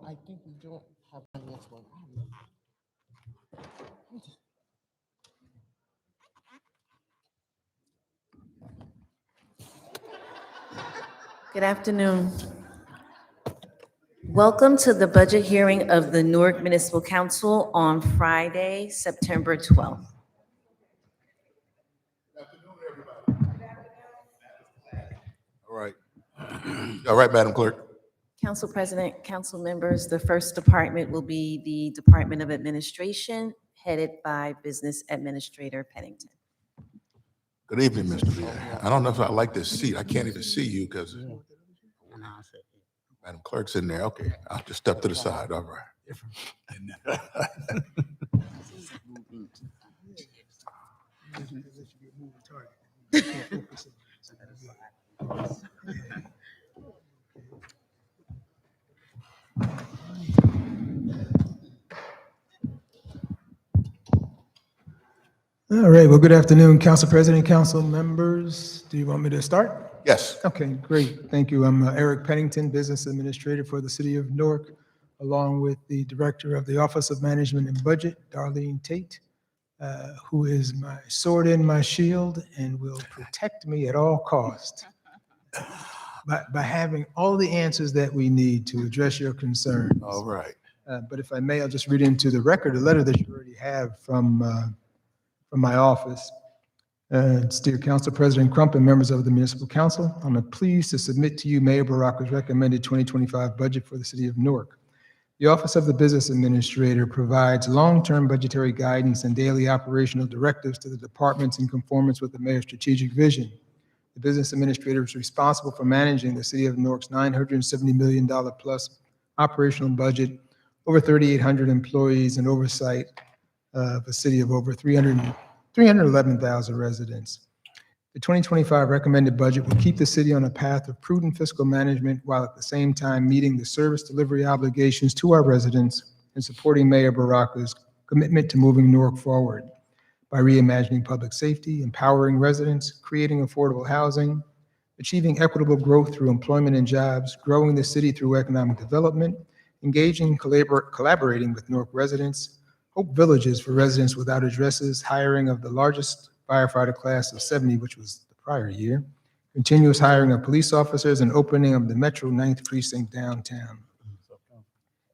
I think we don't have the next one. Good afternoon. Welcome to the budget hearing of the Newark Municipal Council on Friday, September 12th. All right. All right, Madam Clerk. Council President, council members, the first department will be the Department of Administration, headed by Business Administrator Pennington. Good evening, Mr. VA. I don't know if I like this seat. I can't even see you because Madam Clerk's in there. Okay, I'll just step to the side. All right. All right, well, good afternoon, Council President, council members. Do you want me to start? Yes. Okay, great, thank you. I'm Eric Pennington, Business Administrator for the City of Newark, along with the Director of the Office of Management and Budget, Darlene Tate, who is my sword and my shield and will protect me at all costs by having all the answers that we need to address your concerns. All right. But if I may, I'll just read into the record a letter that you already have from my office. Dear Council President Crump and members of the Municipal Council, I'm pleased to submit to you Mayor Baraka's recommended 2025 budget for the City of Newark. The Office of the Business Administrator provides long-term budgetary guidance and daily operational directives to the departments in conformance with the Mayor's strategic vision. The Business Administrator is responsible for managing the City of Newark's $970 million plus operational budget, over 3,800 employees, and oversight of a city of over 311,000 residents. The 2025 recommended budget will keep the city on a path of prudent fiscal management while at the same time meeting the service delivery obligations to our residents and supporting Mayor Baraka's commitment to moving Newark forward by reimagining public safety, empowering residents, creating affordable housing, achieving equitable growth through employment and jobs, growing the city through economic development, engaging, collaborating with Newark residents, Hope Villages for residents without addresses, hiring of the largest firefighter class of 70, which was the prior year, continuous hiring of police officers, and opening of the Metro 9th Precinct downtown.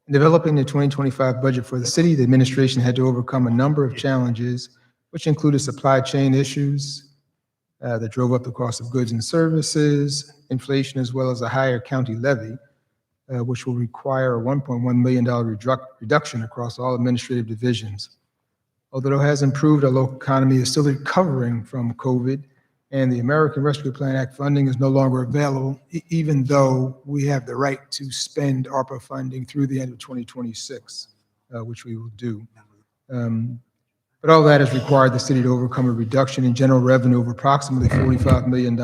In developing the 2025 budget for the city, the administration had to overcome a number of challenges, which included supply chain issues that drove up the cost of goods and services, inflation, as well as a higher county levy, which will require a $1.1 million reduction across all administrative divisions. Although it has improved, our local economy is still recovering from COVID, and the American Rescue Plan Act funding is no longer available, even though we have the right to spend ARPA funding through the end of 2026, which we will do. But all that has required the city to overcome a reduction in general revenue of approximately $45 million.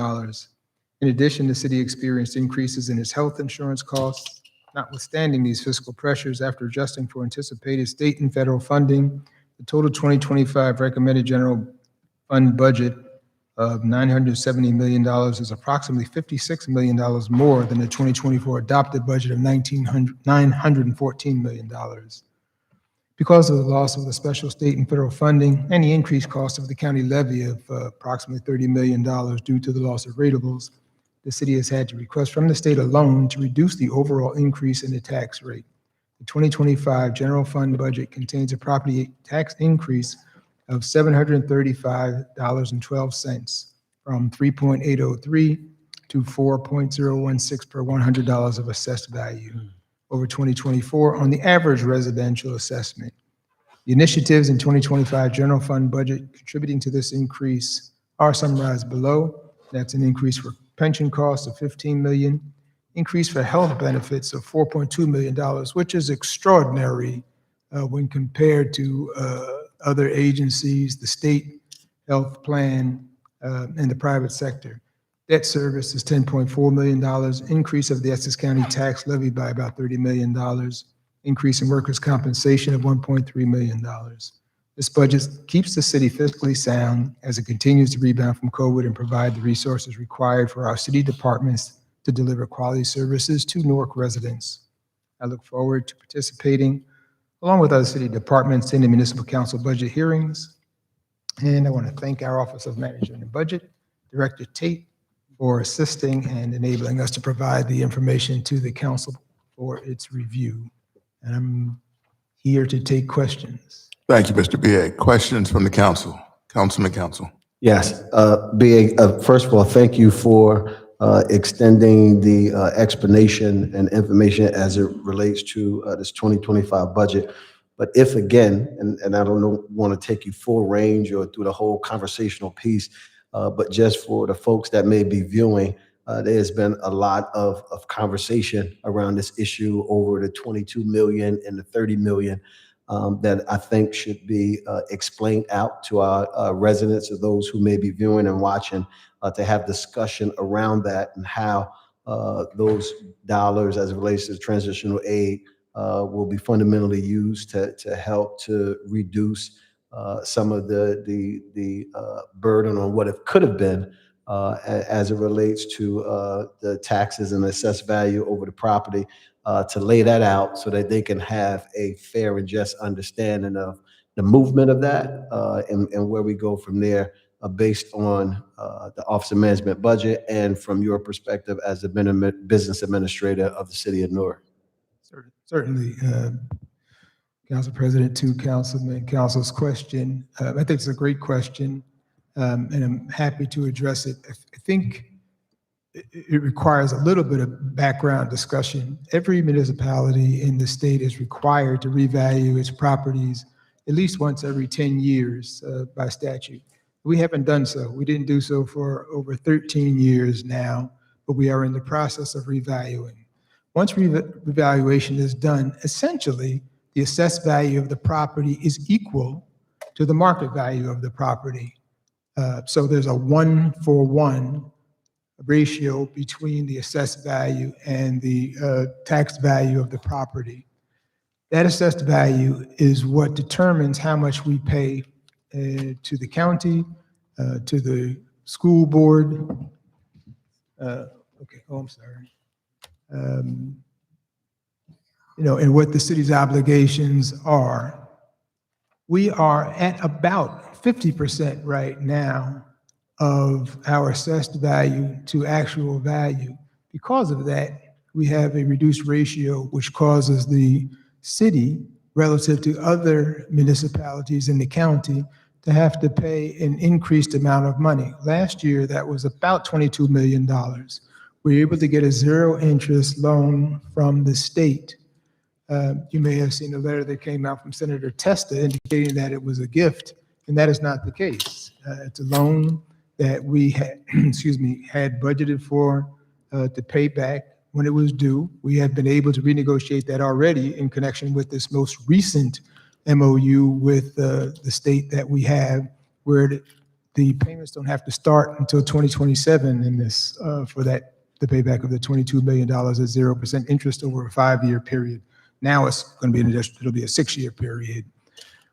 In addition, the city experienced increases in its health insurance costs. Notwithstanding these fiscal pressures, after adjusting for anticipated state and federal funding, the total 2025 recommended general fund budget of $970 million is approximately $56 million more than the 2024 adopted budget of $914 million. Because of the loss of the special state and federal funding and the increased cost of the county levy of approximately $30 million due to the loss of ratables, the city has had to request from the state alone to reduce the overall increase in the tax rate. The 2025 general fund budget contains a property tax increase of $735.12 from 3.803 to 4.016 per $100 of assessed value over 2024 on the average residential assessment. The initiatives in 2025 general fund budget contributing to this increase are summarized below. That's an increase for pension costs of $15 million, increase for health benefits of $4.2 million, which is extraordinary when compared to other agencies, the state health plan, and the private sector. Debt service is $10.4 million, increase of the Essex County tax levy by about $30 million, increase in workers' compensation of $1.3 million. This budget keeps the city fiscally sound as it continues to rebound from COVID and provide the resources required for our city departments to deliver quality services to Newark residents. I look forward to participating along with other city departments in the municipal council budget hearings. And I want to thank our Office of Management and Budget, Director Tate, for assisting and enabling us to provide the information to the council for its review. And I'm here to take questions. Thank you, Mr. BA. Questions from the council? Councilman Council. Yes, BA, first of all, thank you for extending the explanation and information as it relates to this 2025 budget. But if again, and I don't want to take you full range or through the whole conversational piece, but just for the folks that may be viewing, there's been a lot of conversation around this issue over the 22 million and the 30 million that I think should be explained out to our residents or those who may be viewing and watching to have discussion around that and how those dollars as it relates to transitional aid will be fundamentally used to help to reduce some of the burden on what it could have been as it relates to the taxes and assessed value over the property, to lay that out so that they can have a fair and just understanding of the movement of that and where we go from there based on the Office of Management budget and from your perspective as the business administrator of the city of Newark. Certainly, Council President, to Council's question. I think it's a great question, and I'm happy to address it. I think it requires a little bit of background discussion. Every municipality in the state is required to revalue its properties at least once every 10 years by statute. We haven't done so. We didn't do so for over 13 years now, but we are in the process of revaluing. Once revaluation is done, essentially, the assessed value of the property is equal to the market value of the property. So there's a 1-for-1 ratio between the assessed value and the tax value of the property. That assessed value is what determines how much we pay to the county, to the school board. I'm sorry. And what the city's obligations are. We are at about 50% right now of our assessed value to actual value. Because of that, we have a reduced ratio, which causes the city, relative to other municipalities in the county, to have to pay an increased amount of money. Last year, that was about $22 million. We were able to get a zero-interest loan from the state. You may have seen a letter that came out from Senator Testa indicating that it was a gift, and that is not the case. It's a loan that we had, had budgeted for to pay back when it was due. We have been able to renegotiate that already in connection with this most recent MOU with the state that we have, where the payments don't have to start until 2027 in this for the payback of the $22 million at 0% interest over a 5-year period. Now it's going to be it'll be a 6-year period.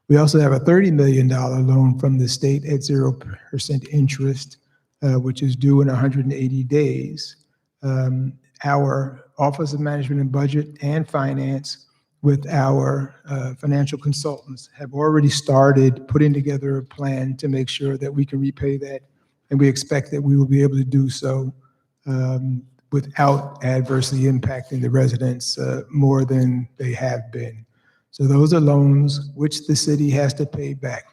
We also have a $30 million loan from the state at 0% interest, which is due in 180 days. Our Office of Management and Budget and Finance with our financial consultants have already started putting together a plan to make sure that we can repay that. And we expect that we will be able to do so without adversely impacting the residents more than they have been. So those are loans which the city has to pay back.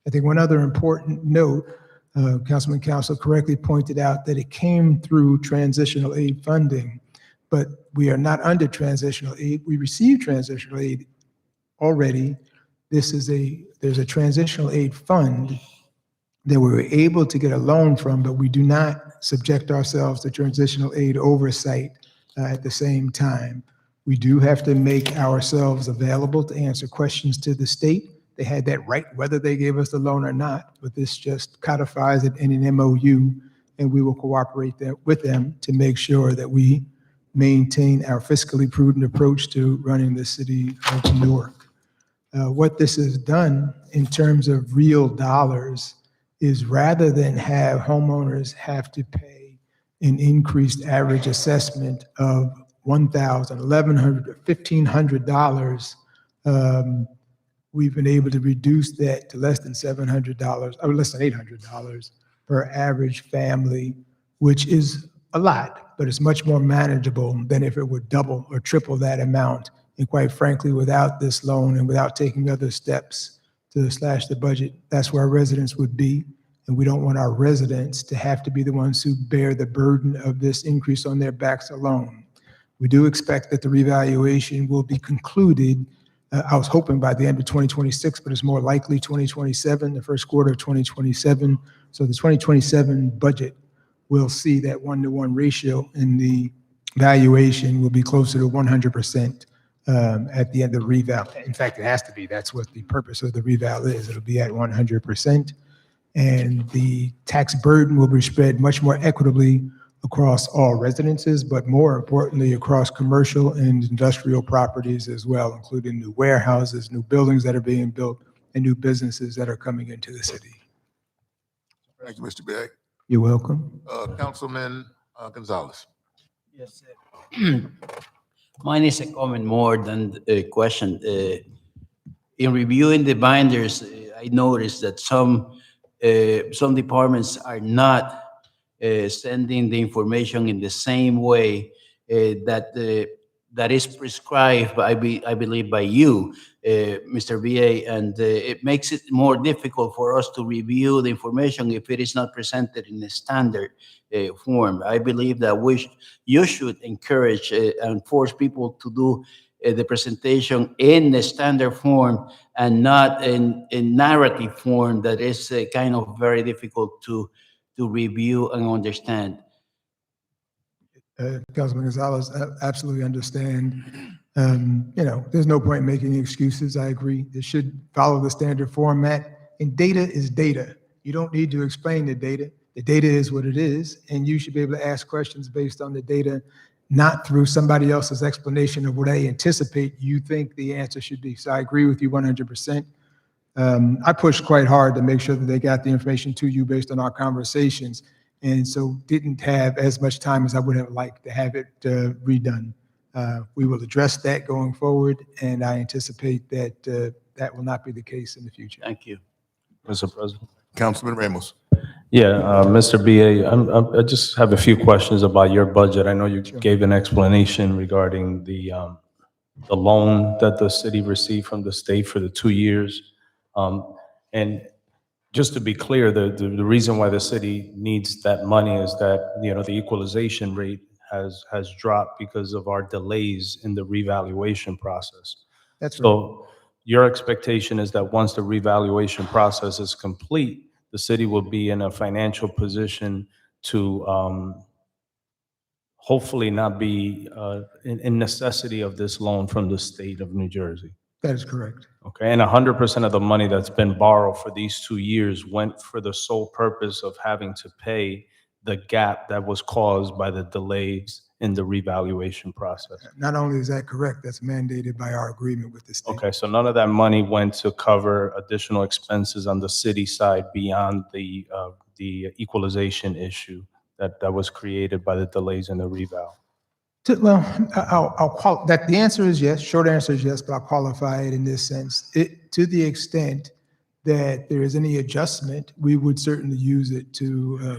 I think one other important note, Councilman Council correctly pointed out that it came through transitional aid funding, but we are not under transitional aid. We received transitional aid already. There's a transitional aid fund that we were able to get a loan from, but we do not subject ourselves to transitional aid oversight at the same time. We do have to make ourselves available to answer questions to the state. They had that right whether they gave us the loan or not, but this just codifies it in an MOU, and we will cooperate with them to make sure that we maintain our fiscally prudent approach to running the city of Newark. What this has done in terms of real dollars is rather than have homeowners have to pay an increased average assessment of $1,000, $1,100, $1,500, we've been able to reduce that to less than $700, or less than $800 per average family, which is a lot, but it's much more manageable than if it would double or triple that amount. And quite frankly, without this loan and without taking other steps to slash the budget, that's where our residents would be. And we don't want our residents to have to be the ones who bear the burden of this increase on their backs alone. We do expect that the revaluation will be concluded. I was hoping by the end of 2026, but it's more likely 2027, the first quarter of 2027. So the 2027 budget will see that 1-to-1 ratio, and the valuation will be closer to 100% at the end of reval. In fact, it has to be. That's what the purpose of the reval is. It'll be at 100%. And the tax burden will be spread much more equitably across all residences, but more importantly, across commercial and industrial properties as well, including new warehouses, new buildings that are being built, and new businesses that are coming into the city. Thank you, Mr. Begg. You're welcome. Councilman Gonzalez. Yes, sir. Mine is a comment more than a question. In reviewing the binders, I noticed that some departments are not sending the information in the same way that is prescribed, I believe, by you, Mr. VA, and it makes it more difficult for us to review the information if it is not presented in a standard form. I believe that you should encourage and force people to do the presentation in the standard form and not in narrative form that is kind of very difficult to review and understand. Councilman Gonzalez, I absolutely understand. There's no point in making excuses. I agree. It should follow the standard format. And data is data. You don't need to explain the data. The data is what it is, and you should be able to ask questions based on the data, not through somebody else's explanation of what they anticipate you think the answer should be. So I agree with you 100%. I pushed quite hard to make sure that they got the information to you based on our conversations, and so didn't have as much time as I would have liked to have it redone. We will address that going forward, and I anticipate that that will not be the case in the future. Thank you. Mr. President. Councilman Ramos. Yeah, Mr. BA, I just have a few questions about your budget. I know you gave an explanation regarding the loan that the city received from the state for the 2 years. And just to be clear, the reason why the city needs that money is that, the equalization rate has dropped because of our delays in the revaluation process. That's right. So your expectation is that once the revaluation process is complete, the city will be in a financial position to hopefully not be in necessity of this loan from the state of New Jersey. That is correct. Okay, and 100% of the money that's been borrowed for these 2 years went for the sole purpose of having to pay the gap that was caused by the delays in the revaluation process. Not only is that correct, that's mandated by our agreement with the state. Okay, so none of that money went to cover additional expenses on the city side beyond the equalization issue that was created by the delays in the reval. Well, the answer is yes. Short answer is yes, but I'll qualify it in this sense. To the extent that there is any adjustment, we would certainly use it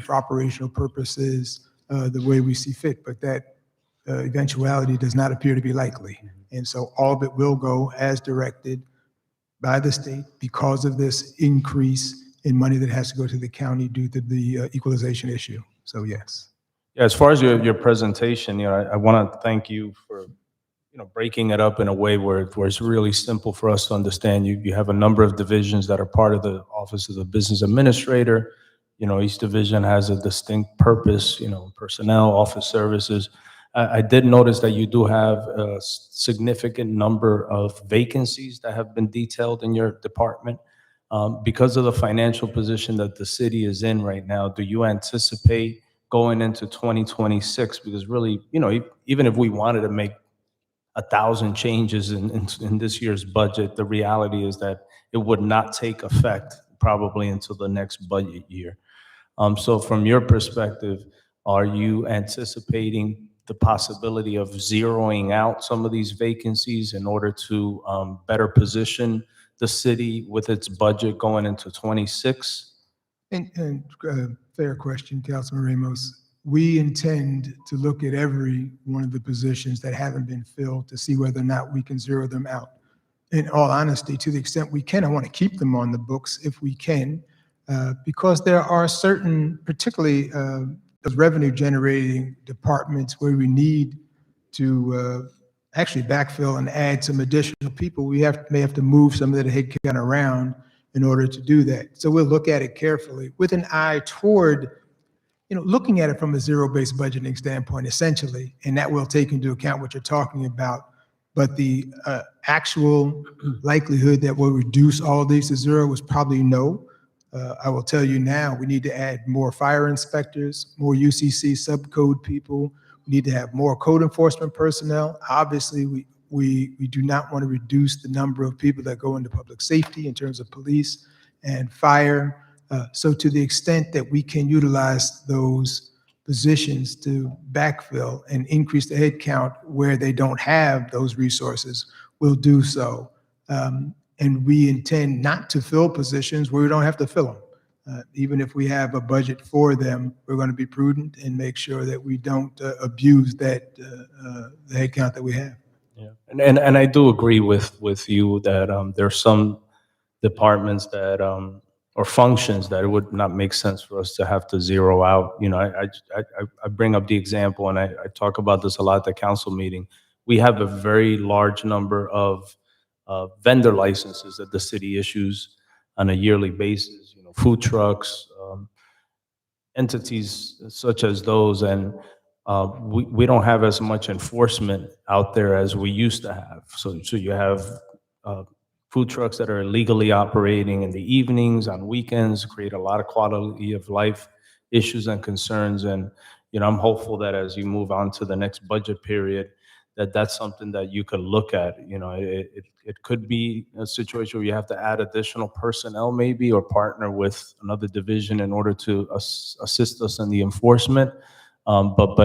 for operational purposes the way we see fit, but that eventuality does not appear to be likely. And so all of it will go as directed by the state because of this increase in money that has to go to the county due to the equalization issue. So yes. Yeah, as far as your presentation, I want to thank you for breaking it up in a way where it's really simple for us to understand. You have a number of divisions that are part of the Office of the Business Administrator. Each division has a distinct purpose, personnel, office services. I did notice that you do have a significant number of vacancies that have been detailed in your department. Because of the financial position that the city is in right now, do you anticipate going into 2026? Because really, even if we wanted to make 1,000 changes in this year's budget, the reality is that it would not take effect probably until the next budget year. So from your perspective, are you anticipating the possibility of zeroing out some of these vacancies in order to better position the city with its budget going into '26? Fair question, Councilman Ramos. We intend to look at every one of the positions that haven't been filled to see whether or not we can zero them out. In all honesty, to the extent we can, I want to keep them on the books if we can, because there are certain, particularly those revenue generating departments where we need to actually backfill and add some additional people. We may have to move some of that headcount around in order to do that. So we'll look at it carefully with an eye toward, looking at it from a zero-based budgeting standpoint, essentially, and that will take into account what you're talking about. But the actual likelihood that we'll reduce all of these to zero is probably no. I will tell you now, we need to add more fire inspectors, more UCC subcode people. We need to have more code enforcement personnel. Obviously, we do not want to reduce the number of people that go into public safety in terms of police and fire. So to the extent that we can utilize those positions to backfill and increase the head count where they don't have those resources, we'll do so. And we intend not to fill positions where we don't have to fill them. Even if we have a budget for them, we're going to be prudent and make sure that we don't abuse that the head count that we have. Yeah, and I do agree with you that there are some departments that or functions that it would not make sense for us to have to zero out. I bring up the example, and I talk about this a lot at the council meeting. We have a very large number of vendor licenses that the city issues on a yearly basis. Food trucks, entities such as those, and we don't have as much enforcement out there as we used to have. So you have food trucks that are illegally operating in the evenings, on weekends, create a lot of quality of life issues and concerns. And I'm hopeful that as you move on to the next budget period, that's something that you could look at. It could be a situation where you have to add additional personnel maybe, or partner with another division in order to assist us in the enforcement. But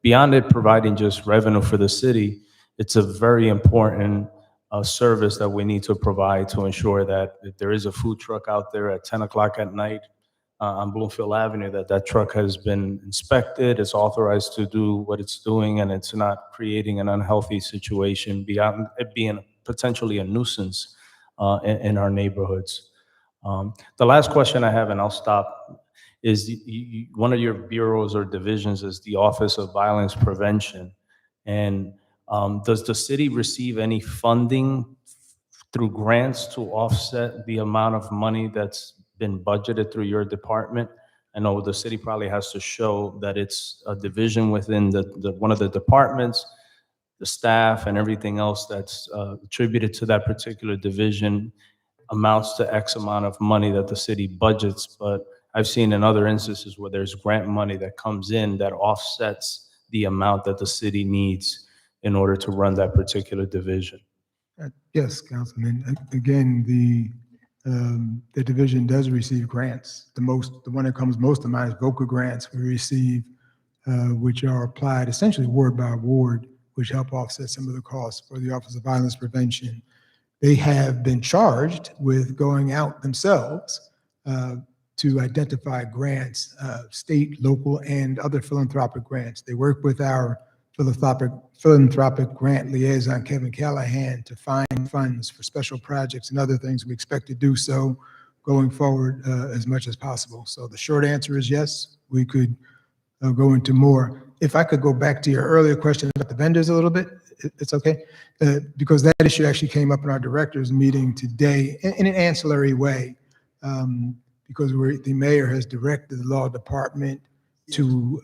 beyond it providing just revenue for the city, it's a very important service that we need to provide to ensure that if there is a food truck out there at 10 o'clock at night on Bloomfield Avenue, that truck has been inspected, it's authorized to do what it's doing, and it's not creating an unhealthy situation beyond it being potentially a nuisance in our neighborhoods. The last question I have, and I'll stop, is one of your bureaus or divisions is the Office of Violence Prevention. And does the city receive any funding through grants to offset the amount of money that's been budgeted through your department? I know the city probably has to show that it's a division within one of the departments, the staff and everything else that's attributed to that particular division amounts to X amount of money that the city budgets. But I've seen in other instances where there's grant money that comes in that offsets the amount that the city needs in order to run that particular division. Yes, Councilman. Again, the division does receive grants. The one that comes most to mind is VOCA grants we receive, which are applied essentially ward by ward, which help offset some of the costs for the Office of Violence Prevention. They have been charged with going out themselves to identify grants, state, local, and other philanthropic grants. They work with our philanthropic grant liaison, Kevin Callahan, to find funds for special projects and other things. We expect to do so going forward as much as possible. So the short answer is yes, we could go into more. If I could go back to your earlier question about the vendors a little bit, it's okay, because that issue actually came up in our directors meeting today in an ancillary way, because the mayor has directed the law department to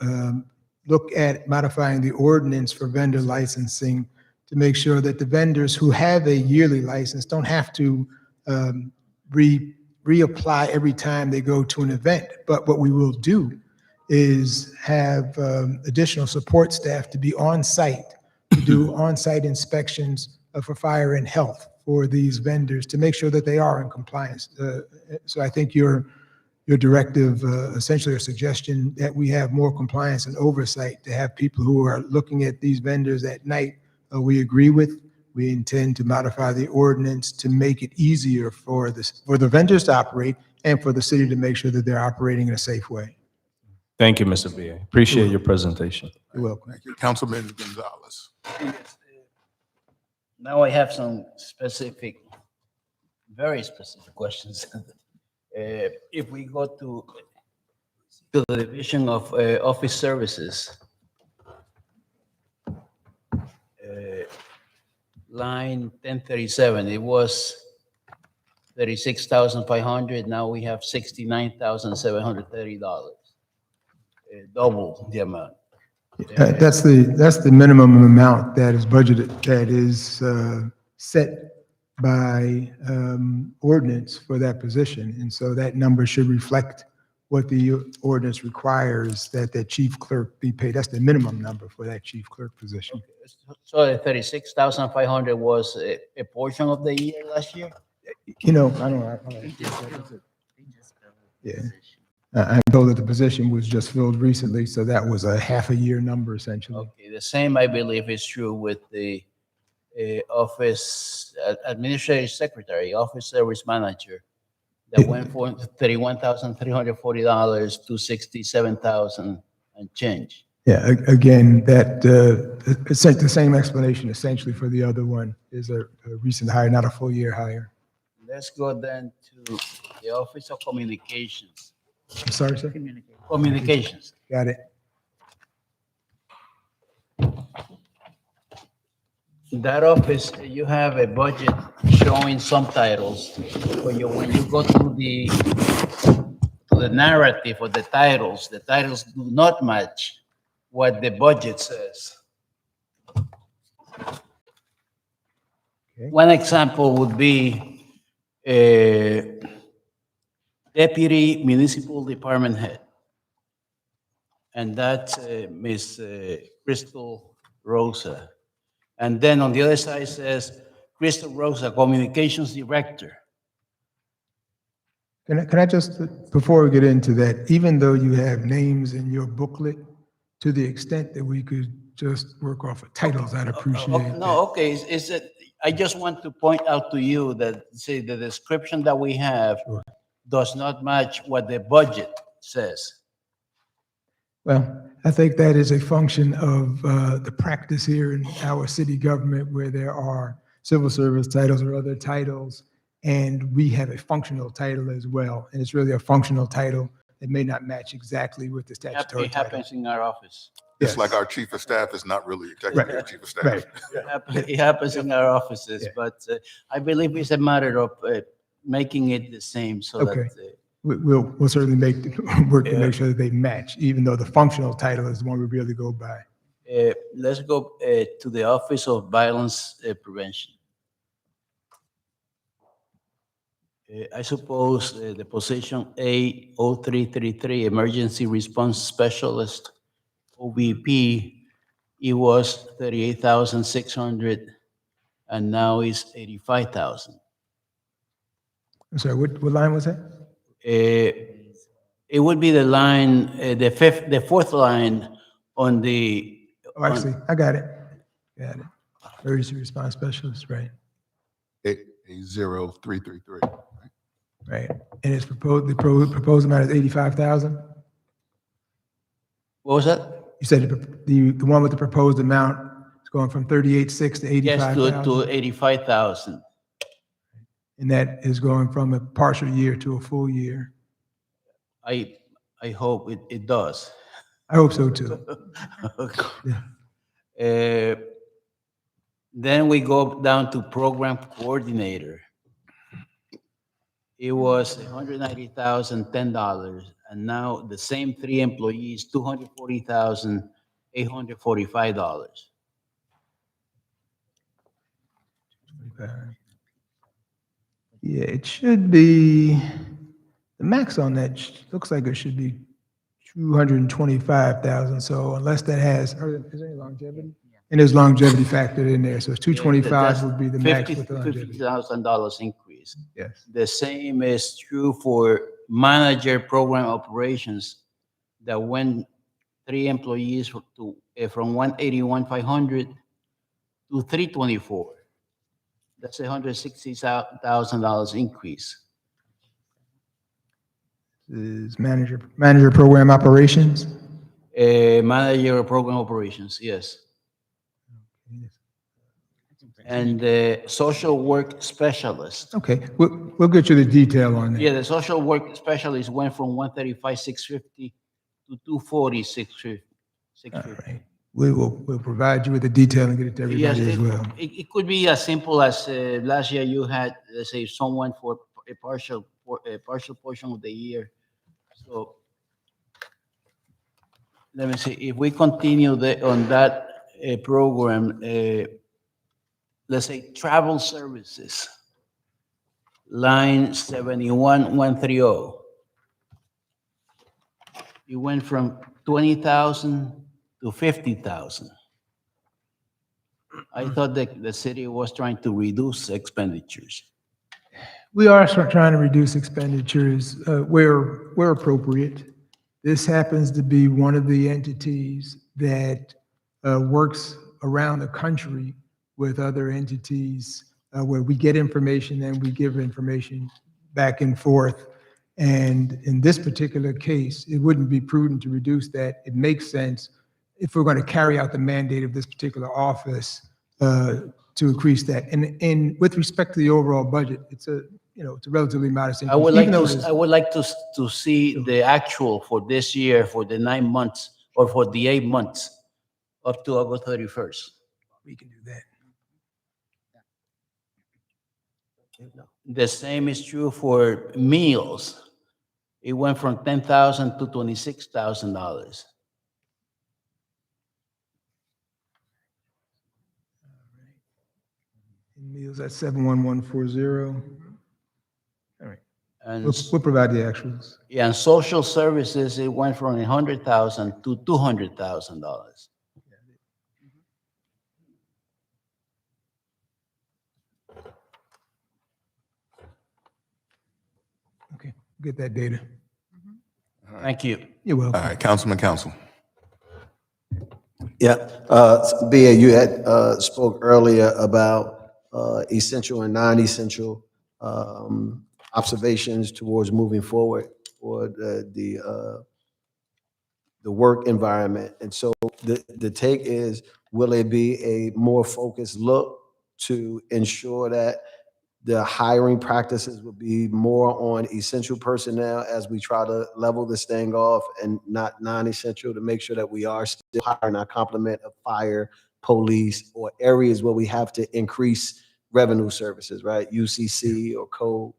look at modifying the ordinance for vendor licensing to make sure that the vendors who have a yearly license don't have to reapply every time they go to an event. But what we will do is have additional support staff to be on site, to do on-site inspections for fire and health for these vendors to make sure that they are in compliance. So I think your your directive, essentially a suggestion that we have more compliance and oversight to have people who are looking at these vendors at night, we agree with. We intend to modify the ordinance to make it easier for the vendors to operate and for the city to make sure that they're operating in a safe way. Thank you, Mr. BA. Appreciate your presentation. You're welcome. Thank you. Councilman Gonzalez. Now I have some specific, very specific questions. If we go to the Division of Office Services, line 1037, it was 36,500. Now we have $69,730. Double the amount. That's the minimum amount that is budgeted, that is set by ordinance for that position. And so that number should reflect what the ordinance requires that the chief clerk be paid. That's the minimum number for that chief clerk position. So the 36,500 was a portion of the year last year? You know, I don't know. Yeah. I'm told that the position was just filled recently, so that was a half a year number essentially. Okay, the same I believe is true with the office administrative secretary, office service manager, that went from $31,340 to $67,000 and change. Yeah, again, that it's the same explanation essentially for the other one is a recent hire, not a full year hire. Let's go then to the Office of Communications. I'm sorry, sir? Communications. Got it. That office, you have a budget showing some titles. When you go to the narrative of the titles do not match what the budget says. Okay. One example would be Deputy Municipal Department Head. And that's Ms. Crystal Rosa. And then on the other side says, Crystal Rosa, Communications Director. Can I just, before we get into that, even though you have names in your booklet, to the extent that we could just work off of titles, I'd appreciate that. No, okay, is it, I just want to point out to you that, say, the description that we have Sure. does not match what the budget says. Well, I think that is a function of the practice here in our city government where there are civil service titles or other titles, and we have a functional title as well. And it's really a functional title that may not match exactly with the statutory It title. happens in our office. It's Yes. like our chief of staff is not really technically our chief of staff. Right. It happens in our offices, Yeah. but I believe it's a matter of making it the same so Okay. that, We'll certainly work to Yeah. make sure that they match, even though the functional title is the one we really go by. let's go to the Office of Violence Prevention. I suppose the position A0333, Emergency Response Specialist, OVP, it was 38,600 and now it's 85,000. I'm sorry, what line was that? It would be the line, the fourth line on the. Oh, actually, I got it. Got it. Emergency response specialist, right, 80333. right. And it's proposed, the proposed amount is 85,000? What was that? You said the one with the proposed amount is going from 38.6 to Yes, 85,000? to 85,000. And that is going from a partial year to a full year? I hope it does. I hope so too. Then we go down to Program Coordinator. It was $190,010, and now the same three employees, $240,845. Yeah, it should be, the max on that looks like it should be 225,000. So unless that has, is there any longevity? And there's longevity factored in there. So it's 225 would be the max with the longevity. $50,000 increase. Yes. The same is true for manager program operations that went 3 employees from 181,500 to 324. That's $160,000 increase. Is manager program operations. Manager program operations, yes. And the social work specialist. Okay, we'll get you the detail on that. Yeah, the social work specialist went from 135,650 to 240,650. All right. We'll provide you with the detail and get it to Yes, everybody as well. it could be as simple as last year you had, let's say, someone for a partial portion of the year. So let me see, if we continue on that program, let's say travel services, line 71130. It went from 20,000 to 50,000. I thought that the city was trying to reduce expenditures. We are trying to reduce expenditures where appropriate. This happens to be one of the entities that works around the country with other entities where we get information and we give information back and forth. And in this particular case, it wouldn't be prudent to reduce that. It makes sense if we're going to carry out the mandate of this particular office to increase that. And with respect to the overall budget, it's a relatively modest increase. I would like to see the actual for this year, for the 9 months or for the 8 months up to August 31st. We can do that. The same is true for meals. It went from $10,000 to $26,000. Meals at 71140. All right. And We'll provide the actuals. yeah, and social services, it went from $100,000 to $200,000. Okay, get that data. Thank you. You're welcome. All right, Councilman Council. Yeah, BA, you had spoke earlier about essential and non-essential observations towards moving forward for the work environment. And so the take is, will it be a more focused look to ensure that the hiring practices would be more on essential personnel as we try to level this thing off and not non-essential, to make sure that we are still hiring our complement of fire, police, or areas where we have to increase revenue services, right? UCC or code.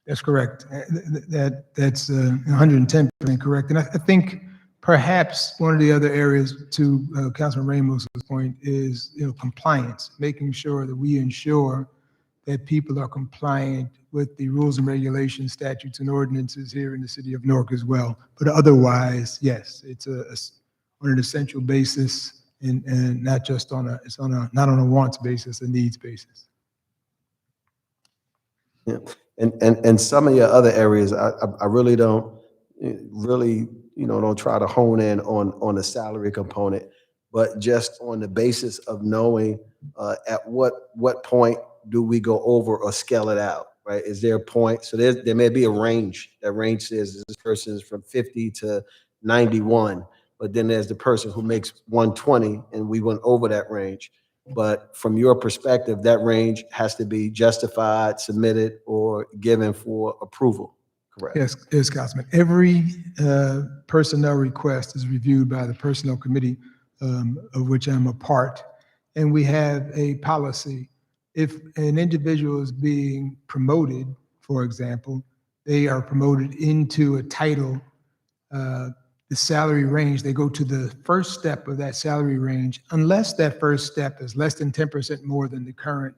That's correct. That's 110% correct. And I think perhaps one of the other areas, to Councilman Ramos' point, is compliance, making sure that we ensure that people are compliant with the rules and regulations, statutes, and ordinances here in the city of Newark as well. But otherwise, yes, it's on an essential basis and not just not on a wants basis, a needs basis. Yeah. And some of your other areas, I really don't don't try to hone in on the salary component, but just on the basis of knowing at what point do we go over or scale it out, right? Is there a point? So there may be a range. That range says this person is from 50 to 91, but then there's the person who makes 120 and we went over that range. But from your perspective, that range has to be justified, submitted, or given for approval, correct? Yes, Councilman. Every personnel request is reviewed by the Personnel Committee, of which I'm a part, and we have a policy. If an individual is being promoted, for example, they are promoted into a title, the salary range, they go to the first step of that salary range, unless that first step is less than 10% more than the current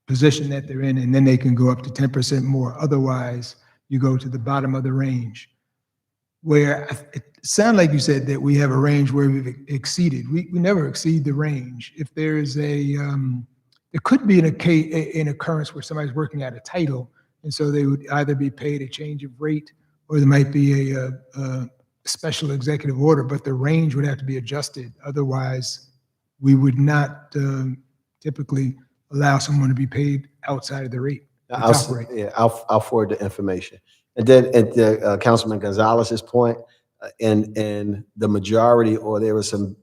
position that they're in, and then they can go up to 10% more. Otherwise, you go to the bottom of the range. Where it sounded like you said that we have a range where we've exceeded. We never exceed the range. If there is there could be an occurrence where somebody's working at a title And so they would either be paid a change of rate, or there might be a special executive order, but the range would have to be adjusted. Otherwise, we would not typically allow someone to be paid outside of the rate, the top rate. Yeah, I'll forward the information. And then at the Councilman Gonzalez's point, in the majority, or there were some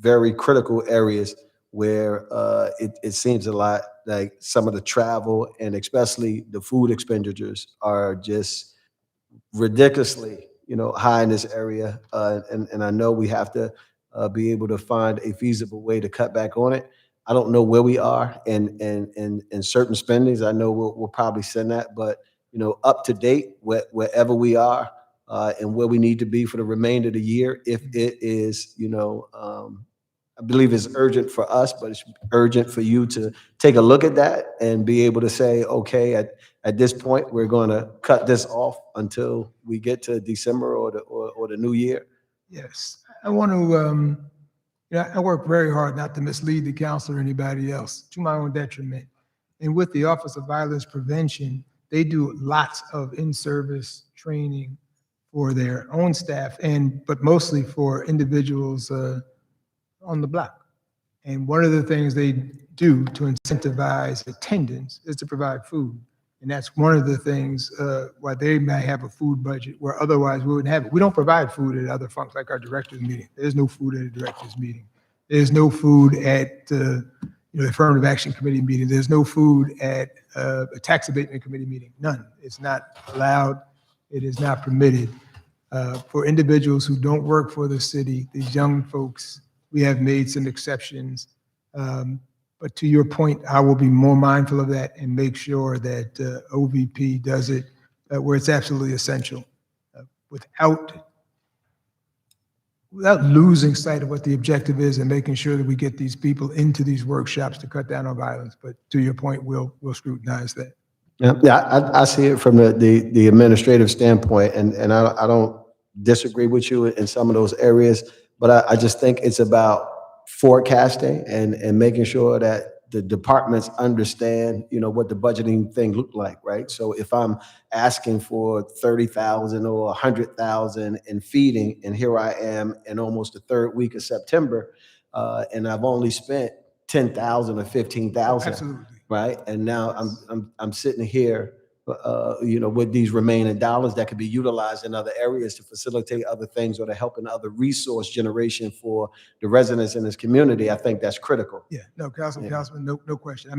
very critical areas where it seems a lot like some of the travel and especially the food expenditures are just ridiculously, high in this area. And I know we have to be able to find a feasible way to cut back on it. I don't know where we are in certain spendings. I know we'll probably send that, but up to date wherever we are and where we need to be for the remainder of the year, if it is, I believe it's urgent for us, but it's urgent for you to take a look at that and be able to say, okay, at this point, we're going to cut this off until we get to December or the new year. Yes, I want to, I work very hard not to mislead the council or anybody else to my own detriment. And with the Office of Violence Prevention, they do lots of in-service training for their own staff, but mostly for individuals on the block. And one of the things they do to incentivize attendance is to provide food. And that's one of the things why they may have a food budget where otherwise we wouldn't have it. We don't provide food at other functions like our director's meeting. There's no food at a director's meeting. There's no food at the Affirmative Action Committee meeting. There's no food at a tax abatement committee meeting. None. It's not allowed. It is not permitted. For individuals who don't work for the city, these young folks, we have made some exceptions. But to your point, I will be more mindful of that and make sure that OVP does it where it's absolutely essential without losing sight of what the objective is and making sure that we get these people into these workshops to cut down on violence. But to your point, we'll scrutinize that. Yeah, I see it from the administrative standpoint, and I don't disagree with you in some of those areas, but I just think it's about forecasting and making sure that the departments understand, what the budgeting thing looked like, right? So if I'm asking for 30,000 or 100,000 in feeding, and here I am in almost the third week of September, and I've only spent 10,000 or 15,000, Absolutely. right? And now I'm sitting here, with these remaining dollars that could be utilized in other areas to facilitate other things or to help in other resource generation for the residents in this community. I think that's critical. Yeah, no, Councilman, no question. I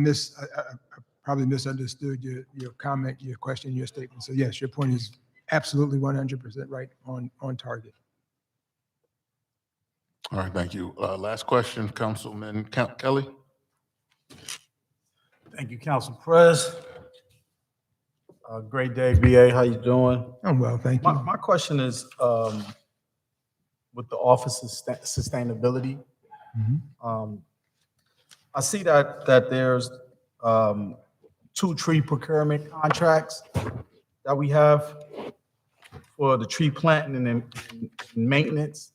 probably misunderstood your comment, your question, your statement. So yes, your point is absolutely 100% right on target. All right, thank you. Last question, Councilman Kelly. Thank you, Council Pres. Great day, BA. How you doing? I'm well, thank you. My question is with the Office of Sustainability. I see that there's 2 tree procurement contracts that we have for the tree planting and maintenance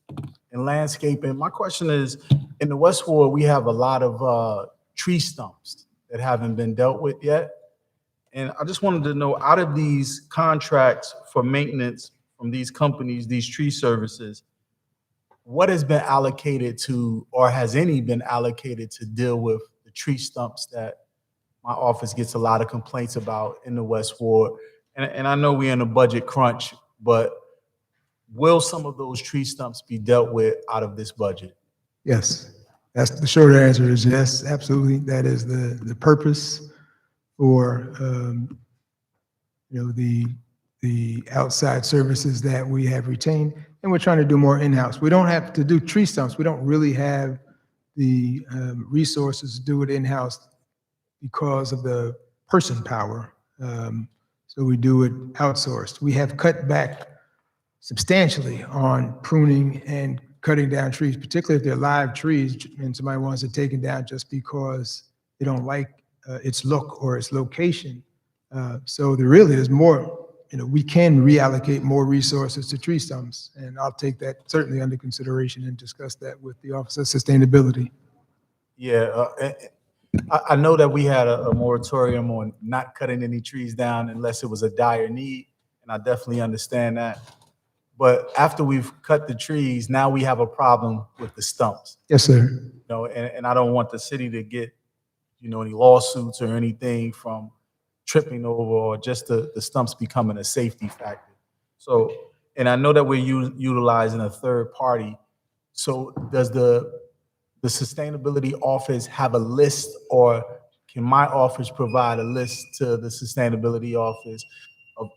and landscaping. My question is, in the West Ward, we have a lot of tree stumps that haven't been dealt with yet. And I just wanted to know, out of these contracts for maintenance from these companies, these tree services, what has been allocated to, or has any been allocated to deal with the tree stumps that my office gets a lot of complaints about in the West Ward? And I know we're in a budget crunch, but will some of those tree stumps be dealt with out of this budget? Yes, that's the short answer is yes, absolutely. That is the purpose for the outside services that we have retained, and we're trying to do more in-house. We don't have to do tree stumps. We don't really have the resources to do it in-house because of the person power. So we do it outsourced. We have cut back substantially on pruning and cutting down trees, particularly if they're live trees and somebody wants it taken down just because they don't like its look or its location. So there really is more, we can reallocate more resources to tree stumps, and I'll take that certainly under consideration and discuss that with the Office of Sustainability. Yeah, I know that we had a moratorium on not cutting any trees down unless it was a dire need, and I definitely understand that. But after we've cut the trees, now we have a problem with the stumps. Yes, sir. You know, and I don't want the city to get, you know, any lawsuits or anything from tripping over or just the stumps becoming a safety factor. So, and I know that we're utilizing a third party. So does the sustainability office have a list, or can my office provide a list to the sustainability office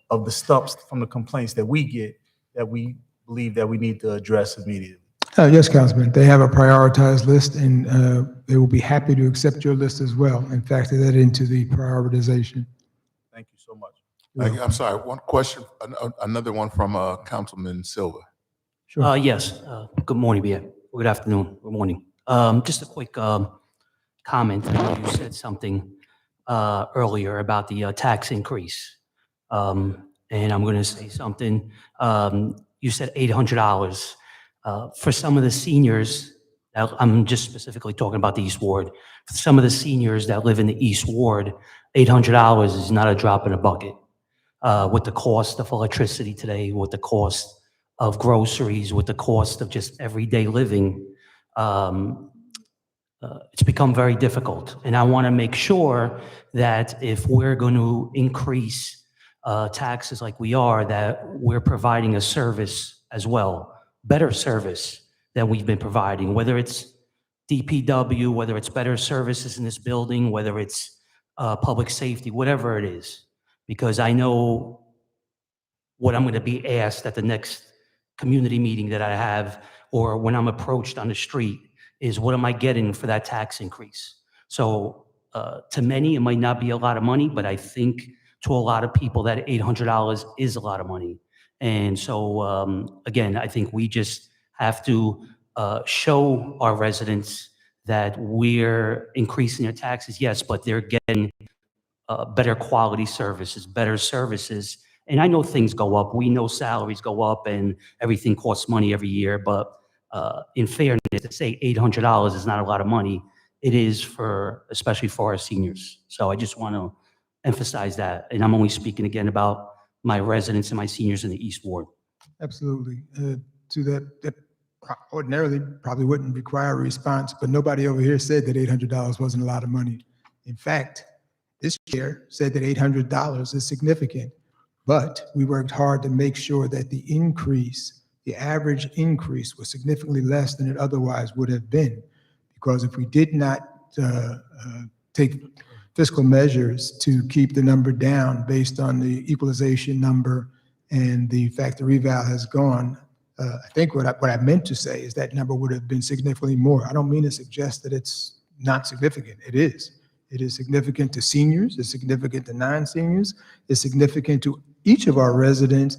of the stumps from the complaints that we get that we believe that we need to address immediately? Yes, Councilman, they have a prioritized list, and they will be happy to accept your list as well and factor that into the prioritization. Thank you so much. Thank you. I'm sorry, one question, another one from Councilman Silva. Sure. Yes, good morning, Bia. Good afternoon, good morning. Just a quick comment. I know you said something earlier about the tax increase. And I'm going to say something. You said $800. For some of the seniors, I'm just specifically talking about the East Ward. For some of the seniors that live in the East Ward, $800 is not a drop in a bucket. With the cost of electricity today, with the cost of groceries, with the cost of just everyday living, it's become very difficult. And I want to make sure that if we're going to increase taxes like we are, that we're providing a service as well, better service than we've been providing, whether it's DPW, whether it's better services in this building, whether it's public safety, whatever it is. Because I know what I'm going to be asked at the next community meeting that I have, or when I'm approached on the street, is what am I getting for that tax increase? So to many, it might not be a lot of money, but I think to a lot of people that $800 is a lot of money. And so, again, I think we just have to show our residents that we're increasing their taxes, yes, but they're getting better quality services, better services. And I know things go up. We know salaries go up and everything costs money every year. But in fairness, to say $800 is not a lot of money. It is especially for our seniors. So I just want to emphasize that. And I'm only speaking again about my residents and my seniors in the East Ward. Absolutely. To that ordinarily probably wouldn't require a response, but nobody over here said that $800 wasn't a lot of money. In fact, this chair said that $800 is significant, but we worked hard to make sure that the increase, the average increase, was significantly less than it otherwise would have been. Because if we did not take fiscal measures to keep the number down based on the equalization number and the fact the reval has gone, I think what I meant to say is that number would have been significantly more. I don't mean to suggest that it's not significant. It is. It is significant to seniors. It's significant to non-seniors. It's significant to each of our residents.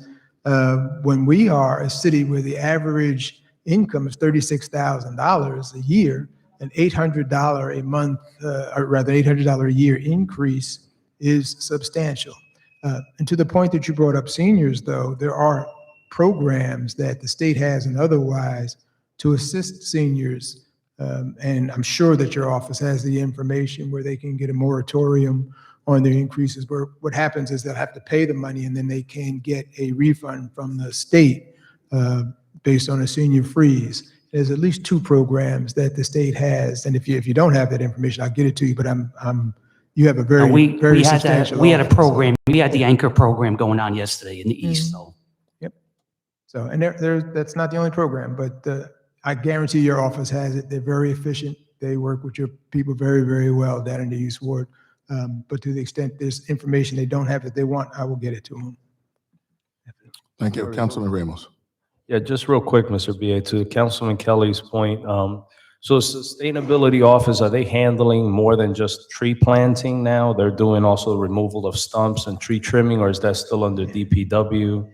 When we are a city where the average income is $36,000 a year, an $800 a month, or rather $800 a year increase is substantial. And to the point that you brought up seniors, though, there are programs that the state has and otherwise to assist seniors. And I'm sure that your office has the information where they can get a moratorium on their increases, where what happens is they'll have to pay the money and then they can get a refund from the state based on a senior freeze. There's at least 2 programs that the state has. And if you don't have that information, I'll get it to you, but you have a very substantial We had a office. program, we had the anchor program going on yesterday in the East, so. Yep. So, and that's not the only program, but I guarantee your office has it. They're very efficient. They work with your people very, very well down in the East Ward. But to the extent there's information they don't have that they want, I will get it to them. Thank you. Councilman Ramos. Yeah, just real quick, Mr. BA, to Councilman Kelly's point. So sustainability office, are they handling more than just tree planting now? They're doing also removal of stumps and tree trimming, or is that still under DPW?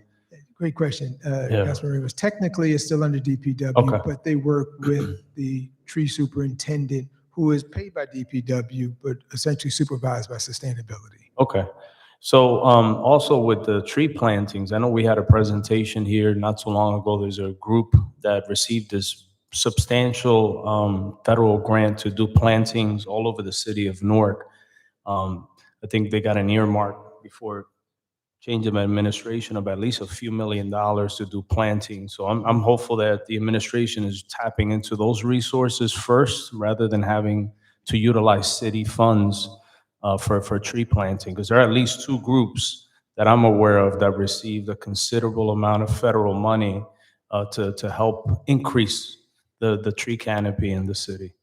Great question. Councilman Ramos. Technically, it's still under DPW, but they work with the tree superintendent who is paid by DPW, but essentially supervised by sustainability. Okay. So also with the tree plantings, I know we had a presentation here not so long ago. There's a group that received this substantial federal grant to do plantings all over the city of Newark. I think they got an earmark before change of administration of at least a few $1,000,000 to do planting. So I'm hopeful that the administration is tapping into those resources first rather than having to utilize city funds for tree planting, because there are at least two groups that I'm aware of that received a considerable amount of federal money to help increase the tree canopy in the city.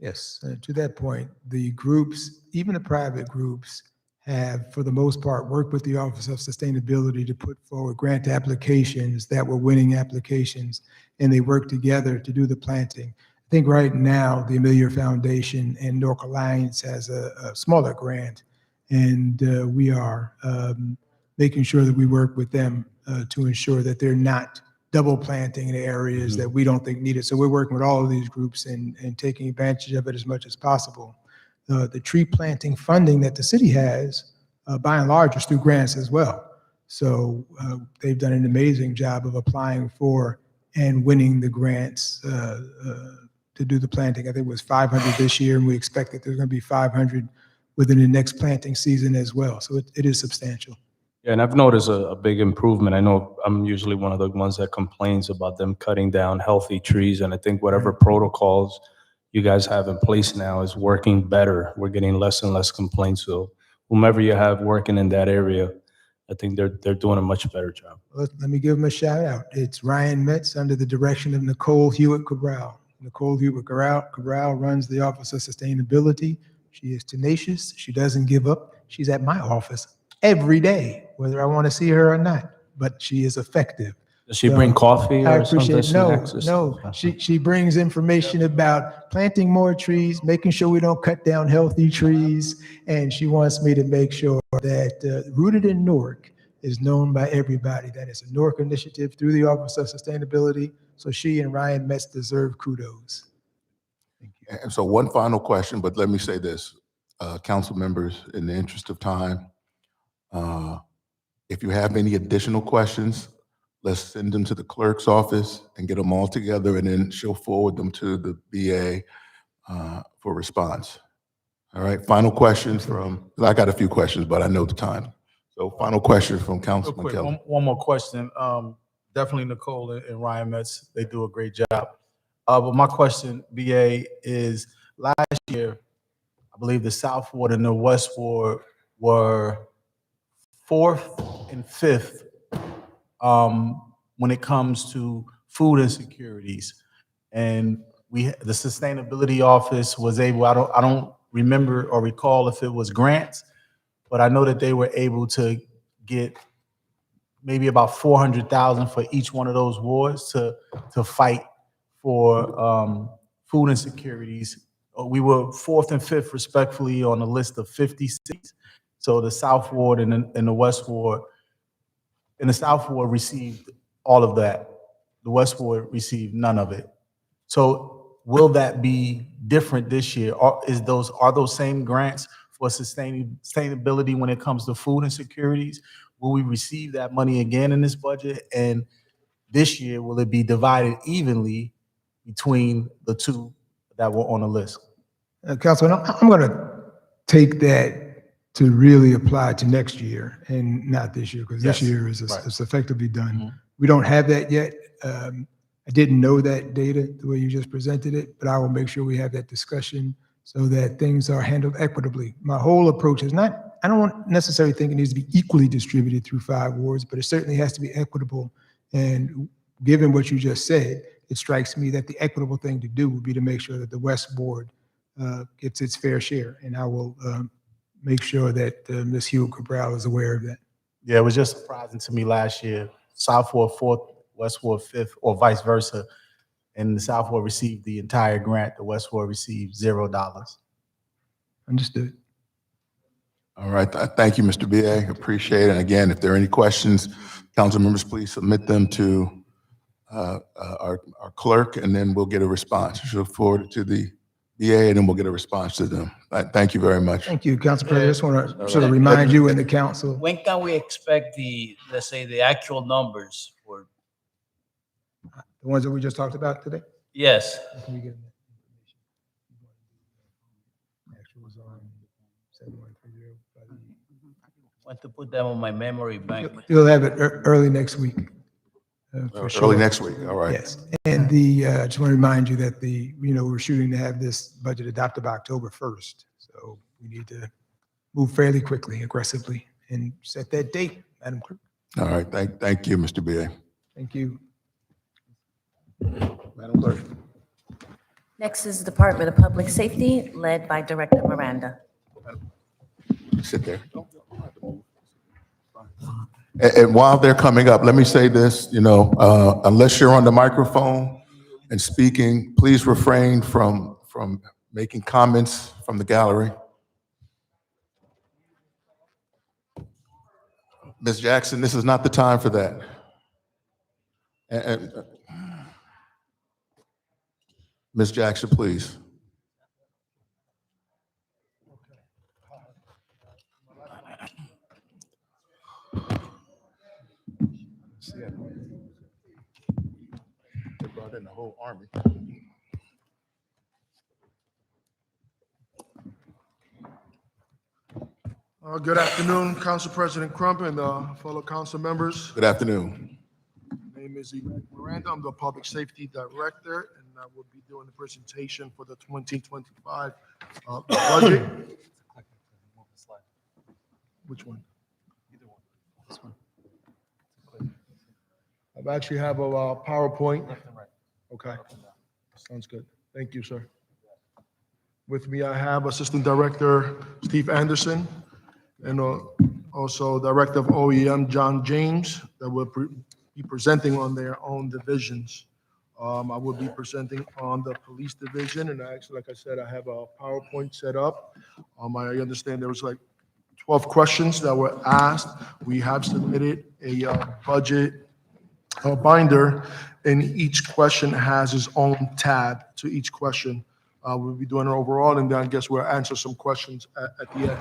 Yes, to that point, the groups, even the private groups, have, for the most part, worked with the Office of Sustainability to put forward grant applications that were winning applications, and they work together to do the planting. I think right now, the Amelia Foundation and Newark Alliance has a smaller grant, and we are making sure that we work with them to ensure that they're not double planting in areas that we don't think need it. So we're working with all of these groups and taking advantage of it as much as possible. The tree planting funding that the city has, by and large, is through grants as well. So they've done an amazing job of applying for and winning the grants to do the planting. I think it was 500 this year, and we expect that there's going to be 500 within the next planting season as well. So it is substantial. Yeah, and I've noticed a big improvement. I know I'm usually one of the ones that complains about them cutting down healthy trees, and I think whatever protocols you guys have in place now is working better. We're getting less and less complaints. So whomever you have working in that area, I think they're doing a much better job. Let me give them a shout out. It's Ryan Metz under the direction of Nicole Hewitt-Cabral. Nicole Hewitt-Cabral runs the Office of Sustainability. She is tenacious. She doesn't give up. She's at my office every day, whether I want to see her or not, but she is effective. Does she bring coffee I or something? appreciate it. Snacks or No, something? she brings information about planting more trees, making sure we don't cut down healthy trees, and she wants me to make sure that Rooted in Newark is known by everybody. That is a Newark initiative through the Office of Sustainability. So she and Ryan Metz deserve kudos. Thank you. And so one final question, but let me say this, council members, in the interest of time, if you have any additional questions, let's send them to the clerk's office and get them all together, and then she'll forward them to the BA for response. All right, final questions from, I got a few questions, but I know the time. So final question from Real Councilman quick, Kelly. one more question. Definitely Nicole and Ryan Metz, they do a great job. But my question, BA, is last year, I believe the South Ward and the West Ward were 4th and 5th when it comes to food insecurities. And the sustainability office was able, I don't remember or recall if it was grants, but I know that they were able to get maybe about 400,000 for each one of those wards to fight for food insecurities. We were 4th and 5th respectfully on a list of 50 seats. So the South Ward and the West Ward, and the South Ward received all of that. The West Ward received none of it. So will that be different this year? Are those same grants for sustainability when it comes to food insecurities? Will we receive that money again in this budget? And this year, will it be divided evenly between the two that were on the list? Councilman, I'm going to take that to really apply to next year and not this year, because this Yes, year is right. it's effectively done. Mhm. We don't have that yet. I didn't know that data the way you just presented it, but I will make sure we have that discussion so that things are handled equitably. My whole approach is not, I don't necessarily think it needs to be equally distributed through 5 wards, but it certainly has to be equitable. And given what you just said, it strikes me that the equitable thing to do would be to make sure that the West Ward gets its fair share. And I will make sure that Ms. Hewitt-Cabral is aware of that. Yeah, it was just surprising to me last year. South Ward 4th, West Ward 5th, or vice versa. And the South Ward received the entire grant. The West Ward received $0. Understood. All right, thank you, Mr. BA, appreciate it. And again, if there are any questions, council members, please submit them to our clerk, and then we'll get a response. She'll forward it to the BA, and then we'll get a response to them. Thank you very much. Thank you, Council President. I just want to sort of remind you and the council. When can we expect let's say, the actual numbers for? The ones that we just talked about today? Yes. Can we get that information? Actuals on 7130. Want to put them on my memory bank. You'll have it early next week. For sure. Early next week, all right. Yes, and I just want to remind you that we're shooting to have this budget adopted by October 1st. So we need to move fairly quickly, aggressively, and set that date, Madam Clerk. All right, thank you, Mr. BA. Thank you. Madam Clerk. Next is the Department of Public Safety, led by Director Miranda. Sit there. And while they're coming up, let me say this, unless you're on the microphone and speaking, please refrain from making comments from the gallery. Ms. Jackson, this is not the time for that. Ms. Jackson, please. They brought in the whole army. Good afternoon, Council President Crump and fellow council members. Good afternoon. My name is Miranda. I'm the Public Safety Director, and I will be doing the presentation for the 2025 budget. Which one? Either one. This one. I actually have a PowerPoint. Left and right. Okay. Sounds good. Thank you, sir. With me, I have Assistant Director Steve Anderson, and also Director of OEM, John James, that will be presenting on their own divisions. I will be presenting on the police division, and actually, like I said, I have a PowerPoint set up. I understand there was like 12 questions that were asked. We have submitted a budget binder, and each question has its own tab to each question. We'll be doing it overall, and then I guess we'll answer some questions at the end.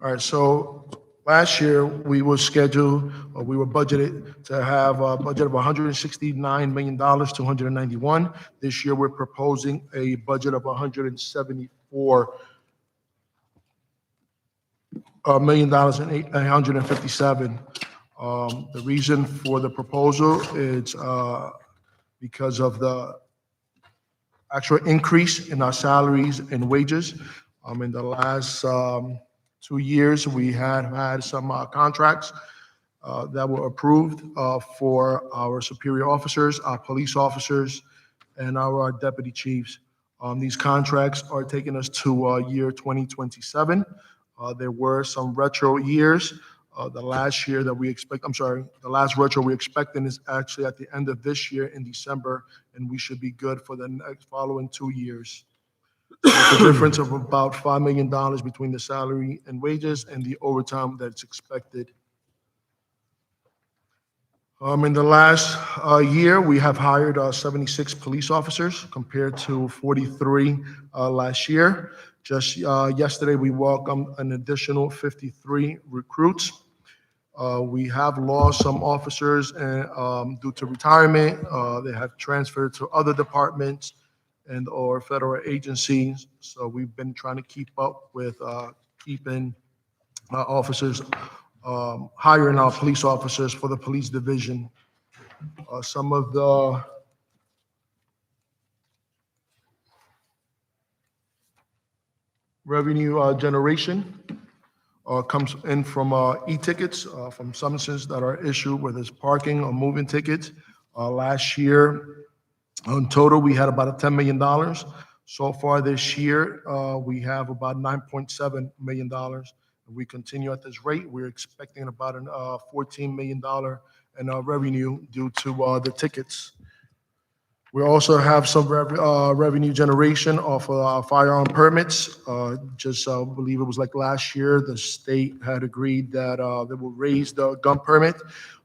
All right, so last year we were budgeted to have a budget of $169 million to $191. This year we're proposing a budget of $174 million and $857. The reason for the proposal is because of the actual increase in our salaries and wages. In the last 2 years, we had some contracts that were approved for our superior officers, our police officers, and our deputy chiefs. These contracts are taking us to year 2027. There were some retro years. The last retro we're expecting is actually at the end of this year in December, and we should be good for the next following 2 years. So it's a difference of about $5 million between the salary and wages and the overtime that's expected. In the last year, we have hired 76 police officers compared to 43 last year. Just yesterday, we welcomed an additional 53 recruits. We have lost some officers due to retirement. They have transferred to other departments and or federal agencies. So we've been trying to keep up with keeping officers, hiring our police officers for the police division. Some of the revenue generation comes in from e-tickets, from summonses that are issued, whether it's parking or moving tickets. Last year, in total, we had about $10 million. So far this year, we have about $9.7 million. If we continue at this rate, we're expecting about $14 million in revenue due to the tickets. We also have some revenue generation off of our firearm permits. I believe it was like last year, the state had agreed that they will raise the gun permit.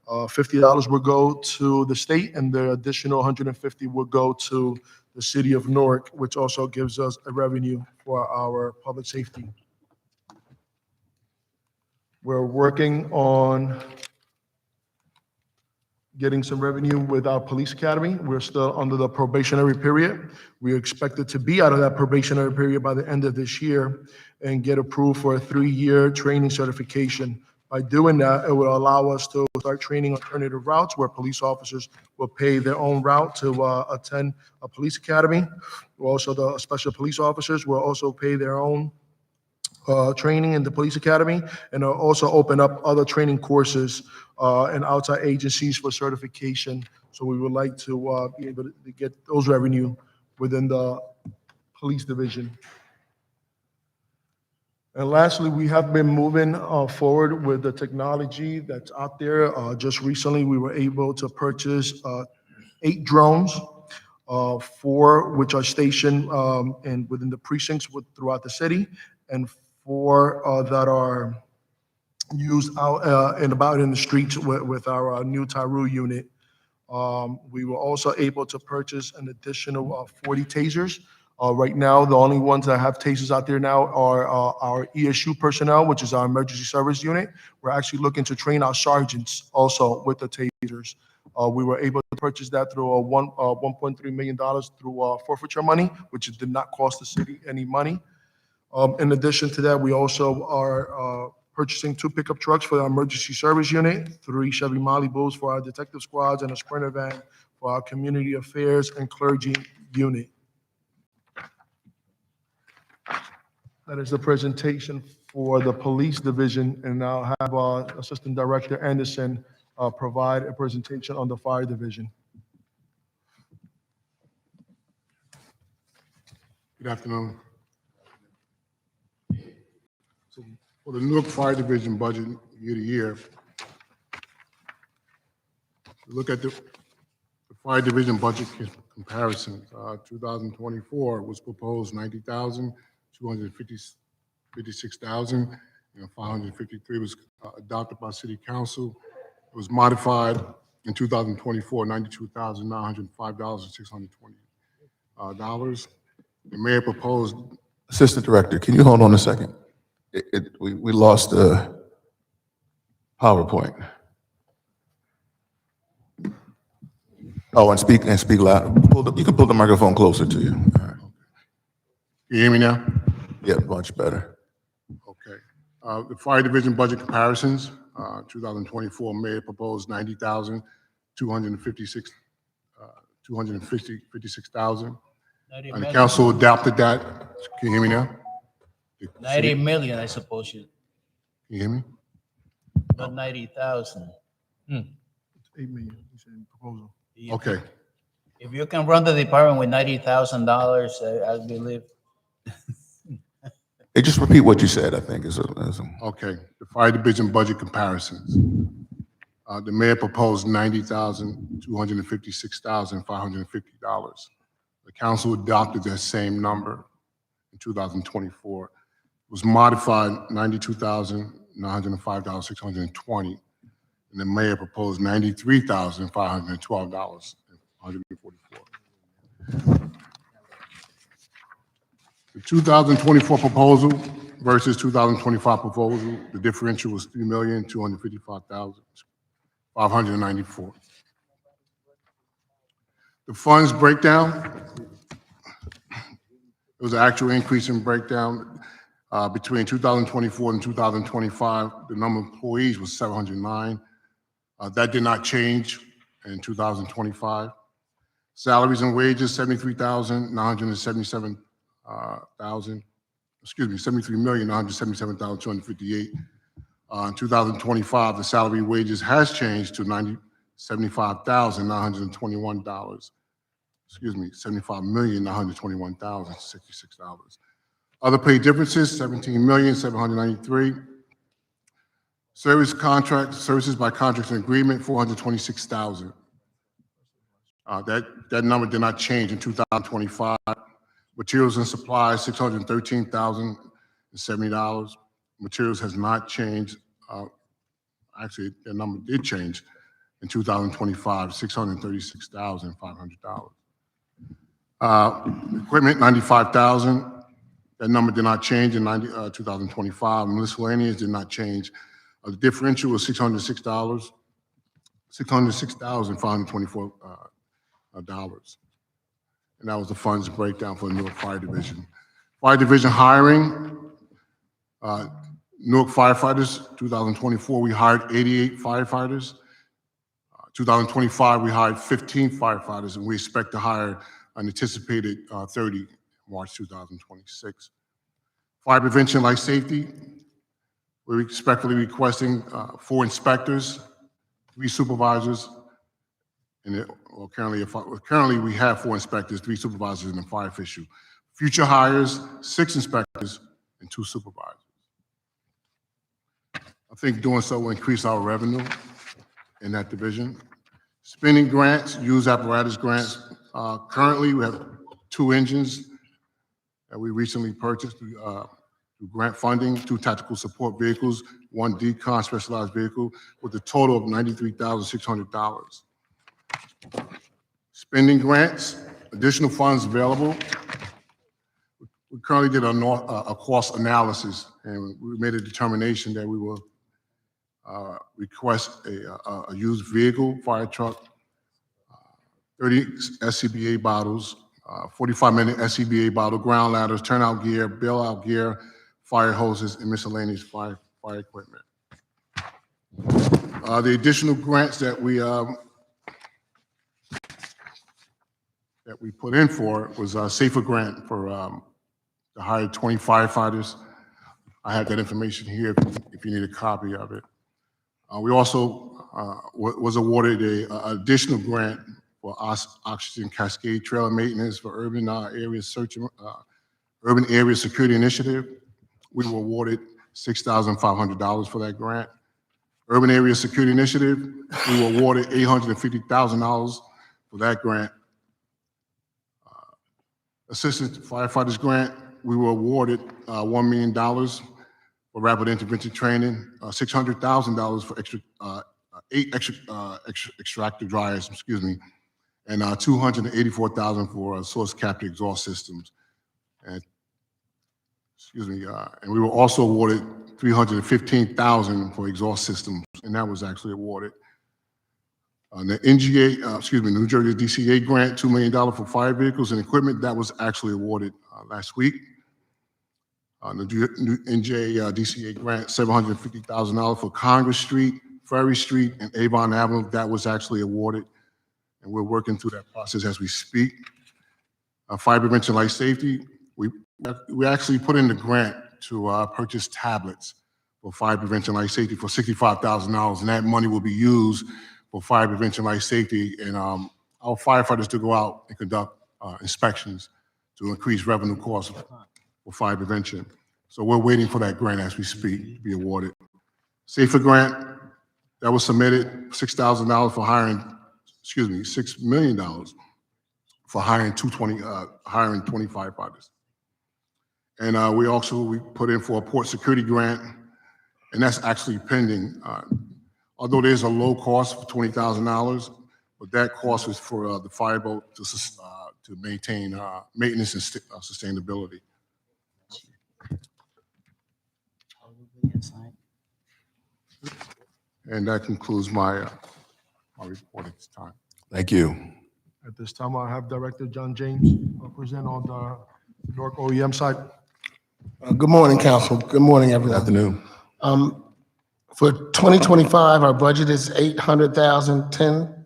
$50 will go to the state, and the additional $150 will go to the city of Newark, which also gives us a revenue for our public safety. We're working on getting some revenue with our police academy. We're still under the probationary period. We are expected to be out of that probationary period by the end of this year and get approved for a 3-year training certification. By doing that, it will allow us to start training alternative routes where police officers will pay their own route to attend a police academy. Also, the special police officers will also pay their own training in the police academy, and also open up other training courses and outside agencies for certification. So we would like to be able to get those revenue within the police division. And lastly, we have been moving forward with the technology that's out there. Just recently, we were able to purchase 8 drones, 4 which are stationed and within the precincts throughout the city, and 4 that are used out and about in the streets with our new Tyru unit. We were also able to purchase an additional 40 tasers. Right now, the only ones that have tasers out there now are our ESU personnel, which is our emergency service unit. We're actually looking to train our sergeants also with the tasers. We were able to purchase that through $1.3 million through forfeiture money, which did not cost the city any money. In addition to that, we also are purchasing 2 pickup trucks for our emergency service unit, 3 Chevy Malibus for our detective squads, and a Sprinter van for our community affairs and clergy unit. That is the presentation for the police division, and I'll have Assistant Director Anderson provide a presentation on the fire division. Good afternoon. So for the Newark Fire Division budget year to year, look at the Fire Division budget comparison. 2024 was proposed 90,000. 256,553 was adopted by City Council. It was modified in 2024, $92,905.620. The mayor proposed. Assistant Director, can you hold on a second? We lost the PowerPoint. Oh, and speak loud. You can pull the microphone closer to you. All right. You hear me now? Yeah, much better. Okay. The Fire Division budget comparisons, 2024 mayor proposed 90,256, 256,000. And the council adopted that. Can you hear me now? 90 million, I suppose you, Can you hear me? not 90,000. 8 million, you said proposal. Okay. If you can run the department with $90,000, I believe. Hey, just repeat what you said, I think. Okay, the Fire Division budget comparisons. The mayor proposed $90,256,550. The council adopted that same number in 2024. It was modified $92,905.620, and the mayor proposed $93,512.144. The 2024 proposal versus 2025 proposal, the differential was $3,255,594. The funds breakdown, it was an actual increase in breakdown between 2024 and 2025. The number of employees was 709. That did not change in 2025. Salaries and wages, 73,977,000. $73,977,258. In 2025, the salary wages has changed to $75,921. $75,921,066. Other pay differences, $17,793,000. Services by contracts and agreement, $426,000. That number did not change in 2025. Materials and supplies, $613,070. Materials has not changed. Actually, that number did change in 2025, $636,500. Equipment, $95,000. That number did not change in 2025. Miscellaneous did not change. The differential was $606, $606,524 dollars. And that was the funds breakdown for the Newark Fire Division. Fire Division hiring, Newark firefighters, 2024, we hired 88 firefighters. 2025, we hired 15 firefighters, and we expect to hire an anticipated 30 March 2026. Fire prevention, life safety, we're respectfully requesting 4 inspectors, 3 supervisors, and currently we have 4 inspectors, 3 supervisors, and a fire official. Future hires, 6 inspectors and 2 supervisors. I think doing so will increase our revenue in that division. Spending grants, used apparatus grants. Currently, we have 2 engines that we recently purchased through grant funding, 2 tactical support vehicles, 1 decon specialized vehicle, with a total of $93,600. Spending grants, additional funds available. We currently did a cost analysis, and we made a determination that we will request a used vehicle, fire truck, 30 SCBA bottles, 45-minute SCBA bottle, ground ladders, turnout gear, bailout gear, fire hoses, and miscellaneous fire equipment. The additional grants that we put in for was a safer grant for to hire 20 firefighters. I have that information here if you need a copy of it. We also was awarded an additional grant for oxygen cascade trailer maintenance for urban area security initiative. We were awarded $6,500 for that grant. Urban area security initiative, we were awarded $850,000 for that grant. Assistant firefighters grant, we were awarded $1 million for rapid intervention training, $600,000 for 8 extractor dryers, and $284,000 for source capture exhaust systems. And we were also awarded $315,000 for exhaust systems, and that was actually awarded. The NGA, New Jersey DCA grant, $2 million for fire vehicles and equipment, that was actually awarded last week. The NJ DCA grant, $750,000 for Congress Street, Ferry Street, and Avon Avenue, that was actually awarded, and we're working through that process as we speak. Fire prevention, life safety, we actually put in the grant to purchase tablets for fire prevention, life safety for $65,000, and that money will be used for fire prevention, life safety, and our firefighters to go out and conduct inspections to increase revenue costs for fire prevention. So we're waiting for that grant as we speak to be awarded. Safer grant, that was submitted, $6,000 for hiring, $6 million for hiring 20 firefighters. And we put in for a port security grant, and that's actually pending. Although there's a low cost for $20,000, but that cost is for the fireboat to maintain maintenance and sustainability. And that concludes my report at this time. Thank you. At this time, I'll have Director John James present on the Newark OEM side. Good morning, council. Good morning, Good everyone. afternoon. For 2025, our budget is $800,010.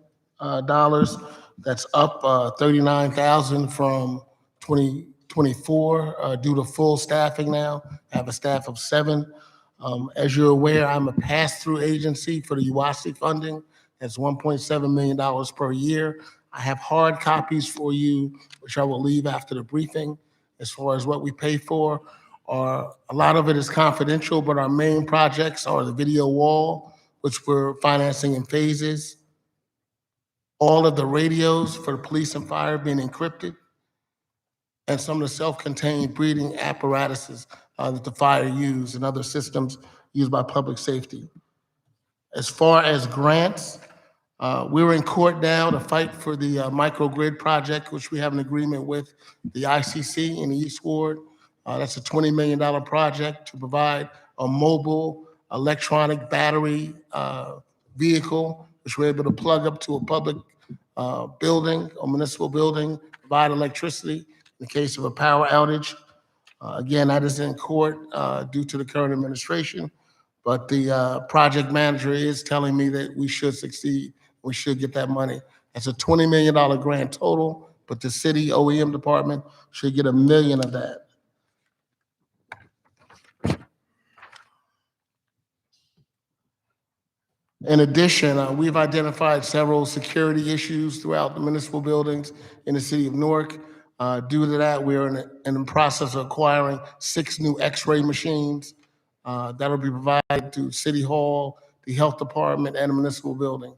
That's up $39,000 from 2024 due to full staffing now. I have a staff of 7. As you're aware, I'm a pass-through agency for the UASI funding. That's $1.7 million per year. I have hard copies for you, which I will leave after the briefing. As far as what we pay for, a lot of it is confidential, but our main projects are the video wall, which we're financing in phases. All of the radios for the police and fire being encrypted, and some of the self-contained breathing apparatuses that the fire use and other systems used by public safety. As far as grants, we're in court now to fight for the microgrid project, which we have an agreement with the ICC in the East Ward. That's a $20 million project to provide a mobile electronic battery vehicle, which we're able to plug up to a public building or municipal building, provide electricity in the case of a power outage. Again, that is in court due to the current administration, but the project manager is telling me that we should succeed. We should get that money. It's a $20 million grant total, but the city OEM department should get $1 million of that. In addition, we've identified several security issues throughout the municipal buildings in the city of Newark. Due to that, we're in the process of acquiring 6 new X-ray machines that will be provided to City Hall, the Health Department, and the municipal building.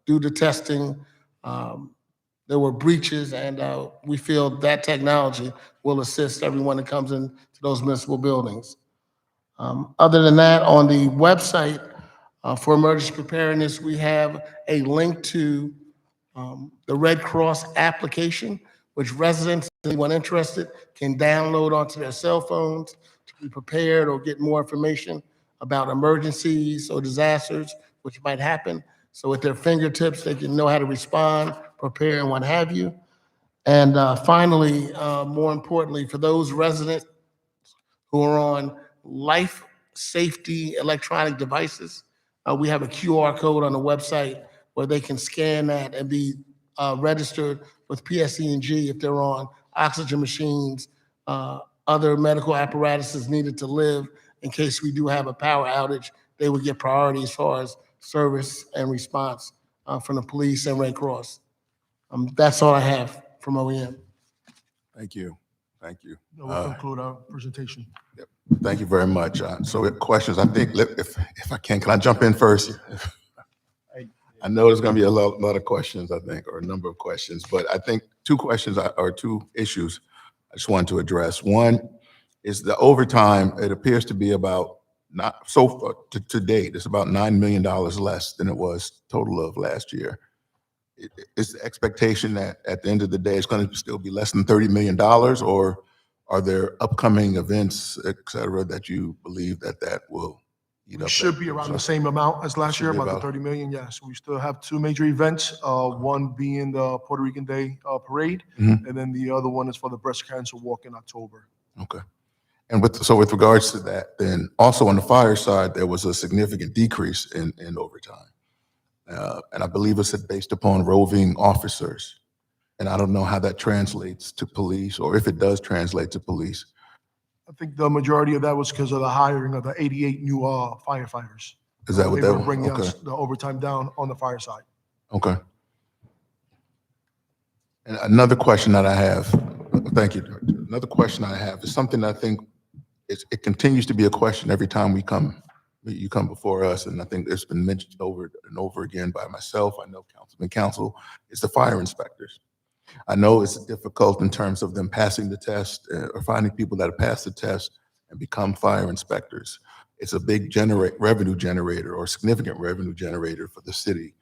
Due to testing, there were breaches, and we feel that technology will assist everyone that comes into those municipal buildings. Other than that, on the website for emergency preparedness, we have a link to the Red Cross application, which residents, anyone interested, can download onto their cell phones to be prepared or get more information about emergencies or disasters which might happen. So with their fingertips, they can know how to respond, prepare, and what have you. And finally, more importantly, for those residents who are on life safety electronic devices, we have a QR code on the website where they can scan that and be registered with PSE&G if they're on oxygen machines, other medical apparatuses needed to live in case we do have a power outage. They would get priority as far as service and response from the police and Red Cross. That's all I have from OEM. Thank you. Thank you. That will conclude our presentation. Yep. Thank you very much. So questions, I think, if I can I jump in first? I know there's going to be a lot of questions, I think, or a number of questions, but I think 2 questions or 2 issues I just wanted to address. One is the overtime. It appears to be about, not so far to date, it's about $9 million less than it was total of last year. Is the expectation that at the end of the day, it's going to still be less than $30 million, or are there upcoming events, et cetera, that you believe that will eat up? It should be around the same amount as last year, Should be about the 30 million, yes. We still have 2 major events, one being the Puerto Rican Day Parade, Mhm. and then the other one is for the Breast Cancer Walk in October. Okay. And with regards to that, then also on the fire side, there was a significant decrease in overtime. And I believe it's based upon roving officers. And I don't know how that translates to police, or if it does translate to police. I think the majority of that was because of the hiring of the 88 new firefighters. Is that what They that were was? bringing Okay. us the overtime down on the fire side. Okay. And another question that I have, thank you, Director. Another question I have is something that I think it continues to be a question every time you come before us, and I think it's been mentioned over and over again by myself. I know Councilman Council, it's the fire inspectors. I know it's difficult in terms of them passing the test or finding people that have passed the test and become fire inspectors. It's a big revenue generator or significant revenue generator for the city.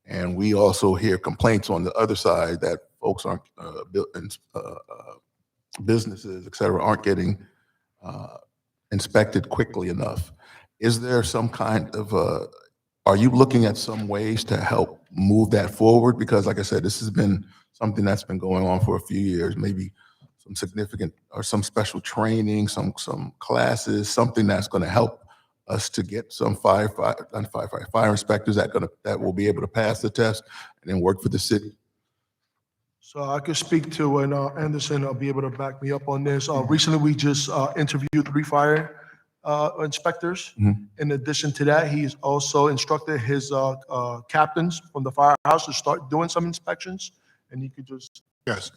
And we also hear complaints on the other side that folks aren't, businesses, et cetera, aren't getting inspected quickly enough. Is there some kind of, are you looking at some ways to help move that forward? Because like I said, this has been something that's been going on for a few years, maybe some significant or some special training, some classes, something that's going to help us to get some fire inspectors that will be able to pass the test and then work for the city. So I could speak to, and Anderson will be able to back me up on this. Recently, we just interviewed 3 fire inspectors. Mhm. In addition to that, he's also instructed his captains from the firehouse to start doing some inspections, and he could just. Yes.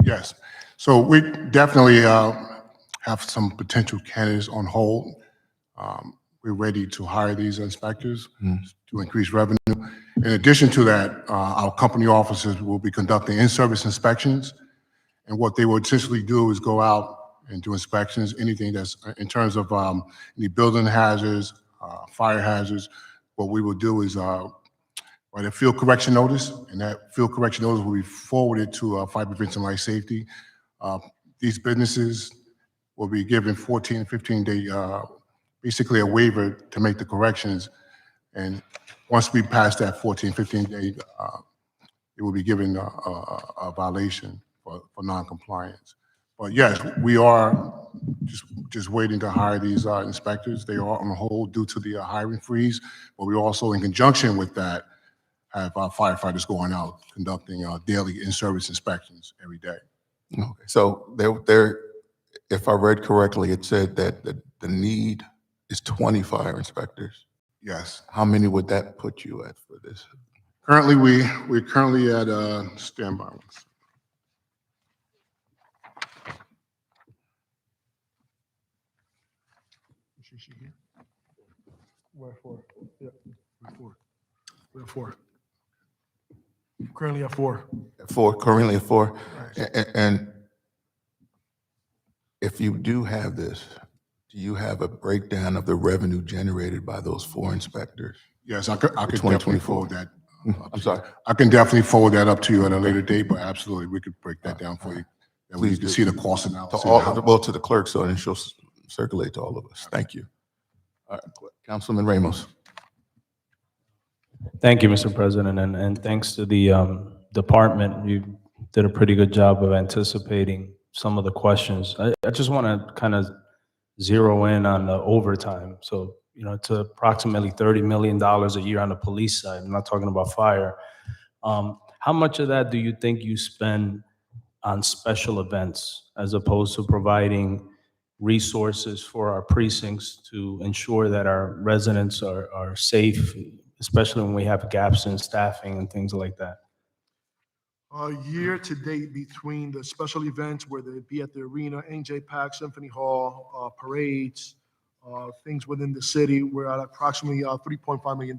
Yes. So we definitely have some potential candidates on hold. We're ready to hire these inspectors to increase revenue. In addition to that, our company officers will be conducting in-service inspections. And what they will essentially do is go out and do inspections, anything that's in terms of any building hazards, fire hazards. What we will do is write a field correction notice, and that field correction notice will be forwarded to Fire Prevention Life Safety. These businesses will be given 14 and 15-day basically a waiver to make the corrections. And once we pass that 14, 15 day, it will be given a violation for non-compliance. But yes, we are just waiting to hire these inspectors. They are on hold due to the hiring freeze, but we also, in conjunction with that, have our firefighters going out conducting daily in-service inspections every day. Okay, so there, if I read correctly, it said that the need is 20 fire inspectors. Yes. How many would that put you at for this? Currently, we're currently at standby. We're at 4. Yeah, we're at 4. We're at 4. Currently at 4. At 4, currently at 4. And if you do have this, do you have a breakdown of the revenue generated by those 4 inspectors? Yes, I could definitely forward that. I'm sorry. I can definitely forward that up to you at a later date, but absolutely, we could break that down for you. That way you Please can do. see the cost To analysis. all, to the clerk, so then she'll circulate to all of us. Thank you. All right, Councilman Ramos. Thank you, Mr. President, and thanks to the department. You did a pretty good job of anticipating some of the questions. I just want to kind of zero in on the overtime. So, you know, it's approximately $30 million a year on the police side. I'm not talking about fire. How much of that do you think you spend on special events as opposed to providing resources for our precincts to ensure that our residents are safe, especially when we have gaps in staffing and things like that? Year to date, between the special events, whether it be at the arena, NJ Pack, Symphony Hall, parades, things within the city, we're at approximately $3.5 million.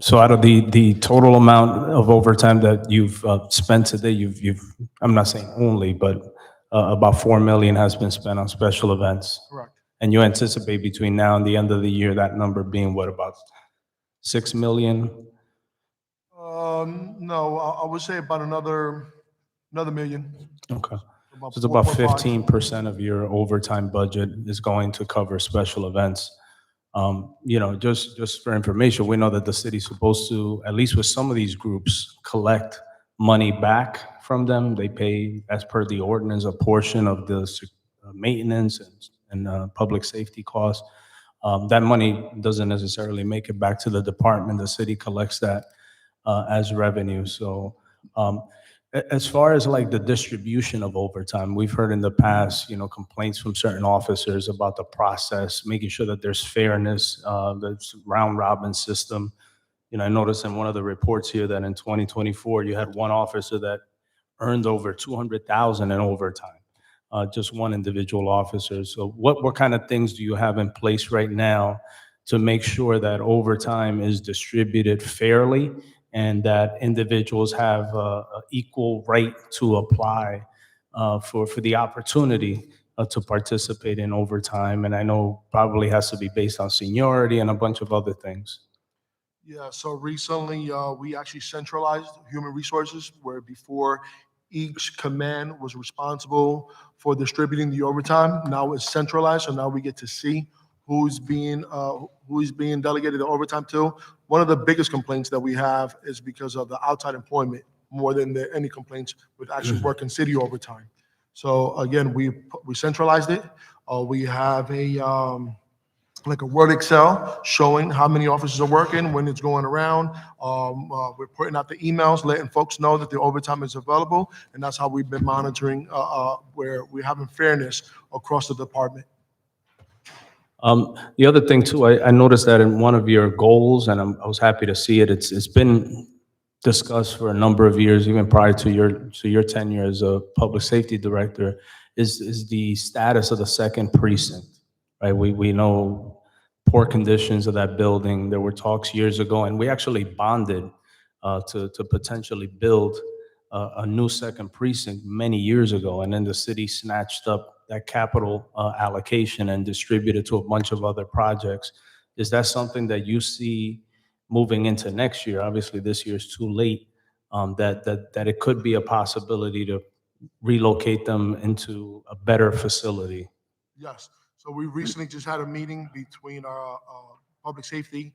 So out of the total amount of overtime that you've spent today, you've I'm not saying only, but about $4 million has been spent on special events. Correct. And you anticipate between now and the end of the year, that number being what, about 6 million? No, I would say about another million. Okay. So it's about 4.5. 15% of your overtime budget is going to cover special events. You know, just for information, we know that the city's supposed to, at least with some of these groups, collect money back from them. They pay, as per the ordinance, a portion of the maintenance and public safety costs. That money doesn't necessarily make it back to the department. The city collects that as revenue. So as far as like the distribution of overtime, we've heard in the past, you know, complaints from certain officers about the process, making sure that there's fairness, there's round robin system. You know, I noticed in one of the reports here that in 2024, you had one officer that earned over $200,000 in overtime, just one individual officer. So what kind of things do you have in place right now to make sure that overtime is distributed fairly and that individuals have an equal right to apply for the opportunity to participate in overtime? And I know probably has to be based on seniority and a bunch of other things. Yeah, so recently, we actually centralized human resources, where before each command was responsible for distributing the overtime. Now it's centralized, so now we get to see who's being delegated the overtime to. One of the biggest complaints that we have is because of the outside employment, more than any complaints with actually working city overtime. So again, we centralized it. We have like a Word Excel showing how many officers are working, when it's going around. We're putting out the emails, letting folks know that the overtime is available, and that's how we've been monitoring where we're having fairness across the department. The other thing too, I noticed that in one of your goals, and I was happy to see it, it's been discussed for a number of years, even prior to your tenure as a public safety director, is the status of the second precinct, right? We know poor conditions of that building. There were talks years ago, and we actually bonded to potentially build a new second precinct many years ago, and then the city snatched up that capital allocation and distributed to a bunch of other projects. Is that something that you see moving into next year? Obviously, this year is too late. That it could be a possibility to relocate them into a better facility. Yes. So we recently just had a meeting between our public safety,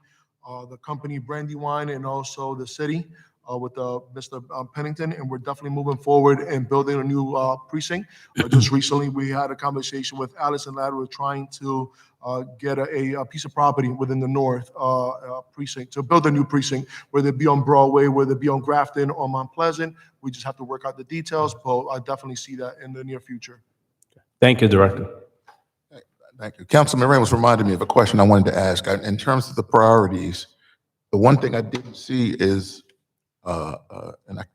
the company Brandywine, and also the city with Mr. Pennington, and we're definitely moving forward and building a new precinct. Just recently, we had a conversation with Allison Latter, trying to get a piece of property within the north precinct, to build a new precinct, whether it be on Broadway, whether it be on Grafton or Mount Pleasant. We just have to work out the details, but I definitely see that in the near future. Thank you, Director. Thank you. Councilman Ramos reminded me of a question I wanted to ask. In terms of the priorities, the one thing I didn't see is, and I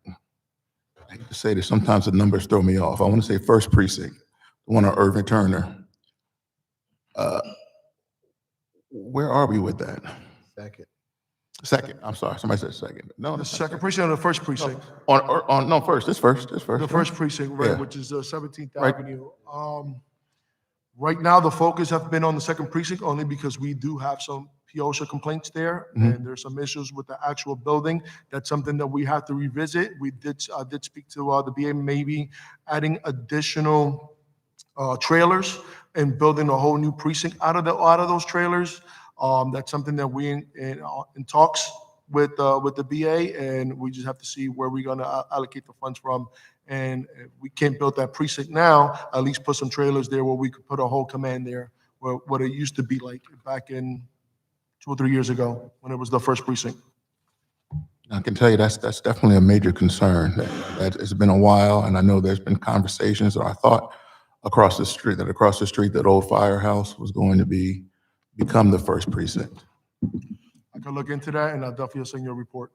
hate to say this, sometimes the numbers throw me off. I want to say first precinct, the one on Irving Turner. Where are we with that? Second. Second, I'm sorry, somebody said second. No, The that's not second precinct or the first precinct? no, first, this first. The first precinct, right, Yeah. which is 17th Right. Avenue. Right now, the focus has been on the second precinct only because we do have some POSHA complaints there, and there's some issues with the actual building. That's something that we have to revisit. We did speak to the BA, maybe adding additional trailers and building a whole new precinct out of those trailers. That's something that we in talks with the BA, and we just have to see where we're gonna allocate the funds from. And if we can't build that precinct now, at least put some trailers there where we could put a whole command there, where what it used to be like back in 2 or 3 years ago when it was the first precinct. I can tell you that's definitely a major concern. That it's been a while, and I know there's been conversations, or I thought across the street that old firehouse was going to become the first precinct. I can look into that, and I'll definitely send you a report.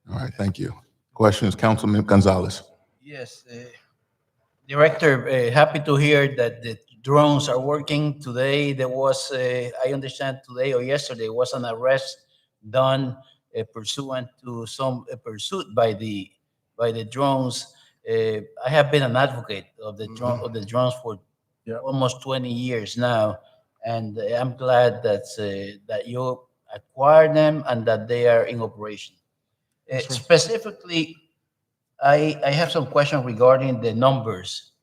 All right, thank you. Questions, Councilman Gonzalez? Yes, Director, happy to hear that the drones are working today. There was, I understand today or yesterday, was an arrest done pursuant to some pursuit by the drones. I have been an advocate of the drones for almost 20 years now, and I'm glad that you acquired them and that they are in operation. Specifically, I have some questions regarding the numbers.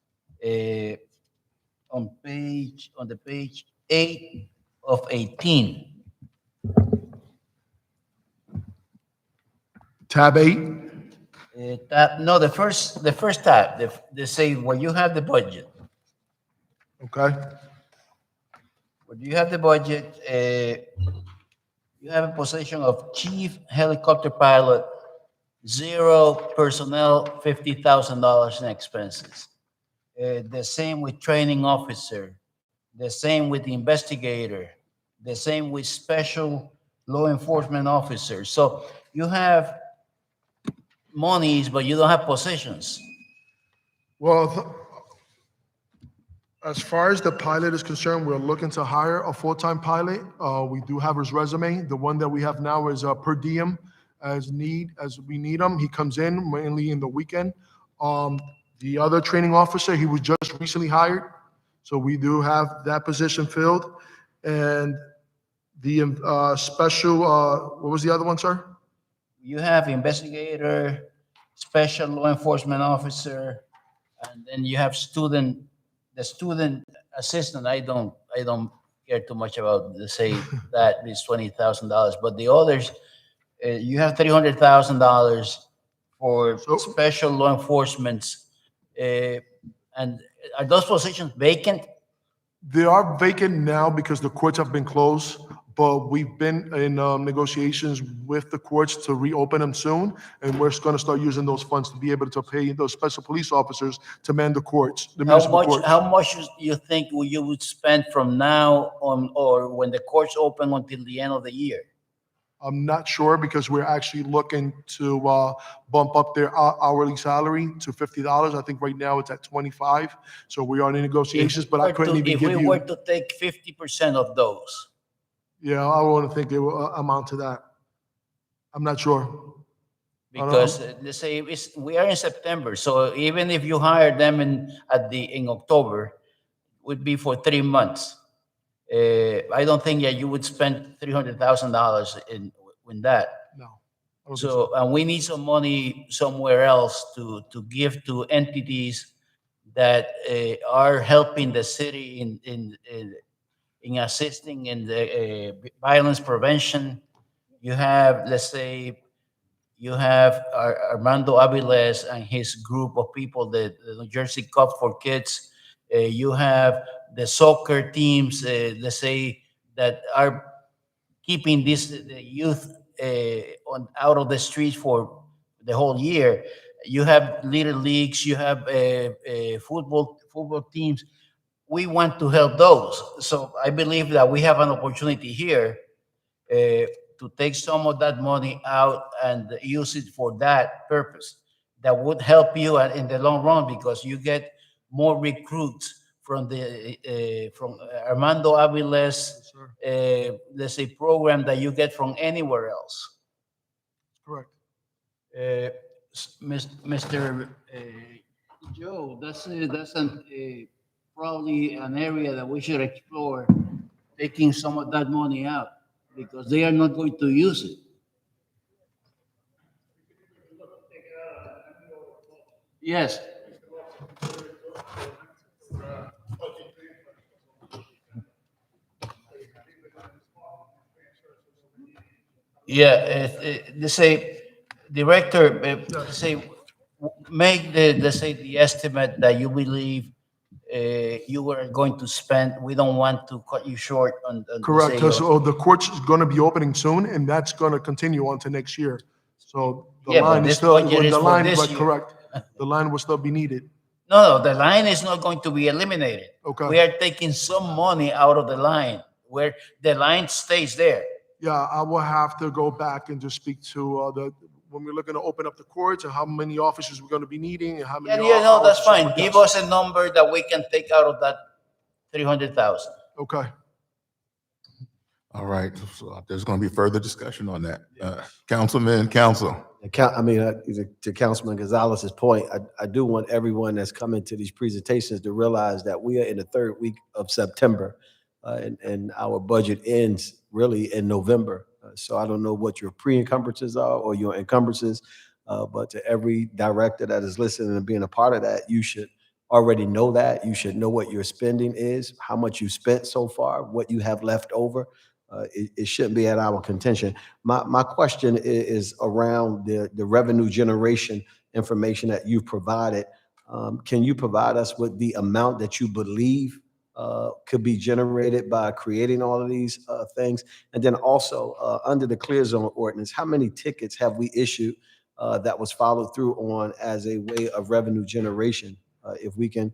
On the page 8 of 18. Tab 8. No, the first tab. They say where you have the budget. Okay. Where you have the budget, you have a position of chief helicopter pilot, 0 personnel, $50,000 in expenses. The same with training officer, the same with the investigator, the same with special law enforcement officer. So you have monies, but you don't have positions. Well, as far as the pilot is concerned, we're looking to hire a full-time pilot. We do have his resume. The one that we have now is per diem as we need him. He comes in mainly in the weekend. The other training officer, he was just recently hired. So we do have that position filled. And the special, what was the other one, sir? You have investigator, special law enforcement officer, and then you have the student assistant. I don't care too much about the say that is $20,000, but the others, you have $300,000 for special law enforcement. And are those positions vacant? They are vacant now because the courts have been closed, but we've been in negotiations with the courts to reopen them soon, and we're going to start using those funds to be able to pay those special police officers to man the courts, the municipal courts. How much you think you would spend from now on, or when the courts open until the end of the year? I'm not sure because we're actually looking to bump up their hourly salary to $50. I think right now it's at 25. So we are in negotiations, but I couldn't even give If we you. were to take 50% of those. Yeah, I wouldn't think it will amount to that. I'm not sure. Because they say we are in September, so even if you hire them in October, would be for 3 months. I don't think that you would spend $300,000 in that. No. So, and we need some money somewhere else to give to entities that are helping the city in assisting in the violence prevention. You have, let's say, you have Armando Aviles and his group of people, the New Jersey Cup for Kids. You have the soccer teams, let's say, that are keeping the youth out of the streets for the whole year. You have little leagues, you have football teams. We want to help those. So I believe that we have an opportunity here to take some of that money out and use it for that purpose. That would help you in the long run because you get more recruits from from Armando Aviles, let's say, program that you get from anywhere else. Correct. Mr. Joe, probably an area that we should explore, taking some of that money out because they are not going to use it. Yes. Yeah, they say, director, say, make let's say, the estimate that you believe you were going to spend. We don't want to cut you short on Correct, say, because the court's is going to be opening soon, and that's going to continue on to next year. So the Yeah, but line is this still, budget is the for line, this but year. correct, the line will still be needed. No, the line is not going to be eliminated. Okay. We are taking some money out of the line where the line stays there. Yeah, I will have to go back and just speak to when we're looking to open up the courts and how many officers we're going to be needing and how many. Yeah, no, that's hours, fine. but Give yes. us a number that we can take out of that 300,000. Okay. All right, so there's going to be further discussion on that. Councilman, council. To Councilman Gonzalez's point, I do want everyone that's coming to these presentations to realize that we are in the third week of September, and our budget ends really in November. So I don't know what your pre-encumbrances are or your encumbrances, but to every director that is listening and being a part of that, you should already know that. You should know what your spending is, how much you spent so far, what you have left over. It shouldn't be at our contention. My question is around the revenue generation information that you've provided. Can you provide us with the amount that you believe could be generated by creating all of these things? And then also under the clear zone ordinance, how many tickets have we issued that was followed through on as a way of revenue generation? If we can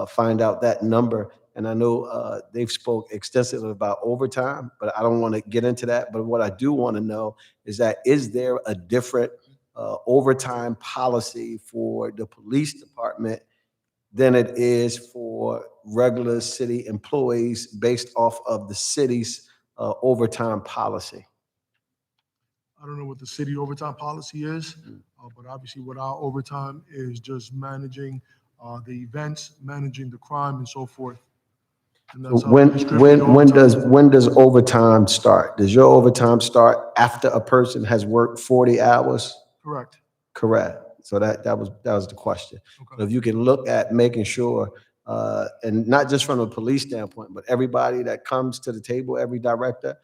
find out that number. And I know they've spoke extensively about overtime, but I don't want to get into that. But what I do want to know is that, is there a different overtime policy for the police department than it is for regular city employees based off of the city's overtime policy? I don't know what the city overtime policy is, but obviously what our overtime is just managing the events, managing the crime and so forth. And that's how we distribute overtime. When does overtime start? Does your overtime start after a person has worked 40 hours? Correct. Correct. So that was the question. Okay. So if you can look at making sure, and not just from a police standpoint, but everybody that comes to the table, every director,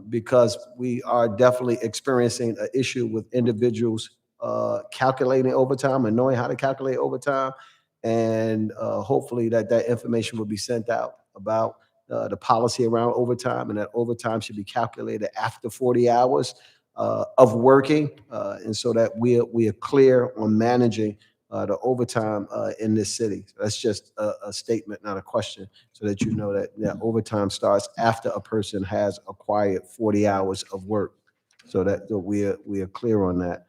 because we are definitely experiencing an issue with individuals calculating overtime and knowing how to calculate overtime. And hopefully that information will be sent out about the policy around overtime, and that overtime should be calculated after 40 hours of working, and so that we are clear on managing the overtime in this city. So that's just a statement, not a question, so that you know that overtime starts after a person has acquired 40 hours of work, so that we are clear on that.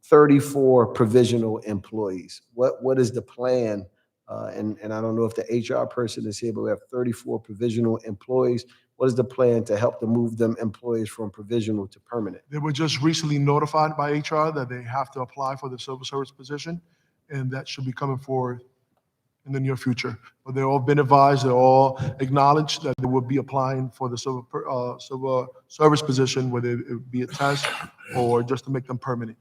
34 provisional employees. What is the plan? And I don't know if the HR person is here, but we have 34 provisional employees. What is the plan to help to move them employees from provisional to permanent? They were just recently notified by HR that they have to apply for the civil service position, and that should be coming forward in the near future. But they've all been advised, they're all acknowledged that they will be applying for the civil service position, whether it be a test or just to make them permanent.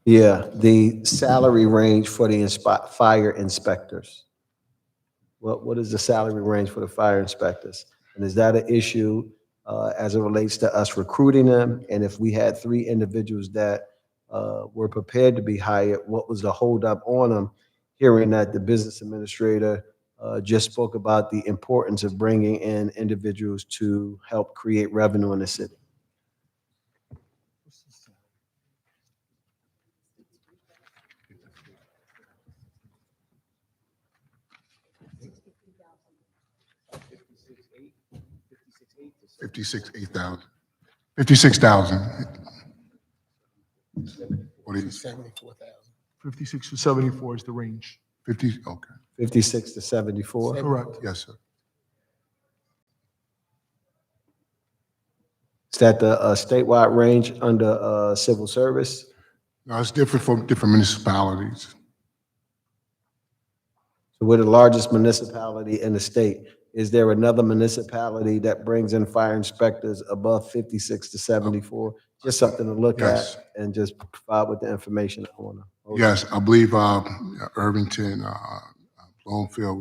Yeah, the salary range for the fire inspectors. What is the salary range for the fire inspectors? And is that an issue as it relates to us recruiting them? And if we had 3 individuals that were prepared to be hired, what was the holdup on them? Hearing that the business administrator just spoke about the importance of bringing in individuals to help create revenue in the city. $56,000. What is it? 74,000. 56 to 74 is the range. 50, okay. 56 to 74. Correct. Yes, sir. Is that the statewide range under civil service? No, it's different for different municipalities. So we're the largest municipality in the state. Is there another municipality that brings in fire inspectors above 56 to 74? Just something to look Yes. at and just provide with the information I want to. Yes, I believe Irvington, Bloomfield,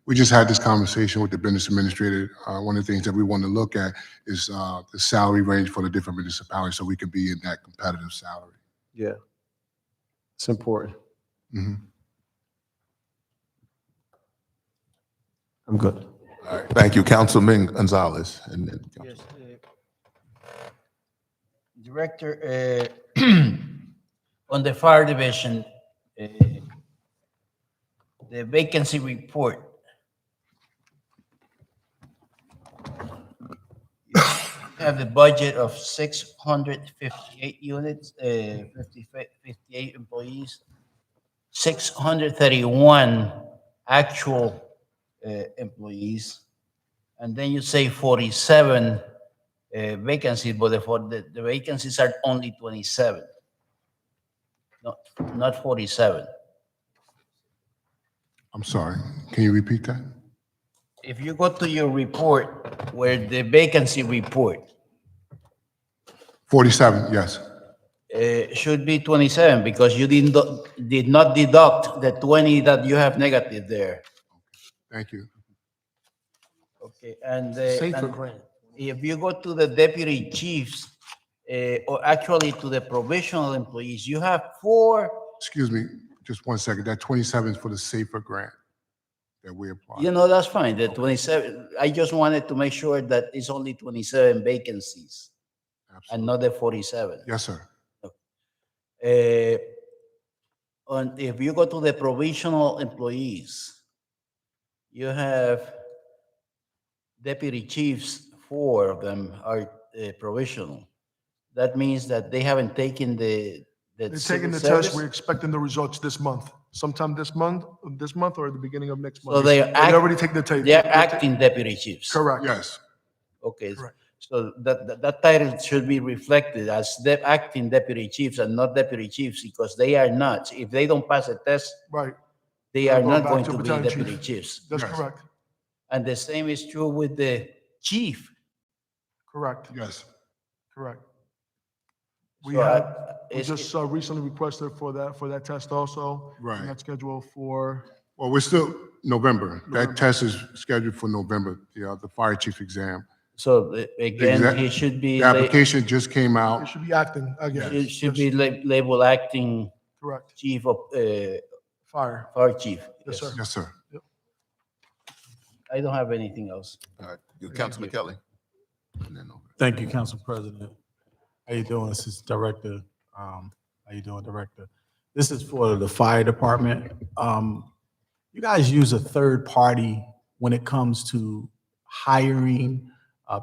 we just had this conversation with the business administrator. One of the things that we want to look at is the salary range for the different municipalities so we can be in that competitive salary. Yeah, it's important. Mhm. I'm good. All right, thank you, Councilman Gonzalez. And then Yes, Director, on the fire division, the vacancy report. You have the budget of 658 units, 58 employees, 631 actual employees, and then you say 47 vacancies, but the vacancies are only 27, not 47. I'm sorry, can you repeat that? If you go to your report, where the vacancy report, 47, yes. should be 27 because you did not deduct the 20 that you have negative there. Thank you. Okay, and Safer and grant. if you go to the deputy chiefs, or actually to the provisional employees, you have 4. Excuse me, just one second. That 27 is for the safer grant that we applied. You know, that's fine. The 27, I just wanted to make sure that it's only 27 vacancies and Absolutely. not the 47. Yes, sir. If you go to the provisional employees, you have deputy chiefs, 4 of them are provisional. That means that they haven't taken the They're taking civil the service. test. We're expecting the results this month, sometime this month or at the beginning of next month. So they They already take the tape. They're acting deputy chiefs. Correct. Yes. Okay, Correct. so that title should be reflected as acting deputy chiefs and not deputy chiefs, because they are not. If they don't pass a test, Right. they They'll are go not back going to to be battalion chief. deputy chiefs. That's Yes. correct. And the same is true with the chief. Correct. Yes. Correct. So We just recently requested for that test also. Right. And that's scheduled for, Well, we're still November. That test is scheduled for November, the fire chief exam. So again, Exact- he should be, The application just came it out. should be acting again. it should Yes, be labeled acting correct. chief of, Fire. fire chief. Yes, sir. Yes, sir. I don't have anything else. All right, Councilman Kelly. And then over. Thank you, Council President. How you doing, Assistant Director? How you doing, Director? This is for the fire department. You guys use a third party when it comes to hiring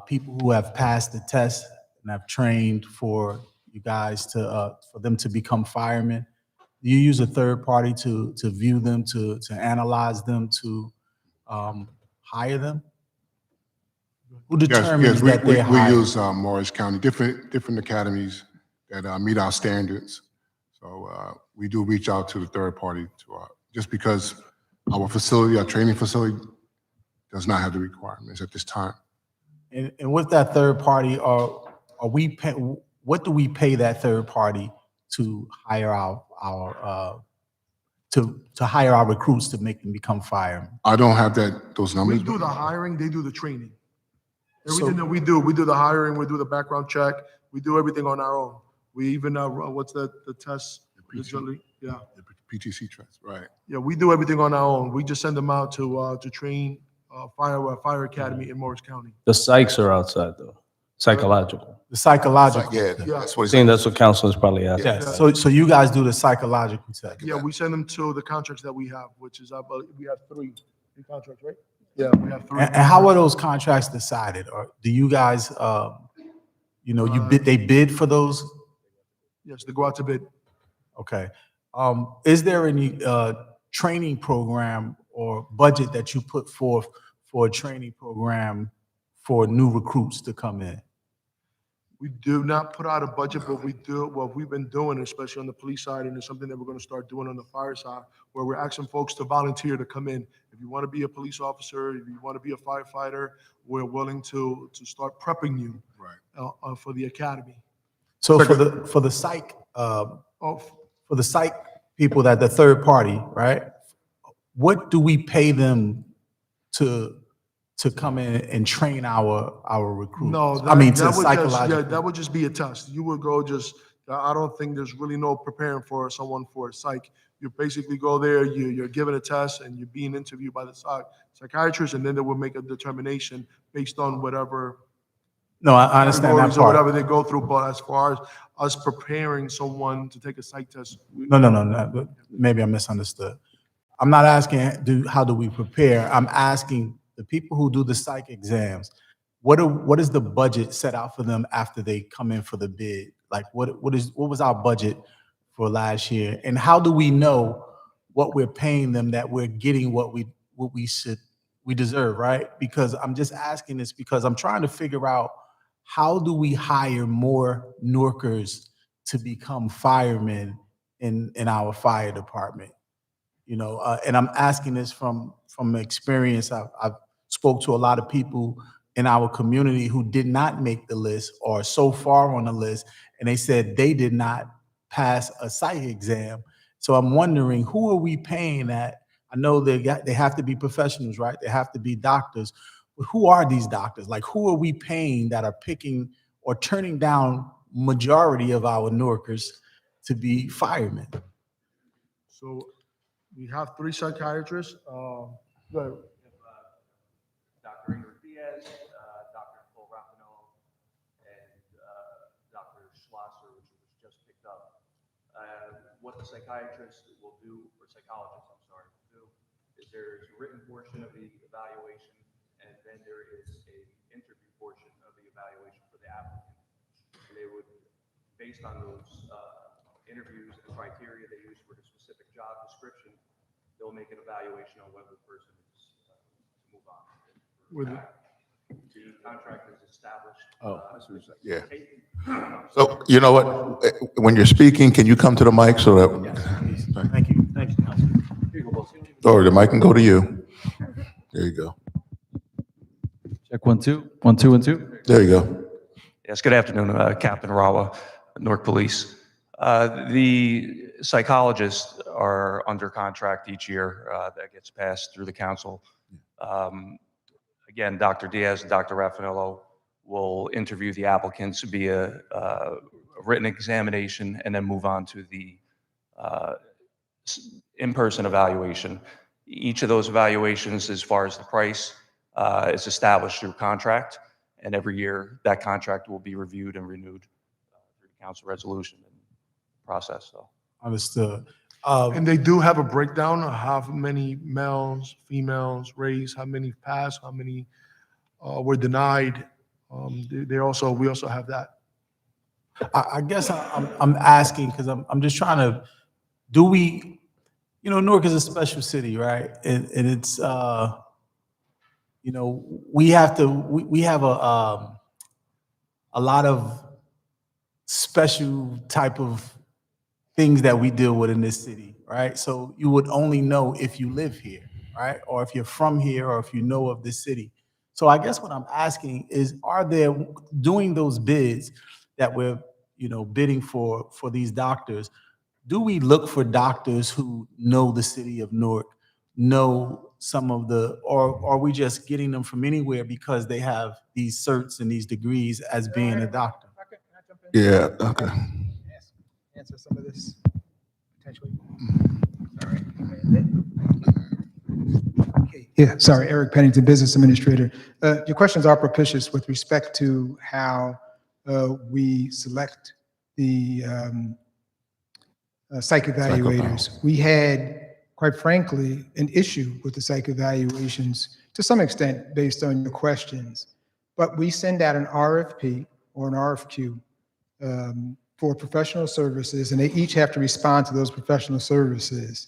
people who have passed the test and have trained for you guys to for them to become firemen. Do you use a third party to view them, to analyze them, to hire them? Who Yes, determines yes, that we they're hired? use Morris County, different academies that meet our standards. So we do reach out to the third party just because our facility, our training facility does not have the requirements at this time. And with that third party, are we pay, what do we pay that third party to hire to hire our recruits to make them become firemen? I don't have those We numbers. do the hiring, they do the training. So- Everything that we do the hiring, we do the background check, we do everything on our own. We even, what's the test? Yeah, The PTC trust, right. yeah, we do everything on our own. We just send them out to train, fire academy in Morris County. The psychs are outside though, psychological. The psychological. Yeah, Yeah. that's I what think he's that's what Councilman's probably asking. Yeah, so you guys do the psychological test. Yeah, we send them to the contracts that we have, which is, we have three contracts, right? Yeah, we have three. And how are those contracts decided? Or do you guys, they bid for those? Yes, they go out to bid. Okay. Is there any training program or budget that you put forth for a training program for new recruits to come in? We do not put out a budget, but we do, what we've been doing, especially on the police side, and it's something that we're gonna start doing on the fire side, where we're asking folks to volunteer to come in. If you wanna be a police officer, if you wanna be a firefighter, we're willing to start prepping you. Right. For the academy. So for the psych, for the psych people that the third party, right? What do we pay them to come in and train our recruits? No, I mean, that to would psychological. that would just be a test. You would go I don't think there's really no preparing for someone for a psych. You basically go there, you're given a test, and you're being interviewed by the psychiatrist, and then they will make a determination based on whatever No, I understand that categories or part. whatever they go through. But as far as us preparing someone to take a psych test, No. Maybe I misunderstood. I'm not asking how do we prepare. I'm asking the people who do the psych exams, what is the budget set out for them after they come in for the bid? Like what was our budget for last year? And how do we know what we're paying them, that we're getting what we deserve, right? Because I'm just asking this because I'm trying to figure out, how do we hire more Newarkers to become firemen in our fire department? And I'm asking this from experience. I've spoke to a lot of people in our community who did not make the list or so far on the list, and they said they did not pass a psych exam. So I'm wondering, who are we paying that? I know they have to be professionals, right? They have to be doctors. But who are these doctors? Like, who are we paying that are picking or turning down majority of our Newarkers to be firemen? so we have three psychiatrists. Go ahead. Dr. Ingrid Diaz, Dr. Rafanello, and Dr. Schlosser, which was just picked up. What the psychiatrist will do, or psychologist, I'm sorry, will do, is there is a written portion of the evaluation, and then there is a interview portion of the evaluation for the applicant. And they would, based on those interviews and criteria they use for the specific job description, they'll make an evaluation on whether the person is to move on. The contract is established. Yeah. So you know what? When you're speaking, can you come to the mic so that, Thank you, Councilman. or the mic can go to you? There you go. Check 1, 2, 1, 2, 1, 2. There you go. Yes, good afternoon, Captain Rawa, Newark Police. The psychologists are under contract each year. That gets passed through the council. Again, Dr. Diaz and Dr. Raffanello will interview the applicants via a written examination and then move on to the in-person evaluation. Each of those evaluations, as far as the price, is established through contract, and every year that contract will be reviewed and renewed through the council resolution and process. So Understood. And they do have a breakdown of how many males, females, race, how many passed, how many were denied. We also have that. I guess I'm asking because I'm just trying to, do we, Newark is a special city, right? And it's, we have a lot of special type of things that we deal with in this city, right? So you would only know if you live here, right? Or if you're from here, or if you know of this city. So I guess what I'm asking is, are there, doing those bids that we're, bidding for these doctors, do we look for doctors who know the city of Newark, know some of or are we just getting them from anywhere because they have these certs and these degrees as being a doctor? Yeah, okay. Answer some of this potentially. Okay, yeah, sorry, Eric Pennington, Business Administrator. Your questions are propitious with respect to how we select the psych evaluators. We had, quite frankly, an issue with the psych evaluations to some extent based on your questions. But we send out an RFP or an RFQ for professional services, and they each have to respond to those professional services.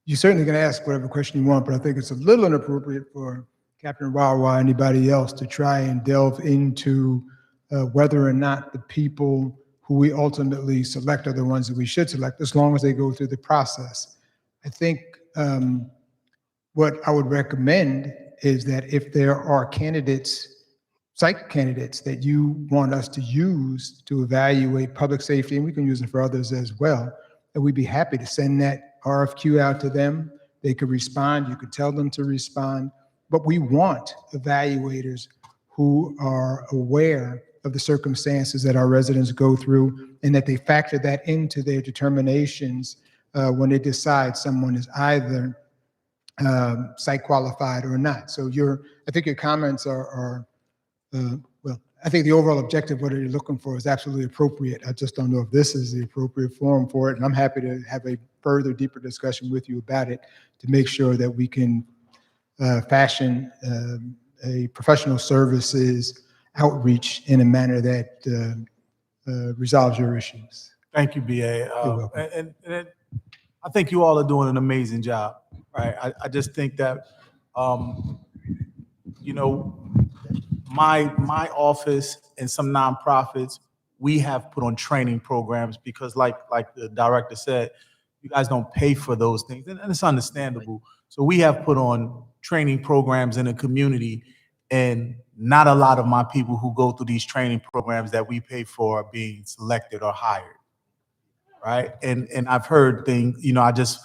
You're certainly going to ask whatever question you want, but I think it's a little inappropriate for Captain Wawa or anybody else to try and delve into whether or not the people who we ultimately select are the ones that we should select, as long as they go through the process. I think what I would recommend is that if there are candidates, psych candidates that you want us to use to evaluate public safety, and we can use it for others as well, that we'd be happy to send that RFQ out to them. They could respond, you could tell them to respond, but we want evaluators who are aware of the circumstances that our residents go through and that they factor that into their determinations when they decide someone is either psych qualified or not. So I think your comments are well, I think the overall objective, what you're looking for, is absolutely appropriate. I just don't know if this is the appropriate forum for it. And I'm happy to have a further, deeper discussion with you about it to make sure that we can fashion a professional services outreach in a manner that resolves your issues. Thank you, BA. You're welcome. And I think you all are doing an amazing job, right? I just think that, my office and some nonprofits, we have put on training programs because like the director said, you guys don't pay for those things, and it's understandable. So we have put on training programs in the community, and not a lot of my people who go through these training programs that we pay for are being selected or hired, right? And I've heard things, I just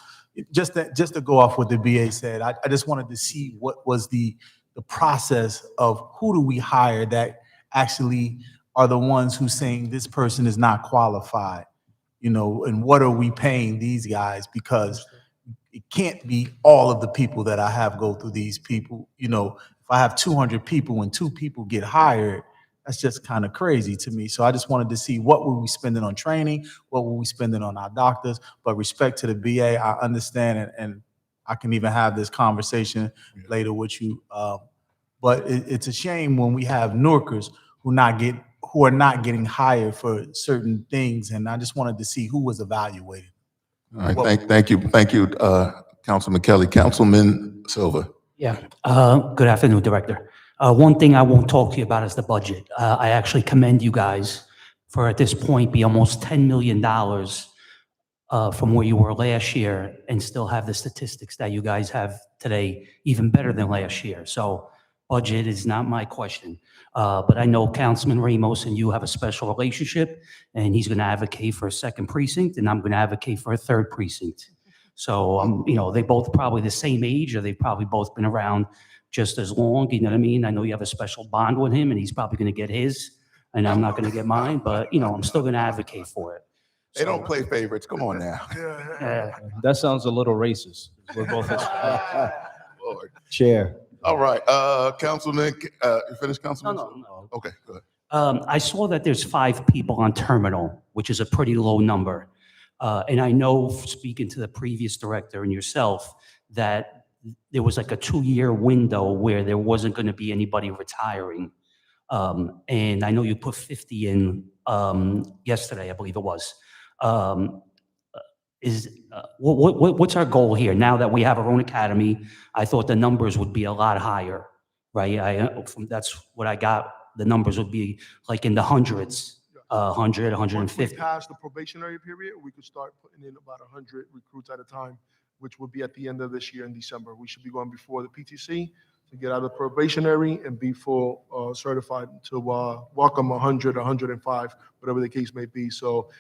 to go off what the BA said, I just wanted to see what was the process of who do we hire that actually are the ones who saying this person is not qualified, and what are we paying these guys? Because it can't be all of the people that I have go through these people. If I have 200 people and 2 people get hired, that's just kind of crazy to me. So I just wanted to see what were we spending on training, what were we spending on our doctors. But respect to the BA, I understand, and I can even have this conversation later with you. But it's a shame when we have Newarkers who are not getting hired for certain things. And I just wanted to see who was evaluated. All right, thank you, Councilman Kelly. Councilman Silva. Yeah, good afternoon, Director. One thing I won't talk to you about is the budget. I actually commend you guys for, at this point, be almost $10 million from where you were last year and still have the statistics that you guys have today, even better than last year. So budget is not my question. But I know Councilman Ramos and you have a special relationship, and he's going to advocate for a 2nd precinct, and I'm going to advocate for a 3rd precinct. So, they both probably the same age, or they've probably both been around just as long, you know what I mean? I know you have a special bond with him, and he's probably going to get his, and I'm not going to get mine, but, I'm still going to advocate for it. They don't play favorites. Come on now. That sounds a little racist. We're both. Lord. Chair. All right, Councilman, you finished, Councilman? No. Okay, go ahead. I saw that there's 5 people on terminal, which is a pretty low number. And I know, speaking to the previous director and yourself, that there was like a 2-year window where there wasn't going to be anybody retiring. And I know you put 50 in yesterday, I believe it was. What's our goal here? Now that we have our own academy, I thought the numbers would be a lot higher, right? That's what I got. The numbers would be like in the hundreds, 100, 150. Once we pass the probationary period, we could start putting in about 100 recruits at a time, which will be at the end of this year in December. We should be going before the PTC to get out of probationary and be full certified to welcome 100, 105, whatever the case may be. So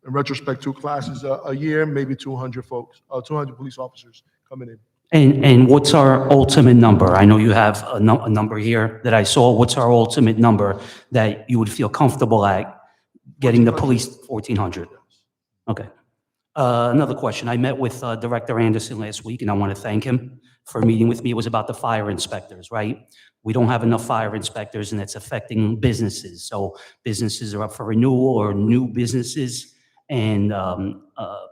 in retrospect, 2 classes a year, maybe 200 folks, 200 police officers coming in. And what's our ultimate number? I know you have a number here that I saw. What's our ultimate number that you would feel comfortable at getting the police? 1,400. Okay. Another question. I met with Director Anderson last week, and I want to thank him for meeting with me. It was about the fire inspectors, right? We don't have enough fire inspectors, and it's affecting businesses. So businesses are up for renewal or new businesses, and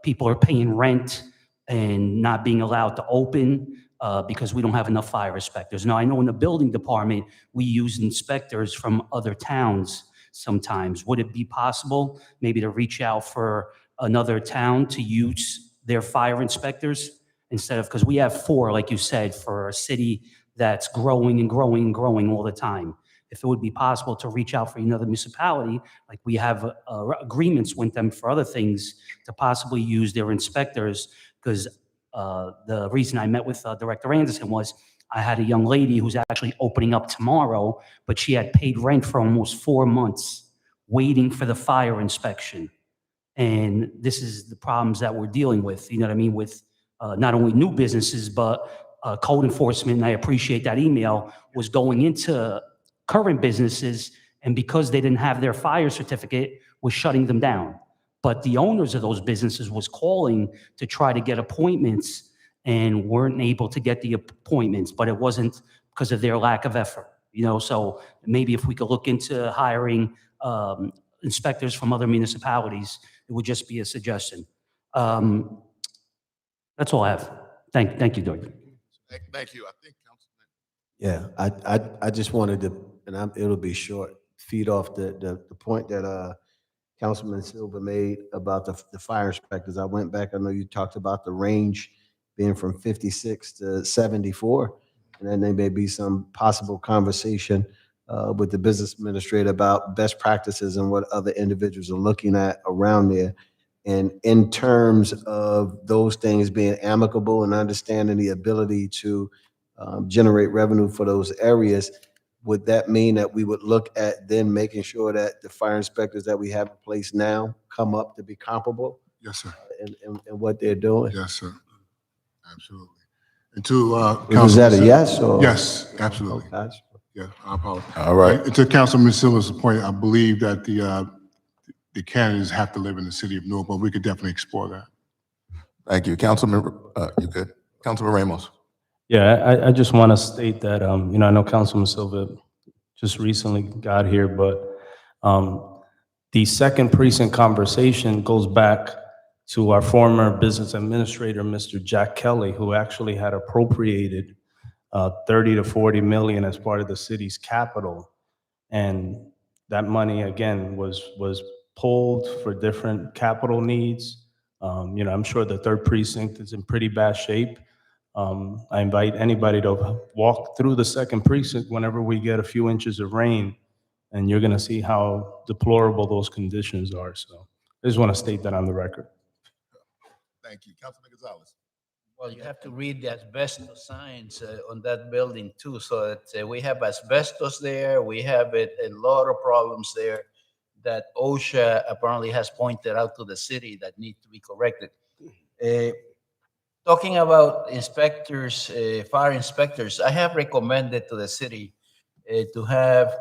people are paying rent and not being allowed to open because we don't have enough fire inspectors. Now, I know in the building department, we use inspectors from other towns sometimes. Would it be possible maybe to reach out for another town to use their fire inspectors instead of, because we have 4, like you said, for a city that's growing and growing and growing all the time. If it would be possible to reach out for another municipality, like we have agreements with them for other things, to possibly use their inspectors, because the reason I met with Director Anderson was I had a young lady who's actually opening up tomorrow, but she had paid rent for almost 4 months waiting for the fire inspection. And this is the problems that we're dealing with, you know what I mean, with not only new businesses, but code enforcement. And I appreciate that email was going into current businesses, and because they didn't have their fire certificate, was shutting them down. But the owners of those businesses was calling to try to get appointments and weren't able to get the appointments, but it wasn't because of their lack of effort, you know? So maybe if we could look into hiring inspectors from other municipalities, it would just be a suggestion. That's all I have. Thank you, Director. Thank you. I think Councilman. Yeah, I just wanted to, and it'll be short, feed off the point that Councilman Silva made about the fire inspectors. I went back, I know you talked about the range being from 56 to 74, and then there may be some possible conversation with the business administrator about best practices and what other individuals are looking at around there. And in terms of those things being amicable and understanding the ability to generate revenue for those areas, would that mean that we would look at then making sure that the fire inspectors that we have in place now come up to be comparable Yes, sir. in what they're doing? Yes, sir. Absolutely. And to Was that a Councilman yes or? Yes, absolutely. Okay. Yeah, I apologize. All right. And to Councilman Silva's point, I believe that the candidates have to live in the city of Newark, but we could definitely explore that. Thank you. Councilman, you good? Councilman Ramos. Yeah, I just want to state that, you know, I know Councilman Silva just recently got here, but the second precinct conversation goes back to our former business administrator, Mr. Jack Kelly, who actually had appropriated 30 to 40 million as part of the city's capital. And that money, again, was pulled for different capital needs. You know, I'm sure the third precinct is in pretty bad shape. I invite anybody to walk through the second precinct whenever we get a few inches of rain, and you're gonna see how deplorable those conditions are. So I just want to state that on the record. Thank you. Councilman Gonzalez. Well, you have to read the asbestos signs on that building too, so that we have asbestos there. We have a lot of problems there that OSHA apparently has pointed out to the city that need to be corrected. Talking about inspectors, fire inspectors, I have recommended to the city to have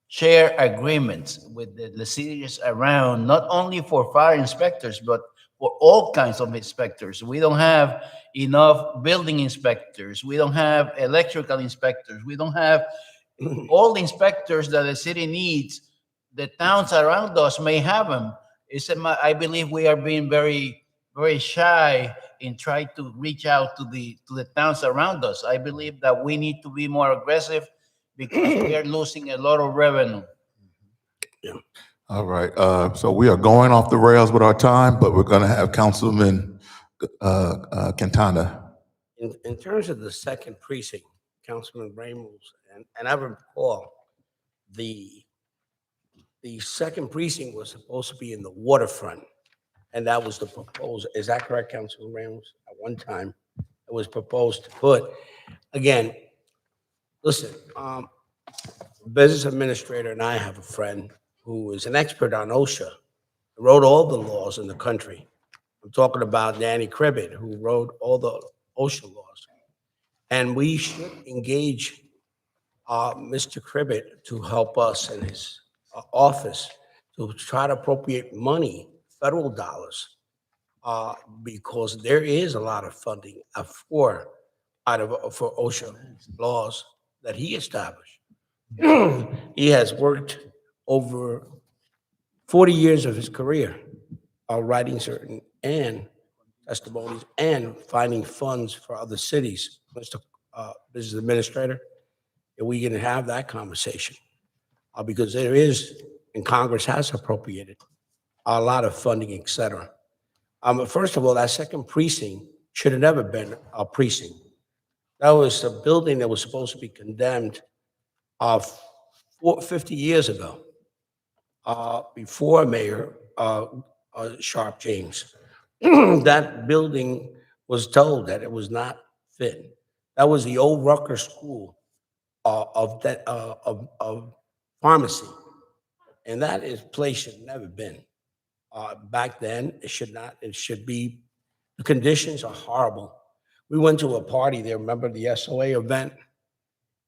share agreements with the cities around, not only for fire inspectors, but for all kinds of inspectors. We don't have enough building inspectors. We don't have electrical inspectors. We don't have all the inspectors that the city needs. The towns around us may have them. I believe we are being very, very shy in trying to reach out to the towns around us. I believe that we need to be more aggressive because we are losing a lot of revenue. All right. So we are going off the rails with our time, but we're going to have Councilman Quintana. In terms of the second precinct, Councilman Ramos, and I recall the second precinct was supposed to be in the waterfront, and that was the proposal. Is that correct, Councilman Ramos? At one time, it was proposed to put, again, Listen, business administrator and I have a friend who is an expert on OSHA, wrote all the laws in the country. I'm talking about Danny Cribbett, who wrote all the OSHA laws. And we should engage Mr. Cribbett to help us in his office to try to appropriate money, federal dollars, because there is a lot of funding for OSHA laws that he established. He has worked over 40 years of his career writing certain and testimonies and finding funds for other cities, Mr. Business Administrator. And we can have that conversation because there is, and Congress has appropriated a lot of funding, et cetera. First of all, that second precinct should have never been a precinct. That was a building that was supposed to be condemned 50 years ago, before Mayor Sharp James. That building was told that it was not fit. That was the old Rutgers School of pharmacy, and that place should never been. Back then, it should not. It should be. The conditions are horrible. We went to a party there. Remember the SOA event,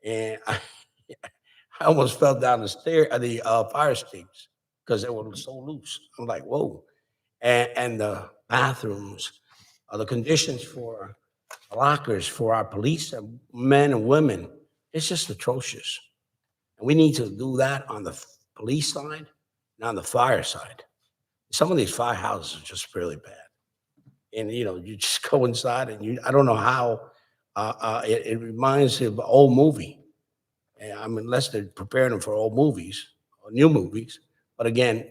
and I almost fell down the fire escapes because they were so loose. I'm like, whoa. And the bathrooms, the conditions for lockers for our police men and women, it's just atrocious. And we need to do that on the police side and on the fire side. Some of these firehouses are just really bad. And, you just go inside and I don't know how, it reminds me of an old movie. Unless they're preparing them for old movies or new movies. But again,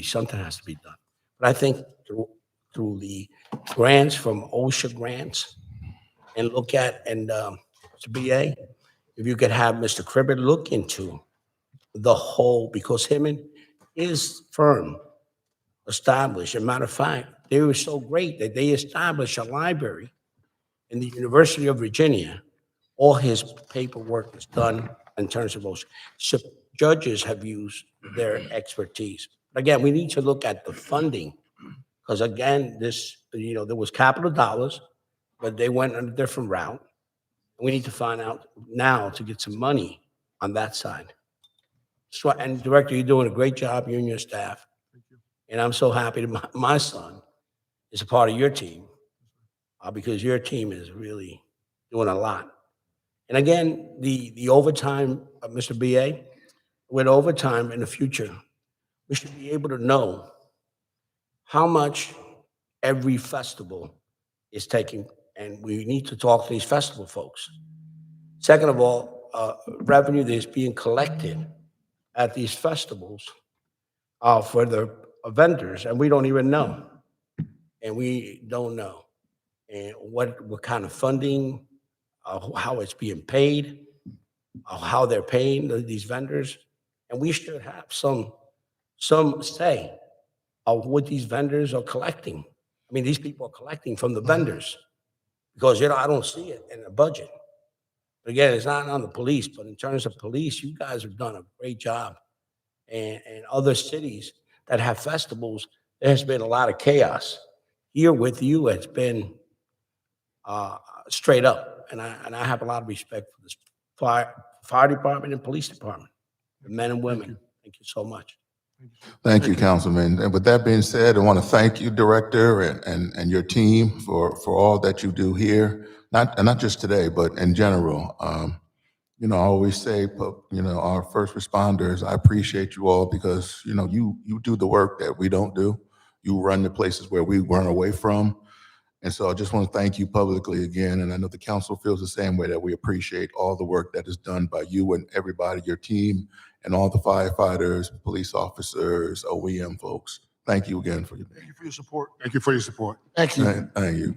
something has to be done. But I think through the grants from OSHA grants and look at, Mr. BA, if you could have Mr. Cribbett look into the whole, because him and his firm established, as a matter of fact, they were so great that they established a library in the University of Virginia. All his paperwork is done in terms of OSHA. So judges have used their expertise. Again, we need to look at the funding, because again, there was capital dollars, but they went on a different route. We need to find out now to get some money on that side. So, and Director, you're doing a great job, you and your staff. And I'm so happy that my son is a part of your team, because your team is really doing a lot. And again, the overtime, Mr. BA, with overtime in the future, we should be able to know how much every festival is taking, and we need to talk to these festival folks. Second of all, revenue that is being collected at these festivals for the vendors, and we don't even know. And we don't know. And what kind of funding, how it's being paid, how they're paying these vendors. And we should have some say of what these vendors are collecting. I mean, these people are collecting from the vendors because, I don't see it in the budget. But again, it's not on the police, but in terms of police, you guys have done a great job. And other cities that have festivals, there's been a lot of chaos. Here with you, it's been straight up. And I have a lot of respect for this fire department and police department, the men and women. Thank you so much. Thank you, Councilman. And with that being said, I want to thank you, Director, and your team for all that you do here, not just today, but in general. I always say, our first responders, I appreciate you all because, you do the work that we don't do. You run the places where we run away from. And so I just want to thank you publicly again. And I know the council feels the same way, that we appreciate all the work that is done by you and everybody, your team, and all the firefighters, police officers, OEM folks. Thank you again for your. Thank you for your support. Thank you for your support. Thank you. Thank you.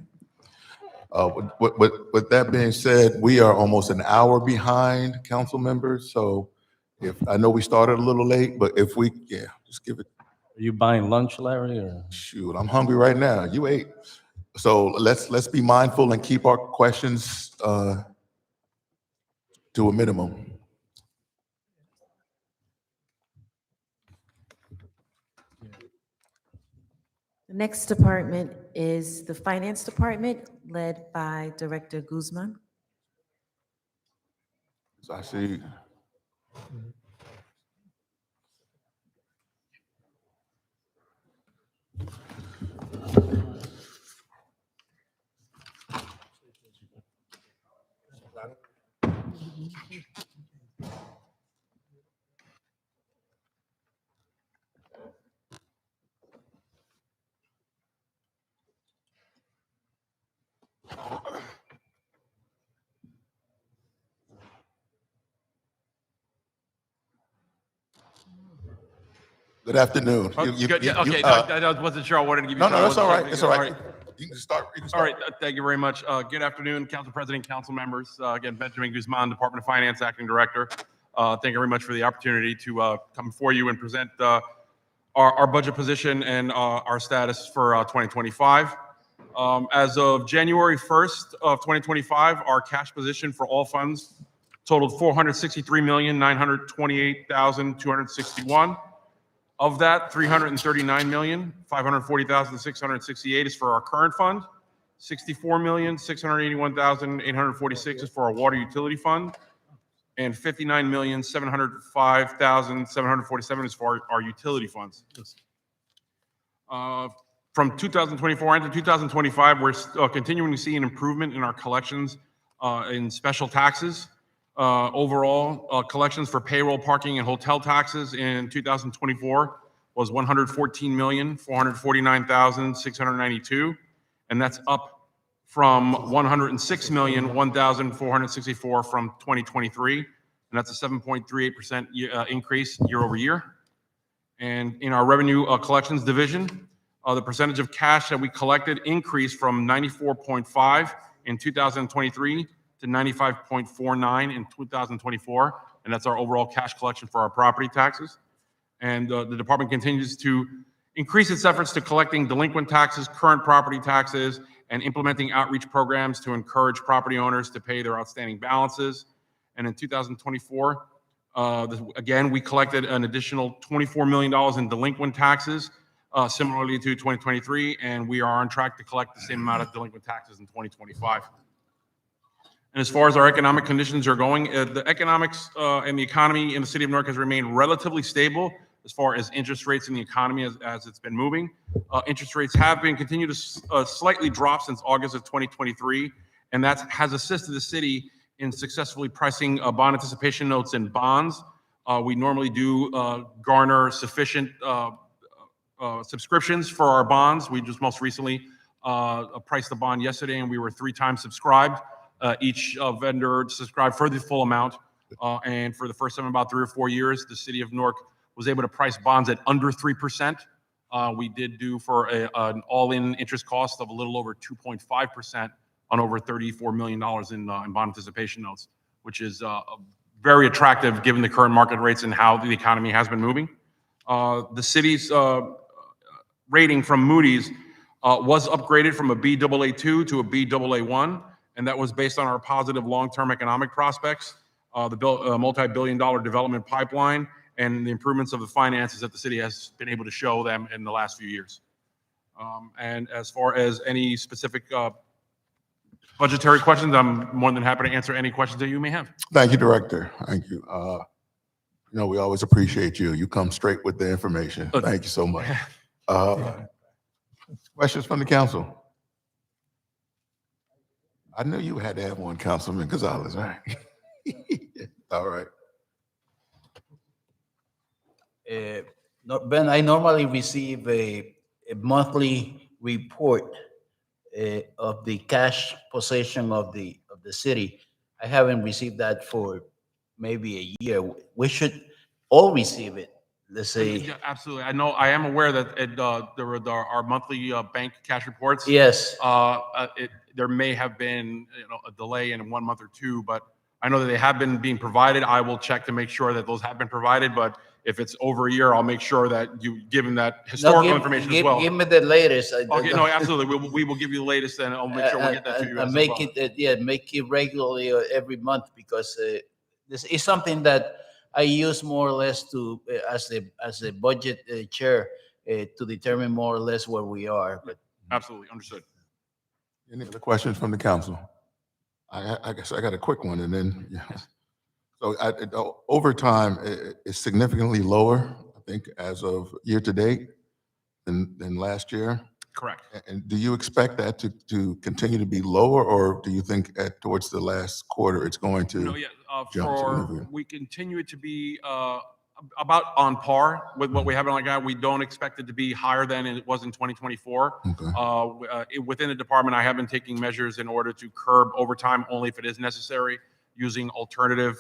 With that being said, we are almost an hour behind, council members. So I know we started a little late, but if we, just give it. Are you buying lunch, Larry, or? Shoot, I'm hungry right now. You ate. So let's be mindful and keep our questions to a minimum. The next department is the Finance Department, led by Director Guzman. So I see. Good afternoon. Good, yeah, okay, I wasn't sure, I wanted to give you. No, time. that's all right. Wasn't It's sure. all right. You can start. All right, thank you very much. Good afternoon, Council President, council members. Again, Benjamin Guzman, Department of Finance, Acting Director. Thank you very much for the opportunity to come before you and present our budget position and our status for 2025. As of January 1st of 2025, our cash position for all funds totaled $463,928,261. Of that, $339,540,668 is for our current fund. $64,681,846 is for our water utility fund, and $59,705,747 is for our utility funds. From 2024 into 2025, we're continuing to see an improvement in our collections in special taxes. Overall, collections for payroll, parking, and hotel taxes in 2024 was $114,449,692, and that's up from $106,001,464 from 2023, and that's a 7.38% increase year over year. And in our revenue collections division, the percentage of cash that we collected increased from 94.5 in 2023 to 95.49 in 2024, and that's our overall cash collection for our property taxes. And the department continues to increase its efforts to collecting delinquent taxes, current property taxes, and implementing outreach programs to encourage property owners to pay their outstanding balances. And in 2024, again, we collected an additional $24 million in delinquent taxes, similarly to 2023, and we are on track to collect the same amount of delinquent taxes in 2025. And as far as our economic conditions are going, the economics and the economy in the city of Newark has remained relatively stable as far as interest rates in the economy as it's been moving. Interest rates have been continued to slightly drop since August of 2023, and that has assisted the city in successfully pricing bond anticipation notes and bonds. We normally do garner sufficient subscriptions for our bonds. We just most recently priced the bond yesterday, and we were 3 times subscribed. Each vendor subscribed for the full amount, and for the first time in about 3 or 4 years, the city of Newark was able to price bonds at under 3%. We did do for an all-in interest cost of a little over 2.5% on over $34 million in bond anticipation notes, which is very attractive given the current market rates and how the economy has been moving. The city's rating from Moody's was upgraded from a Baa2 to a Baa1, and that was based on our positive long-term economic prospects, the multi-billion-dollar development pipeline, and the improvements of the finances that the city has been able to show them in the last few years. And as far as any specific budgetary questions, I'm more than happy to answer any questions that you may have. Thank you, Director. Thank you. You know, we always appreciate you. You come straight with the information. Thank you so much. Questions from the council? I knew you had to have one, Councilman Gonzalez, right? All right. Ben, I normally receive a monthly report of the cash possession of the city. I haven't received that for maybe a year. We should all receive it. Let's say. Yeah, absolutely. I am aware that there were our monthly bank cash reports. Yes. There may have been a delay in 1 month or 2, but I know that they have been being provided. I will check to make sure that those have been provided, but if it's over a year, I'll make sure that you give them that historical information as well. Give me the latest. Okay, no, absolutely. We will give you the latest, and I'll make sure we get that to you. Make it regularly every month, because This is something that I use more or less to, as the budget chair, to determine more or less where we are, but. Absolutely, understood. Any other questions from the council? I guess I got a quick one, and then, yeah. So overtime is significantly lower, I think, as of year to date than last year. Correct. And do you expect that to continue to be lower, or do you think towards the last quarter, it's going to? No, yeah, jump significantly? we continue it to be about on par with what we have in like that. We don't expect it to be higher than it was in 2024. Okay. Within the department, I have been taking measures in order to curb overtime only if it is necessary, using alternative,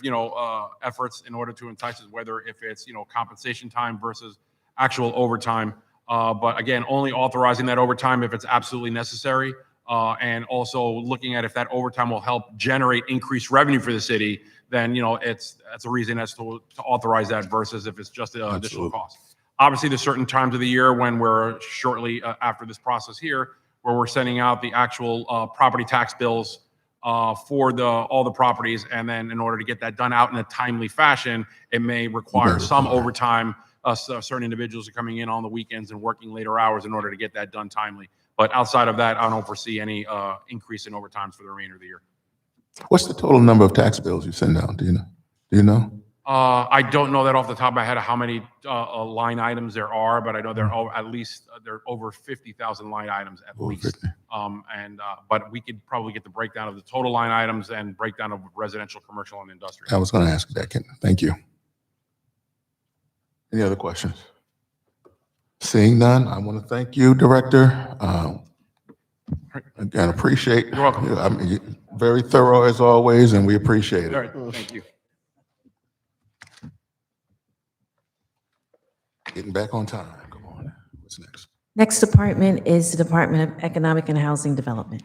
efforts in order to entice us, whether if it's, compensation time versus actual overtime. But again, only authorizing that overtime if it's absolutely necessary. And also looking at if that overtime will help generate increased revenue for the city, then, that's a reason as to authorize that versus if it's just an additional cost. Obviously, there's certain times of the year when we're shortly after this process here, where we're sending out the actual property tax bills for all the properties. And then in order to get that done out in a timely fashion, it may require some overtime. Certain individuals are coming in on the weekends and working later hours in order to get that done timely. But outside of that, I don't foresee any increase in overtimes for the remainder of the year. What's the total number of tax bills you send out? Do you know? I don't know that off the top of my head how many line items there are, but I know there are at least over 50,000 line items at least. But we could probably get the breakdown of the total line items and breakdown of residential, commercial, and industrial. I was going to ask that, Ken. Thank you. Any other questions? Seeing none, I want to thank you, Director. Again, appreciate. You're welcome. I mean, very thorough as always, and we appreciate it. All right, thank you. Getting back on time. Come on. What's next? Next department is the Department of Economic and Housing Development.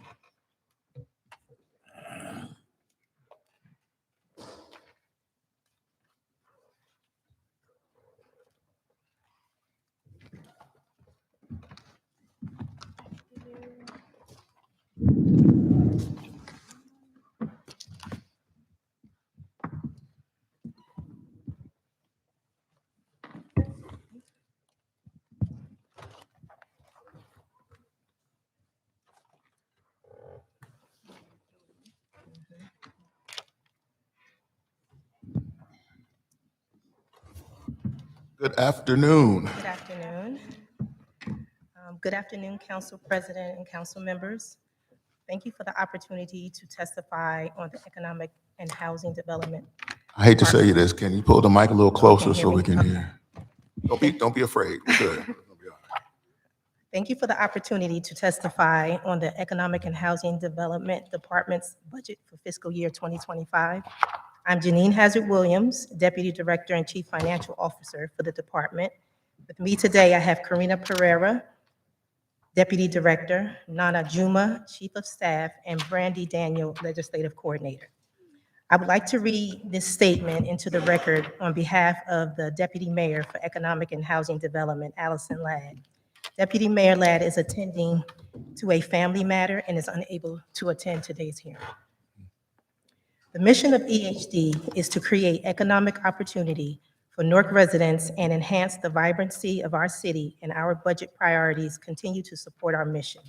Good afternoon. Good afternoon. Good afternoon, Council President and council members. Thank you for the opportunity to testify on the economic and housing development. I hate to say you this. Can you pull the mic a little closer hear so me? we can hear? Don't be afraid. We're good. Thank you for the opportunity to testify on the Economic and Housing Development Department's budget for fiscal year 2025. I'm Janine Hazard-Williams, Deputy Director and Chief Financial Officer for the department. With me today, I have Karina Pereira, Deputy Director, Nana Juma, Chief of Staff, and Brandy Daniel, Legislative Coordinator. I would like to read this statement into the record on behalf of the Deputy Mayor for Economic and Housing Development, Allison Ladd. Deputy Mayor Ladd is attending to a family matter and is unable to attend today's hearing. The mission of EHD is to create economic opportunity for Newark residents and enhance the vibrancy of our city, and our budget priorities continue to support our mission.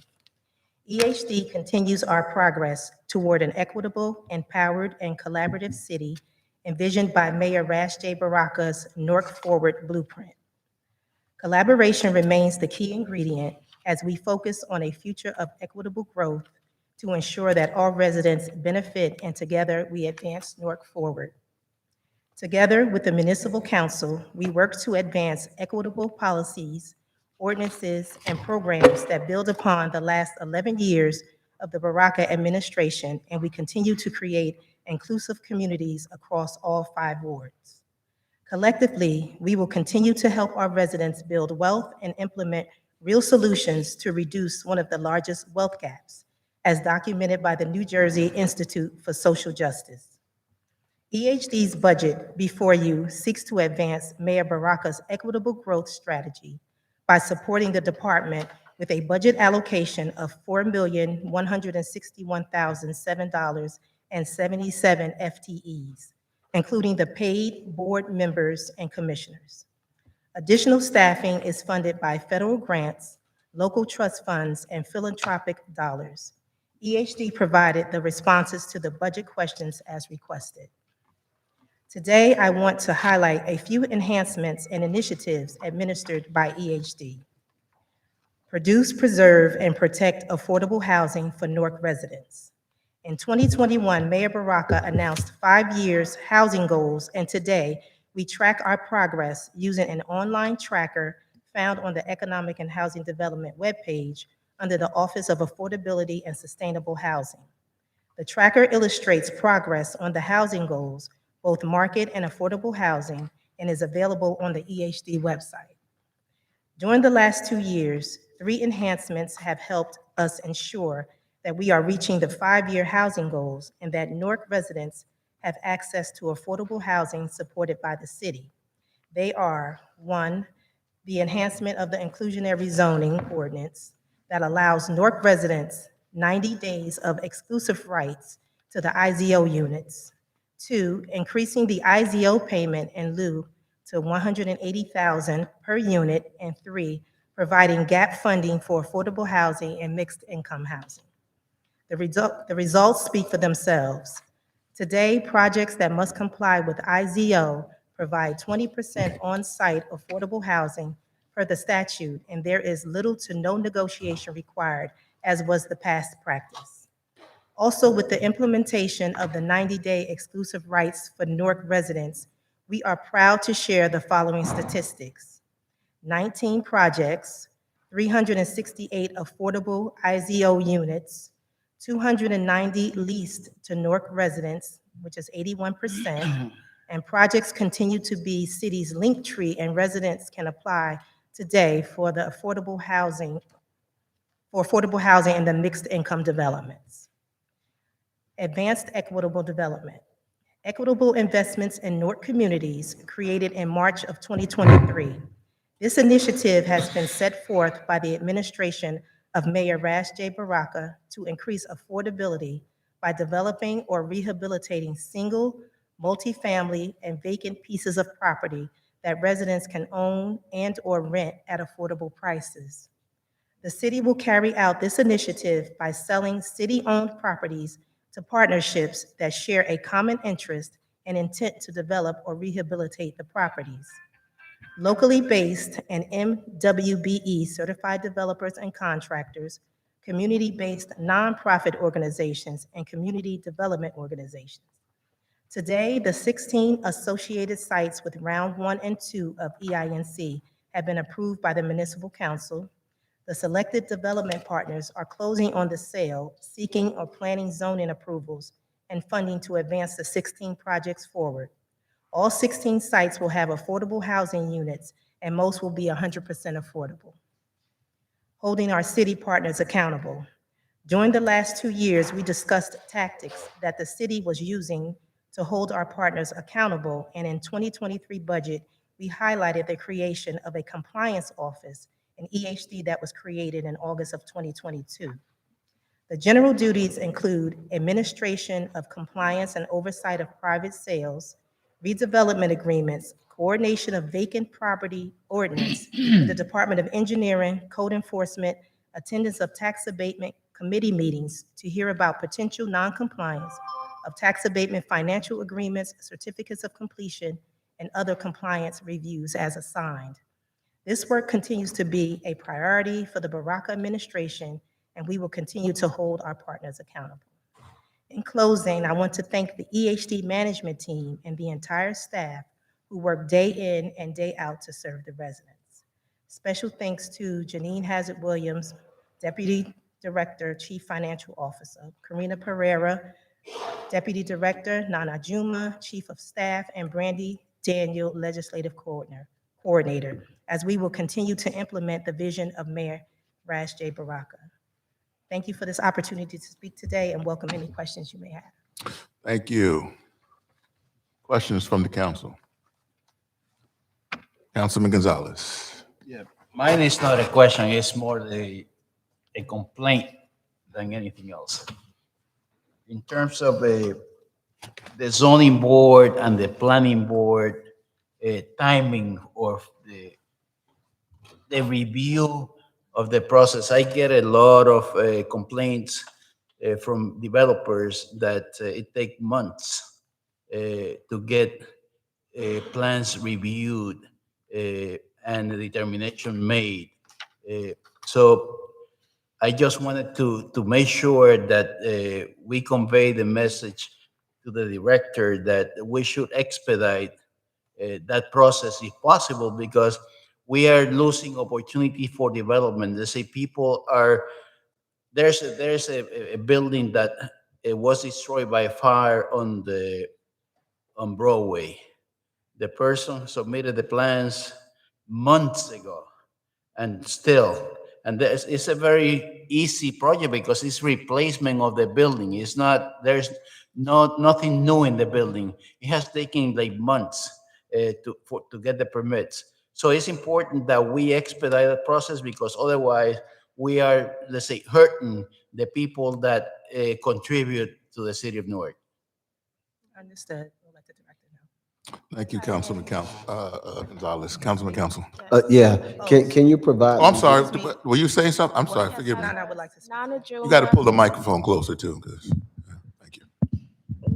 EHD continues our progress toward an equitable, empowered, and collaborative city envisioned by Mayor Rash J. Baraka's Newark Forward Blueprint. Collaboration remains the key ingredient as we focus on a future of equitable growth to ensure that all residents benefit, and together we advance Newark forward. Together with the Municipal Council, we work to advance equitable policies, ordinances, and programs that build upon the last 11 years of the Baraka administration, and we continue to create inclusive communities across all 5 wards. Collectively, we will continue to help our residents build wealth and implement real solutions to reduce one of the largest wealth gaps, as documented by the New Jersey Institute for Social Justice. EHD's budget before you seeks to advance Mayor Baraka's equitable growth strategy by supporting the department with a budget allocation of $4,161,007.77 FTEs. including the paid board members and commissioners. Additional staffing is funded by federal grants, local trust funds, and philanthropic dollars. EHD provided the responses to the budget questions as requested. Today, I want to highlight a few enhancements and initiatives administered by EHD. Produce, preserve, and protect affordable housing for Newark residents. In 2021, Mayor Baraka announced 5 years housing goals, and today we track our progress using an online tracker found on the Economic and Housing Development webpage under the Office of Affordability and Sustainable Housing. The tracker illustrates progress on the housing goals, both market and affordable housing, and is available on the EHD website. During the last 2 years, 3 enhancements have helped us ensure that we are reaching the 5-year housing goals and that Newark residents have access to affordable housing supported by the city. They are: 1, the enhancement of the inclusionary zoning ordinance that allows Newark residents 90 days of exclusive rights to the IZO units. 2, increasing the IZO payment in lieu to $180,000 per unit. And 3, providing gap funding for affordable housing and mixed income housing. The results speak for themselves. Today, projects that must comply with IZO provide 20% on-site affordable housing per the statute, and there is little to no negotiation required, as was the past practice. Also, with the implementation of the 90-day exclusive rights for Newark residents, we are proud to share the following statistics: 19 projects, 368 affordable IZO units, 290 leased to Newark residents, which is 81%, and projects continue to be city's link tree, and residents can apply today for the affordable housing in the mixed income developments. Advanced equitable development. Equitable investments in Newark communities created in March of 2023. This initiative has been set forth by the administration of Mayor Ras J. Baraka to increase affordability by developing or rehabilitating single, multifamily, and vacant pieces of property that residents can own and/or rent at affordable prices. The city will carry out this initiative by selling city-owned properties to partnerships that share a common interest and intent to develop or rehabilitate the properties. Locally based and MWBE certified developers and contractors, community-based nonprofit organizations, and community development organizations. Today, the 16 associated sites with round 1 and 2 of EINC have been approved by the Municipal Council. The selected development partners are closing on the sale, seeking or planning zoning approvals and funding to advance the 16 projects forward. All 16 sites will have affordable housing units, and most will be 100% affordable. Holding our city partners accountable. During the last 2 years, we discussed tactics that the city was using to hold our partners accountable, and in 2023 budget, we highlighted the creation of a compliance office, an EHD, that was created in August of 2022. The general duties include administration of compliance and oversight of private sales, redevelopment agreements, coordination of vacant property ordinance with the Department of Engineering, code enforcement, attendance of tax abatement committee meetings to hear about potential noncompliance of tax abatement financial agreements, certificates of completion, and other compliance reviews as assigned. This work continues to be a priority for the Baraka administration, and we will continue to hold our partners accountable. In closing, I want to thank the EHD management team and the entire staff who work day in and day out to serve the residents. Special thanks to Janine Hazard-Williams, Deputy Director, Chief Financial Officer, Karina Pereira, Deputy Director, Nana Juma, Chief of Staff, and Brandy Daniel, Legislative Coordinator, as we will continue to implement the vision of Mayor Ras J. Baraka. Thank you for this opportunity to speak today, and welcome any questions you may have. Thank you. Questions from the council? Councilman Gonzalez. Yeah, mine is not a question, it's more a complaint than anything else. In terms of the zoning board and the planning board timing of the review of the process. I get a lot of complaints from developers that it takes months to get plans reviewed and a determination made. So I just wanted to make sure that we convey the message to the director that we should expedite that process if possible, because we are losing opportunity for development. They say people are, there's a building that it was destroyed by fire on Broadway. The person submitted the plans months ago, and still, and it's a very easy project because it's replacement of the building. It's not, there's nothing new in the building. It has taken like months to get the permits. So it's important that we expedite the process, because otherwise we are, let's say, hurting the people that contribute to the city of Newark. Understood. We'll let the director know. Thank you, Councilman Gonzalez. Councilman Council. Yeah, can you provide? Oh, I'm me- sorry. Were you saying something? I'm sorry. Yes, Forgive me. Nana would like to speak. Nana You got to Juma. pull the microphone closer too, because, thank you.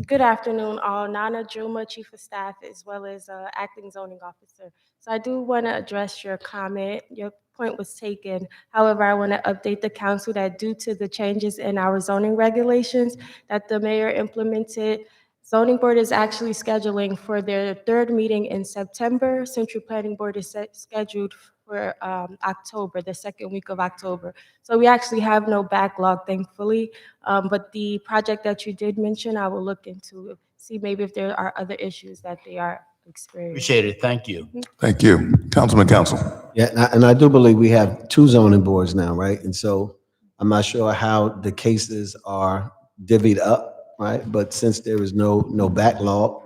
Good afternoon, all. Nana Juma, Chief of Staff, as well as Acting Zoning Officer. So I do want to address your comment. Your point was taken. However, I want to update the council that due to the changes in our zoning regulations that the mayor implemented, Zoning Board is actually scheduling for their third meeting in September. Central Planning Board is scheduled for October, the second week of October. So we actually have no backlog, thankfully. But the project that you did mention, I will look into, see maybe if there are other issues that they are experiencing. Appreciate it. Thank you. Thank you. Councilman Council. Yeah, and I do believe we have two zoning boards now, right? And so I'm not sure how the cases are divvied up, right? But since there is no backlog,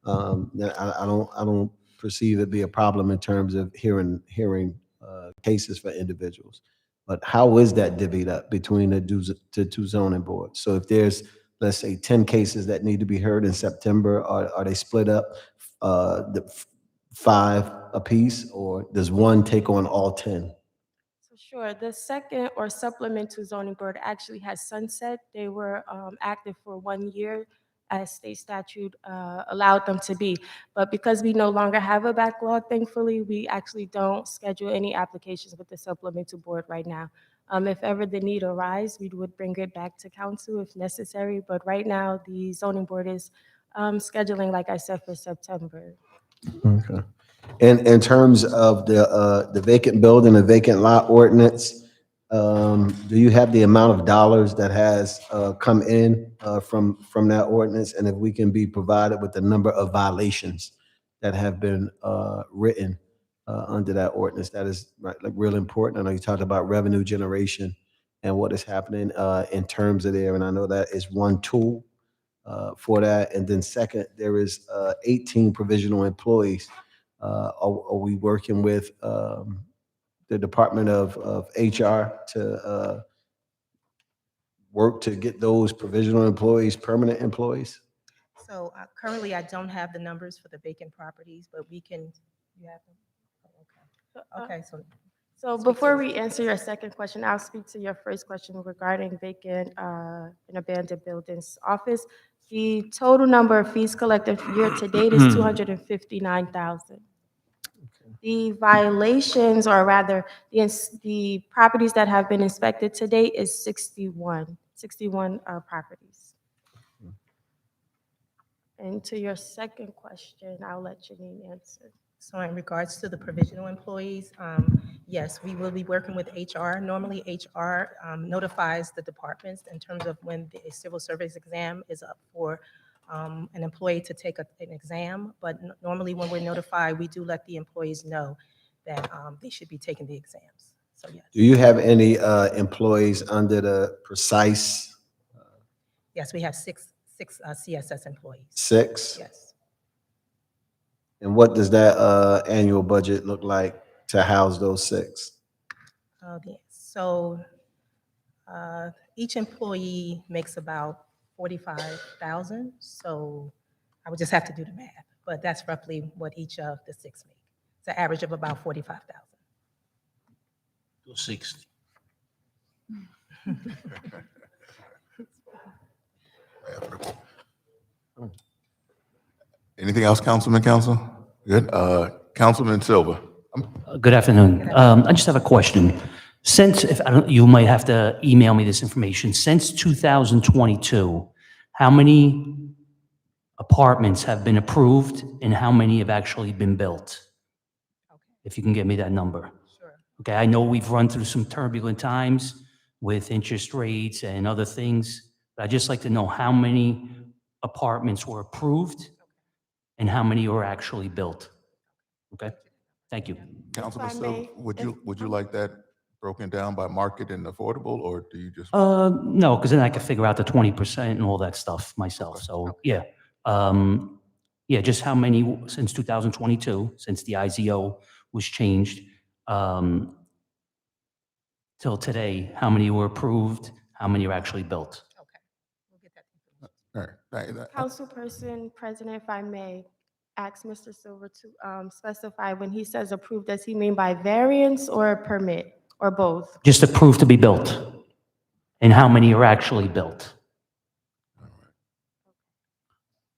then I don't perceive it be a problem in terms of hearing cases for individuals. But how is that divvied up between the two zoning boards? So if there's, let's say, 10 cases that need to be heard in September, are they split up, the 5 apiece, or does one take on all 10? So sure, the second or supplemental zoning board actually has sunset. They were active for 1 year as state statute allowed them to be. But because we no longer have a backlog, thankfully, we actually don't schedule any applications with the supplemental board right now. If ever the need arise, we would bring it back to council if necessary. But right now, the zoning board is scheduling, like I said, for September. Okay. And in terms of the vacant building, the vacant lot ordinance, do you have the amount of dollars that has come in from that ordinance? And if we can be provided with the number of violations that have been written under that ordinance, that is right, like real important. I know you talked about revenue generation and what is happening in terms of there, and I know that is one tool for that. And then second, there is 18 provisional employees. Are we working with the Department of HR to work to get those provisional employees permanent employees? So currently, I don't have the numbers for the vacant properties, but we can, you have them? Oh, okay. Okay, So before we answer your second question, I'll speak to your first question regarding vacant and abandoned buildings office. The total number of fees collected year to date is 259,000. The violations, or rather, the properties that have been inspected to date is 61 properties. And to your second question, I'll let Janine answer. So in regards to the provisional employees, yes, we will be working with HR. Normally, HR notifies the departments in terms of when the civil service exam is up for an employee to take an exam. But normally, when we're notified, we do let the employees know that they should be taking the exams. So yes. Do you have any employees under the precise Yes, we have six CSS employees. 6? Yes. And what does that annual budget look like to house those 6? So each employee makes about 45,000. So I would just have to do the math, but that's roughly what each of the six make. It's an average of about 45,000. 260. Anything else, Councilman Council? Good. Councilman Silva. Good afternoon. I just have a question. Since, if I don't, you might have to email me this information. Since 2022, how many apartments have been approved and how many have actually been built? If you can give me that number. Sure. Okay, I know we've run through some turbulent times with interest rates and other things, but I'd just like to know how many apartments were approved and how many were actually built. Okay, thank you. Councilman If I Silva, may, would you like that broken down by market and affordable, or do you just? No, because then I could figure out the 20% and all that stuff myself. So, yeah. Yeah, just how many since 2022, since the IZO was changed, till today, how many were approved, how many are actually built? Okay, we'll get that information. All right. Councilperson President, if I may, ask Mr. Silver to specify when he says approved, does he mean by variance or a permit or both? Just approved to be built, and how many are actually built?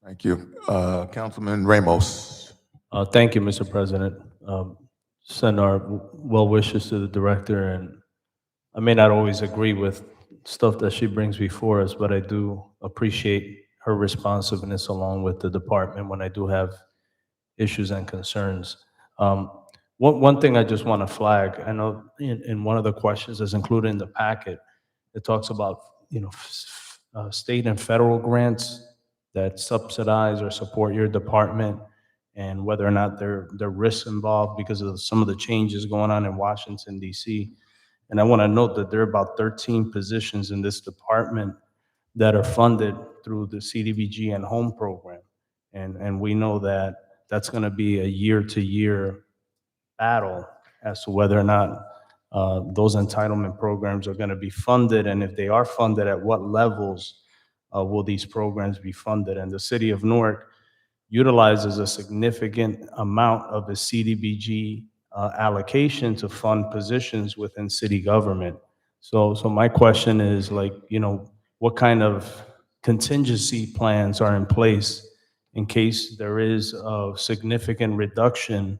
Thank you. Councilman Ramos. Thank you, Mr. President. Send our well wishes to the director, and I may not always agree with stuff that she brings before us, but I do appreciate her responsiveness along with the department when I do have issues and concerns. One thing I just want to flag, I know in one of the questions that's included in the packet, it talks about, state and federal grants that subsidize or support your department and whether or not there are risks involved because of some of the changes going on in Washington, D.C. And I want to note that there are about 13 positions in this department that are funded through the CDBG and Home program. And we know that that's going to be a year-to-year battle as to whether or not those entitlement programs are going to be funded, and if they are funded, at what levels will these programs be funded. And the city of Newark utilizes a significant amount of the CDBG allocation to fund positions within city government. So my question is, what kind of contingency plans are in place in case there is a significant reduction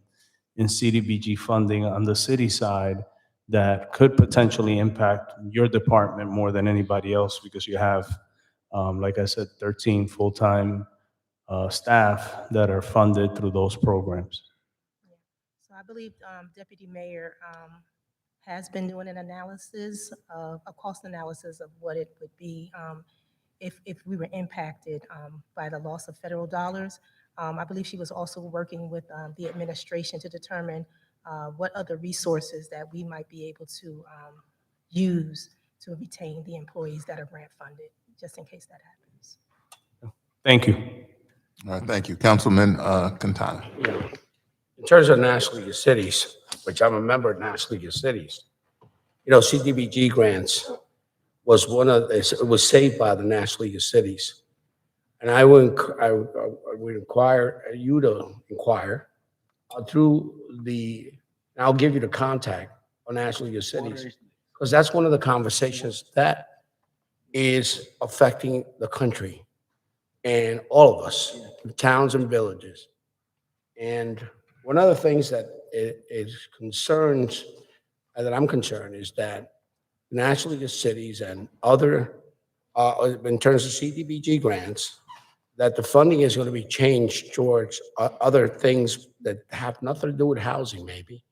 in CDBG funding on the city side that could potentially impact your department more than anybody else, because you have, like I said, 13 full-time staff that are funded through those programs. So I believe Deputy Mayor has been doing an analysis of a cost analysis of what it would be if we were impacted by the loss of federal dollars. I believe she was also working with the administration to determine what other resources that we might be able to use to retain the employees that are grant funded, just in case that happens. Thank you. All right, thank you. Councilman Quintana. Yeah. In terms of National League of Cities, which I'm a member of National League of Cities, CDBG grants was it was saved by the National League of Cities. And I would require you to inquire through I'll give you the contact on National League of Cities, because that's one of the conversations that is affecting the country and all of us, towns and villages. And one of the things that that I'm concerned is that National League of Cities and other, in terms of CDBG grants, that the funding is going to be changed towards other things that have nothing to do with housing, maybe,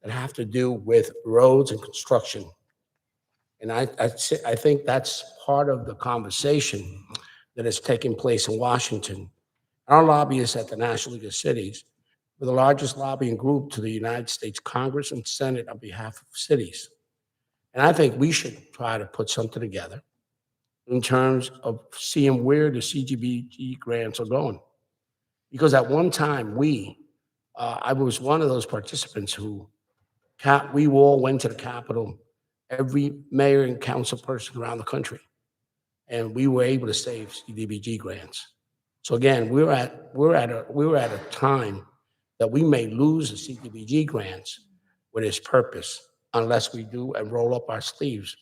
that have to do with roads and construction. And I think that's part of the conversation that is taking place in Washington. Our lobbyists at the National League of Cities were the largest lobbying group to the United States Congress and Senate on behalf of cities. And I think we should try to put something together in terms of seeing where the CDBG grants are going. Because at one time, I was one of those participants who, we all went to the Capitol, every mayor and council person around the country. and we were able to save CDBG grants. So again, we're at a time that we may lose the CDBG grants with its purpose unless we do and roll up our sleeves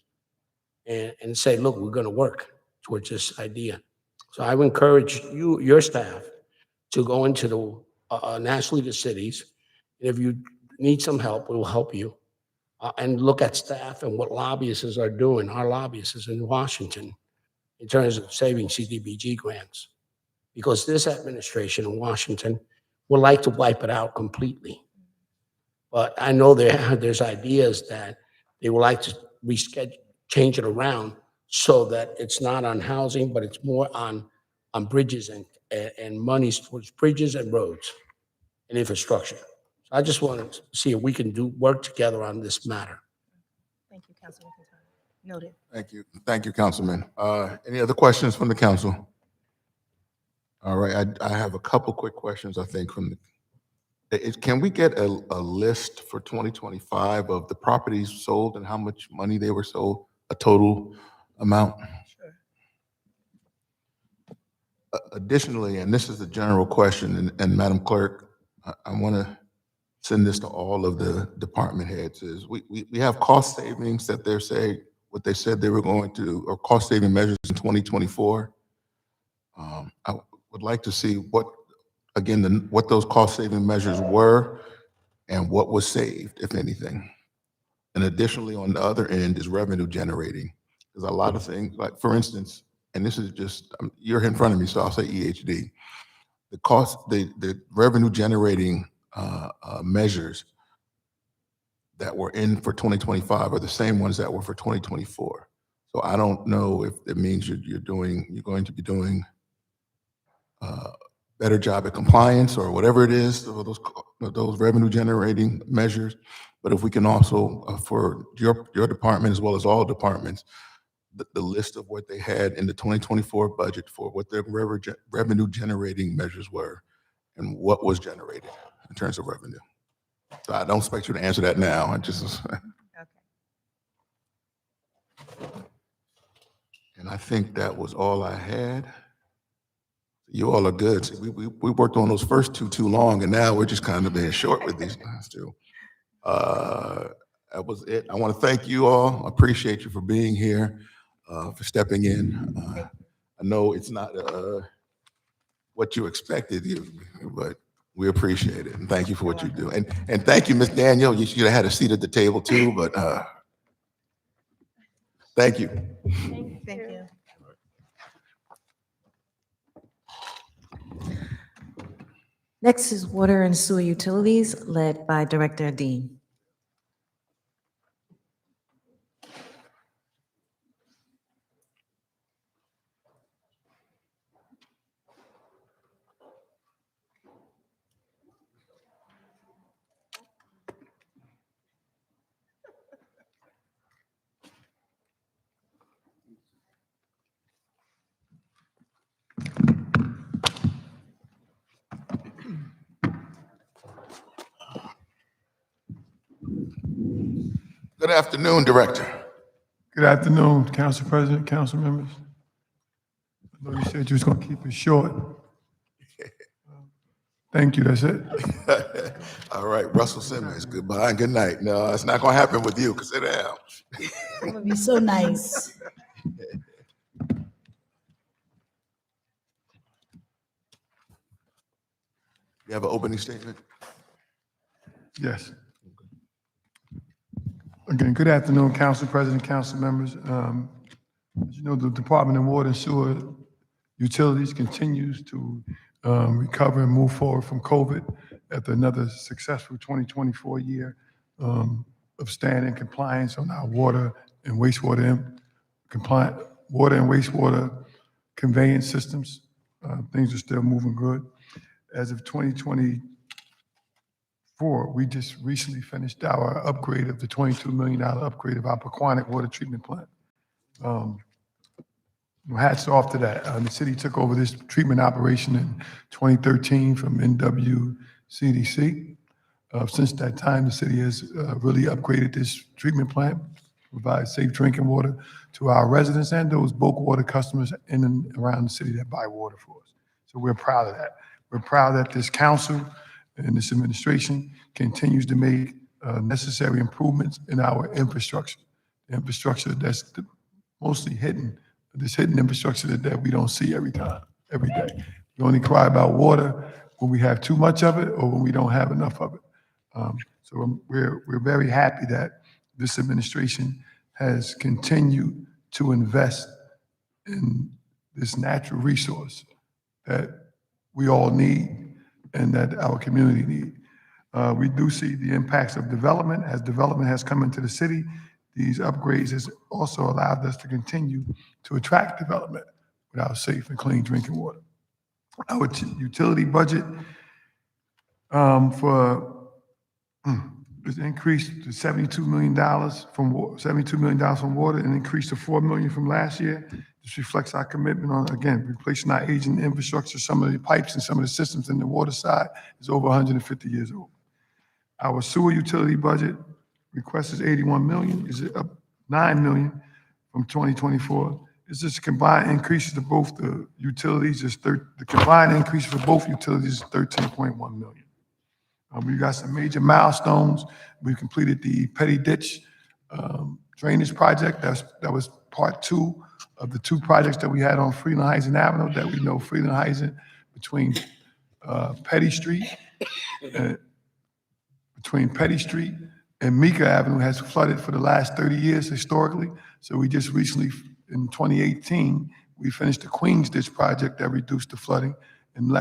and say, look, we're going to work towards this idea. So I would encourage you, your staff, to go into the National League of Cities. And if you need some help, we will help you. And look at staff and what lobbyists are doing, our lobbyists in Washington, in terms of saving CDBG grants. Because this administration in Washington would like to wipe it out completely. But I know there's ideas that they would like to change it around so that it's not on housing, but it's more on bridges and monies towards bridges and roads and infrastructure. So I just want to see if we can work together on this matter. Thank you, Councilman Quintana. Noted. Thank you. Thank you, Councilman. Any other questions from the council? All right, I have a couple quick questions, I think, from the, can we get a list for 2025 of the properties sold and how much money they were sold, a total amount? Sure. Additionally, and this is a general question, and Madam Clerk, I want to send this to all of the department heads, is we have cost savings that they're saying, what they said they were going to, or cost saving measures in 2024. I would like to see what, again, what those cost saving measures were and what was saved, if anything. And additionally, on the other end is revenue generating. There's a lot of things, like for instance, and this is just, you're in front of me, so I'll say EHD. The cost, the revenue generating measures that were in for 2025 are the same ones that were for 2024. So I don't know if it means you're going to be doing better job at compliance or whatever it is, those revenue generating measures. But if we can also, for your department as well as all departments, the list of what they had in the 2024 budget for what their revenue generating measures were and what was generated in terms of revenue. So I don't expect you to answer that now. I just, and I think that was all I had. You all are good. See, we worked on those first two too long, and now we're just kind of being short with these last two. That was it. I want to thank you all. I appreciate you for being here, for stepping in. I know it's not what you expected, but we appreciate it, and thank you for what you do. And thank you, Ms. Daniel. You should have had a seat at the table too, but thank you. Thank you. Next is Water and Sewer Utilities, led by Director Dean. Good afternoon, Director. Good afternoon, Council President, council members. I know you said you was gonna keep it short. Thank you, that's it. All right, Russell Simmons, goodbye and good night. No, it's not gonna happen with you, sit down. That would be so nice. You have an opening statement? Yes. Again, good afternoon, Council President, council members. As you know, the Department of Water and Sewer Utilities continues to recover and move forward from COVID after another successful 2024 year of standing compliance on our water and wastewater conveyance systems. Things are still moving good. As of 2024, we just recently finished our upgrade of the $22 million upgrade of our Pequannock water treatment plant. Hats off to that. The city took over this treatment operation in 2013 from NWCDC. Since that time, the city has really upgraded this treatment plant. provide safe drinking water to our residents and those bulk water customers in and around the city that buy water for us. So we're proud of that. We're proud that this council and this administration continues to make necessary improvements in our infrastructure. The infrastructure that's mostly hidden, this hidden infrastructure that we don't see every day. We only cry about water when we have too much of it or when we don't have enough of it. So we're very happy that this administration has continued to invest in this natural resource that we all need and that our community need. We do see the impacts of development. As development has come into the city, these upgrades has also allowed us to continue to attract development with our safe and clean drinking water. Our utility budget is increased to $72 million from water and increased to $4 million from last year. This reflects our commitment on, again, replacing our aging infrastructure. Some of the pipes and some of the systems in the water side is over 150 years old. Our sewer utility budget request is $81 million, is up $9 million from 2024. It's just combined increases to both the utilities, the combined increase for both utilities is $13.1 million. We've got some major milestones. We completed the Petty Ditch drainage project. That was part 2 of the 2 projects that we had on Frelinghuysen Avenue that we know Frelinghuysen between Petty Street and Meeker Avenue has flooded for the last 30 years historically. So we just recently, in 2018, we finished the Queens Ditch project that reduced the flooding. And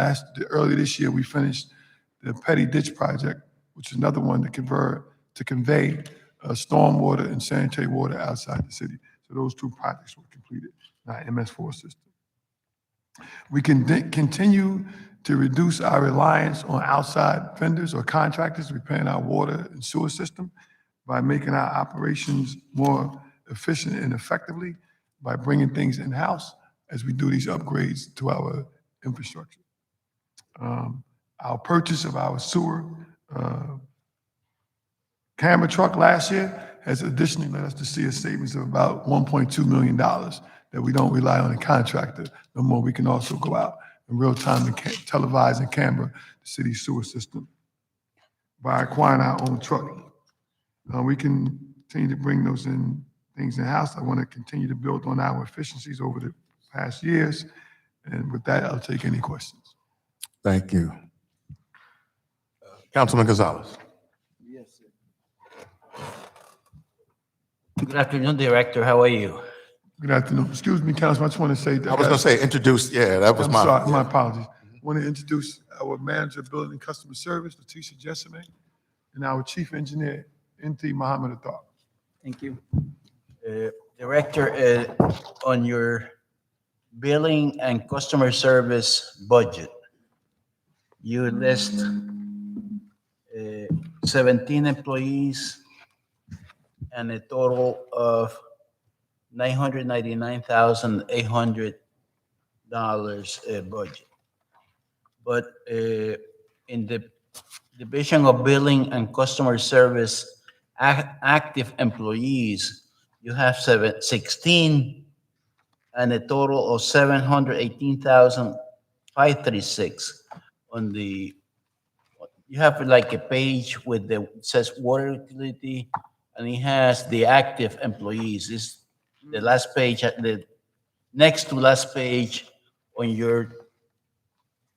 early this year, we finished the Petty Ditch project, which is another one to convey stormwater and sanitary water outside the city. So those 2 projects were completed in our MS4 system. We can continue to reduce our reliance on outside vendors or contractors repairing our water and sewer system by making our operations more efficient and effectively by bringing things in-house as we do these upgrades to our infrastructure. Our purchase of our sewer camera truck last year has additionally led us to see a savings of about $1.2 million that we don't rely on a contractor no more. We can also go out in real time and televise and camera the city's sewer system by acquiring our own truck. We can continue to bring those things in-house. I want to continue to build on our efficiencies over the past years. And with that, I'll take any questions. Thank you. Councilman Gonzalez. Yes, sir. Good afternoon, Director. How are you? Good afternoon. Excuse me, Councilman, I just want to say that. I was going to say introduce, yeah, that was I'm my. sorry, my apologies. I want to introduce our Manager of Building and Customer Service, Leticia Jessame, and our Chief Engineer, N.T. Muhammad Attar. Thank you. Director, on your billing and customer service budget, you list 17 employees and a total of $999,800 budget. But in the Division of Billing and Customer Service active employees, you have 16 and a total of 718,536 on the, you have like a page with the, it says water utility, and it has the active employees. It's the last page, the next to last page on your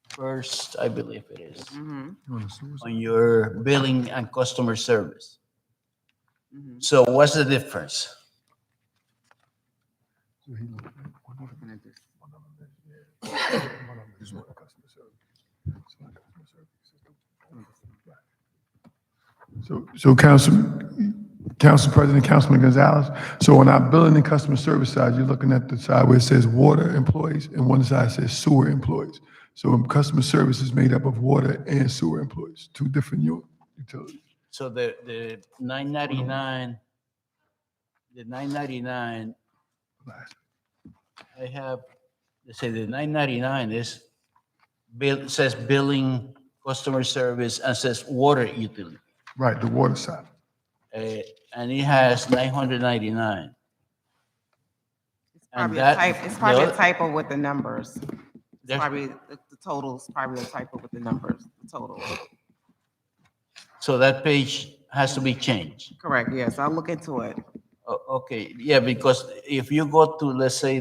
first, I believe it is, on your billing and customer service. So what's the difference? So Council President, Councilman Gonzalez, so on our billing and customer service side, you're looking at the side where it says water employees and one side says sewer employees. So customer service is made up of water and sewer employees, 2 different utilities. So the 999, I have, let's say the 999 is bill, says billing, customer service, and says water utility. Right, the water side. and it has 999. And Probably a that, type, it's the probably a other- typo with the numbers. It's There's- probably, the total's probably a typo with the numbers, the total. So that page has to be changed. Correct, yes, I'll look into it. Okay, yeah, because if you go to, let's say,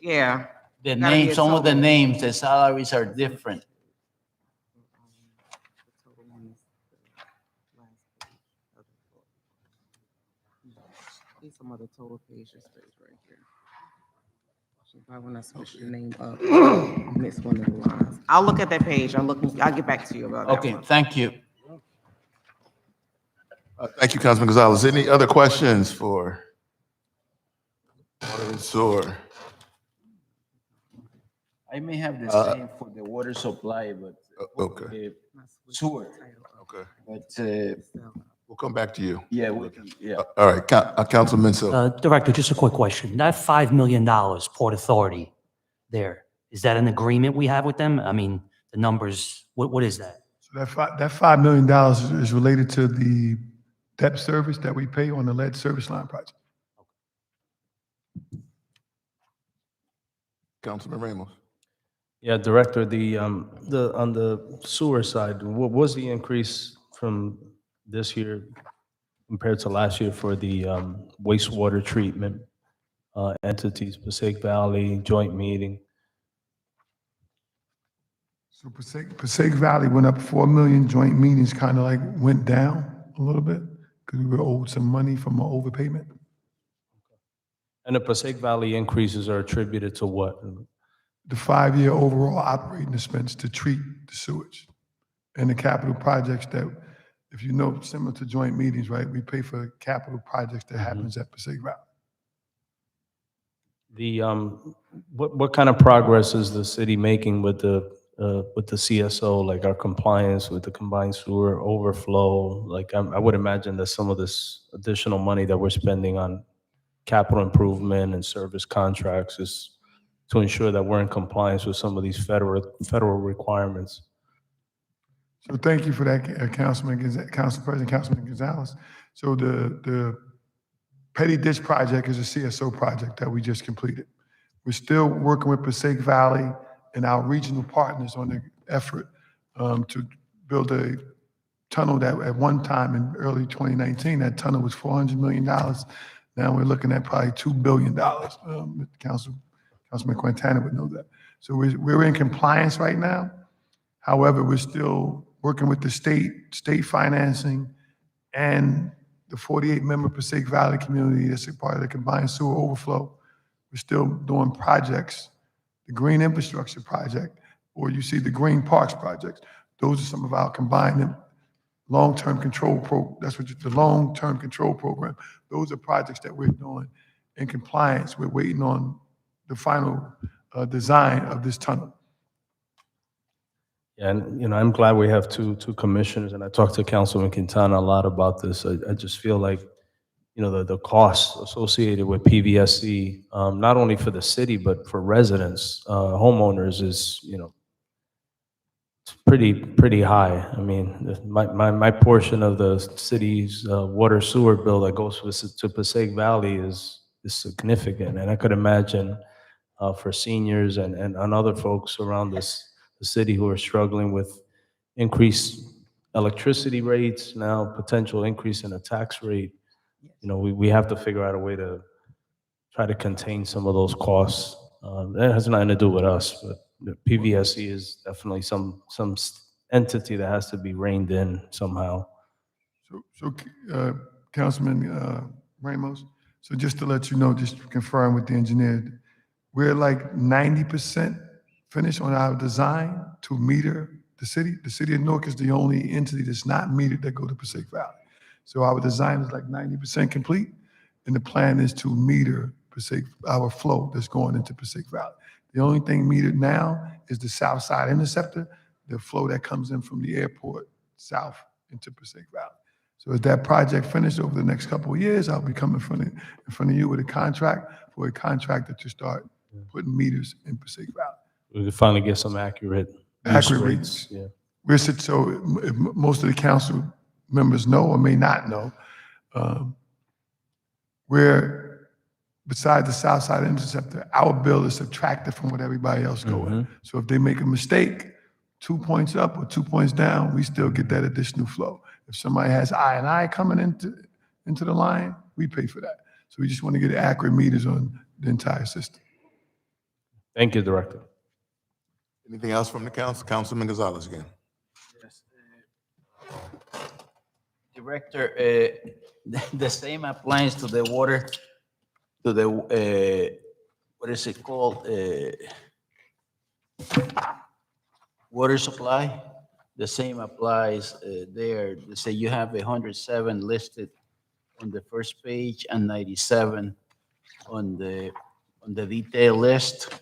Yeah. the Gotta be names, a some of the total. names, the salaries are different. These some of the total pages right here. So if I want to switch the name up, I miss one of the lines. I'll look at that page. I'll get back to you about that Okay, one. thank you. Thank you, Councilman Gonzalez. Any other questions for Water and Sewer? I may have the same for the water supply, but Okay. sewer. Okay. But We'll come back to you. yeah, we can, yeah. All right, Councilman Menso. Director, just a quick question. That $5 million Port Authority there, is that an agreement we have with them? I mean, the numbers, what is that? So that $5 million is related to the debt service that we pay on the lead service line project. Councilman Ramos. Yeah, Director, on the sewer side, what was the increase from this year compared to last year for the wastewater treatment entities, Passaic Valley, joint meeting? So Passaic Valley went up 4 million, joint meetings kind of like went down a little bit because we were owed some money from an overpayment. And the Passaic Valley increases are attributed to what? The 5-year overall operating expense to treat the sewage and the capital projects that, if you know, similar to joint meetings, right? We pay for capital projects that happens at Passaic Valley. The what kind of progress is the city making with the CSO, like our compliance with the combined sewer overflow? Like I would imagine that some of this additional money that we're spending on capital improvement and service contracts is to ensure that we're in compliance with some of these federal requirements. So thank you for that, Council President, Councilman Gonzalez. So the Petty Ditch project is a CSO project that we just completed. We're still working with Passaic Valley and our regional partners on the effort to build a tunnel that at one time in early 2019, that tunnel was $400 million. Now we're looking at probably $2 billion. Councilman Quintana would know that. So we're in compliance right now. However, we're still working with the state financing and the 48-member Passaic Valley community that's a part of the combined sewer overflow. We're still doing projects, the green infrastructure project, or you see the green parks projects. Those are some of our combined long-term control that's what the long-term control program. Those are projects that we're doing in compliance. We're waiting on the final design of this tunnel. Yeah, and I'm glad we have two commissioners, and I talked to Councilman Quintana a lot about this. I just feel like, the costs associated with PVSC, not only for the city, but for residents, homeowners is, it's pretty high. I mean, my portion of the city's water sewer bill that goes to Passaic Valley is significant. And I could imagine for seniors and other folks around the city who are struggling with increased electricity rates, now potential increase in a tax rate. We have to figure out a way to try to contain some of those costs. That has nothing to do with us, but the PVSC is definitely some entity that has to be reined in somehow. So Councilman Ramos, so just to let you know, just to confirm with the engineer, we're like 90% finished on our design to meter the city. The city of Newark is the only entity that's not metered that go to Passaic Valley. So our design is like 90% complete, and the plan is to meter our flow that's going into Passaic Valley. The only thing metered now is the south side interceptor, the flow that comes in from the airport south into Passaic Valley. So as that project finishes over the next couple of years, I'll be coming in front of you with a contract for a contractor to start putting meters in Passaic Valley. We can finally get some accurate rates. Yeah. So if most of the council members know or may not know, where beside the south side interceptor, our bill is subtracted from what everybody else going. So if they make a mistake, 2 points up or 2 points down, we still get that additional flow. If somebody has I coming into the line, we pay for that. So we just want to get accurate meters on the entire system. Thank you, Director. Anything else from the council? Councilman Gonzalez again. Yes. Director, the same applies to the water, to the, what is it called? Water supply. The same applies there. They say you have 107 listed on the first page and 97 on the detail list.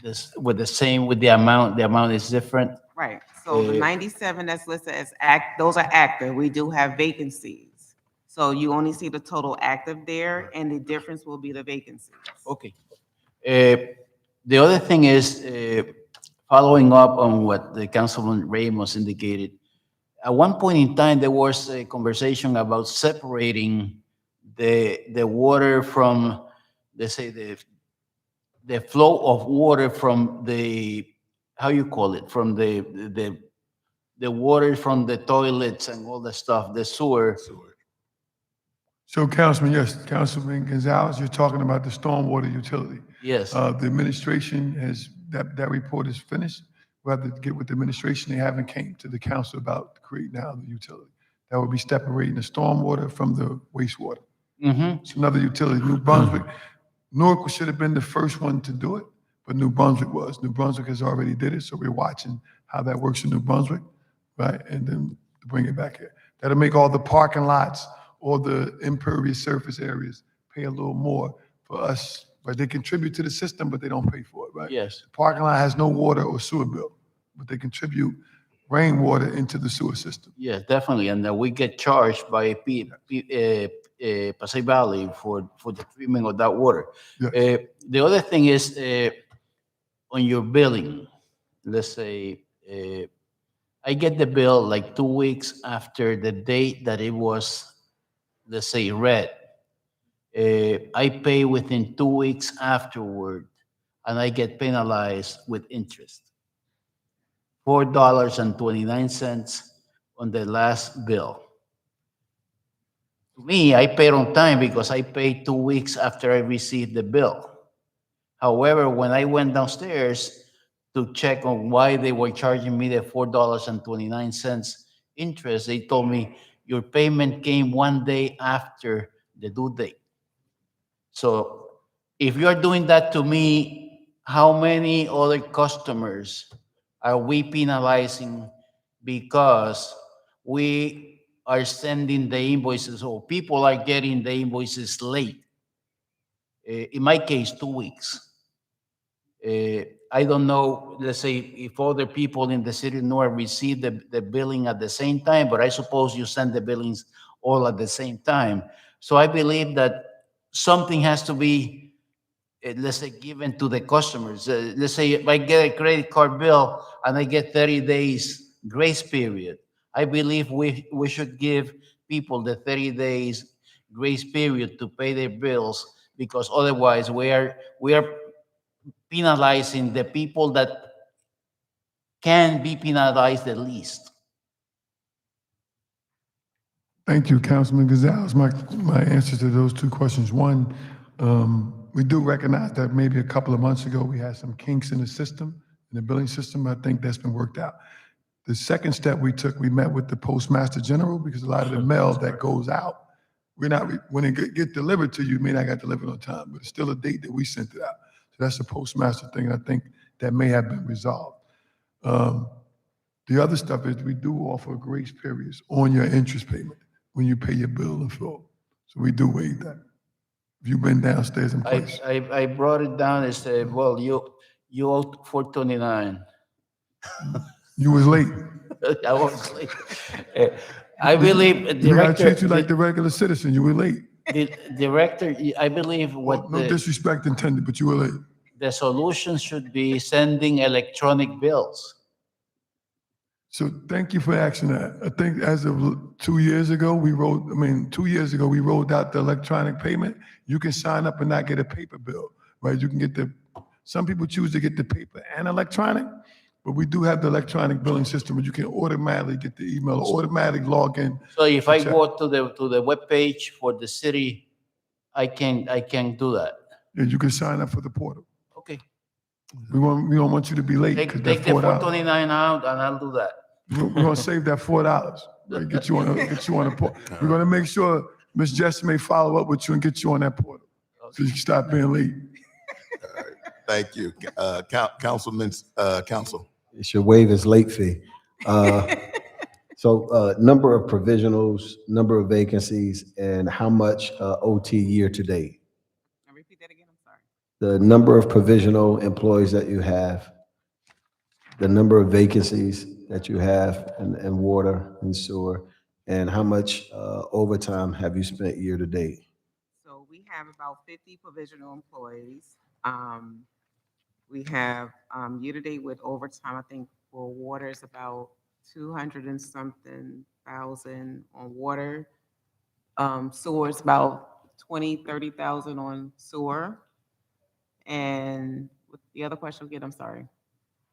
This with the same, with the amount is different. Right, so the 97 that's listed as those are active. We do have vacancies. So you only see the total active there, and the difference will be the vacancies. Okay. The other thing is, following up on what the Councilman Ramos indicated, at one point in time, there was a conversation about separating the water from, let's say, the flow of water from the, how you call it, from the water from the toilets and all the stuff, the sewer. So Councilman, yes, Councilman Gonzalez, you're talking about the stormwater utility. Yes. The administration has, that report is finished. We'll have to get with the administration. They haven't came to the council about creating now the utility. That would be separating the stormwater from the wastewater. It's another utility. New Brunswick, Newark should have been the first one to do it, but New Brunswick was. New Brunswick has already did it, so we're watching how that works in New Brunswick, right? And then to bring it back here. That'll make all the parking lots or the impervious surface areas pay a little more for us, but they contribute to the system, but they don't pay for it, right? Yes. The parking lot has no water or sewer bill, but they contribute rainwater into the sewer system. Yes, definitely, and we get charged by Pasay Valley for the treatment of that water. Yes. The other thing is on your billing. Let's say I get the bill like 2 weeks after the date that it was, let's say, read. I pay within 2 weeks afterward, and I get penalized with interest. $4.29 on the last bill. To me, I paid on time because I paid 2 weeks after I received the bill. However, when I went downstairs to check on why they were charging me the $4.29 interest, they told me your payment came 1 day after the due date. So if you're doing that to me, how many other customers are we penalizing because we are sending the invoices, or people are getting the invoices late? In my case, 2 weeks. I don't know, let's say, if other people in the city of Newark receive the billing at the same time, but I suppose you send the billings all at the same time. So I believe that something has to be, let's say, given to the customers. Let's say if I get a credit card bill and I get 30 days grace period, I believe we should give people the 30 days grace period to pay their bills, because otherwise we are penalizing the people that can be penalized the least. Thank you, Councilman Gonzalez. My answer to those two questions. One, we do recognize that maybe a couple of months ago, we had some kinks in the system, in the billing system. I think that's been worked out. The second step we took, we met with the Postmaster General, because a lot of the mail that goes out, when it get delivered to you, it may not get delivered on time, but it's still a date that we sent it out. So that's the Postmaster thing, and I think that may have been resolved. The other stuff is we do offer grace periods on your interest payment when you pay your bill in full. So we do waive that. If you've been downstairs in place. I brought it down and said, well, you owe $4.29. You was late. I was late. I believe, We gotta Director. treat you like the regular citizen. You were late. The Director, I believe what No disrespect intended, but you were late. the solution should be sending electronic bills. So thank you for asking that. I think as of 2 years ago, we rolled out the electronic payment. You can sign up and not get a paper bill, right? You can get some people choose to get the paper and electronic, but we do have the electronic billing system where you can automatically get the email, automatic login. So if I Check. go to the webpage for the city, I can do that. Yeah, you can sign up for the portal. Okay. We don't want you to be late because Take that the $4. 429 out and I'll do that. We're gonna save that $4. Right? Get you on a portal. We're gonna make sure Ms. Jess may follow up with you and get you on that portal. So you can stop being late. Thank you. Council. It should waive its late fee. So number of provisionals, number of vacancies, and how much OT year to date? Repeat that again, I'm sorry. The number of provisional employees that you have, the number of vacancies that you have in water and sewer, and how much overtime have you spent year to date? So we have about 50 provisional employees. We have year-to-date with overtime, I think for water is about 200 and something thousand on water. Sewer is about 20,000-30,000 on sewer. And with the other question again, I'm sorry.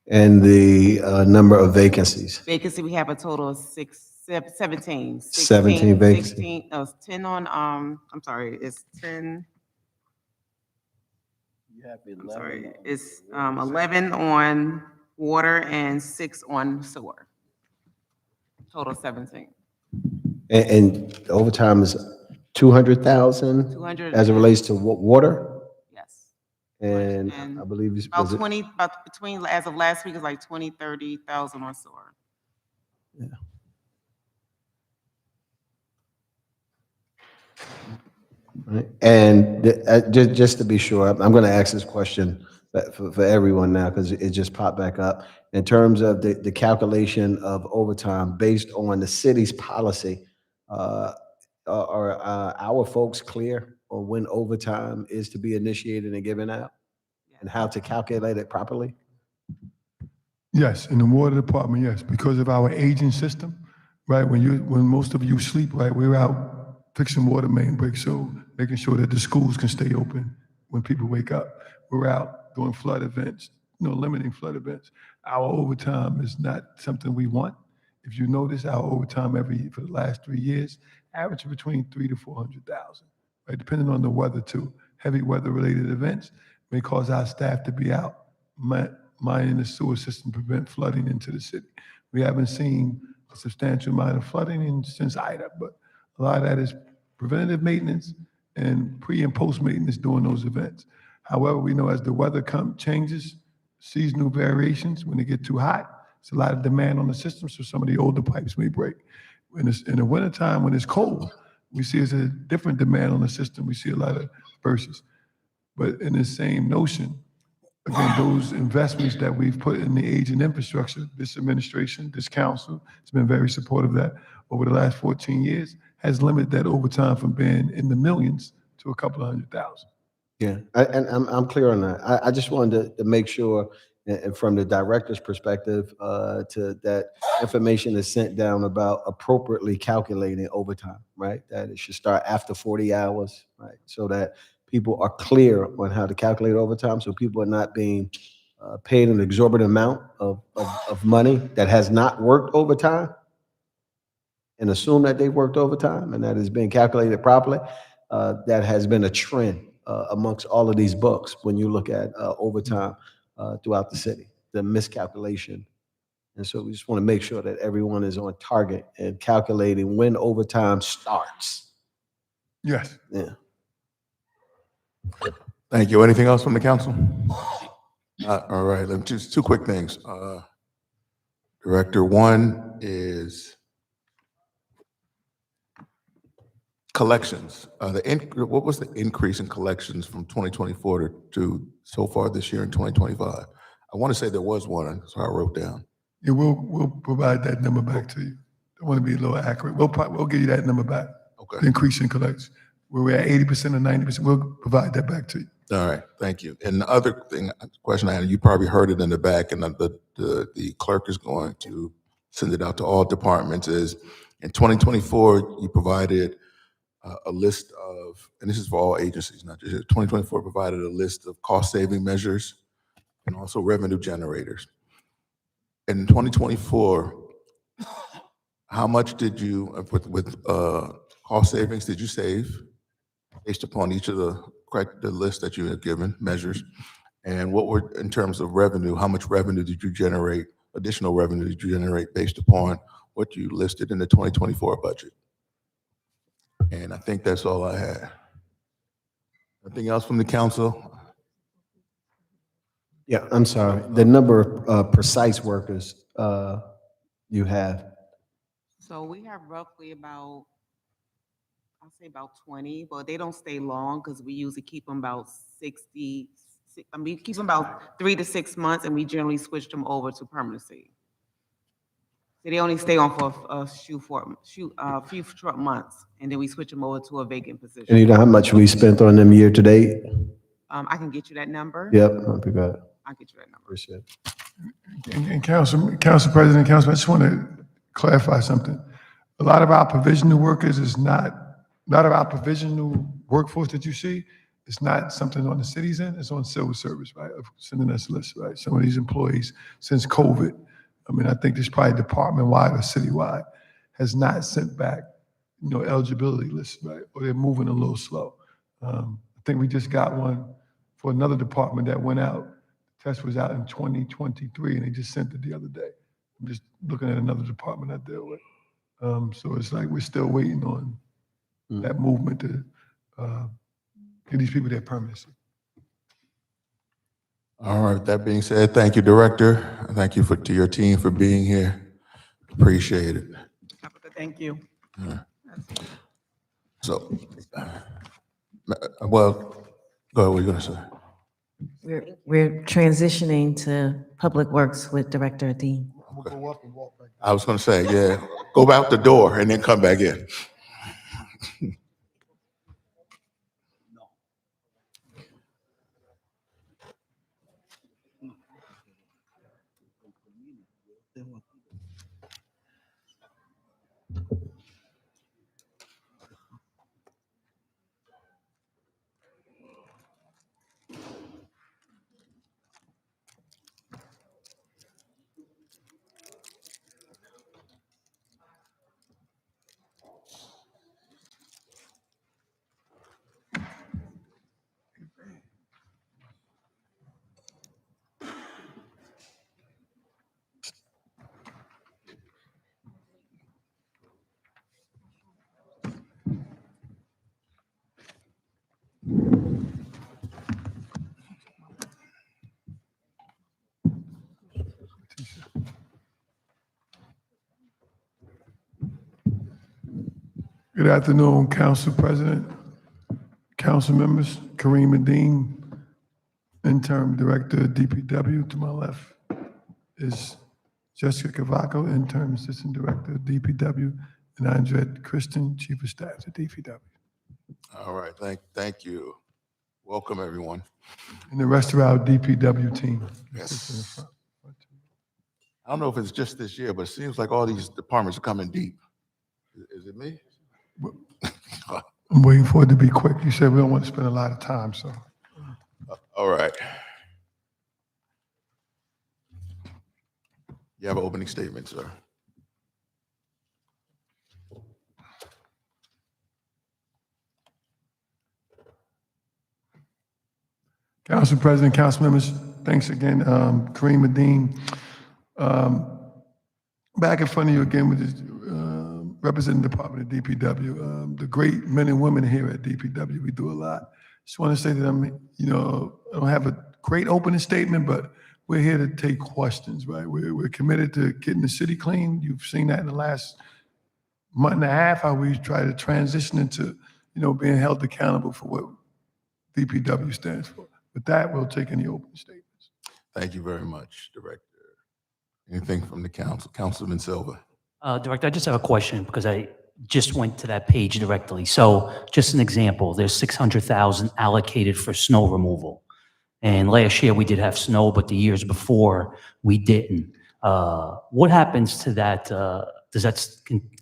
And the number of vacancies? Vacancy, we have a total of 17. 17 vacancies. 16, 10 on, I'm sorry, it's 10. I'm sorry, it's 11 on water and 6 on sewer. Total 17. And overtime is 200,000? 200. As it relates to water? Yes. And I believe it's About 20, about between, as of last week, it's like 20,000-30,000 on sewer. Yeah. Right. And just to be sure, I'm going to ask this question for everyone now because it just popped back up. In terms of the calculation of overtime based on the city's policy, are our folks clear on when overtime is to be initiated and given out and how to calculate it properly? Yes, in the water department, yes, because of our aging system, right? When most of you sleep, right, we're out fixing water main breaks, so making sure that the schools can stay open when people wake up. We're out doing flood events, limiting flood events. Our overtime is not something we want. If you notice, our overtime for the last 3 years, averaging between 300,000 to 400,000, right? Depending on the weather too. Heavy weather-related events may cause our staff to be out mining the sewer system, prevent flooding into the city. We haven't seen a substantial amount of flooding since Ida, but a lot of that is preventative maintenance and pre and post maintenance during those events. However, we know as the weather changes, seasonal variations, when they get too hot, it's a lot of demand on the system, so some of the older pipes may break. In the wintertime, when it's cold, we see it's a different demand on the system. We see a lot of bursts. But in the same notion, again, those investments that we've put in the aging infrastructure, this administration, this council, has been very supportive of that over the last 14 years, has limited that overtime from being in the millions to a couple of 100,000. Yeah, and I'm clear on that. I just wanted to make sure, and from the director's perspective, that information is sent down about appropriately calculating overtime, right? That it should start after 40 hours, right? So that people are clear on how to calculate overtime, so people are not being paid an exorbitant amount of money that has not worked overtime and assume that they worked overtime and that is being calculated properly. That has been a trend amongst all of these books when you look at overtime throughout the city, the miscalculation. And so we just want to make sure that everyone is on target and calculating when overtime starts. Yes. Yeah. Thank you. Anything else from the council? All right, let me just two quick things. Director, one is collections. What was the increase in collections from 2024 to so far this year in 2025? I want to say there was one, so I wrote down. Yeah, we'll provide that number back to you. I want to be a little accurate. We'll give you that number back. Okay. The increase in collections. Where we're at 80% or 90%, we'll provide that back to you. All right, thank you. And the other question I had, you probably heard it in the back, and the clerk is going to send it out to all departments, is in 2024, you provided a list of, and this is for all agencies, not just, 2024 provided a list of cost-saving measures and also revenue generators. In 2024, how much did you, with cost savings, did you save based upon each of the list that you had given, measures? And what were, in terms of revenue, how much revenue did you generate, additional revenue did you generate based upon what you listed in the 2024 budget? And I think that's all I had. Nothing else from the council? Yeah, I'm sorry. The number of precise workers you have. So we have roughly about, I'll say about 20, but they don't stay long because we usually keep them about 60, keep them about 3 to 6 months, and we generally switch them over to permanency. So they only stay on for a few short months, and then we switch them over to a vacant position. And you know how much we spent on them year to date? I can get you that number. Yep, that'd be good. I'll get you that number. Appreciate it. And Council President, Councilman, I just want to clarify something. A lot of our provisional workers is not of our provisional workforce that you see, it's not something on the city's end, it's on civil service, right, of sending us lists, right? Some of these employees, since COVID, I mean, I think this probably department-wide or citywide, has not sent back, eligibility lists, right? Or they're moving a little slow. I think we just got one for another department that went out. The test was out in 2023, and they just sent it the other day. I'm just looking at another department I deal with. So it's like we're still waiting on that movement to give these people their permanency. All right, that being said, thank you, Director. Thank you to your team for being here. Appreciate it. Thank you. So, well, go ahead, what are you gonna say? We're transitioning to Public Works with Director Dean. I was gonna say, yeah, go out the door and then come back in. Good afternoon, Council President, Council members. Kareem Adine, Interim Director of DPW. To my left is Jessica Cavaco, Interim Assistant Director of DPW, and Andret Christian, Chief of Staff at DPW. All right, thank you. Welcome, everyone. And the rest of our DPW team. Yes. I don't know if it's just this year, but it seems like all these departments are coming deep. Is it me? I'm waiting for it to be quick. You said we don't want to spend a lot of time, so. All right. You have an opening statement, sir. Council President, council members, thanks again. Kareem Adine. Back in front of you again with this, representing the Department of DPW. The great men and women here at DPW, we do a lot. Just want to say that I don't have a great opening statement, but we're here to take questions, right? We're committed to getting the city clean. You've seen that in the last month and a half, how we try to transition into, being held accountable for what DPW stands for. With that, we'll take any open statements. Thank you very much, Director. Anything from the council? Councilman Silva. Director, I just have a question because I just went to that page directly. So just an example, there's 600,000 allocated for snow removal. And last year we did have snow, but the years before we didn't. What happens to that? Does that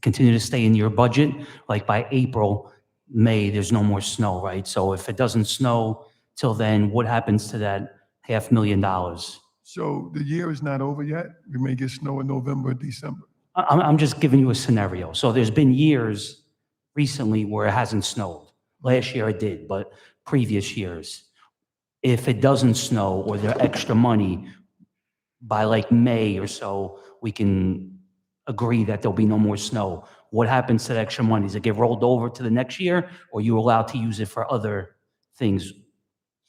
continue to stay in your budget? Like by April, May, there's no more snow, right? So if it doesn't snow till then, what happens to that $500,000? So the year is not over yet. We may get snow in November or December. I'm just giving you a scenario. So there's been years recently where it hasn't snowed. Last year it did, but previous years. If it doesn't snow or there's extra money, by like May or so, we can agree that there'll be no more snow. What happens to the extra money? Does it get rolled over to the next year, or are you allowed to use it for other things?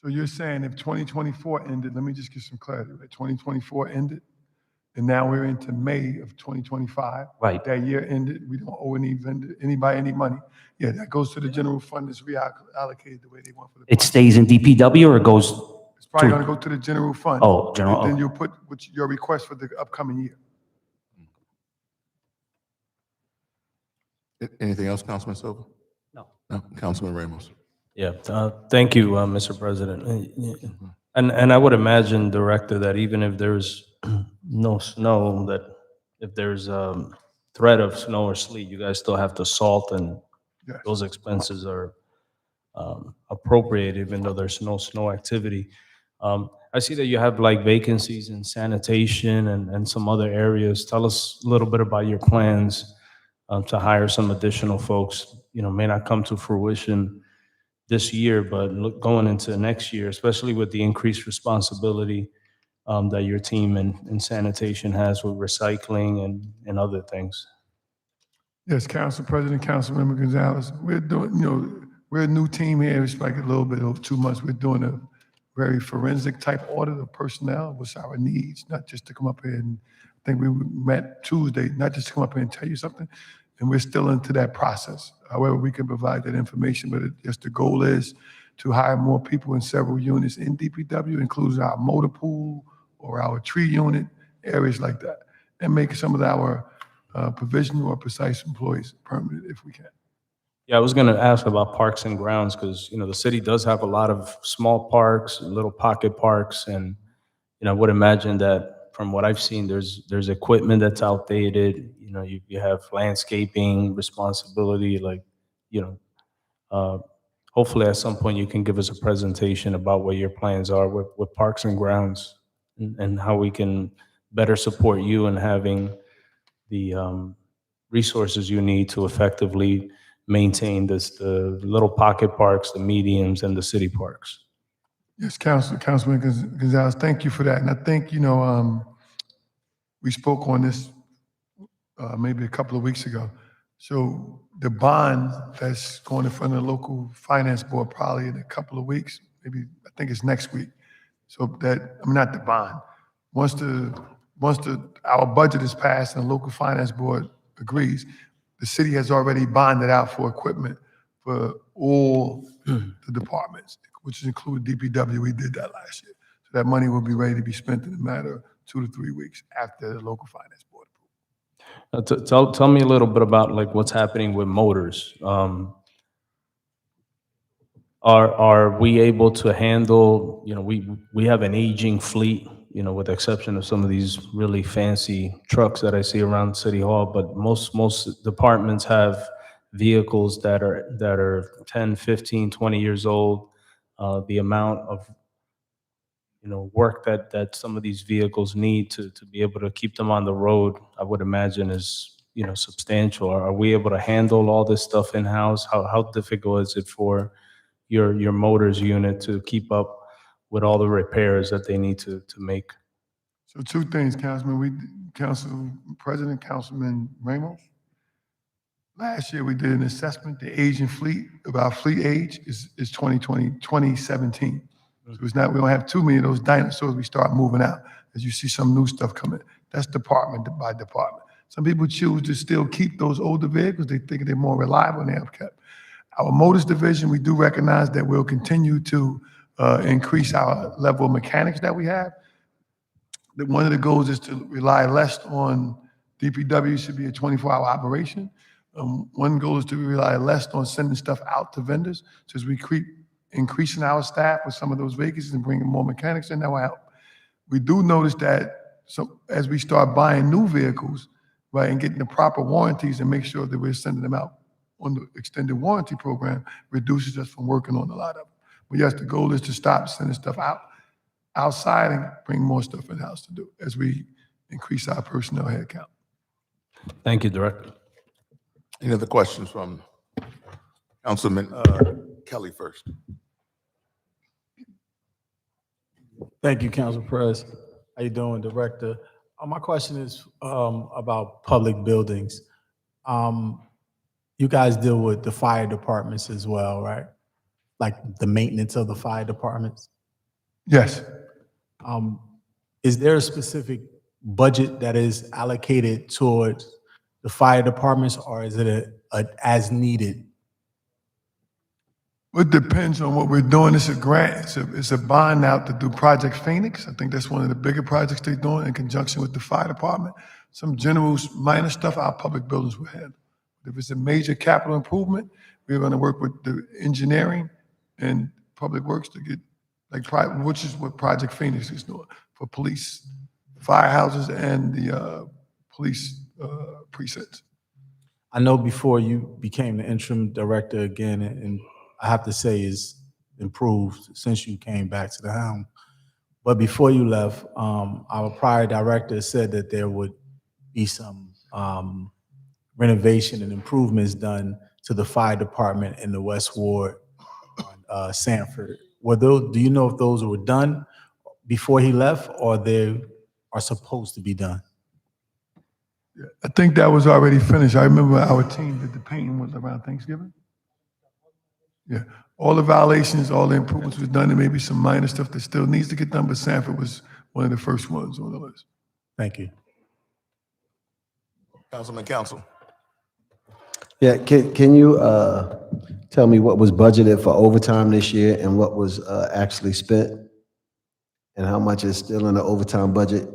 So you're saying if 2024 ended, let me just get some clarity, right? 2024 ended, and now we're into May of 2025. Right. That year ended, we don't owe anybody any money. Yeah, that goes to the general fund, it's reallocated the way they want for the. It stays in DPW or it goes? It's probably to- gonna go to the general fund. Oh, general, And then oh. you'll put your request for the upcoming year. Anything else, Councilman Silva? No. No, Councilman Ramos. Yeah, thank you, Mr. President. And I would imagine, Director, that even if there's no snow, that if there's threat of snow or sleet, you guys still have to salt, and Yes. those expenses are appropriate even though there's no snow activity. I see that you have like vacancies in sanitation and some other areas. Tell us a little bit about your plans to hire some additional folks. You know, may not come to fruition this year, but going into next year, especially with the increased responsibility that your team in sanitation has with recycling and other things. Yes, Council President, Councilmember Gonzalez, we're doing, we're a new team here. It's like a little bit over 2 months. We're doing a very forensic type audit of personnel. What's our needs, not just to come up here and, I think we met Tuesday, not just to come up here and tell you something. And we're still into that process. However, we can provide that information, but just the goal is to hire more people in several units in DPW, including our motor pool or our tree unit, areas like that, and make some of our provisional or precise employees permanent if we can. Yeah, I was going to ask about parks and grounds because, you know, the city does have a lot of small parks, little pocket parks, and, you know, I would imagine that from what I've seen, there's equipment that's outdated. You know, you have landscaping responsibility, like, you know, hopefully at some point you can give us a presentation about what your plans are with parks and grounds and how we can better support you in having the resources you need to effectively maintain the little pocket parks, the mediums, and the city parks. Yes, Councilman Gonzalez, thank you for that. And I think, we spoke on this maybe a couple of weeks ago. So the bond that's going in front of the local finance board probably in a couple of weeks, maybe I think it's next week. So that, I mean, not the bond. Once our budget is passed and the local finance board agrees, the city has already bonded out for equipment for all the departments, which include DPW. We did that last year. So that money will be ready to be spent in a matter of 2 to 3 weeks after the local finance board. Tell me a little bit about like what's happening with motors. Are we able to handle, you know, we have an aging fleet, you know, with the exception of some of these really fancy trucks that I see around City Hall, but most departments have vehicles that are 10, 15, 20 years old. The amount of, you know, work that some of these vehicles need to be able to keep them on the road, I would imagine is, you know, substantial. Are we able to handle all this stuff in-house? How difficult is it for your motors unit to keep up with all the repairs that they need to make? So 2 things, Council President, Councilman Ramos. Last year, we did an assessment, the aging fleet, of our fleet age is 2017. So it's not, we don't have too many of those dinosaurs we start moving out, as you see some new stuff coming. That's department by department. Some people choose to still keep those older vehicles. They think they're more reliable and they have kept. Our motors division, we do recognize that we'll continue to increase our level of mechanics that we have. That one of the goals is to rely less on DPW, should be a 24-hour operation. One goal is to rely less on sending stuff out to vendors. So as we keep increasing our staff with some of those vacancies and bringing more mechanics in, that will help. We do notice that so as we start buying new vehicles, right, and getting the proper warranties and make sure that we're sending them out on the extended warranty program, reduces us from working on a lot of them. But yes, the goal is to stop sending stuff outside and bring more stuff in-house to do as we increase our personnel headcount. Thank you, Director. Any other questions from Councilman Kelly first? Thank you, Council Pres. How you doing, Director? My question is about public buildings. You guys deal with the fire departments as well, right? Like the maintenance of the fire departments? Yes. Is there a specific budget that is allocated towards the fire departments, or is it a as needed? It depends on what we're doing. It's a grant. It's a bond out to do Project Phoenix. I think that's one of the bigger projects they're doing in conjunction with the fire department. Some general minor stuff our public buildings will handle. If it's a major capital improvement, we're going to work with the engineering and public works to get, which is what Project Phoenix is doing for police, firehouses, and the police precincts. I know before you became the interim director again, and I have to say is improved since you came back to the helm. But before you left, our prior director said that there would be some renovation and improvements done to the fire department in the West Ward on Sanford. Do you know if those were done before he left, or they are supposed to be done? I think that was already finished. I remember our team did the painting was around Thanksgiving. Yeah, all the violations, all the improvements was done. There may be some minor stuff that still needs to get done, but Sanford was one of the first ones on the list. Thank you. Councilman Council. Yeah, can you tell me what was budgeted for overtime this year and what was actually spent? And how much is still in the overtime budget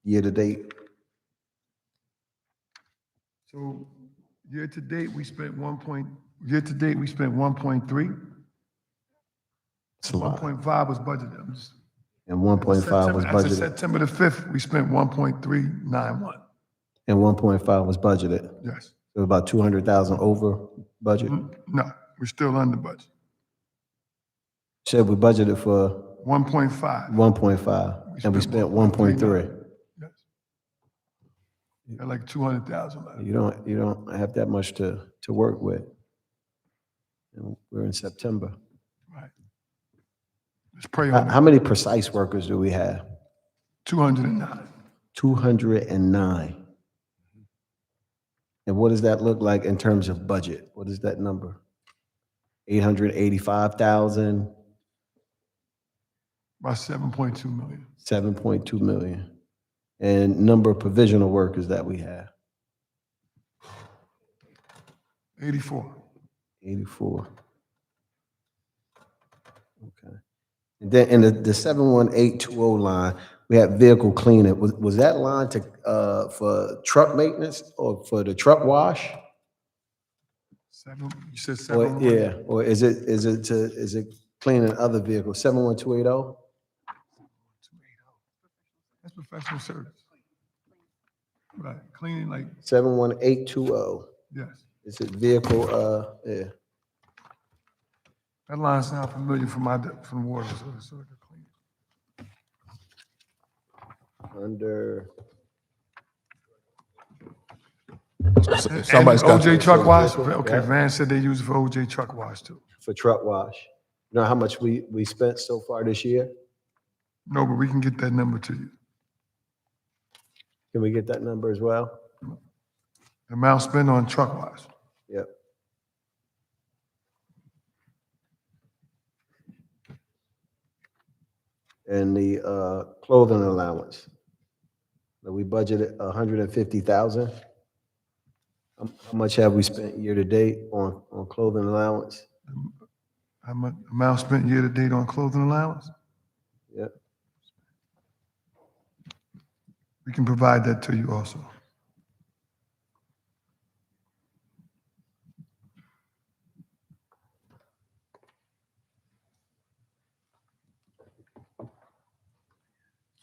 year to date? So year to date, we spent 1.3. It's a lot. 1.5 was budgeted. And 1.5 was As of budgeted. September the 5th, we spent 1.391. And 1.5 was budgeted. Yes. It was about 200,000 over budget. No, we're still under budget. Said we budgeted for 1.5. 1.5 and we spent 1.3. Yes. Got like 200,000 left. You don't have that much to work with. And we're in September. Right. Let's pray on How many precise workers do we have? 209. 209. And what does that look like in terms of budget? What is that number? 885,000? About 7.2 million. 7.2 million. And number of provisional workers that we have? 84. 84. Okay. And then in the 71820 line, we have vehicle cleaning. Was that line for truck maintenance or for the truck wash? You said Or, 7. yeah, or is it cleaning other vehicles? 71280? That's professional service. Right, cleaning like, 71820. yes. Is it vehicle, yeah. That line sounds familiar from water, so I can clean. Under. Somebody's got OJ truck wash? Yeah. Okay, Van said they use it for OJ truck wash too. For truck wash. You know how much we spent so far this year? No, but we can get that number to you. Can we get that number as well? The amount spent on truck wash. Yep. And the clothing allowance. Now, we budgeted 150,000. How much have we spent year to date on clothing allowance? How much amount spent year to date on clothing allowance? Yep. We can provide that to you also.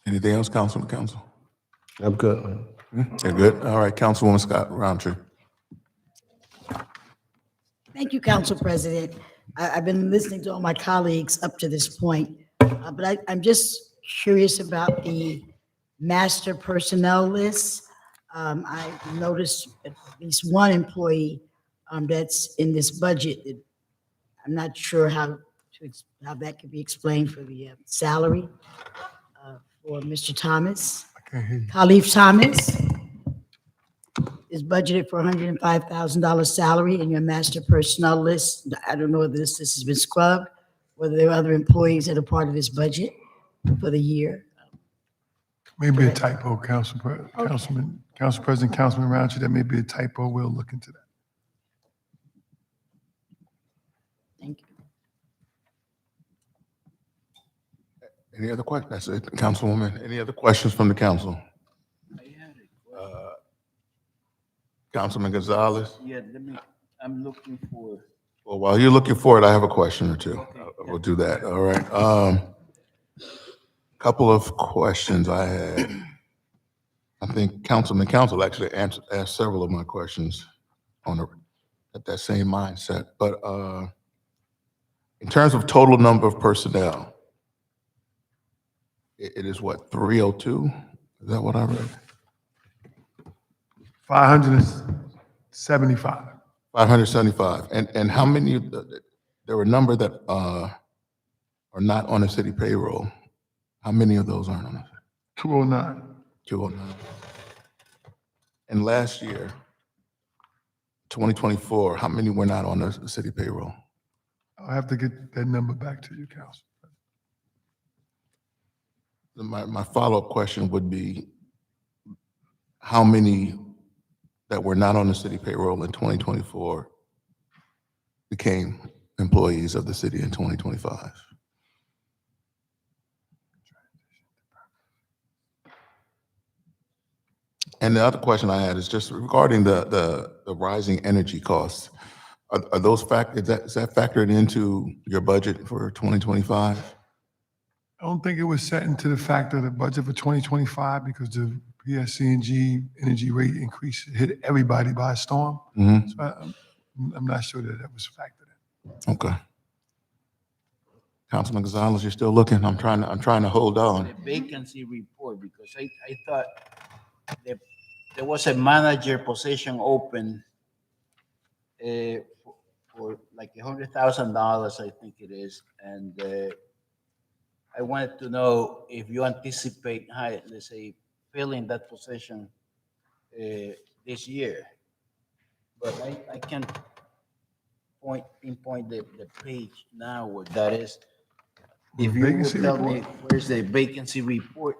Anything else, Councilman Council? I'm good. You're good? All right, Councilwoman Scott Roundtree. Thank you, Council President. I've been listening to all my colleagues up to this point, but I'm just curious about the master personnel list. I noticed at least one employee that's in this budget. I'm not sure how that could be explained for the salary for Mr. Thomas. Khalif Thomas is budgeted for $105,000 salary in your master personnel list. I don't know whether this has been scrubbed, whether there are other employees that are part of this budget for the year. Maybe a typo, Council President, Councilman Roundtree, that may be a typo. We'll look into that. Thank you. Any other questions? That's it, Councilwoman. Any other questions from the council? Councilman Gonzalez? Yeah, I'm looking for. Well, while you're looking for it, I have a question or two. We'll do that, all right. Couple of questions I had. I think Council actually asked several of my questions at that same mindset. But in terms of total number of personnel, it is what, 302? Is that what I read? 575. 575. And how many, there were a number that are not on the city payroll. How many of those aren't on it? 209. 209. And last year, 2024, how many were not on the city payroll? I'll have to get that number back to you, Council. My follow-up question would be, how many that were not on the city payroll in 2024 became employees of the city in 2025? And the other question I had is just regarding the rising energy costs. Are those is that factored into your budget for 2025? I don't think it was set into the fact of the budget for 2025 because the PSC&G energy rate increase hit everybody by storm. Mhm. So I'm not sure that was factored in. Okay. Councilman Gonzalez, you're still looking? I'm trying to hold on. The vacancy report, because I thought there was a manager position open for like $100,000, I think it is. And I wanted to know if you anticipate, let's say, filling that position this year. But I can't pinpoint the page now where that is. If you would tell me where's the vacancy report.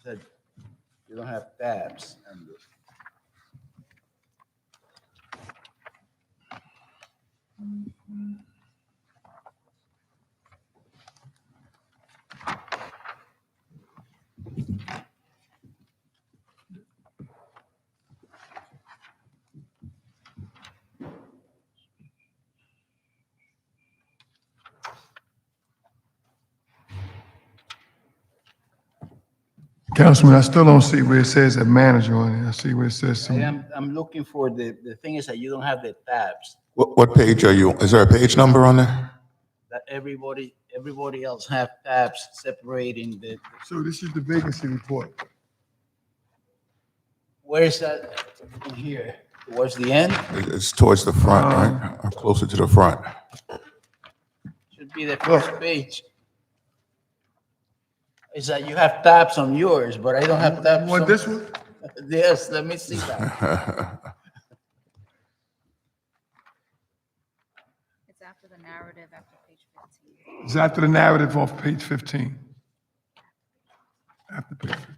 Said you don't have tabs. Councilman, I still don't see where it says a manager on it. I see where it says some. I'm looking for the thing is that you don't have the tabs. What page are you? Is there a page number on there? That everybody else have tabs separating the. So this is the vacancy report. Where is that? In here, towards the end. It's towards the front, right? Or closer to the front. Should be the first page. Is that you have tabs on yours, but I don't have tabs. You want this one? Yes, let me see that. It's after the narrative, after page 15. It's after the narrative off page 15. After page 15.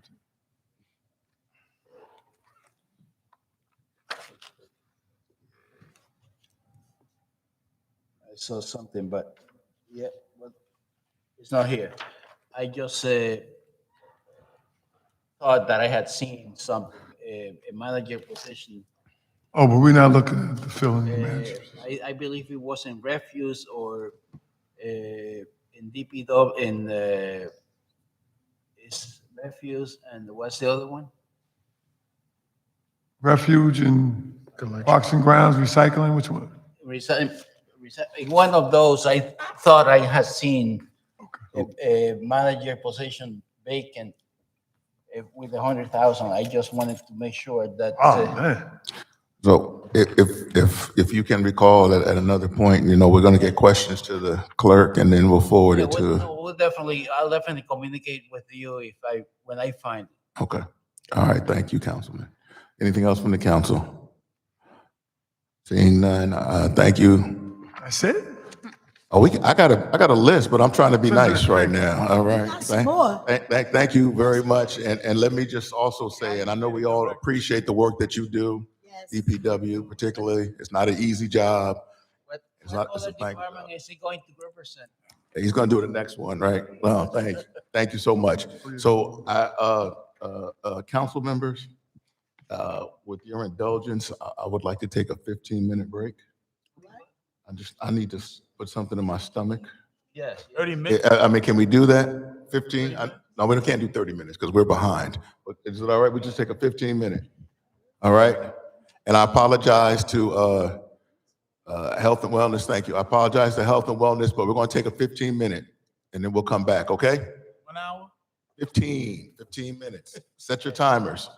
I saw something, but yeah, but it's not here. I just thought thought that I had seen something, a manager position. Oh, but we're not looking to fill in the manager. I believe it was in refuse or in DPW, it's refuse, and what's the other one? Refuge and parks and grounds, recycling, which one? In one of those, I thought I had seen a manager position vacant with 100,000. I just wanted to make sure that. Oh, man. So if you can recall at another point, we're going to get questions to the clerk and then we'll forward Yeah, it to. I'll definitely communicate with you when I find it. Okay. All right. Thank you, Councilman. Anything else from the council? Seeing none, thank you. That's it? Oh, I got a list, but I'm trying to be nice right now. All right. Thank you very much. And let me just also say, and I know we all appreciate the work that you do, DPW particularly. It's not an easy job. It's What not. It's other a thank. department is he going to represent? He's going to do the next one, right? Well, thank you so much. So, council members, with your indulgence, I would like to take a 15-minute break. I need to put something in my stomach. Yes. 30 minutes. I mean, can we do that? 15? No, we can't do 30 minutes because we're behind. But is it all right? We just take a 15-minute. All right? And I apologize to Health and Wellness. Thank you. I apologize to Health and Wellness, but we're going to take a 15-minute and then we'll come back, okay? 1 hour? 15 minutes. Set your timers.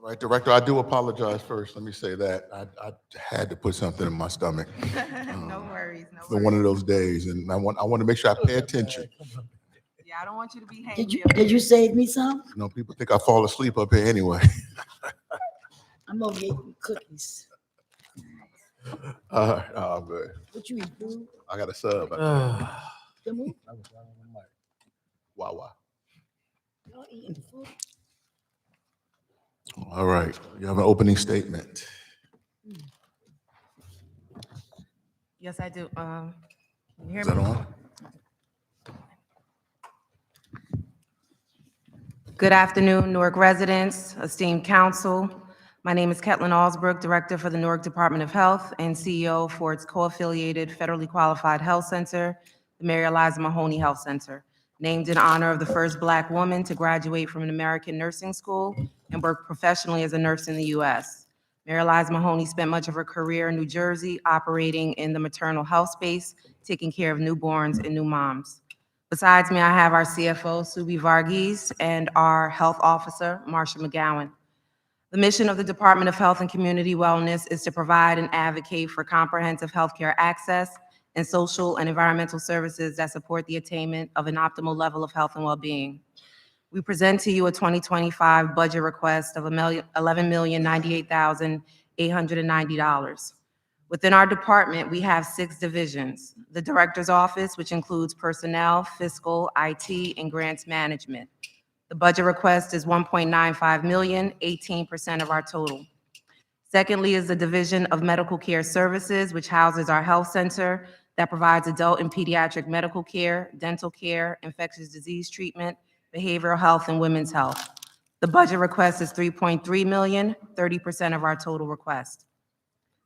All right, Director, I do apologize first. Let me say that. I had to put something in my stomach. No worries, no It's been one of those days, and I want to make sure I pay attention. Yeah, I don't want you to be hangry. Did you save me some? You know, people think I fall asleep up here anyway. I'm over eating cookies. All right, oh, good. What you eat, food? I got a sub. Jamu? Wow. Y'all eating food? All right, you have an opening statement. Yes, I do. Can you hear Is me? that on? Good afternoon, Newark residents, esteemed council. My name is Ketlin Alsbrook, Director for the Newark Department of Health and CEO for its co-affiliated federally qualified health center, the Mary Eliza Mahoney Health Center, named in honor of the first Black woman to graduate from an American nursing school and work professionally as a nurse in the U.S. Mary Eliza Mahoney spent much of her career in New Jersey operating in the maternal health space, taking care of newborns and new moms. Besides me, I have our CFO, Subi Varghese, and our health officer, Marsha McGowan. The mission of the Department of Health and Community Wellness is to provide and advocate for comprehensive healthcare access and social and environmental services that support the attainment of an optimal level of health and well-being. We present to you a 2025 budget request of $11,098,890. Within our department, we have 6 divisions. The Director's Office, which includes personnel, fiscal, IT, and grants management. The budget request is $1.95 million, 18% of our total. Secondly is the Division of Medical Care Services, which houses our health center that provides adult and pediatric medical care, dental care, infectious disease treatment, behavioral health, and women's health. The budget request is $3.3 million, 30% of our total request.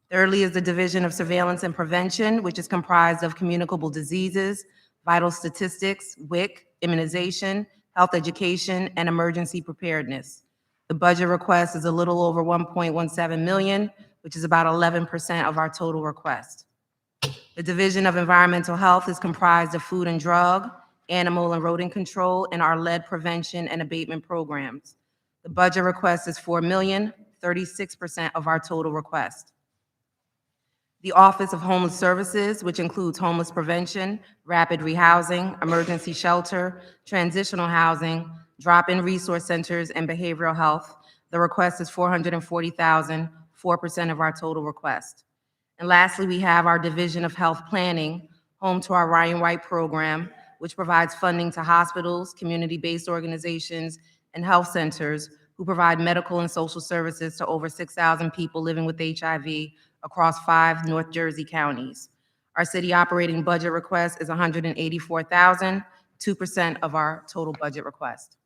Thirdly is the Division of Surveillance and Prevention, which is comprised of communicable diseases, vital statistics, WIC, immunization, health education, and emergency preparedness. The budget request is a little over $1.17 million, which is about 11% of our total request. The Division of Environmental Health is comprised of food and drug, animal and rodent control, and our lead prevention and abatement programs. The budget request is $4 million, 36% of our total request. The Office of Homeless Services, which includes homeless prevention, rapid rehousing, emergency shelter, transitional housing, drop-in resource centers, and behavioral health. The request is $440,000, 4% of our total request. And lastly, we have our Division of Health Planning, home to our Ryan White program, which provides funding to hospitals, community-based organizations, and health centers who provide medical and social services to over 6,000 people living with HIV across 5 North Jersey counties. Our city operating budget request is $184,000, 2% of our total budget request.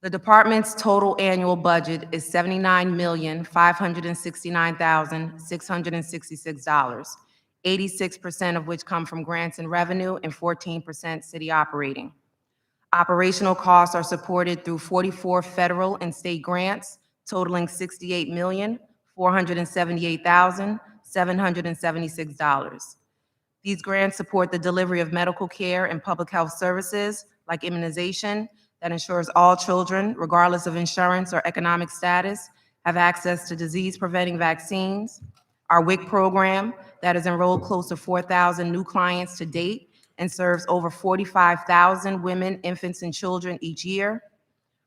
The department's total annual budget is $79,569,666, 86% of which come from grants and revenue and 14% city operating. Operational costs are supported through 44 federal and state grants totaling $68,478,776. These grants support the delivery of medical care and public health services like immunization that ensures all children, regardless of insurance or economic status, have access to disease-preventing vaccines. Our WIC program that has enrolled close to 4,000 new clients to date and serves over 45,000 women, infants, and children each year.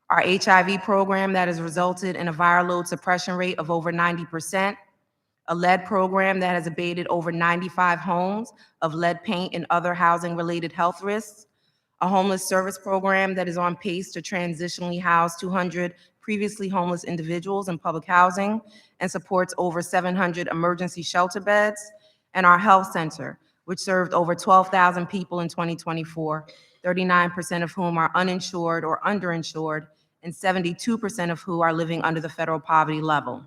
Our HIV program that has resulted in a viral load suppression rate of over 90%. A lead program that has abated over 95 homes of lead paint and other housing-related health risks. A homeless service program that is on pace to transitionally house 200 previously homeless individuals in public housing and supports over 700 emergency shelter beds. And our health center, which served over 12,000 people in 2024, 39% of whom are uninsured or underinsured, and 72% of who are living under the federal poverty level.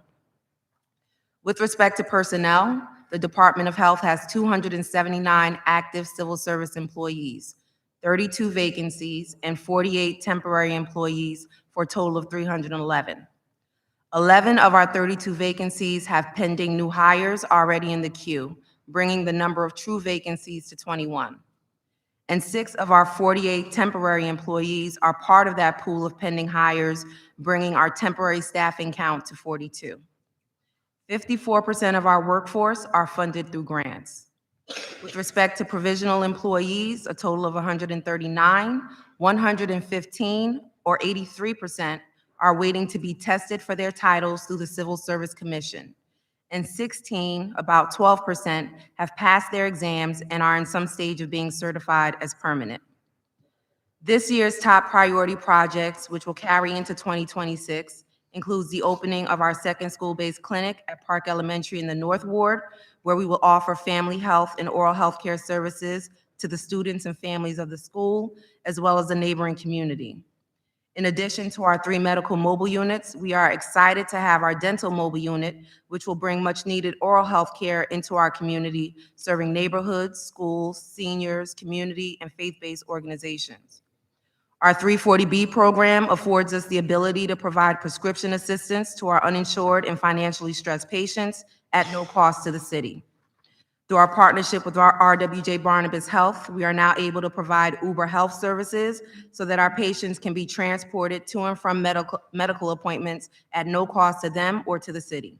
With respect to personnel, the Department of Health has 279 active civil service employees, 32 vacancies, and 48 temporary employees for a total of 311. 11 of our 32 vacancies have pending new hires already in the queue, bringing the number of true vacancies to 21. and 6 of our 48 temporary employees are part of that pool of pending hires, bringing our temporary staffing count to 42. 54% of our workforce are funded through grants. With respect to provisional employees, a total of 139, 115, or 83%, are waiting to be tested for their titles through the Civil Service Commission. And 16, about 12%, have passed their exams and are in some stage of being certified as permanent. This year's top priority projects, which will carry into 2026, includes the opening of our second school-based clinic at Park Elementary in the North Ward, where we will offer family health and oral health care services to the students and families of the school, as well as the neighboring community. In addition to our 3 medical mobile units, we are excited to have our dental mobile unit, which will bring much-needed oral health care into our community, serving neighborhoods, schools, seniors, community, and faith-based organizations. Our 340B program affords us the ability to provide prescription assistance to our uninsured and financially stressed patients at no cost to the city. Through our partnership with our RWJ Barnabas Health, we are now able to provide Uber Health services so that our patients can be transported to and from medical appointments at no cost to them or to the city.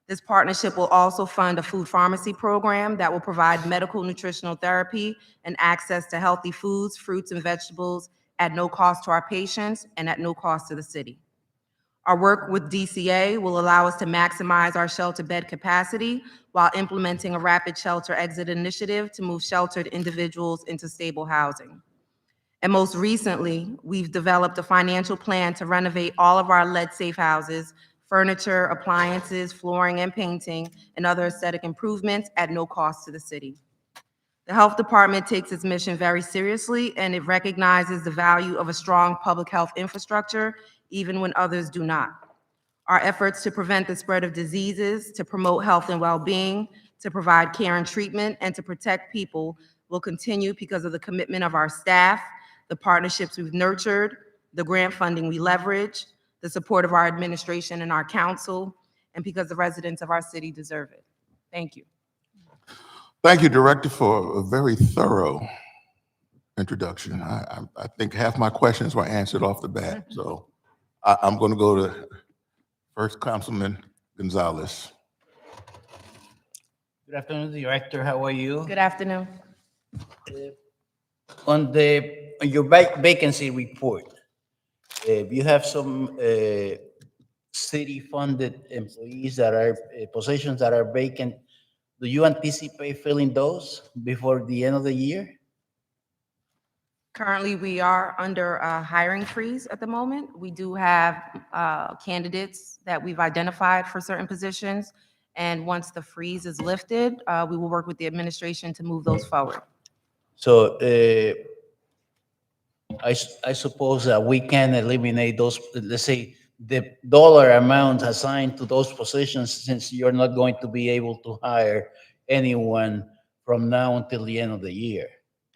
This partnership will also fund a food pharmacy program that will provide medical nutritional therapy and access to healthy foods, fruits, and vegetables at no cost to our patients and at no cost to the city. Our work with DCA will allow us to maximize our shelter bed capacity while implementing a rapid shelter exit initiative to move sheltered individuals into stable housing. And most recently, we've developed a financial plan to renovate all of our lead-safe houses, furniture, appliances, flooring, and painting, and other aesthetic improvements at no cost to the city. The Health Department takes its mission very seriously, and it recognizes the value of a strong public health infrastructure, even when others do not. Our efforts to prevent the spread of diseases, to promote health and well-being, to provide care and treatment, and to protect people will continue because of the commitment of our staff, the partnerships we've nurtured, the grant funding we leverage, the support of our administration and our council, and because the residents of our city deserve it. Thank you. Thank you, Director, for a very thorough introduction. I think half my questions were answered off the bat, so I'm going to go to first Councilman Gonzalez. Good afternoon, Director. How are you? Good afternoon. On your vacancy report, you have some city-funded employees that are positions that are vacant. Do you anticipate filling those before the end of the year? Currently, we are under a hiring freeze at the moment. We do have candidates that we've identified for certain positions, and once the freeze is lifted, we will work with the administration to move those forward. So I suppose that we can eliminate those, let's say, the dollar amount assigned to those positions, since you're not going to be able to hire anyone from now until the end of the year.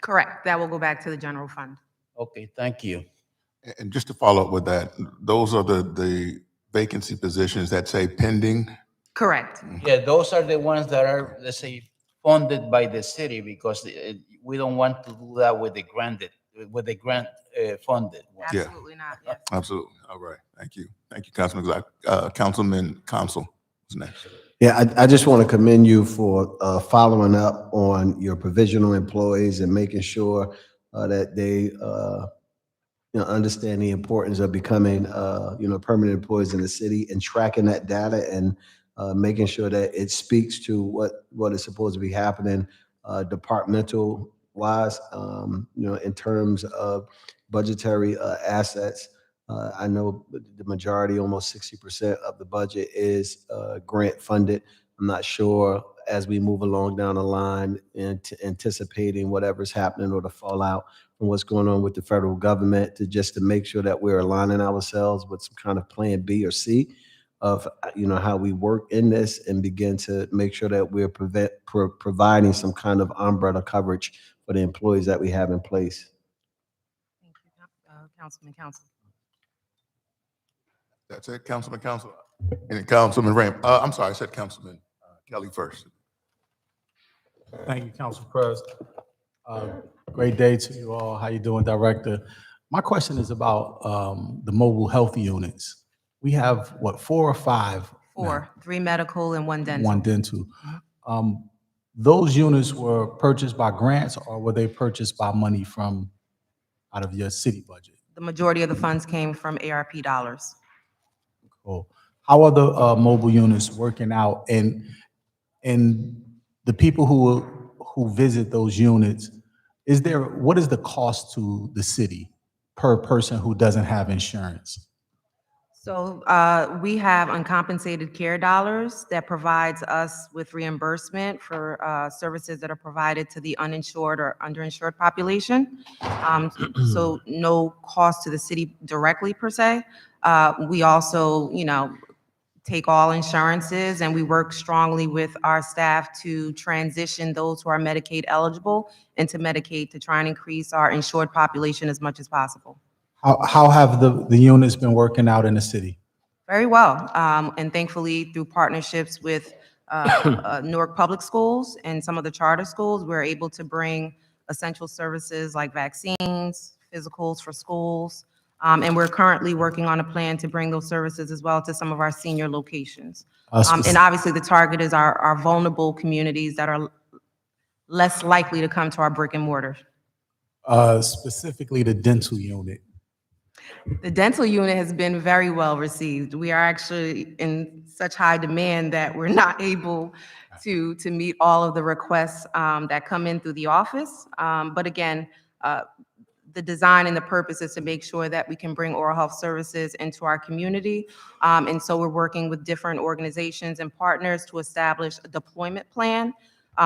Correct. That will go back to the general fund. Okay, thank you. And just to follow up with that, those are the vacancy positions that say pending? Correct. Yeah, those are the ones that are, let's say, funded by the city, because we don't want to do that with the grant funded ones. Absolutely not. Yes. Absolutely. All right. Thank you. Thank you, Councilman. Councilman Council is next. Yeah, I just want to commend you for following up on your provisional employees and making sure that they understand the importance of becoming permanent employees in the city, and tracking that data and making sure that it speaks to what is supposed to be happening departmental wise, in terms of budgetary assets. I know the majority, almost 60% of the budget is grant funded. I'm not sure, as we move along down the line, anticipating whatever's happening or the fallout from what's going on with the federal government, to make sure that we're aligning ourselves with some kind of plan B or C of how we work in this, and begin to make sure that we're providing some kind of umbrella coverage for the employees that we have in place. Thank you, Councilman Council. That's it, Councilman Council. And Councilman Ram. I'm sorry, I said Councilman Kelly first. Thank you, Council President. Great day to you all. How you doing, Director? My question is about the mobile health units. We have, what, 4 or 5? Four, 3 medical and 1 dental. One dental. Those units were purchased by grants, or were they purchased by money from out of your city budget? The majority of the funds came from ARP dollars. Cool. How are the mobile units working out? And the people who visit those units, what is the cost to the city per person who doesn't have insurance? So we have uncompensated care dollars that provides us with reimbursement for services that are provided to the uninsured or underinsured population. So no cost to the city directly per se. We also, take all insurances, and we work strongly with our staff to transition those who are Medicaid eligible into Medicaid to try and increase our insured population as much as possible. How have the units been working out in the city? Very well, and thankfully through partnerships with Newark Public Schools and some of the charter schools, we're able to bring essential services like vaccines, physicals for schools, and we're currently working on a plan to bring those services as well to some of our senior locations. And obviously the target is our vulnerable communities that are less likely to come to our brick and mortar. Specifically the dental unit. The dental unit has been very well received. We are actually in such high demand that we're not able to meet all of the requests that come in through the office. But again, the design and the purpose is to make sure that we can bring oral health services into our community. And so we're working with different organizations and partners to establish a deployment plan,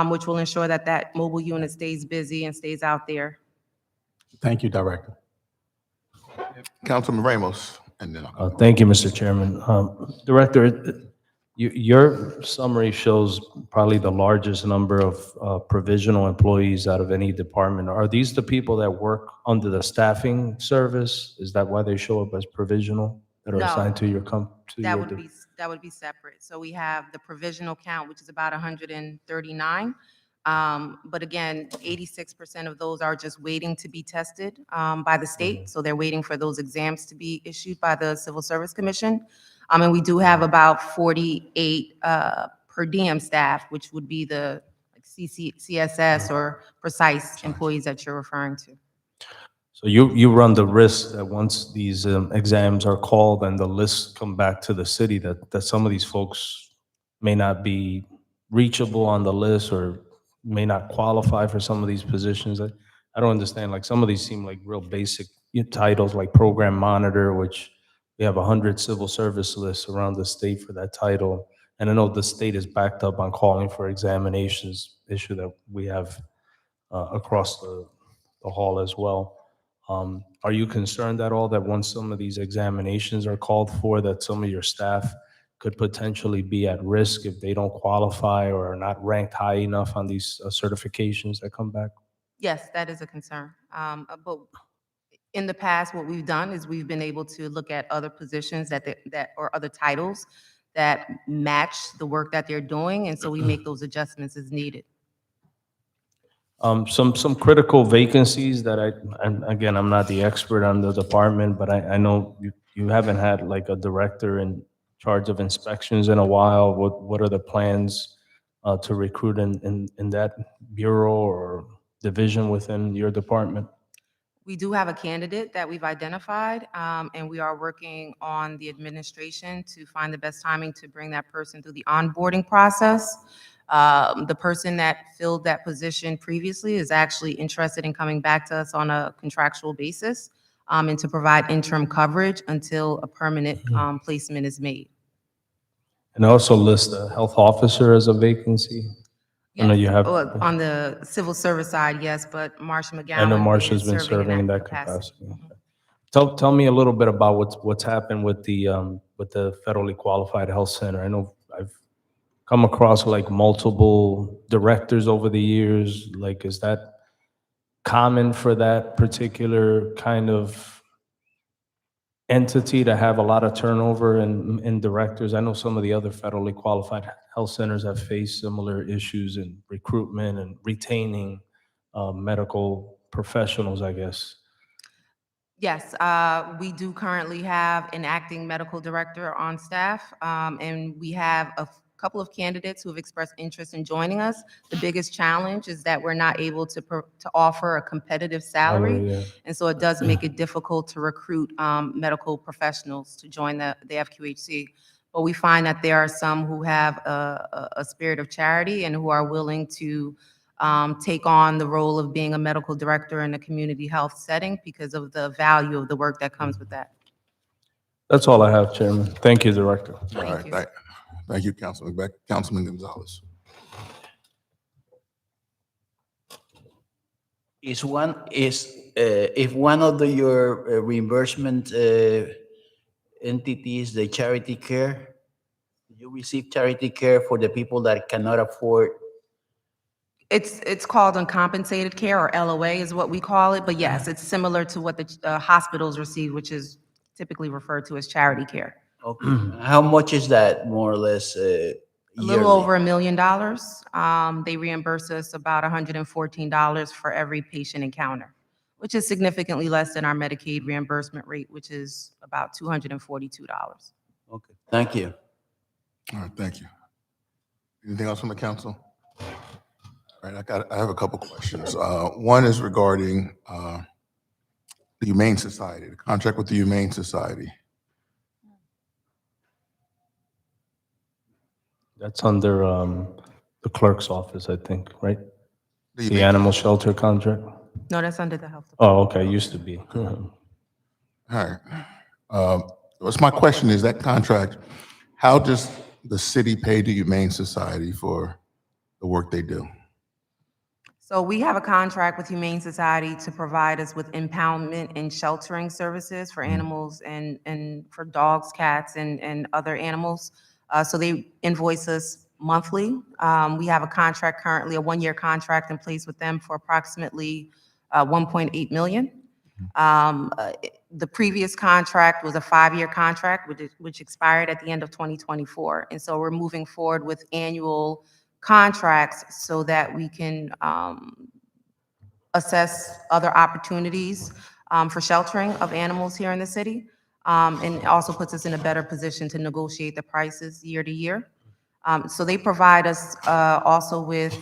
which will ensure that that mobile unit stays busy and stays out there. Thank you, Director. Councilman Ramos, and then I'll. Thank you, Mr. Chairman. Director, your summary shows probably the largest number of provisional employees out of any department. Are these the people that work under the staffing service? Is that why they show up as provisional that are No. assigned to your That would be separate. So we have the provisional count, which is about 139. But again, 86% of those are just waiting to be tested by the state. So they're waiting for those exams to be issued by the Civil Service Commission. And we do have about 48 per diem staff, which would be the CSS or precise employees that you're referring to. So you run the risk that once these exams are called and the lists come back to the city, that some of these folks may not be reachable on the list or may not qualify for some of these positions. I don't understand, like some of these seem like real basic titles like program monitor, which we have 100 civil service lists around the state for that title. And I know the state is backed up on calling for examinations, issue that we have across the hall as well. Are you concerned at all that once some of these examinations are called for, that some of your staff could potentially be at risk if they don't qualify or are not ranked high enough on these certifications that come back? Yes, that is a concern. But in the past, what we've done is we've been able to look at other positions that or other titles that match the work that they're doing, and so we make those adjustments as needed. Some critical vacancies that and again, I'm not the expert on the department, but I know you haven't had like a director in charge of inspections in a while. What are the plans to recruit in that bureau or division within your department? We do have a candidate that we've identified, and we are working on the administration to find the best timing to bring that person through the onboarding process. The person that filled that position previously is actually interested in coming back to us on a contractual basis and to provide interim coverage until a permanent placement is made. And also list a health officer as a vacancy. I know you have. On the civil service side, yes, but Marsha McGowan. I know Marsha's been serving in that capacity. Tell me a little bit about what's happened with the federally qualified health center. I know I've come across like multiple directors over the years. Like, is that common for that particular kind of entity to have a lot of turnover in directors? I know some of the other federally qualified health centers have faced similar issues in recruitment and retaining medical professionals, I guess. Yes, we do currently have an acting medical director on staff, and we have a couple of candidates who have expressed interest in joining us. The biggest challenge is that we're not able to offer a competitive salary, Yeah. and so it does make it difficult to recruit medical professionals to join the FQHC. But we find that there are some who have a spirit of charity and who are willing to take on the role of being a medical director in a community health setting because of the value of the work that comes with that. That's all I have, Chairman. Thank you, Director. All right, thank you, Councilman Beck. Councilman Gonzalez. If one of your reimbursement entities, the charity care, you receive charity care for the people that cannot afford. It's called uncompensated care, or LOA is what we call it. But yes, it's similar to what the hospitals receive, which is typically referred to as charity care. Okay. How much is that, more or less, A little over $1 million. They reimburse us about $114 for every patient encounter, which is significantly less than our Medicaid reimbursement rate, which is about $242. Okay, thank you. All right, thank you. Anything else from the council? All right, I have a couple questions. One is regarding the Humane Society, the contract with the Humane Society. That's under the clerk's office, I think, right? The The animal shelter contract? No, that's under the health. Oh, okay, used to be. All right. What's my question is that contract, how does the city pay the Humane Society for the work they do? So we have a contract with Humane Society to provide us with impoundment and sheltering services for animals and for dogs, cats, and other animals. So they invoice us monthly. We have a contract currently, a one-year contract in place with them for approximately 1.8 million. The previous contract was a 5-year contract, which expired at the end of 2024. And so we're moving forward with annual contracts so that we can assess other opportunities for sheltering of animals here in the city. And it also puts us in a better position to negotiate the prices year to year. So they provide us also with